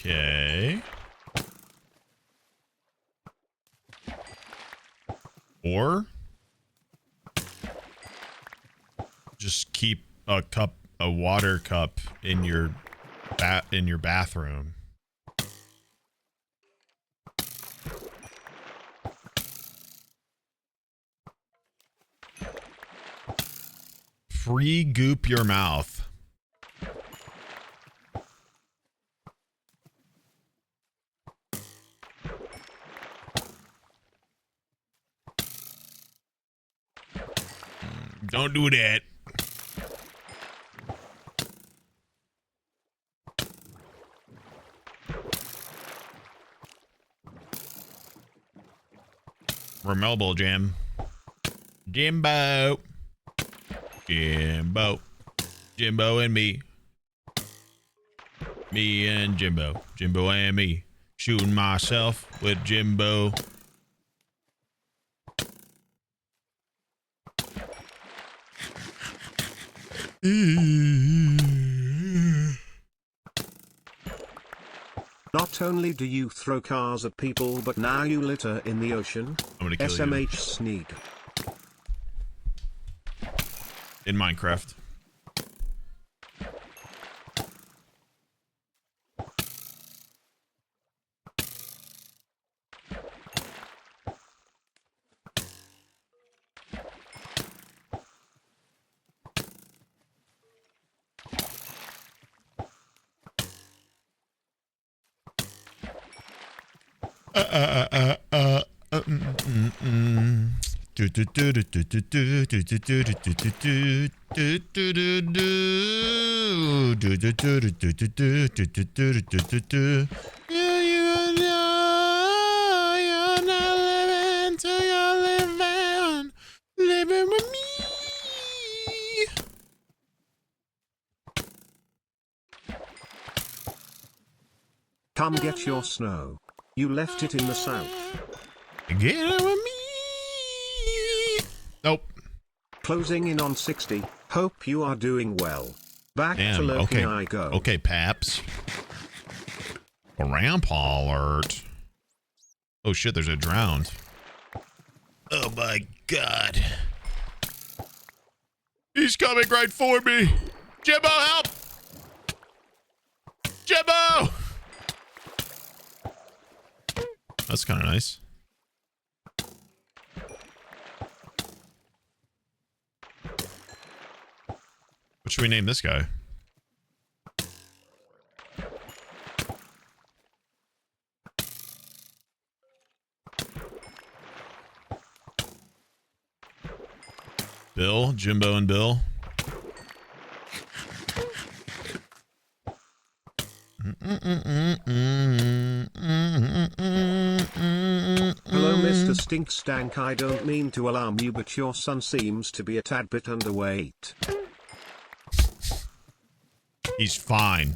B: Okay. Or just keep a water cup in your bathroom. Free goop your mouth. Don't do that. Remelbo Jim. Jimbo. Jimbo and me. Me and Jimbo. Jimbo and me. Shooting myself with Jimbo.
A: Not only do you throw cars at people, but now you litter in the ocean.
B: I'm gonna kill
A: SMH
B: you.
A: Sneeg.
B: In Minecraft.
K: Living with me.
A: Come get your snow. You left it in the south.
K: Get it with me.
B: Nope.
A: Closing in on 60. Hope you are doing well. Back to
B: Damn,
A: lurking
B: okay.
A: I go.
B: Okay, Paps. Grandpa alert. Oh shit, there's a drowned. Oh my god. He's coming right for me. Jimbo, help! Jimbo! That's kind of nice. What should we name this guy? Bill, Jimbo, and Bill.
A: Hello, Mr. Stinkstank. I don't mean to alarm you, but your son seems to be a tad bit underweight.
B: He's fine.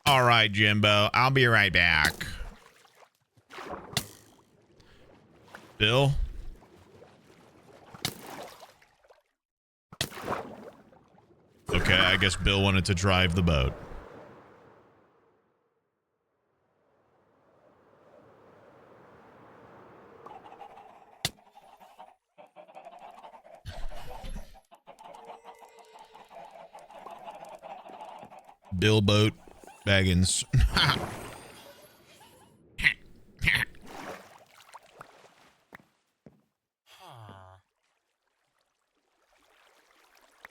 B: All right, Jimbo. I'll be right back. Bill? Okay, I guess Bill wanted to drive the boat. Bill Boat Baggins.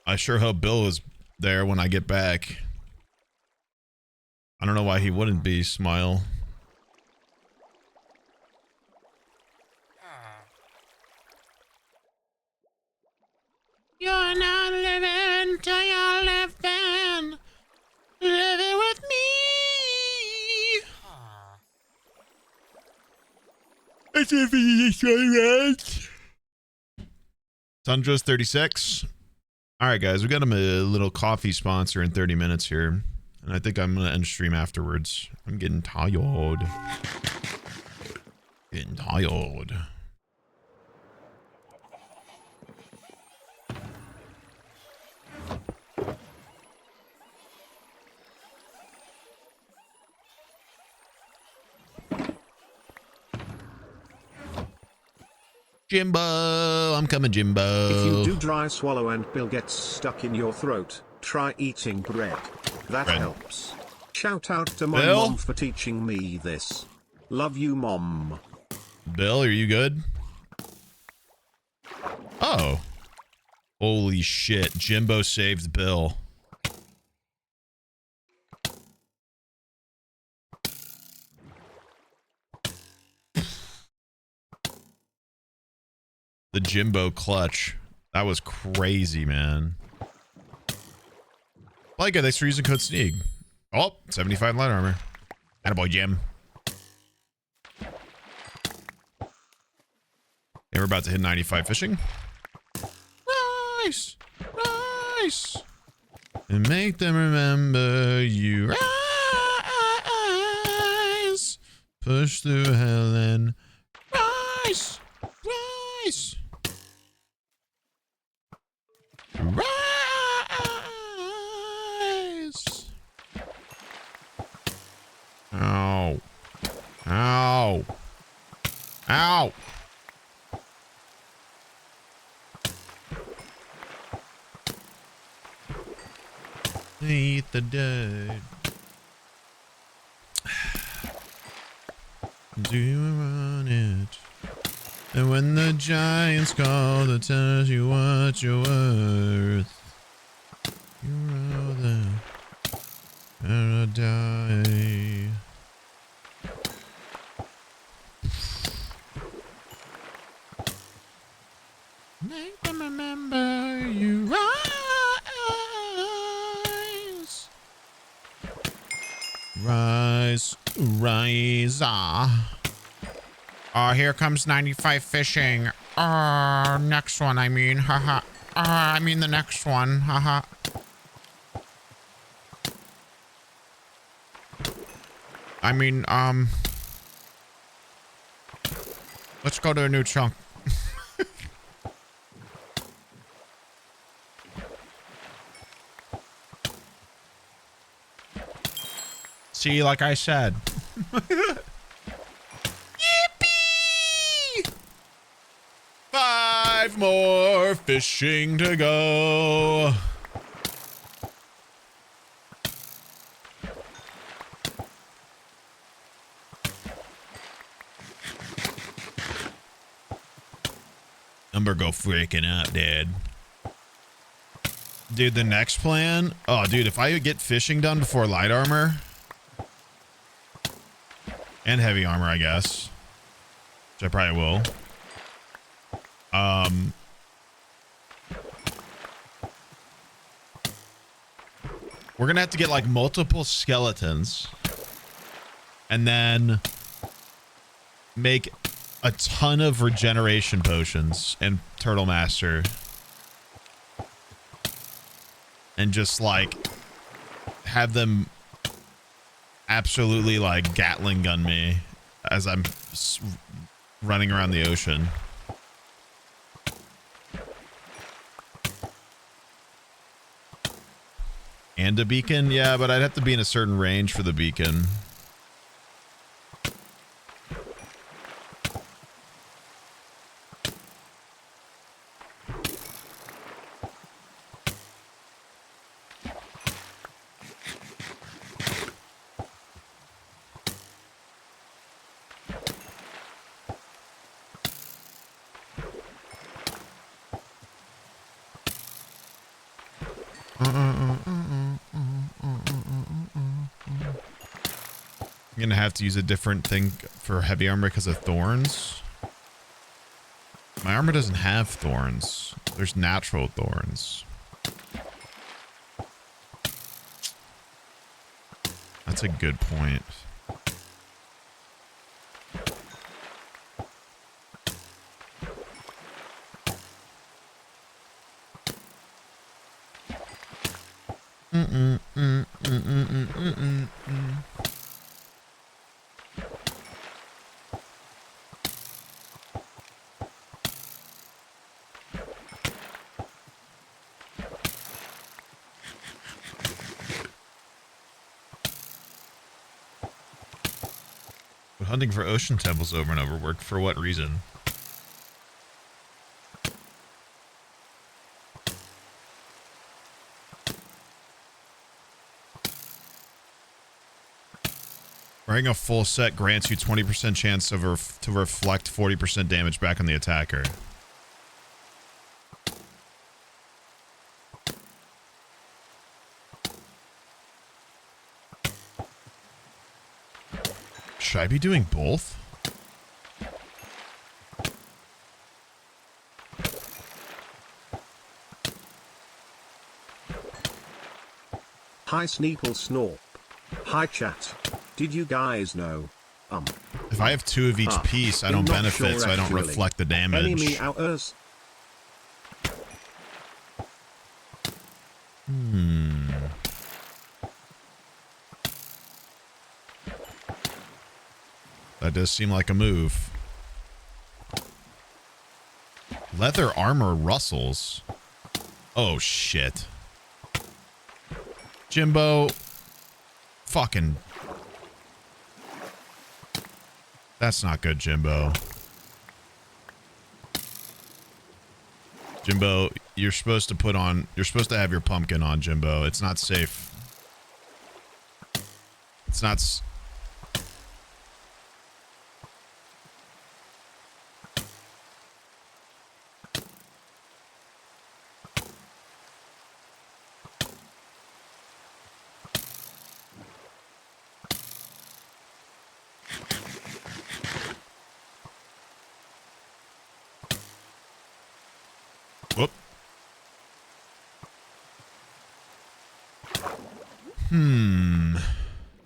B: I sure hope Bill is there when I get back. I don't know why he wouldn't be. Smile.
K: You're not living till you're living. Living with me.
B: That's it for this one, right? Tundra's 36. All right, guys, we got him a little coffee sponsor in 30 minutes here. And I think I'm going to end stream afterwards. I'm getting tired. Getting tired. Jimbo, I'm coming, Jimbo.
A: If you do dry swallow and pill gets stuck in your throat, try eating bread. That helps. Shout out to my
B: Bill?
A: mom for teaching me this. Love you, Mom.
B: Bill, are you good? Oh. Holy shit. Jimbo saved Bill. The Jimbo clutch. That was crazy, man. Like it, thanks for using code Sneeg. Oh, 75 light armor. Attaboy, Jim. And we're about to hit 95 fishing. Nice. Nice. And make them remember you. Rise. Push through hell and rise. Rise. Rise. Ow. Ow. Ow. Eat the dirt. Do you run it? And when the giants call to tell you what you're worth, you roll the paradise. Make them remember you rise. Rise, rise, here comes 95 fishing. Next one, I mean, haha. I mean the next one, haha. I mean, let's go to a new chunk. See, like I said. Yippee! 5 more fishing to go. Number go freaking out, Dad. Dude, the next plan. Oh, dude, if I get fishing done before light armor. And heavy armor, I guess. Which I probably will. We're gonna have to get like multiple skeletons. And then make a ton of regeneration potions and Turtle Master. And just like have them absolutely like Gatling gun me as I'm running around the ocean. And a beacon? Yeah, but I'd have to be in a certain range for the beacon. I'm gonna have to use a different thing for heavy armor because of thorns. My armor doesn't have thorns. There's natural thorns. That's a good point. But hunting for ocean temples over and over worked for what reason? Wearing a full set grants you 20% chance to reflect 40% damage back on the attacker. Should I be doing both?
A: Hi Sneeple Snorp. Hi chat. Did you guys know?
B: If I have 2 of each piece, I don't
A: not
B: benefit,
A: sure
B: so I don't
A: actually.
B: reflect the damage.
A: Enemy outers.
B: That does seem like a move. Leather armor rustles. Oh, shit. Jimbo. Fucking. That's not good, Jimbo. Jimbo, you're supposed to have your pumpkin on, Jimbo. It's not safe. It's not... Whoop.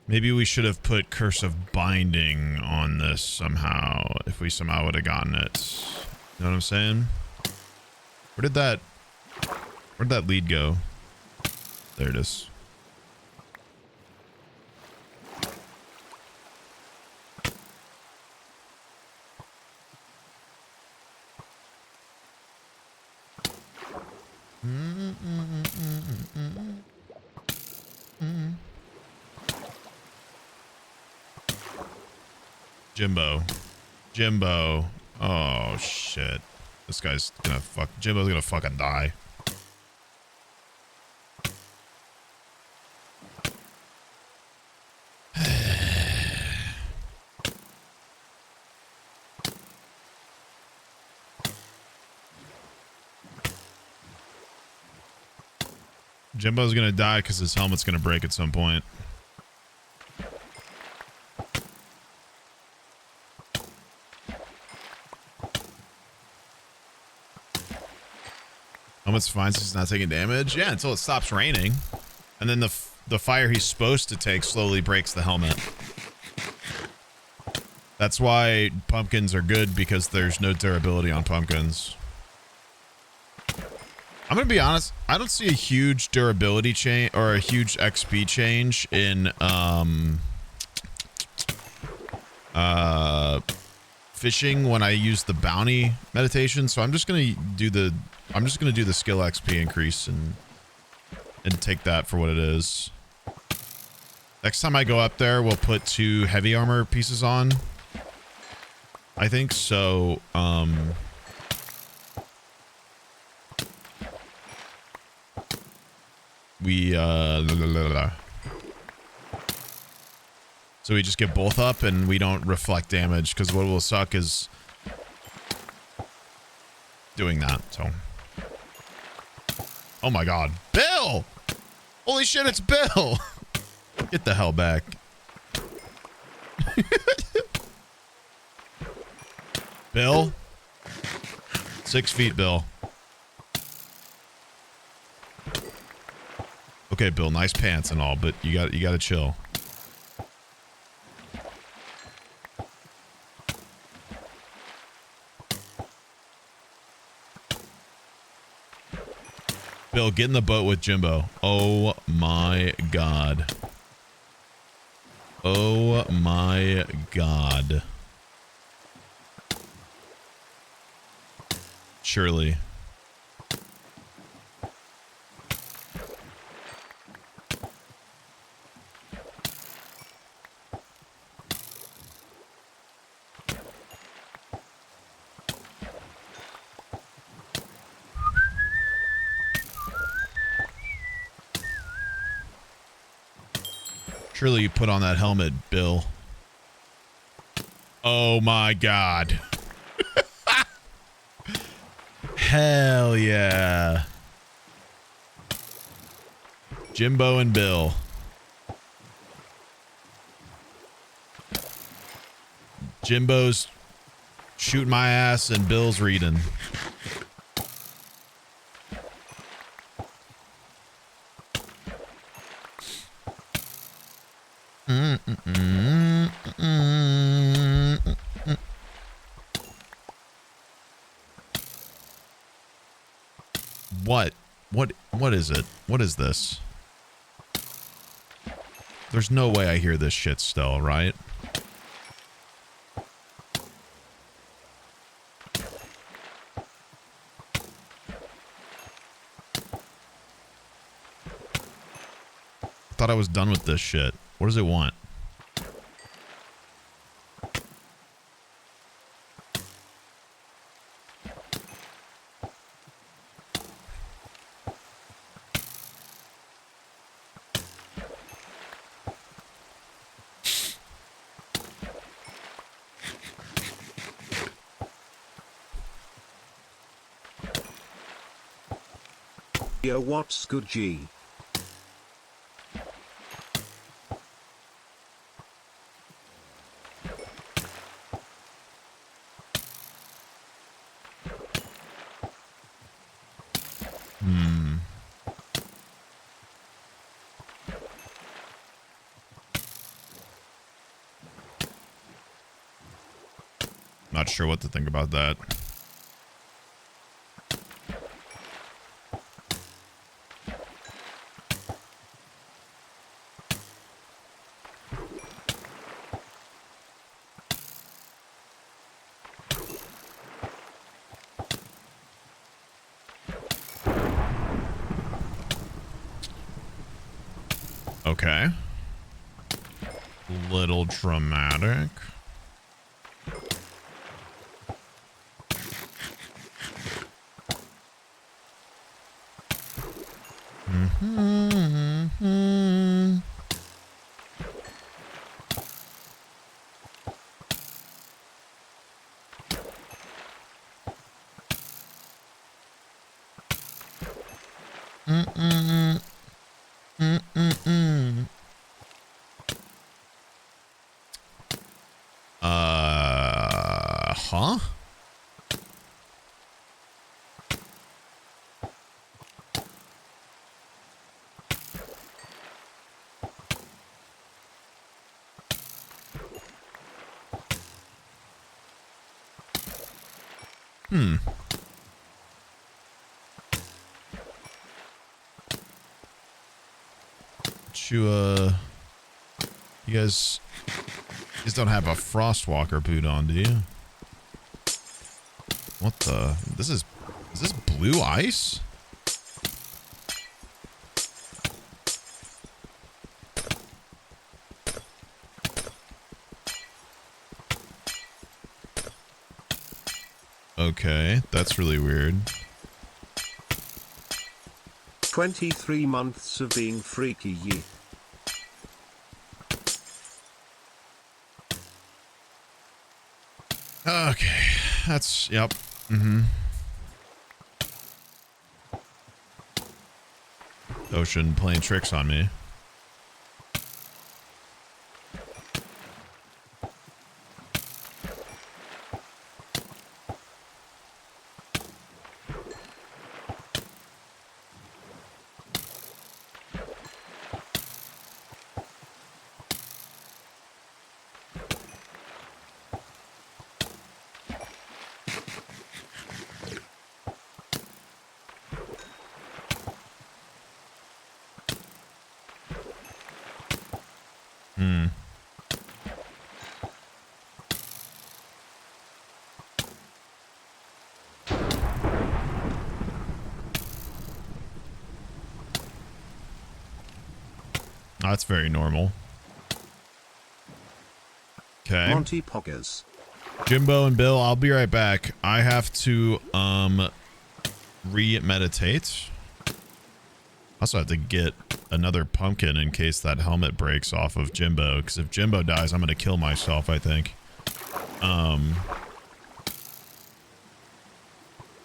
B: Maybe we should have put Curse of Binding on this somehow, if we somehow would have gotten it. You know what I'm saying? Where'd that lead go? There it is. Jimbo. Oh, shit. This guy's gonna Jimbo's gonna fucking die. Jimbo's gonna die because his helmet's gonna break at some point. Helmet's fine since he's not taking damage. Yeah, until it stops raining. And then the fire he's supposed to take slowly breaks the helmet. That's why pumpkins are good, because there's no durability on pumpkins. I'm gonna be honest, I don't see a huge durability change or a huge XP change in fishing when I use the bounty meditation, so I'm just gonna do the skill XP increase and take that for what it is. Next time I go up there, we'll put 2 heavy armor pieces on, I think. So so we just get both up and we don't reflect damage, because what will suck is doing that. So, oh my god, Bill! Holy shit, it's Bill! Get the hell back. Bill? 6 feet, Bill. Okay, Bill, nice pants and all, but you gotta chill. Bill, get in the boat with Jimbo. Oh my god. Oh my god. Surely. Surely you put on that helmet, Bill. Oh my god. Hell yeah. Jimbo and Bill. Jimbo's shooting my ass and Bill's reading. What is it? What is this? There's no way I hear this shit still, right? I thought I was done with this shit. What does it want?
A: Yo, what's good, G?
B: Not sure what to think about that. Okay. Little dramatic. Huh? You guys don't have a Frostwalker boot on, do you? What the? Is this blue ice? Okay, that's really weird.
A: 23 months of being freaky, ye.
B: Okay, that's, yep. Ocean playing tricks on me. That's very normal. Okay.
A: Monty Poggers.
B: Jimbo and Bill, I'll be right back. I have to re-meditate. Also have to get another pumpkin in case that helmet breaks off of Jimbo, because if Jimbo dies, I'm gonna kill myself, I think.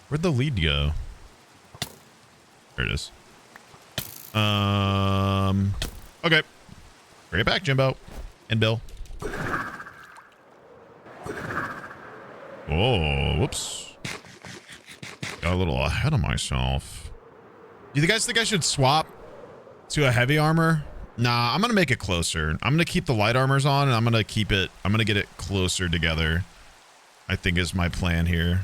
B: Where'd the lead go? There it is. Okay. Bring it back, Jimbo. And Bill. Oh, whoops. Got a little ahead of myself. Do you guys think I should swap to a heavy armor Nah, I'm gonna make it closer. I'm gonna keep the light armors on, and I'm gonna get it closer together. I think is my plan here.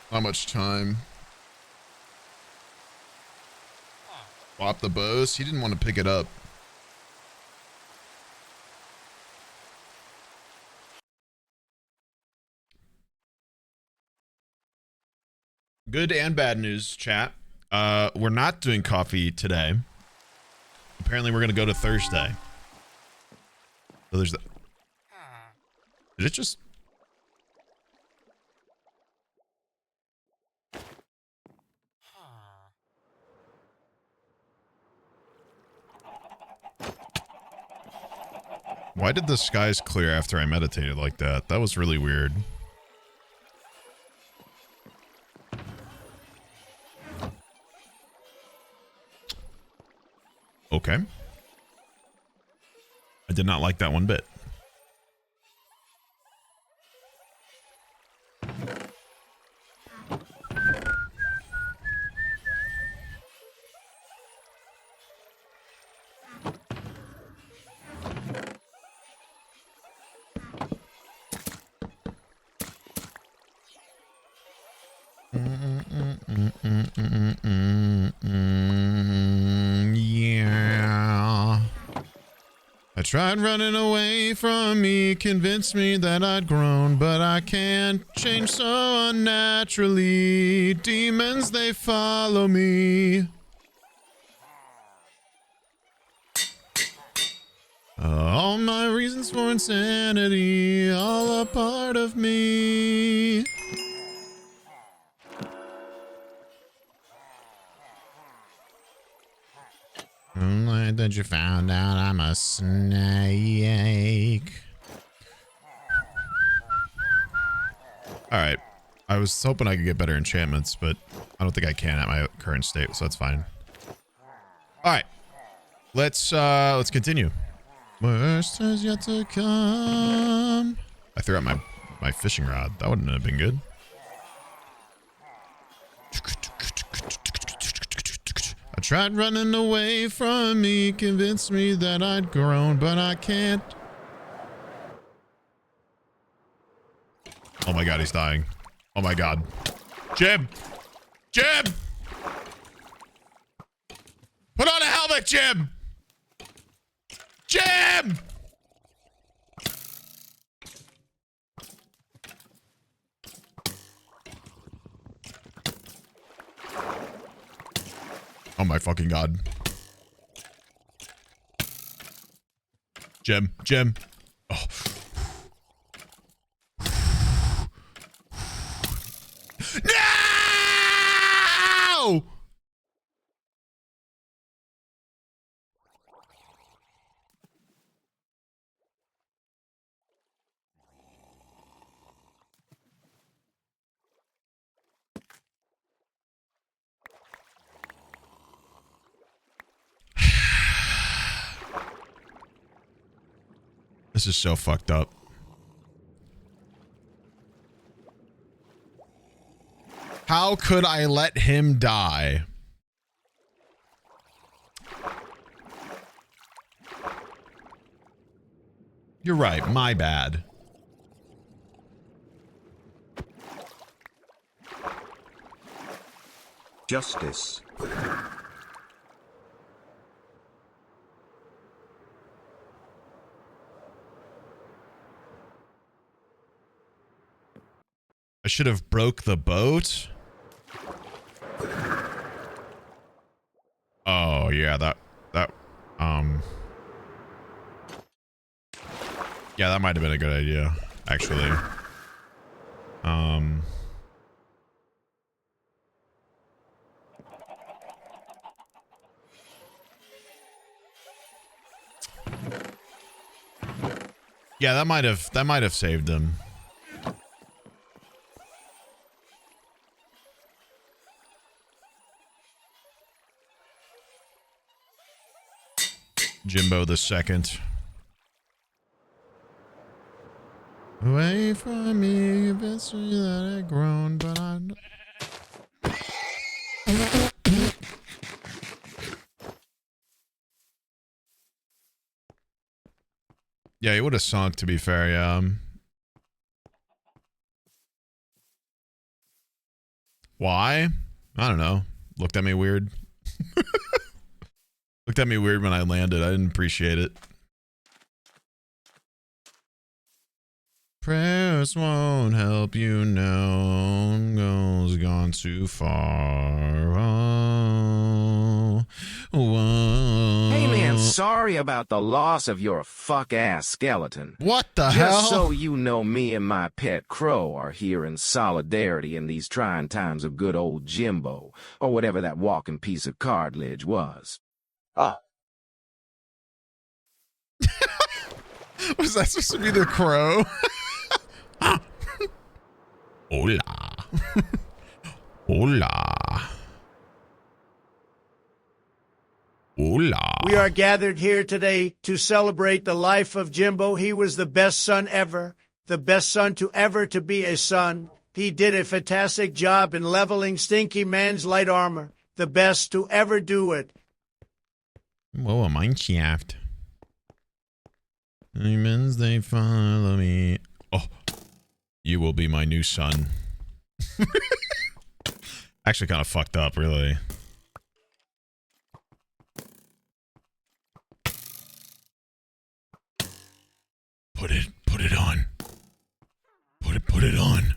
B: How much time? Swap the bows? He didn't want to pick it up. Good and bad news, chat. We're not doing coffee today. Apparently we're gonna go to Thursday. So there's that. Did it just... Why did the skies clear after I meditated like that? That was really weird. Okay. I did not like that one bit. Yeah. I tried running away from me, convinced me that I'd grown, but I can't change so unnaturally. Demons, they follow me. All my reasons for insanity, all a part of me. I'm glad that you found out I'm a snake. Alright. I was hoping I could get better enchantments, but I don't think I can at my current state, so that's fine. Alright. Let's continue. Worst has yet to come. I threw out my fishing rod. That wouldn't have been good. I tried running away from me, convinced me that I'd grown, but I can't. Oh my god, he's dying. Oh my god. Jim! Jim! Put on a helmet, Jim! Jim! Oh my fucking god. Jim, Jim. Oh. No! This is so fucked up. How could I let him die? You're right, my bad.
A: Justice.
B: I should have broke the boat. Oh, yeah, yeah, that might have been a good idea, actually. Yeah, that might have saved him. Jimbo the second. Away from me, eventually that I've grown, but I. Yeah, he would have sunk, to be fair, yeah. Why? I don't know. Looked at me weird. Looked at me weird when I landed. I didn't appreciate it. Prayers won't help you now. Goes gone too far. Oh, whoa.
T: Hey man, sorry about the loss of your fuck-ass skeleton.
B: What the hell?
T: Just so you know, me and my pet crow are here in solidarity in these trying times of good old Jimbo, or whatever that walking piece of cartilage was. Ah.
B: Was that supposed to be the crow? Hola. Hola. Hola.
O: We are gathered here today to celebrate the life of Jimbo. He was the best son ever, the best son to ever to be a son. He did a fantastic job in leveling Stinky Man's light armor, the best to ever do it.
B: Whoa, a mine shaft. Demons, they follow me. Oh, you will be my new son. Actually kind of fucked up, really. Put it on. Put it on.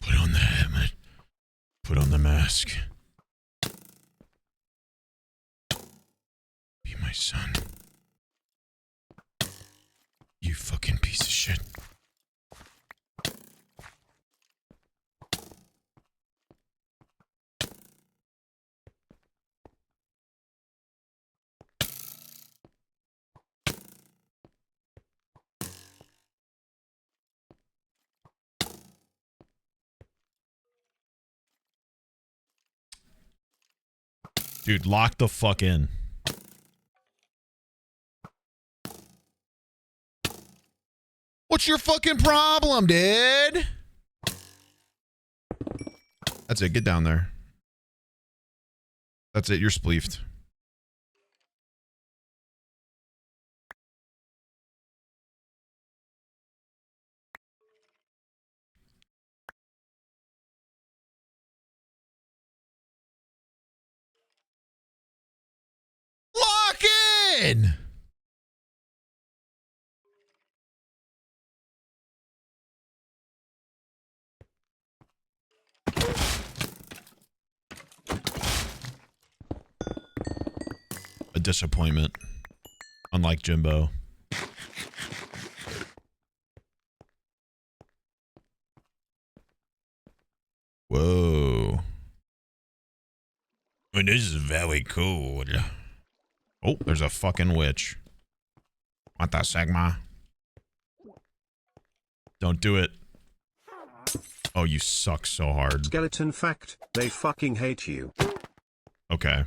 B: Put on the helmet. Put on the mask. Be my son. You fucking piece of shit. Dude, lock the fuck in. What's your fucking problem, dude? That's it. Get down there. That's it. You're spleefed. Lock in! A disappointment. Unlike Jimbo. Whoa. I mean, this is very cool. Oh, there's a fucking witch. What the Sigma? Don't do it. Oh, you suck so hard.
A: Skeleton fact, they fucking hate you.
B: Okay.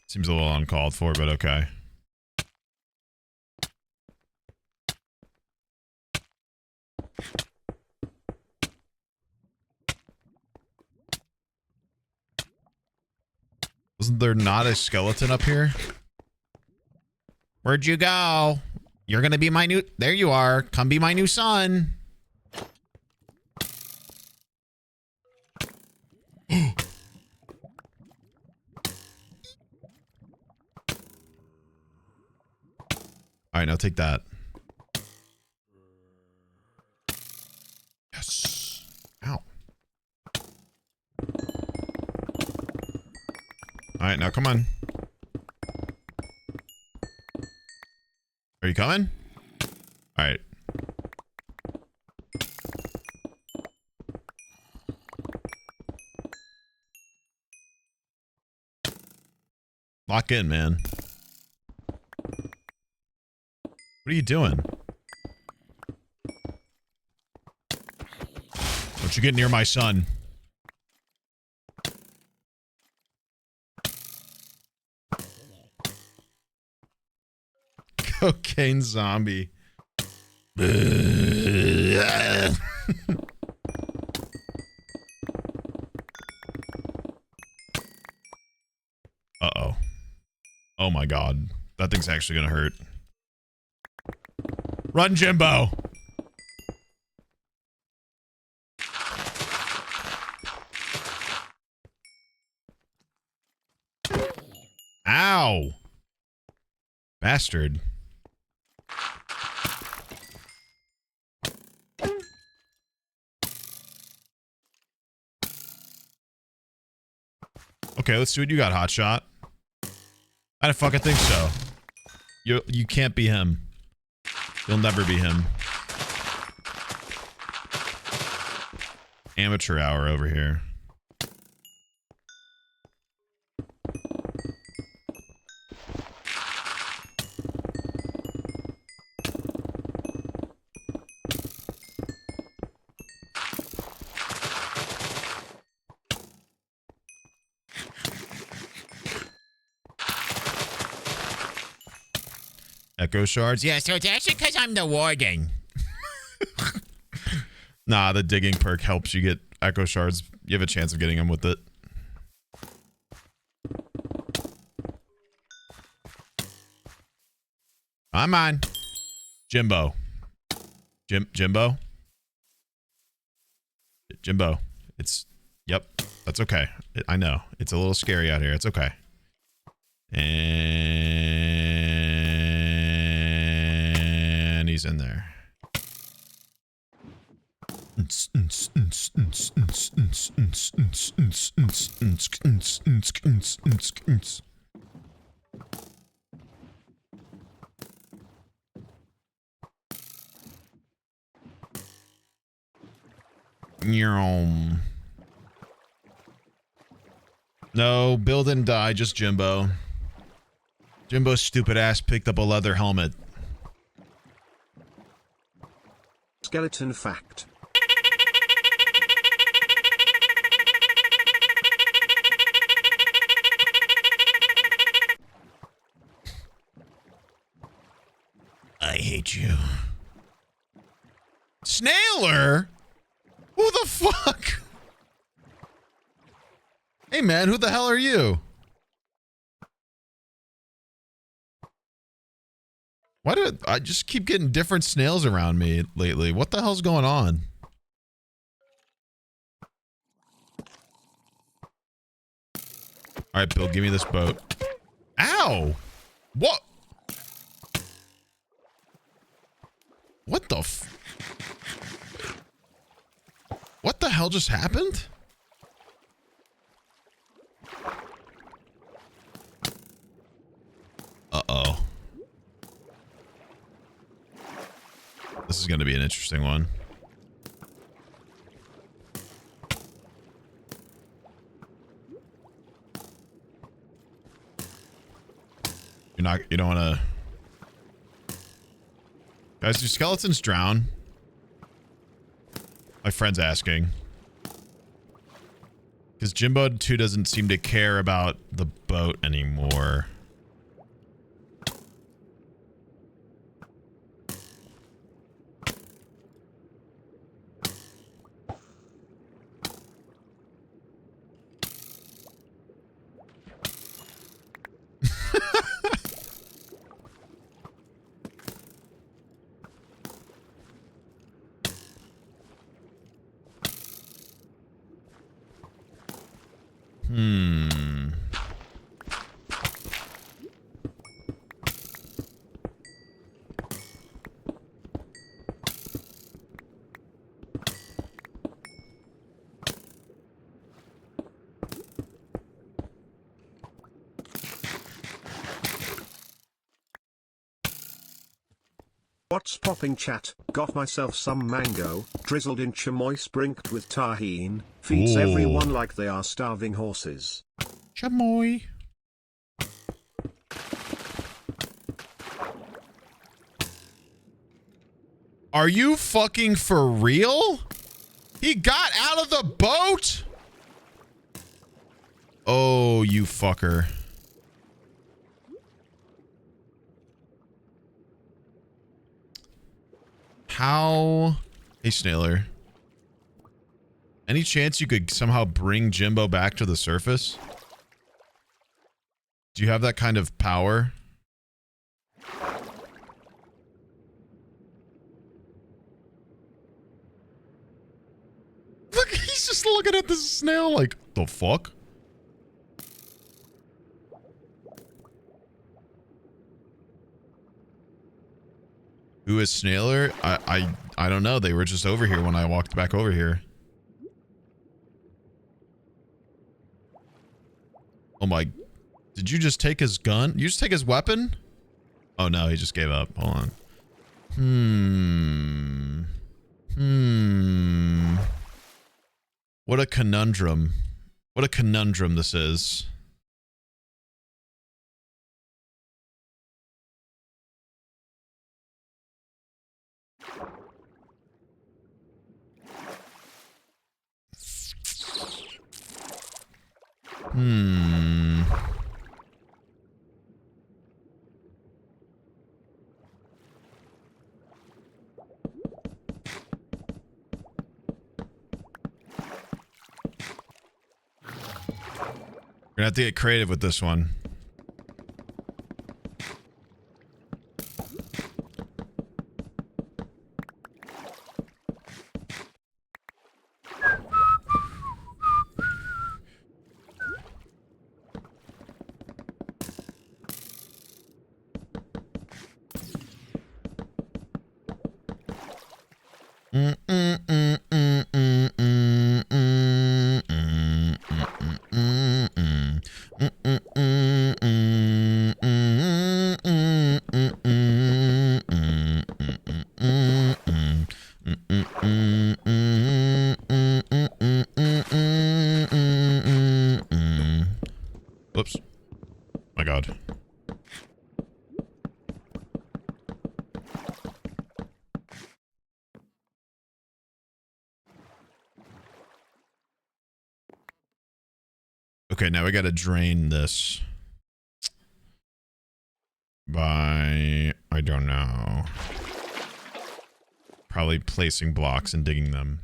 B: Seems a little uncalled for, but okay. Wasn't there not a skeleton up here? Where'd you go? You're gonna be my new... There you are. Come be my new son. Alright, now take that. Yes. Ow. Alright, now come on. Are you coming? Alright. Lock in, man. What are you doing? Don't you get near my son. Cocaine zombie. Uh-oh. Oh my god. That thing's actually gonna hurt. Run, Jimbo! Ow! Bastard. Okay, let's see what you got, hotshot. I don't fucking think so. You can't be him. You'll never be him. Amateur hour over here. Echo shards? Yeah, so it's actually because I'm the warden. Nah, the digging perk helps you get echo shards. You have a chance of getting them with it. I'm on. Jimbo. Jimbo? Jimbo. It's... Yep. That's okay. I know. It's a little scary out here. It's okay. And he's in there. No, Bill didn't die, just Jimbo. Jimbo's stupid ass picked up a leather helmet.
A: Skeleton fact.
B: I hate you. Snailer? Who the fuck? Hey man, who the hell are you? Why do I just keep getting different snails around me lately? What the hell's going on? Alright, Bill, give me this boat. Ow! What? What the f... What the hell just happened? Uh-oh. This is going to be an interesting one. You don't want to... Guys, do skeletons drown? My friend's asking. Because Jimbo 2 doesn't seem to care about the boat anymore.
A: What's popping, chat? Got myself some mango, drizzled in chamoy sprinked with tahine, feeds
B: Ooh.
A: everyone like they are starving horses.
B: Chamoy. Are you fucking for real? He got out of the boat? Oh, you fucker. How? Hey, Snailer. Any chance you could somehow bring Jimbo back to the surface? Do you have that kind of power? Look, he's just looking at this snail like, the fuck? Who is Snailer? I don't know. They were just over here when I walked back over here. Oh my... Did you just take his gun? You just take his weapon? Oh no, he just gave up. Hold on. What a conundrum. What a conundrum this is. We're gonna have to get creative with this one. Whoops. My God. Okay, now we gotta drain this by, I don't know, probably placing blocks and digging them.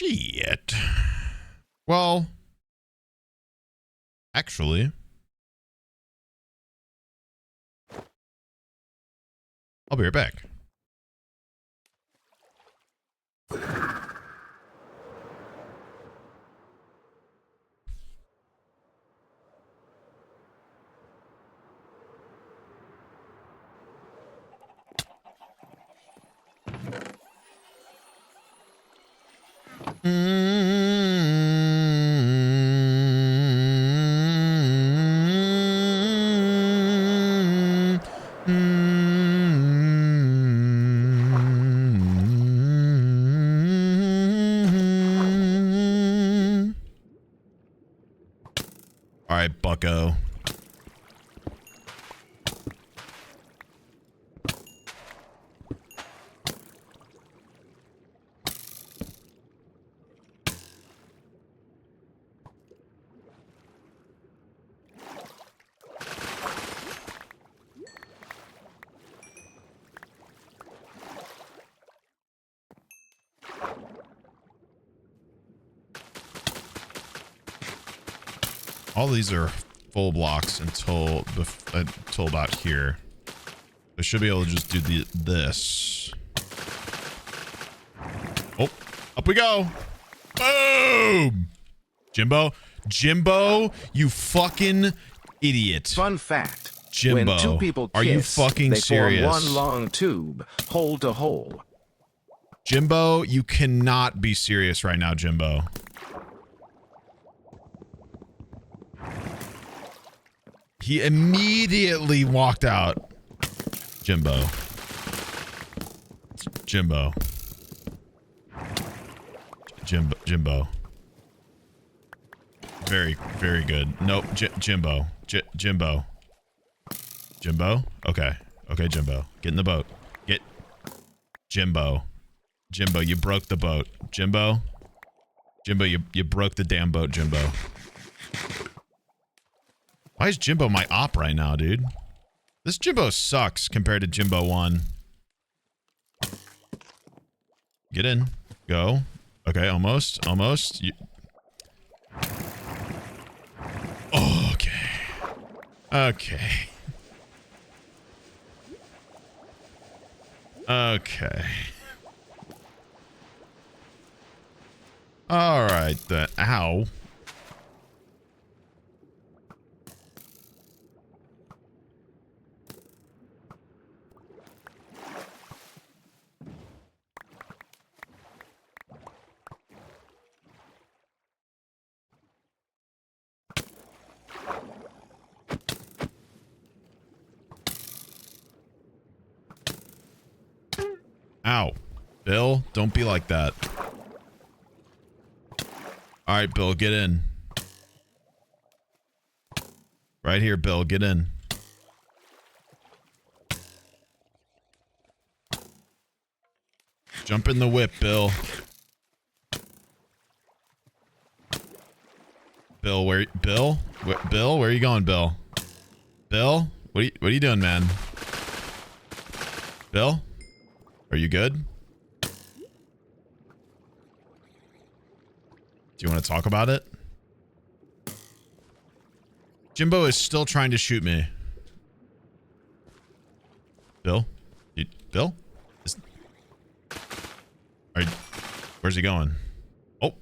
B: Shit. Well, actually, I'll be right back. All right, bucko. All these are full blocks until about here. I should be able to just do this. Oh, up we go. Boom! Jimbo, you fucking idiot.
T: Fun fact.
B: Jimbo,
T: when two people kiss,
B: are you fucking
T: they
B: serious?
T: form one long tube, hole to hole.
B: Jimbo, you cannot be serious right now, Jimbo. He immediately walked out. Jimbo. Very, very good. Nope, Jimbo. Jimbo. Okay. Okay, Jimbo. Get in the boat. Get. Jimbo, you broke the boat. Jimbo, you broke the damn boat, Jimbo. Why is Jimbo my op right now, dude? This Jimbo sucks compared to Jimbo 1. Get in. Go. Okay, almost. Almost. Okay. Okay. Okay. All right, then. Ow. Ow. Bill, don't be like that. All right, Bill, get in. Right here, Bill, get in. Jump in the whip, Bill. Bill, Bill, where are you going, Bill? Bill, what are you doing, man? Bill, are you good? Do you want to talk about it? Jimbo is still trying to shoot me. Bill? Bill? Where's he going? Oh.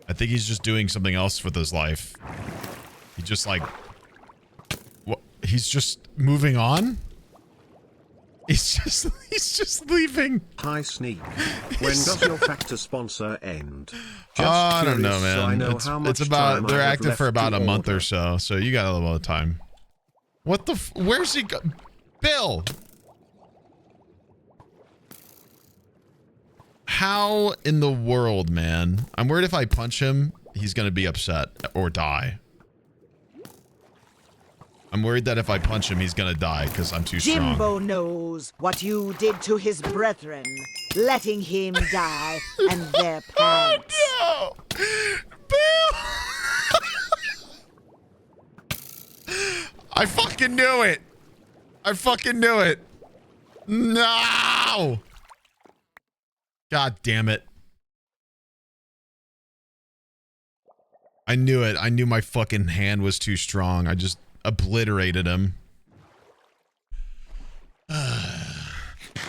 B: I think he's just doing something else with his life. He just like... What? He's just moving on? He's just leaving.
A: Hi, Sneak. When does your Factor sponsor end?
B: I don't know, man.
A: So I know how much
B: it's about...
A: time
B: They're
A: I have
B: active for
A: left
B: about
A: to
B: a month
A: order.
B: or so. So you got a little bit of time. What the... Where's he go... Bill! How in the world, man? I'm worried if I punch him, he's gonna be upset or die. I'm worried that if I punch him, he's gonna die because I'm too strong.
H: Jimbo knows what you did to his brethren, letting him die and their pants.
B: Oh, no! Bill! I fucking knew it! I fucking knew it! No! God damn it. I knew it. I knew my fucking hand was too strong. I just obliterated him.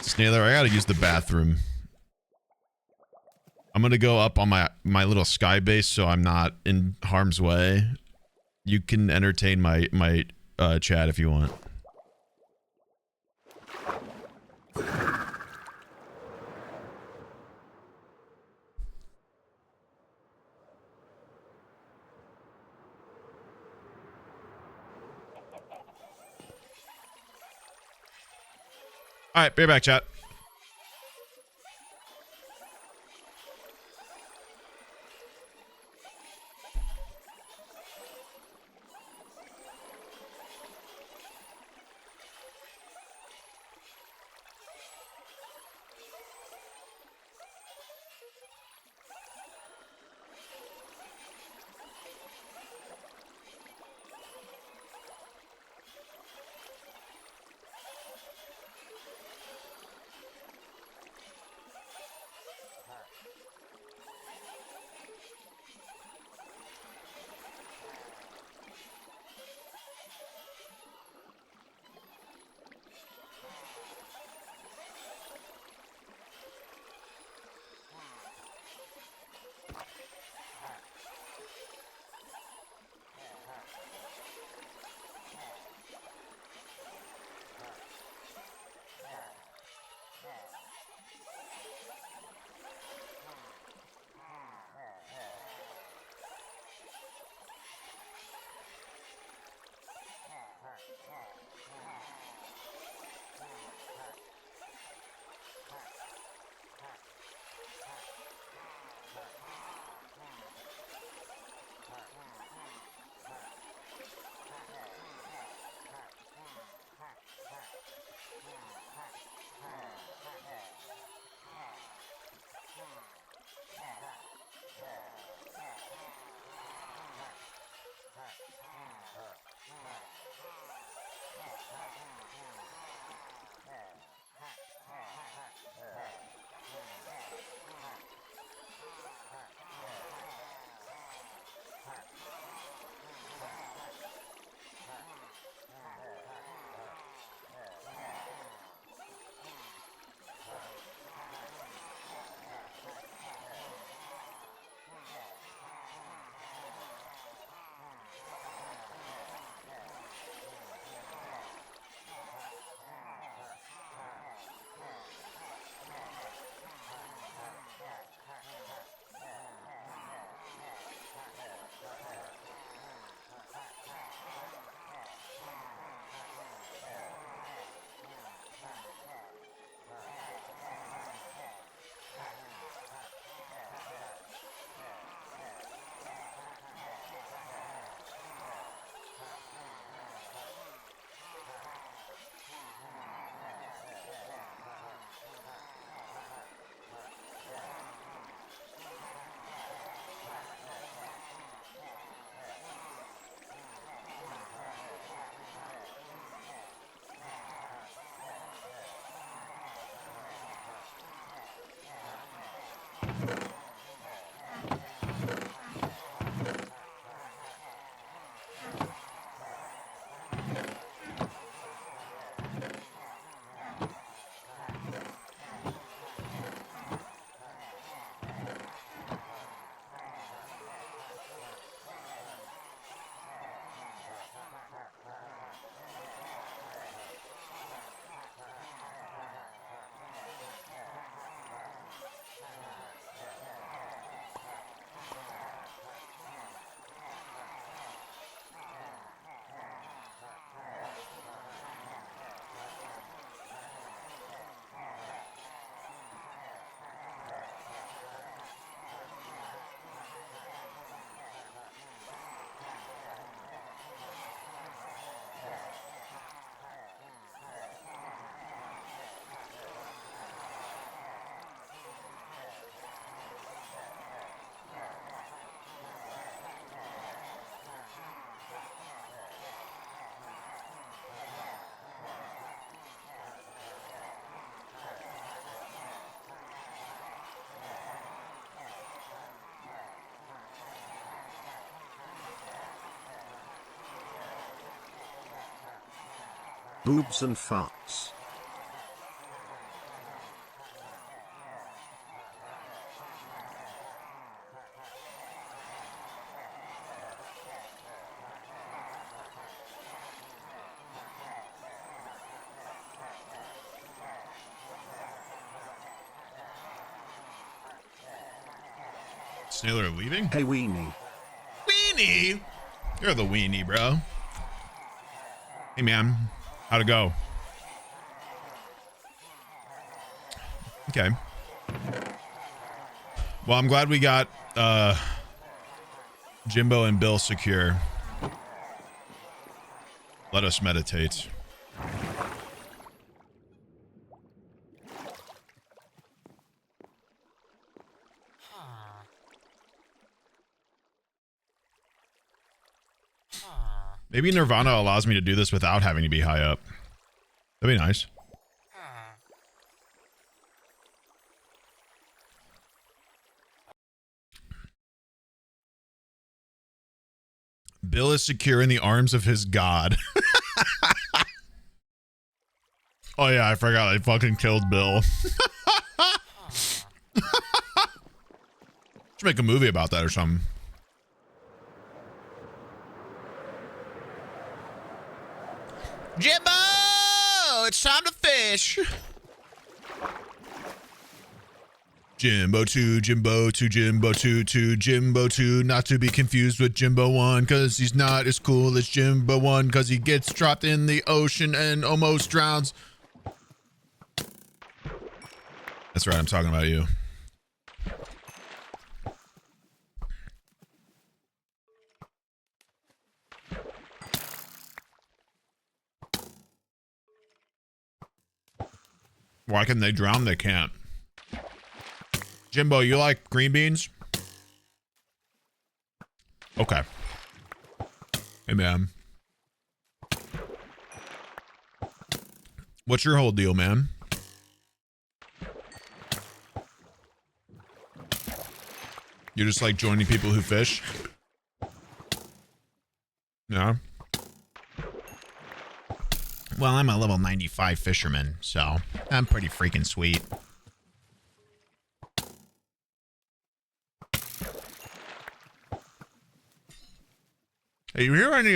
B: Snailor, I gotta use the bathroom. I'm gonna go up on my little sky base so I'm not in harm's way. You can entertain my chat if you want. All right, be right back, chat.
A: boobs and farts.
B: Snailor leaving?
A: Hey, weenie.
B: Weenie! You're the weenie, bro. Hey, man. How'd it go? Okay. Well, I'm glad we got Jimbo and Bill secure. Let us meditate. Maybe Nirvana allows me to do this without having to be high up. That'd be nice. Bill is secure in the arms of his god. Oh yeah, I forgot I fucking killed Bill. Should make a movie about that or something. Jimbo! It's time to fish! Jimbo 2, Jimbo 2, Jimbo 2, Jimbo 2, not to be confused with Jimbo 1, cause he's not as cool as Jimbo 1, cause he gets dropped in the ocean and almost drowns. That's right, I'm talking about you. Why can they drown? They can't. Jimbo, you like green beans? Okay. Hey, man. What's your whole deal, man? You just like joining people who fish? Yeah. Well, I'm a level 95 fisherman, so I'm pretty freaking sweet. Hey, you hear any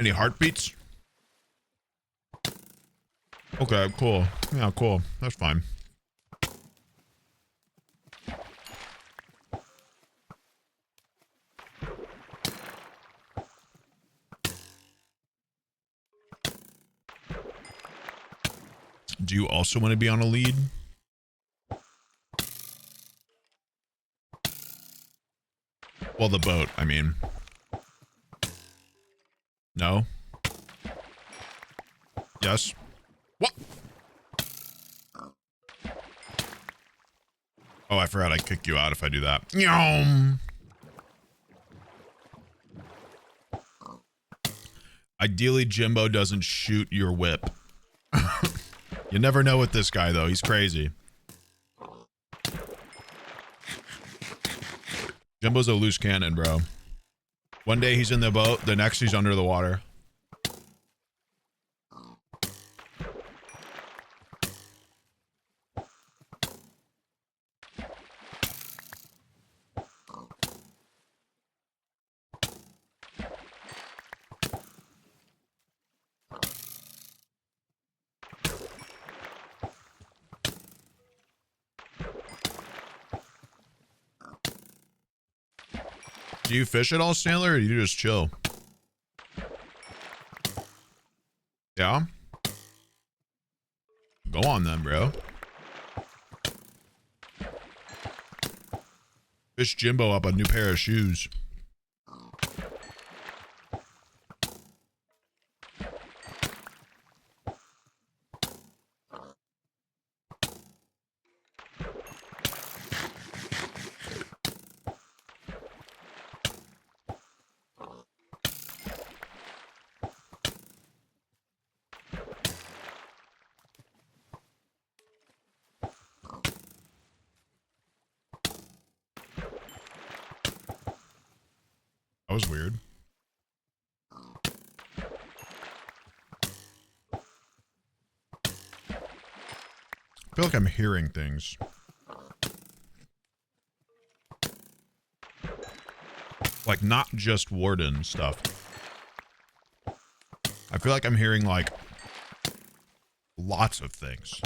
B: heartbeats? Okay, cool. Yeah, cool. That's fine. Do you also want to be on a lead? Well, the boat, I mean. No? Yes? What? Oh, I forgot I kick you out if I do that. Yum. Ideally, Jimbo doesn't shoot your whip. You never know with this guy, though. He's crazy. Jimbo's a loose cannon, bro. One day he's in the boat, the next he's under the water. Do you fish at all, Stanley, or do you just chill? Yeah? Go on then, bro. Fish Jimbo up a new pair of shoes. That was weird. feel like I'm hearing things. Like, not just Warden stuff. I feel like I'm hearing, like, lots of things.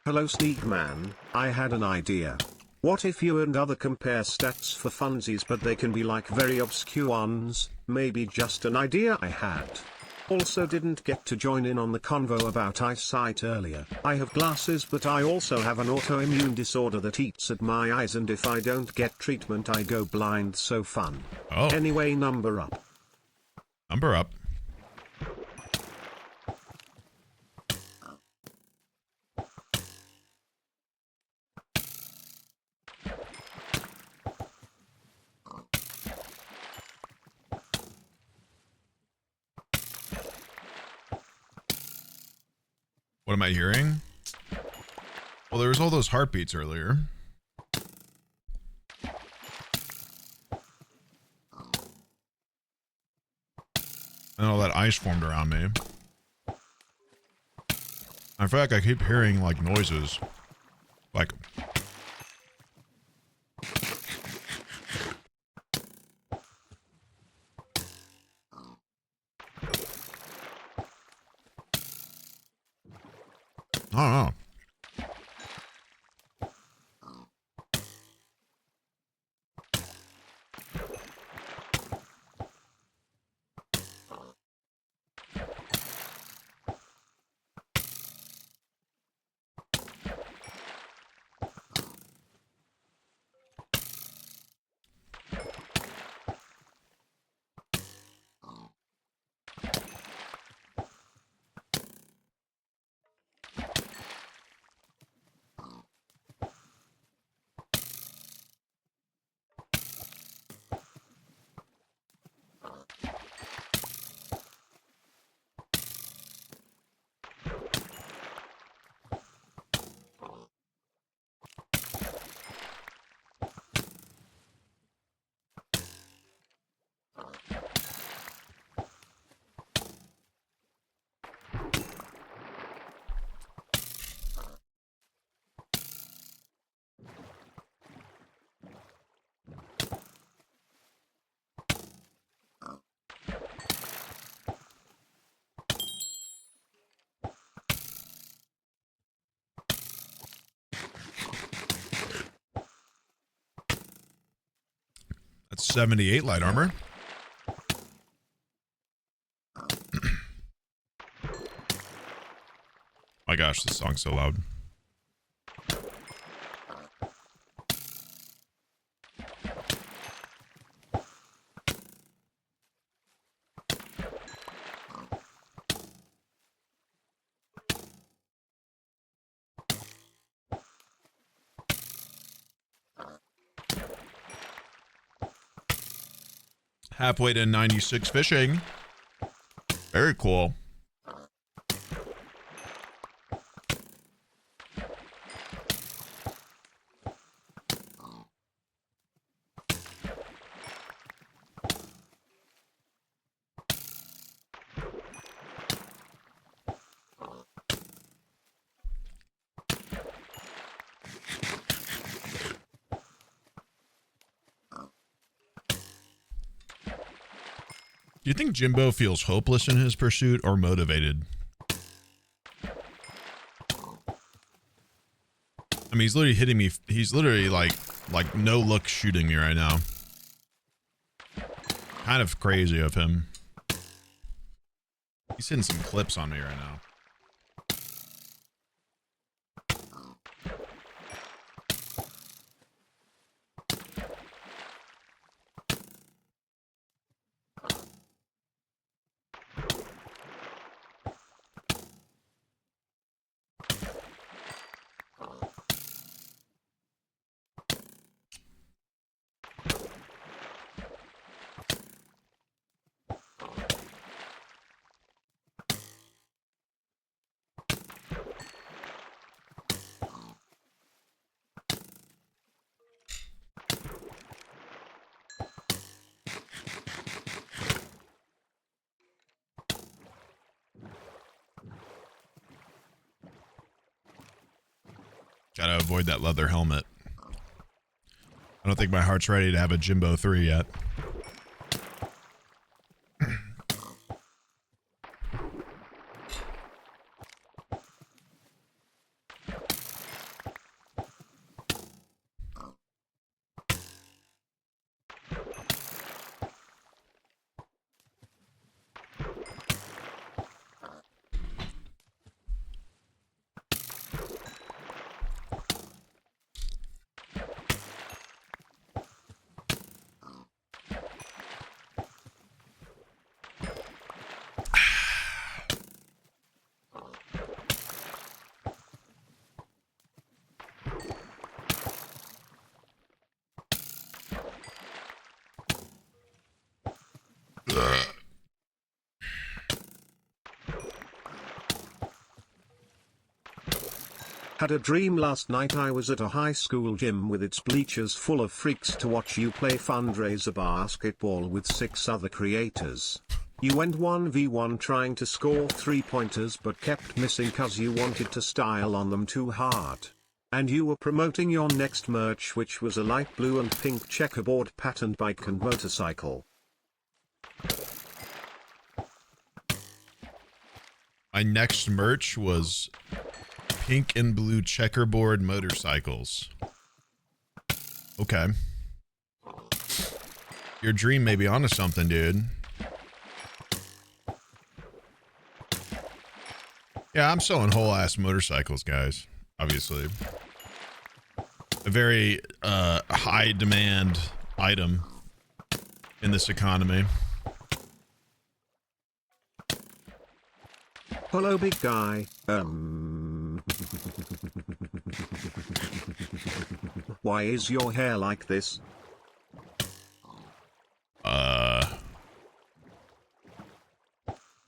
A: Hello Sneakman, I had an idea. What if you and other compare stats for funsies, but they can be like very obscure ones? Maybe just an idea I had. Also didn't get to join in on the convo about eyesight earlier. I have glasses, but I also have an autoimmune disorder that eats at my eyes, and if I don't get treatment I go blind. So fun.
B: Oh.
A: Anyway, number up.
B: Number up. What am I hearing? Well, there was all those heartbeats earlier. And all that ice formed around me. I feel like I keep hearing, like, noises. Like... I don't know. That's 78 light armor. My gosh, this song's so loud. Halfway to 96 fishing. Very cool. Do you think Jimbo feels hopeless in his pursuit or motivated? I mean, he's literally hitting me. He's literally like no look shooting me right now. Kind of crazy of him. He's hitting some clips on me right now. Gotta avoid that leather helmet. I don't think my heart's ready to have a Jimbo 3 yet.
A: Had a dream last night. I was at a high school gym with its bleachers full of freaks to watch you play fundraiser basketball with 6 other creators. You went 1v1 trying to score 3-pointers but kept missing cause you wanted to style on them too hard. And you were promoting your next merch, which was a light blue and pink checkerboard patterned bike and motorcycle.
B: My next merch was pink and blue checkerboard motorcycles. Okay. Your dream may be onto something, dude. Yeah, I'm selling whole ass motorcycles, guys. Obviously. A very high demand item in this economy.
A: Hello, big guy. Why is your hair like this?
B: I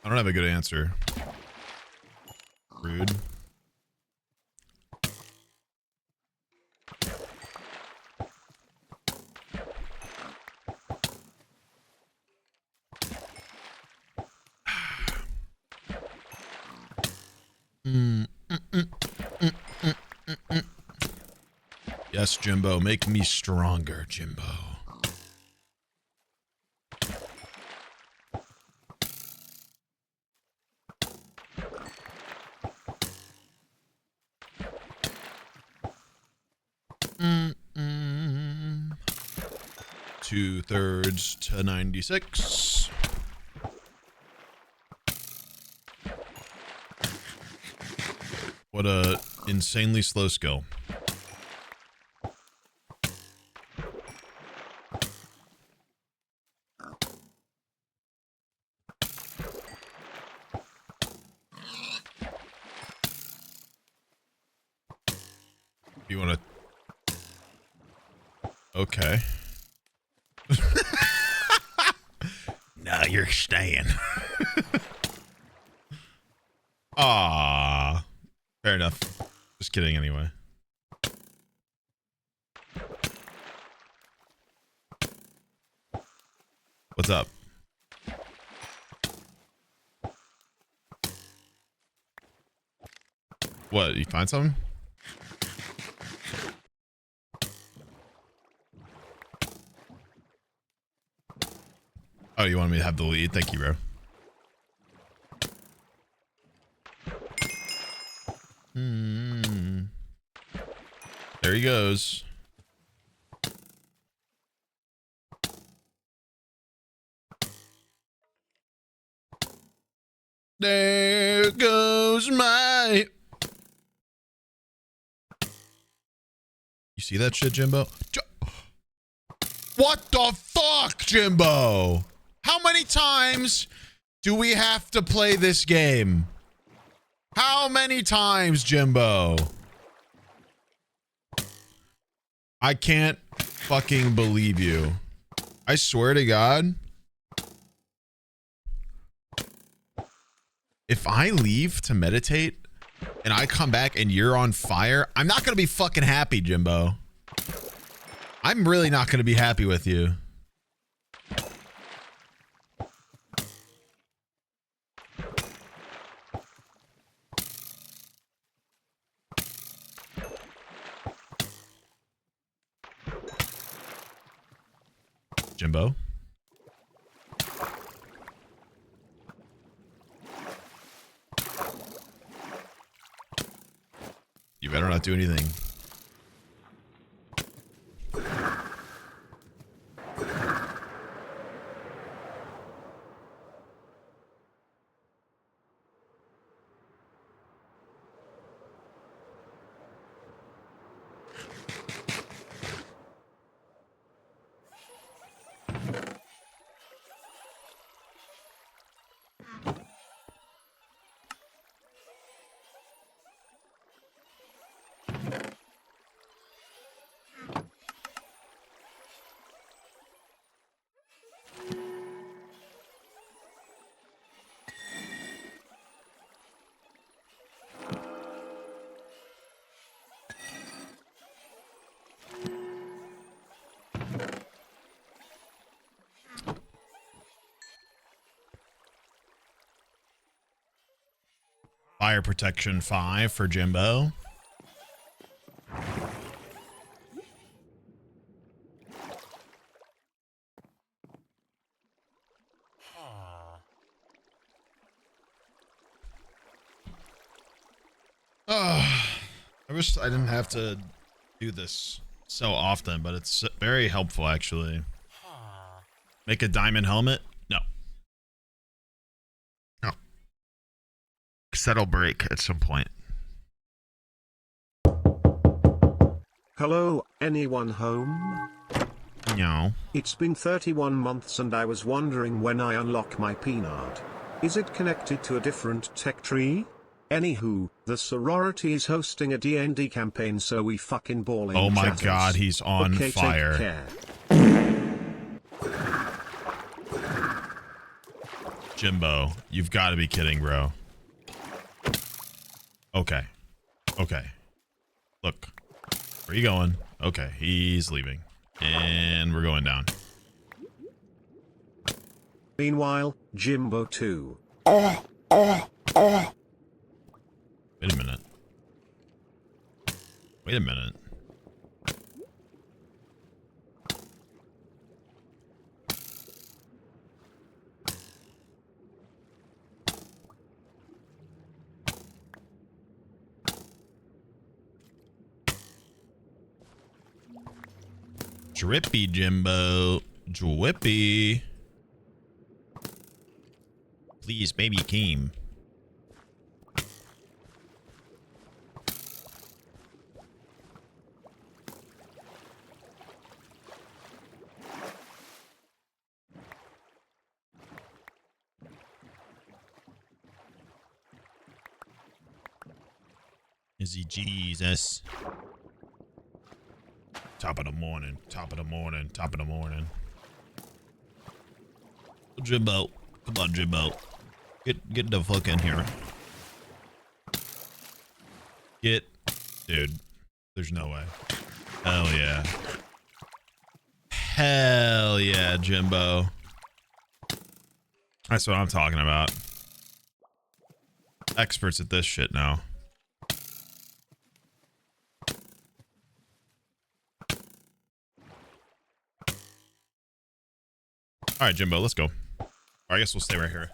B: don't have a good answer. Rude. Yes, Jimbo, make me stronger, Jimbo. Two-thirds to 96. What a insanely slow skill. You want to... Okay.
K: No, you're staying.
B: Ah, fair enough. Just kidding anyway. What's up? What, you find something? Oh, you want me to have the lead? Thank you, bro. There he goes. There goes my... You see that shit, Jimbo? What the fuck, Jimbo? How many times do we have to play this game? How many times, Jimbo? I can't fucking believe you. I swear to God. If I leave to meditate and I come back and you're on fire, I'm not going to be fucking happy, Jimbo. I'm really not going to be happy with you. Jimbo. You better not do anything. Fire protection 5 for Jimbo. I wish I didn't have to do this so often, but it's very helpful actually. Make a diamond helmet? No. No. That'll break at some point.
A: Hello, anyone home?
B: No.
A: It's been 31 months and I was wondering when I unlock my peanut. Is it connected to a different tech tree? Anywho, the sorority is hosting a D&D campaign, so we fucking balling.
B: Oh my
A: chatters.
B: god, he's on
A: okay,
B: fire.
A: Take care.
B: Jimbo, you've got to be kidding, bro. Okay. Okay. Look. Where are you going? Okay, he's leaving. And we're going down.
A: Meanwhile, Jimbo 2.
B: Wait a minute. Wait a minute. Drippy Jimbo. Drippy. Please, baby Keem. Is he Jesus? Top of the morning, top of the morning, top of the morning. Jimbo, come on, Jimbo. Get the fuck in here. Dude, there's no way. Hell yeah. Hell yeah, Jimbo. That's what I'm talking about. Experts at this shit now. All right, Jimbo, let's go. I guess we'll stay right here.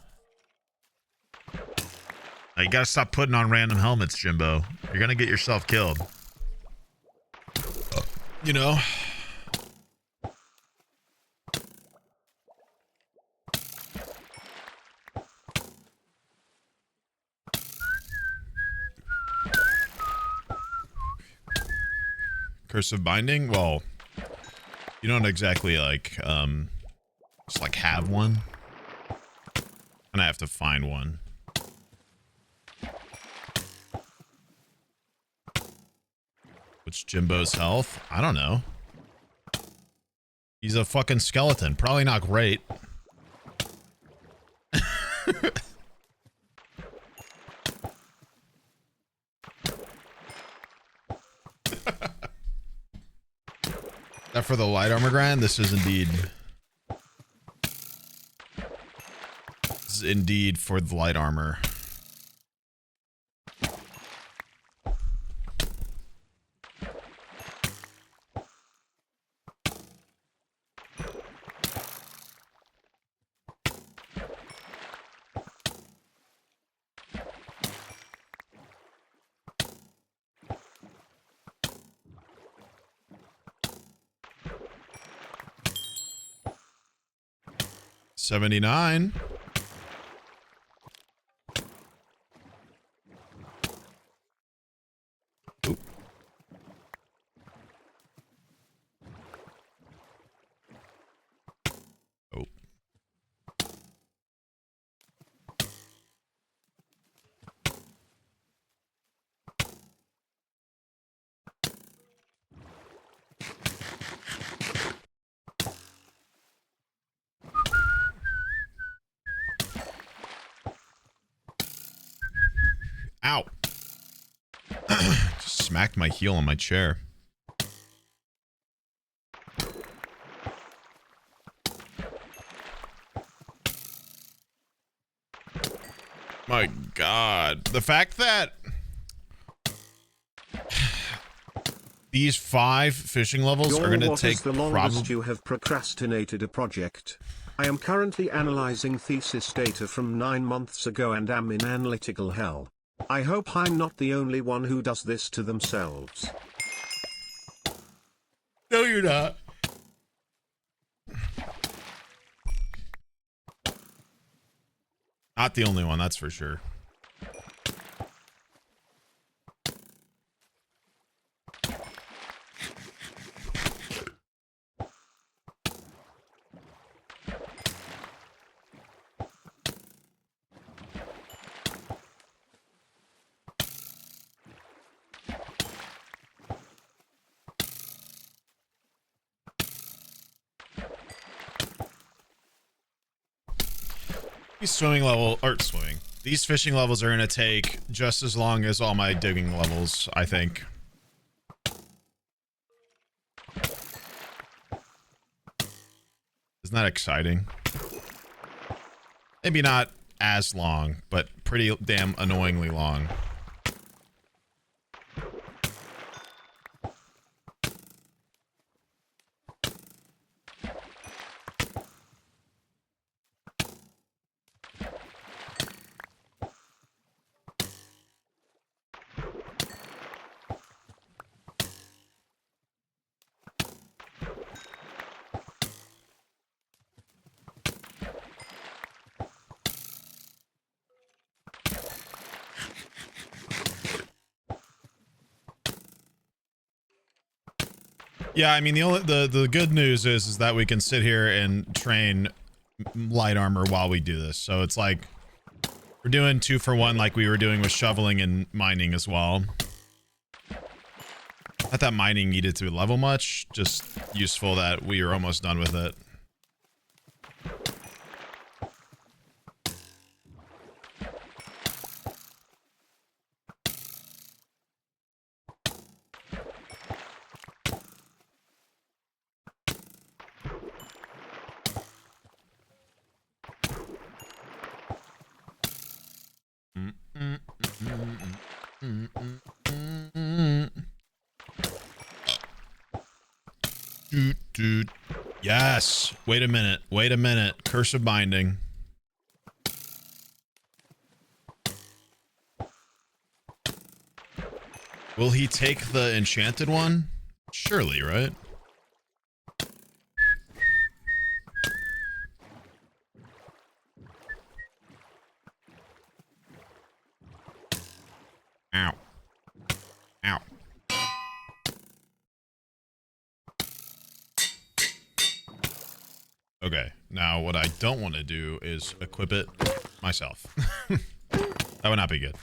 B: Now, you gotta stop putting on random helmets, Jimbo. You're gonna get yourself killed. You know? Cursive binding? Well, you don't exactly like, just like have one. And I have to find one. What's Jimbo's health? I don't know. He's a fucking skeleton. Probably not great. That for the light armor grind? This is indeed for the light armor. 79. Oop. Oh. Ow. Just smacked my heel on my chair. My God. The fact that these 5 fishing levels are going to take
A: the longest you have procrastinated a project. I am currently analyzing thesis data from 9 months ago and am in analytical hell. I hope I'm not the only one who does this to themselves.
B: No, you're not. Not the only one, that's for sure. These these fishing levels are going to take just as long as all my digging levels, I think. Isn't that exciting? Maybe not as long, but pretty damn annoyingly long. Yeah, I mean the good news is that we can sit here and train light armor while we do this. So it's like we're doing 2 for 1 like we were doing with shoveling and mining as well. Not that mining needed to level much, just useful that we are almost done with it. Dude. Yes. Wait a minute. Wait a minute. Curse of binding. Will he take the enchanted one? Surely, right? Ow. Ow. Okay, now what I don't want to do is equip it myself. That would not be good.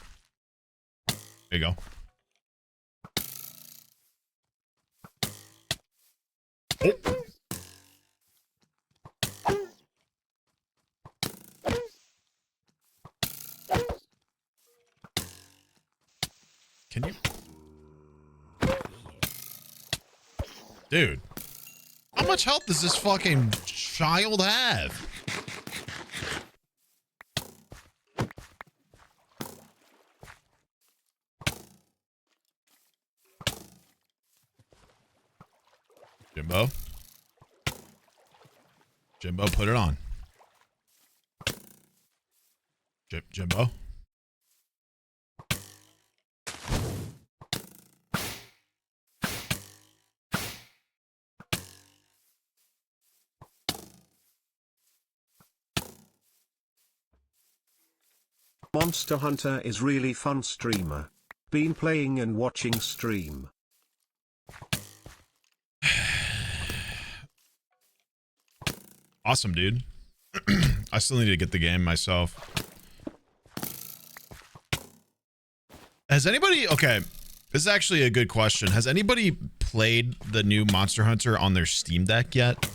B: There you go. Oh. Can you? Dude. How much health does this fucking child have? Jimbo? Jimbo, put it on. Jimbo?
A: Monster Hunter is really fun streamer. Been playing and watching stream.
B: Awesome, dude. I still need to get the game myself. Has anybody... Okay, this is actually a good question. Has anybody played the new Monster Hunter on their Steam Deck yet?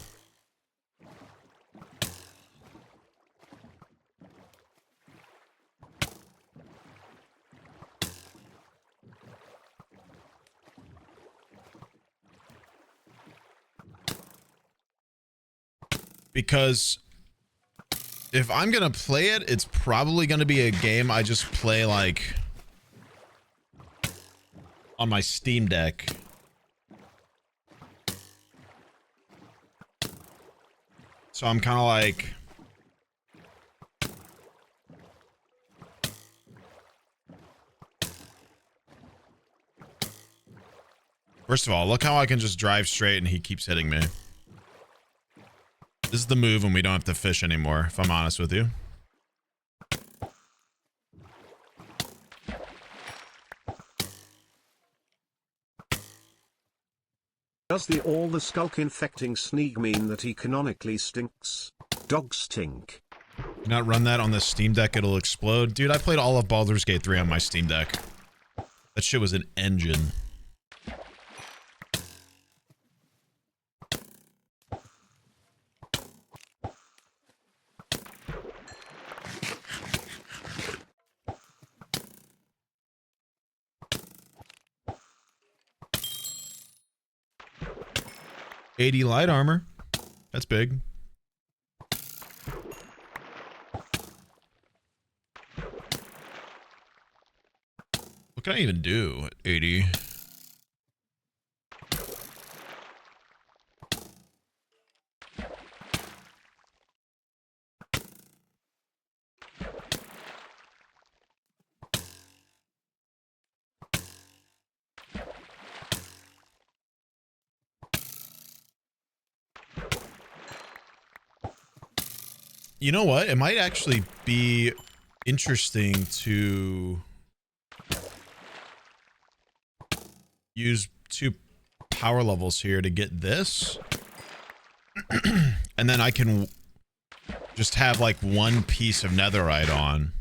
B: Because if I'm gonna play it, it's probably gonna be a game I just play like on my Steam Deck. So I'm kind of like, first of all, look how I can just drive straight and he keeps hitting me. This is the move when we don't have to fish anymore, if I'm honest with you.
A: Does the all the skulk infecting Sneeg mean that he canonically stinks? Dogs stink.
B: Do not run that on the Steam Deck, it'll explode. Dude, I played all of Baldur's Gate 3 on my Steam Deck. That shit was an engine. $80 light armor. That's big. What can I even do at 80? You know what? It might actually be interesting to use 2 power levels here to get this. And then I can just have like 1 piece of netherite on.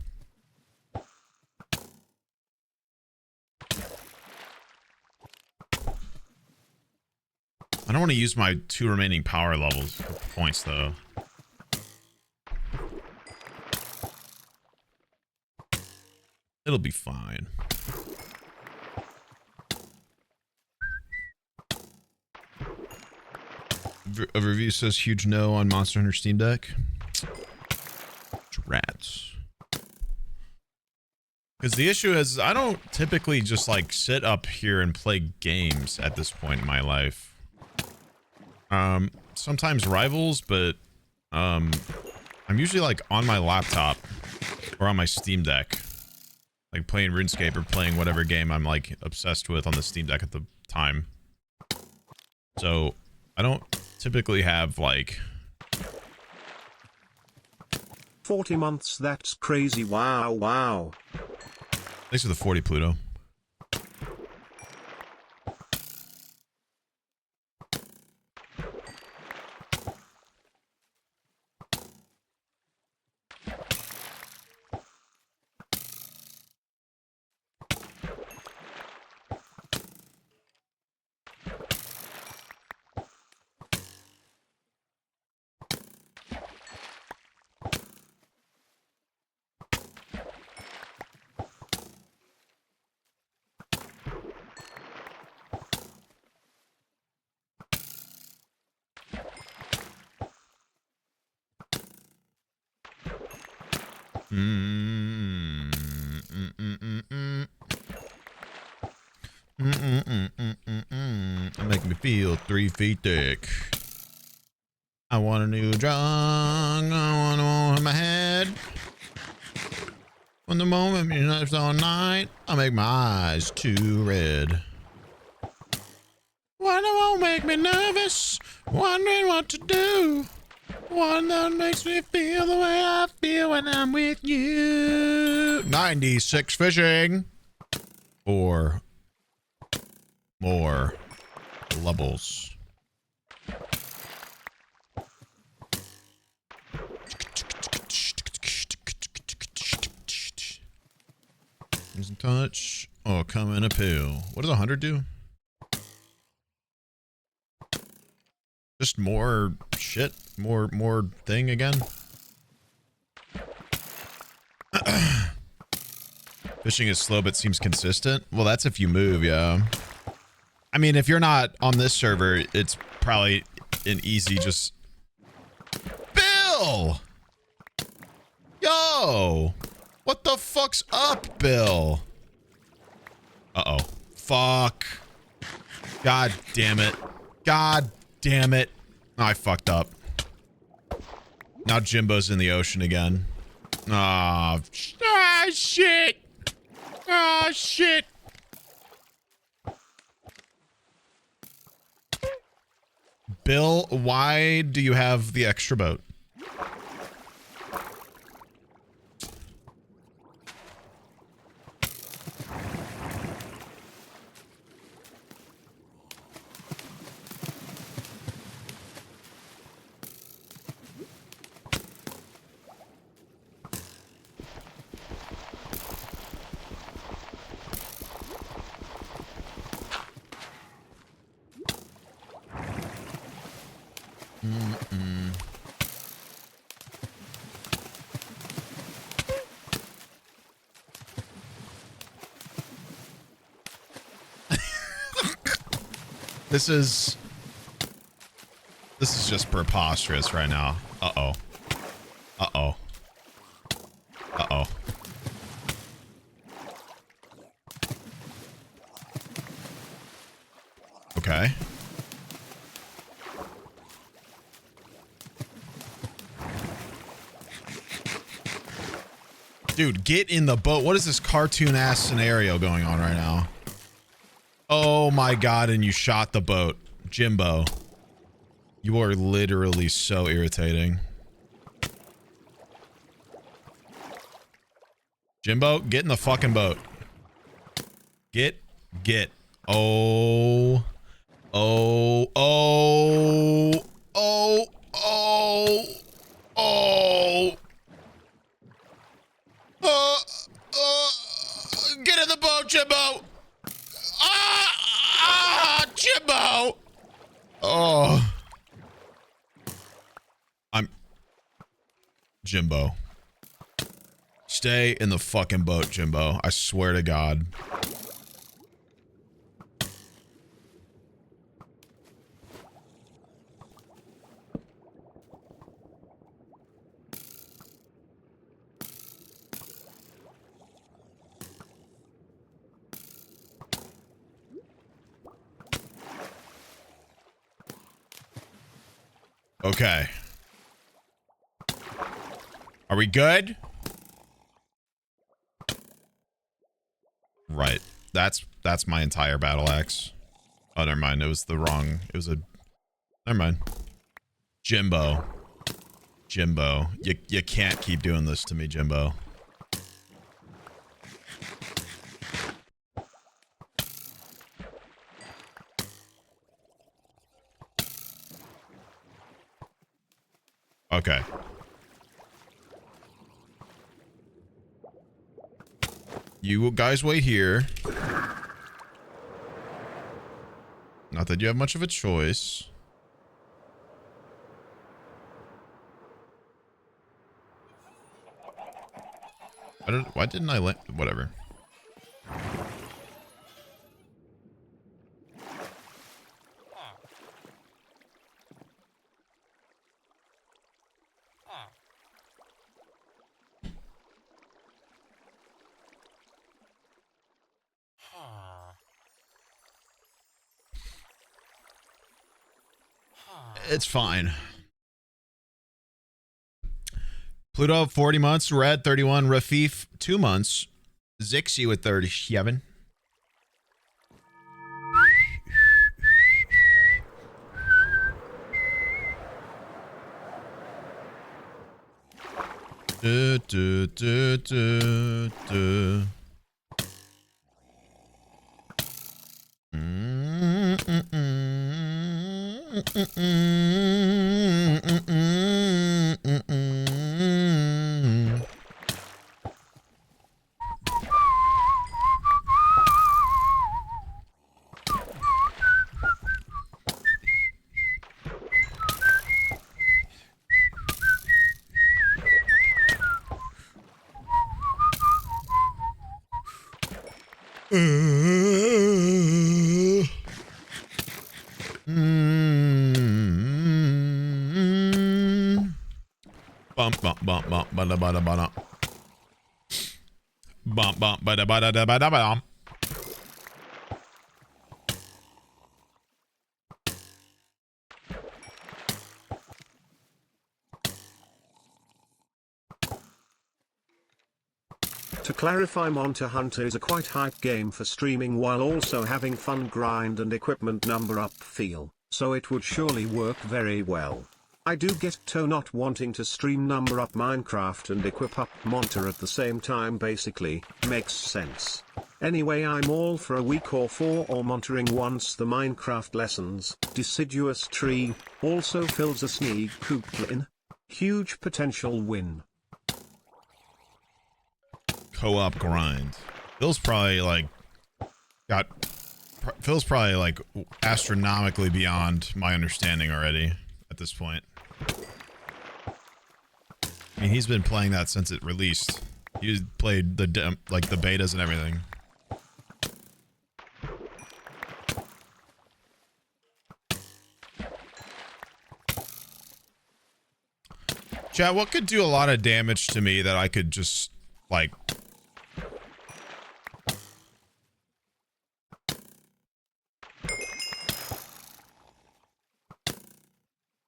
B: I don't want to use my 2 remaining power levels points though. It'll be fine. A review says huge no on Monster Hunter Steam Deck. Rats. Because the issue is I don't typically just like sit up here and play games at this point in my life. Sometimes Rivals, but I'm usually like on my laptop or on my Steam Deck. Like playing RuneScape or playing whatever game I'm like obsessed with on the Steam Deck at the time. So I don't typically have like
A: 40 months, that's crazy. Wow, wow.
B: Thanks for the 40, Pluto. That make me feel 3 feet thick. I want a new drug. I want one in my head. When the moment you know all night, I make my eyes too red. Why do it make me nervous? Wondering what to do. One that makes me feel the way I feel when I'm with you. 96 fishing. Or more levels. Doesn't touch. Oh, come in a pill. What does 100 do? Just more shit? More thing again? Fishing is slow but seems consistent. Well, that's if you move, yeah. I mean, if you're not on this server, it's probably an easy just... Bill! Yo! What the fuck's up, Bill? Uh-oh. Fuck. God damn it. God damn it. Oh, I fucked up. Now Jimbo's in the ocean again. Ah, shit. Ah, shit. Bill, why do you have the extra boat? This is just preposterous right now. Uh-oh. Uh-oh. Uh-oh. Okay. Dude, get in the boat. What is this cartoon-ass scenario going on right now? Oh my god, and you shot the boat. Jimbo. You are literally so irritating. Jimbo, get in the fucking boat. Get. Oh. Oh. Oh. Oh. Oh. Oh. Get in the boat, Jimbo. Jimbo. Oh. Jimbo. Stay in the fucking boat, Jimbo. I swear to God. Okay. Are we good? Right. That's my entire battle axe. Oh, never mind. It was the wrong... It was a... Never mind. Jimbo. Jimbo. You can't keep doing this to me, Jimbo. Okay. You guys wait here. Not that you have much of a choice. Why didn't I let... Whatever. It's fine. Pluto, 40 months. Red, 31. Rafif, 2 months. Zixie with 37. Du, du, du, du, du. Bump bump bump bump bada bada bada. Bump bump bada bada bada bada.
A: To clarify, Monster Hunter is a quite hype game for streaming while also having fun grind and equipment number up feel, so it would surely work very well. I do get to not wanting to stream number up Minecraft and equip up Monster at the same time, basically, makes sense. Anyway, I'm all for a week or 4 or monitoring once the Minecraft lessons. Deciduous tree also fills a sneak coupling. Huge potential win.
B: Co-op grind. Phil's probably like astronomically beyond my understanding already at this point. I mean, he's been playing that since it released. He's played the the betas and everything. Chat, what could do a lot of damage to me that I could just like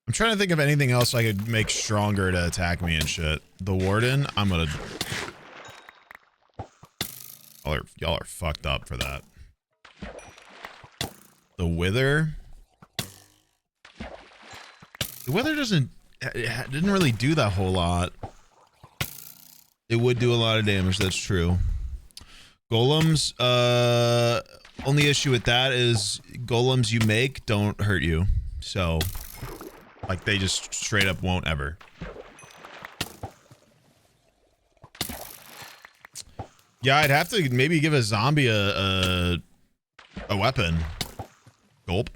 B: I'm trying to think of anything else I could make stronger to attack me and shit. The Warden, I'm gonna... Y'all are fucked up for that. The Wither... The Wither didn't really do that whole lot. It would do a lot of damage, that's true. Golems, only issue with that is golems you make don't hurt you. So... like, they just straight up won't ever. Yeah, I'd have to maybe give a zombie a weapon. Gulp.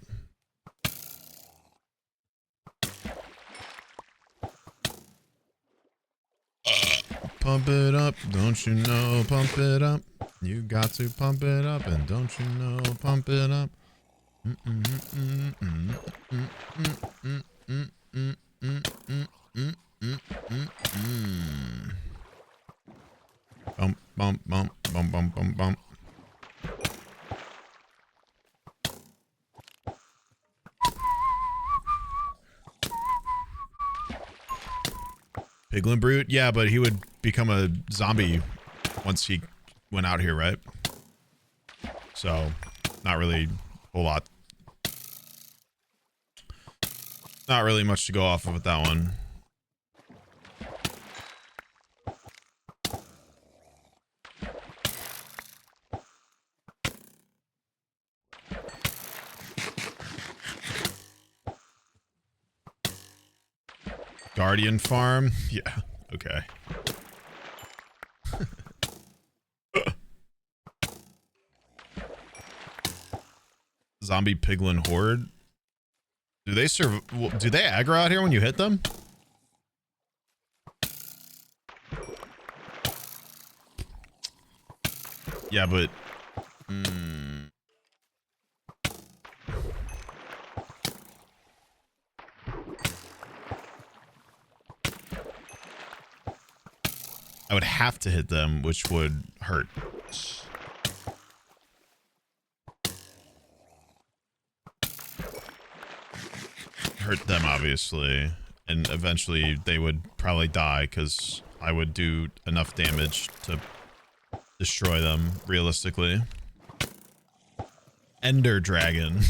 B: Pump it up, don't you know, pump it up. You got to pump it up, and don't you know, pump it up. Bump, bump, bump, bump, bump, bump, bump. Piglin Brute? Yeah, but he would become a zombie once he went out here, right? So, not really a whole lot. Not really much to go off of with that one. Guardian Farm? Yeah, okay. Zombie Piglin Horde? Do they do they aggro out here when you hit them? Yeah, but... I would have to hit them, which would hurt. Hurt them, obviously. And eventually they would probably die, because I would do enough damage to destroy them, realistically. Ender Dragon.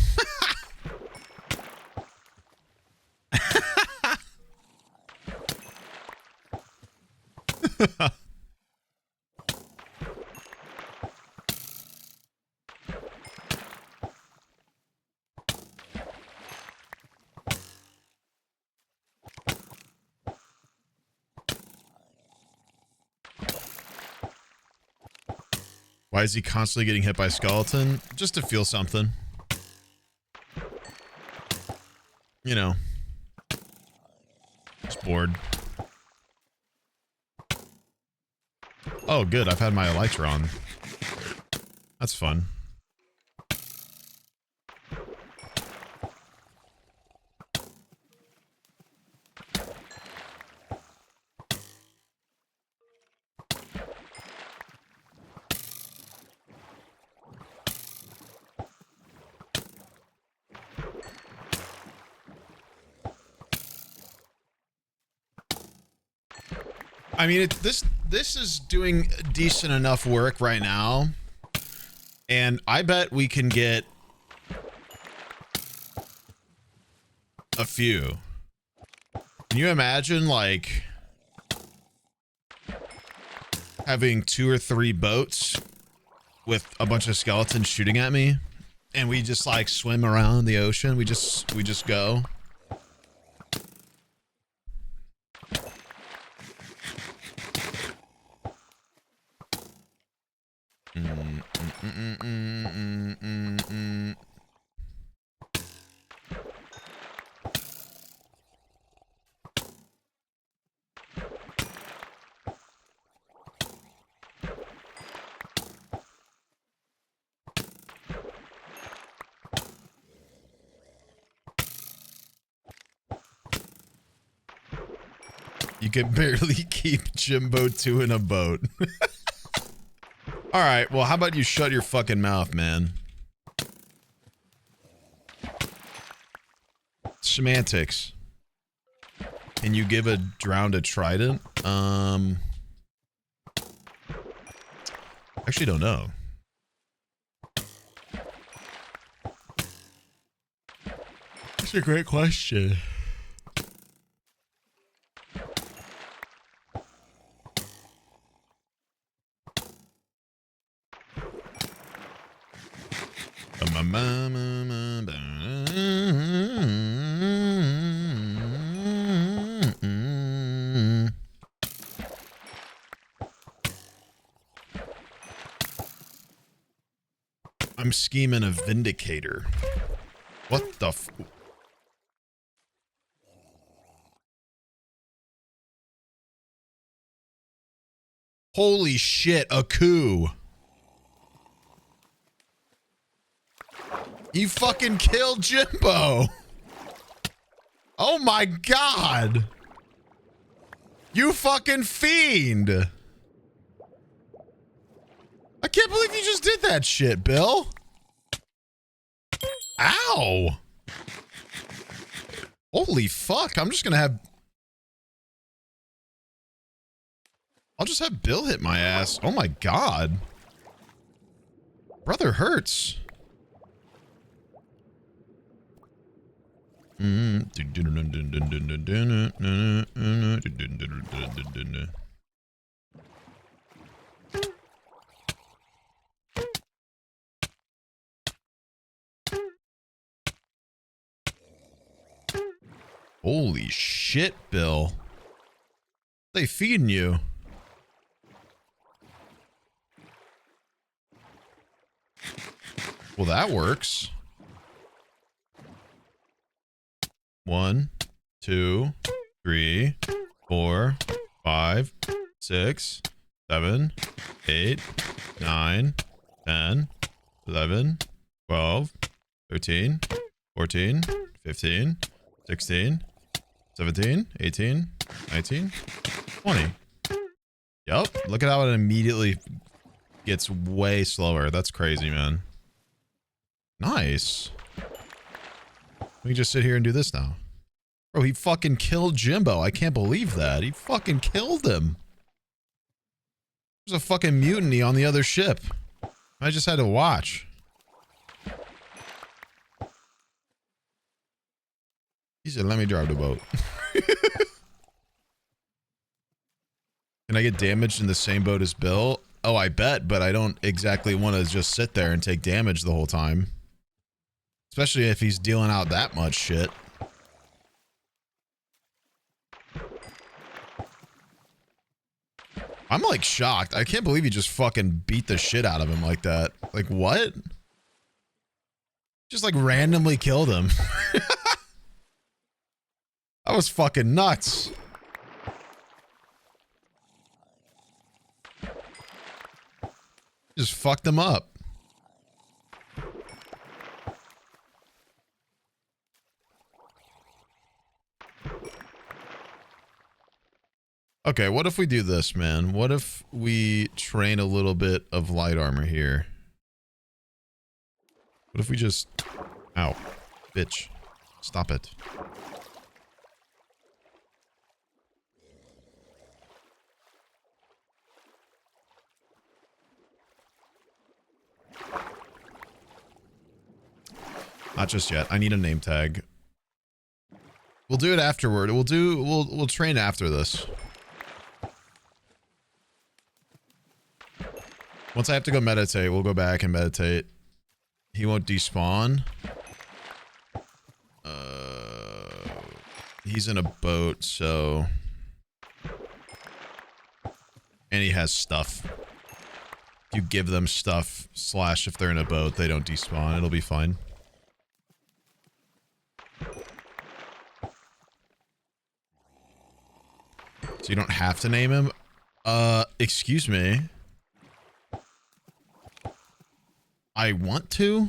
B: Why is he constantly getting hit by skeleton? Just to feel something. You know. Just bored. Oh, good. I've had my elytra on. That's fun. I mean, this is doing decent enough work right now, and I bet we can get a few. Can you imagine, like, having 2 or 3 boats with a bunch of skeletons shooting at me, and we just like swim around the ocean? We just go. You can barely keep Jimbo 2 in a boat. All right, well, how about you shut your fucking mouth, man? Semantics. Can you give a drowned a trident? Actually don't know. That's a great question. I'm scheming a vindicator. What the f— Holy shit, a coup. You fucking killed Jimbo. Oh my god. You fucking fiend. I can't believe you just did that shit, Bill. Ow. Holy fuck. I'm just gonna have... I'll just have Bill hit my ass. Oh my god. Brother hurts. Holy shit, Bill. They feeding you. Well, that works. 1, 2, 3, 4, 5, 6, 7, 8, 9, 10, 11, 12, 13, 14, 15, 16, 17, 18, 19, 20. Yup. Look at how it immediately gets way slower. That's crazy, man. Nice. We can just sit here and do this now. Bro, he fucking killed Jimbo. I can't believe that. He fucking killed him. There's a fucking mutiny on the other ship. I just had to watch. He said, let me drive the boat. Can I get damaged in the same boat as Bill? Oh, I bet, but I don't exactly want to just sit there and take damage the whole time. Especially if he's dealing out that much shit. I'm like shocked. I can't believe he just fucking beat the shit out of him like that. Like what? Just like randomly killed him. That was fucking nuts. Just fucked him up. Okay, what if we do this, man? What if we train a little bit of light armor here? What if we just... Ow. Bitch. Stop it. Not just yet. I need a name tag. We'll do it afterward. We'll train after this. Once I have to go meditate, we'll go back and meditate. He won't despawn. He's in a boat, so... And he has stuff. If you give them stuff, / if they're in a boat, they don't despawn. It'll be fine. So you don't have to name him? Excuse me. I want to?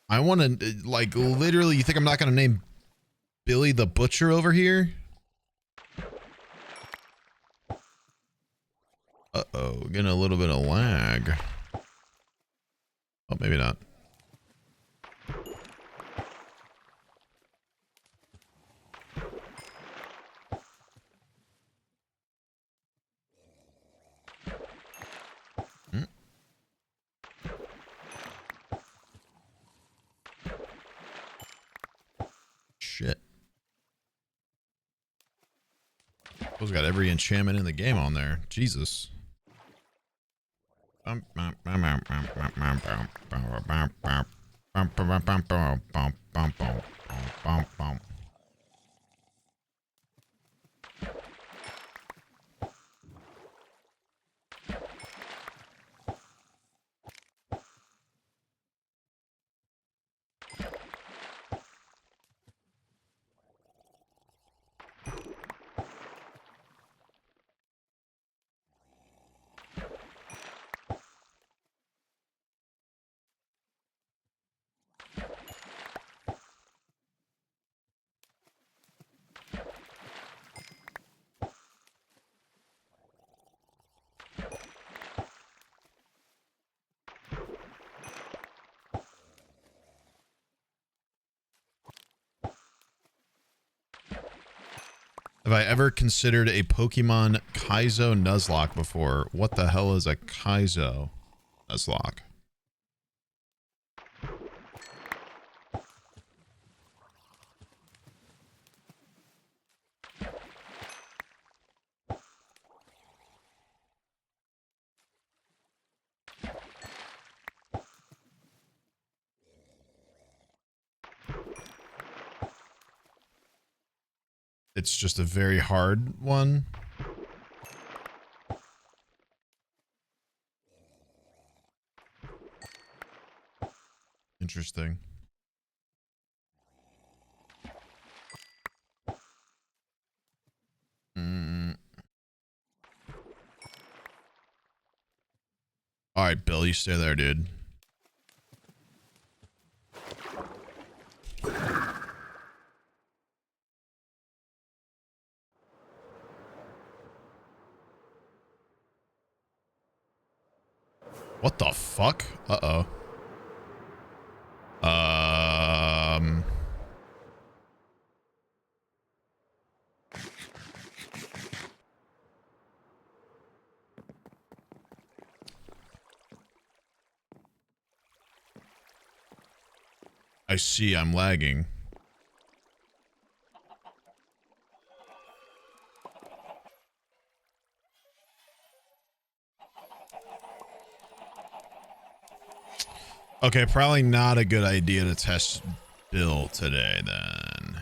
B: I want to, like, literally, you think I'm not going to name Billy the Butcher over here? Uh-oh, getting a little bit of lag. Oh, maybe not. Shit. Those got every enchantment in the game on there. Jesus. Have I ever considered a Pokemon Kaizo Nuzlocke before? What the hell is a Kaizo Nuzlocke? It's just a very hard one. Interesting. All right, Bill, you stay there, dude. What the fuck? Uh-oh. I see I'm lagging. Okay, probably not a good idea to test Bill today then.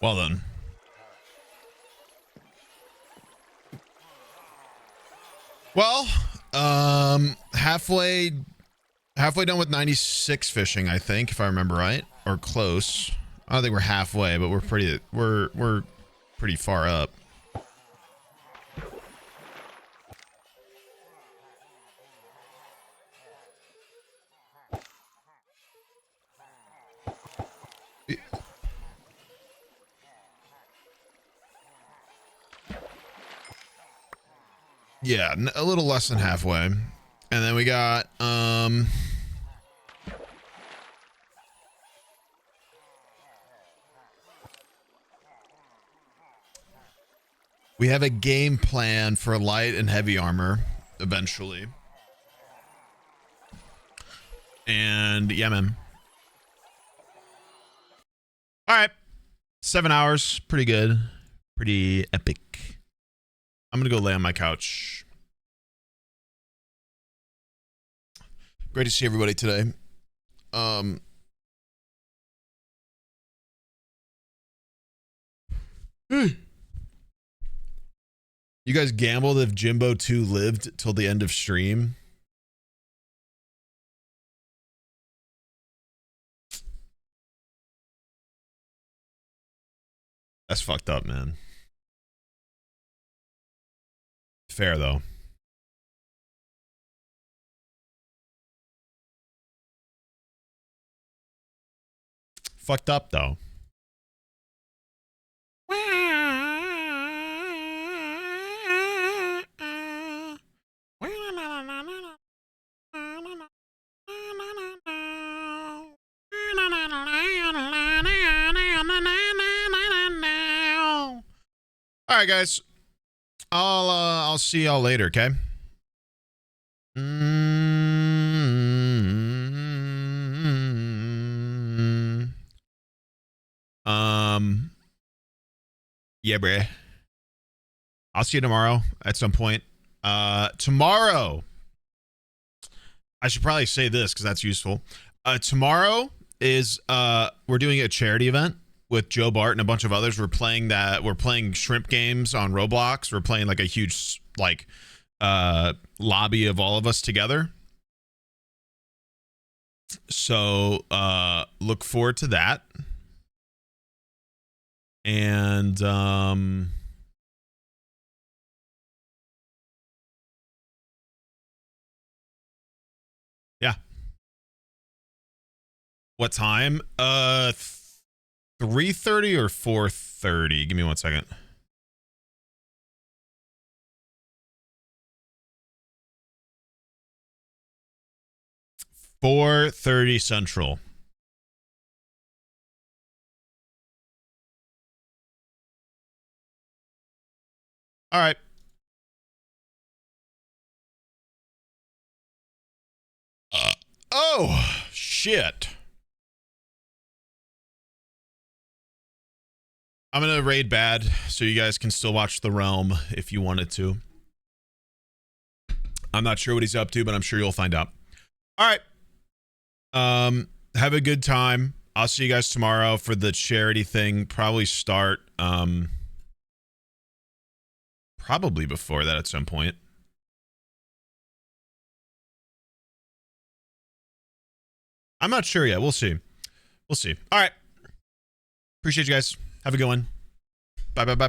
B: Well then. Well, halfway done with 96 fishing, I think, if I remember right, or close. I don't think we're halfway, but we're pretty far up. Yeah, a little less than halfway. And then we got, we have a game plan for light and heavy armor eventually. And yeah, man. All right. 7 hours. Pretty good. Pretty epic. I'm going to go lay on my couch. Great to see everybody today. You guys gambled if Jimbo 2 lived till the end of stream? That's fucked up, man. Fair, though. Fucked up, though. All right, guys. I'll see y'all later, okay? Yeah, bruh. I'll see you tomorrow at some point. Tomorrow, I should probably say this because that's useful. Tomorrow is we're doing a charity event with Joe Bart and a bunch of others. We're playing shrimp games on Roblox. We're playing like a huge lobby of all of us together. So look forward to that. And yeah. What time? 3:30 or 4:30? Give me 1 second. $4:30 Central. All right. Oh, shit. I'm going to raid bad so you guys can still watch The Realm if you wanted to. I'm not sure what he's up to, but I'm sure you'll find out. All right. Have a good time. I'll see you guys tomorrow for the charity thing. Probably start probably before that at some point. I'm not sure yet. We'll see. We'll see. All right. Appreciate you guys. Have a good one. Bye, bye, bye.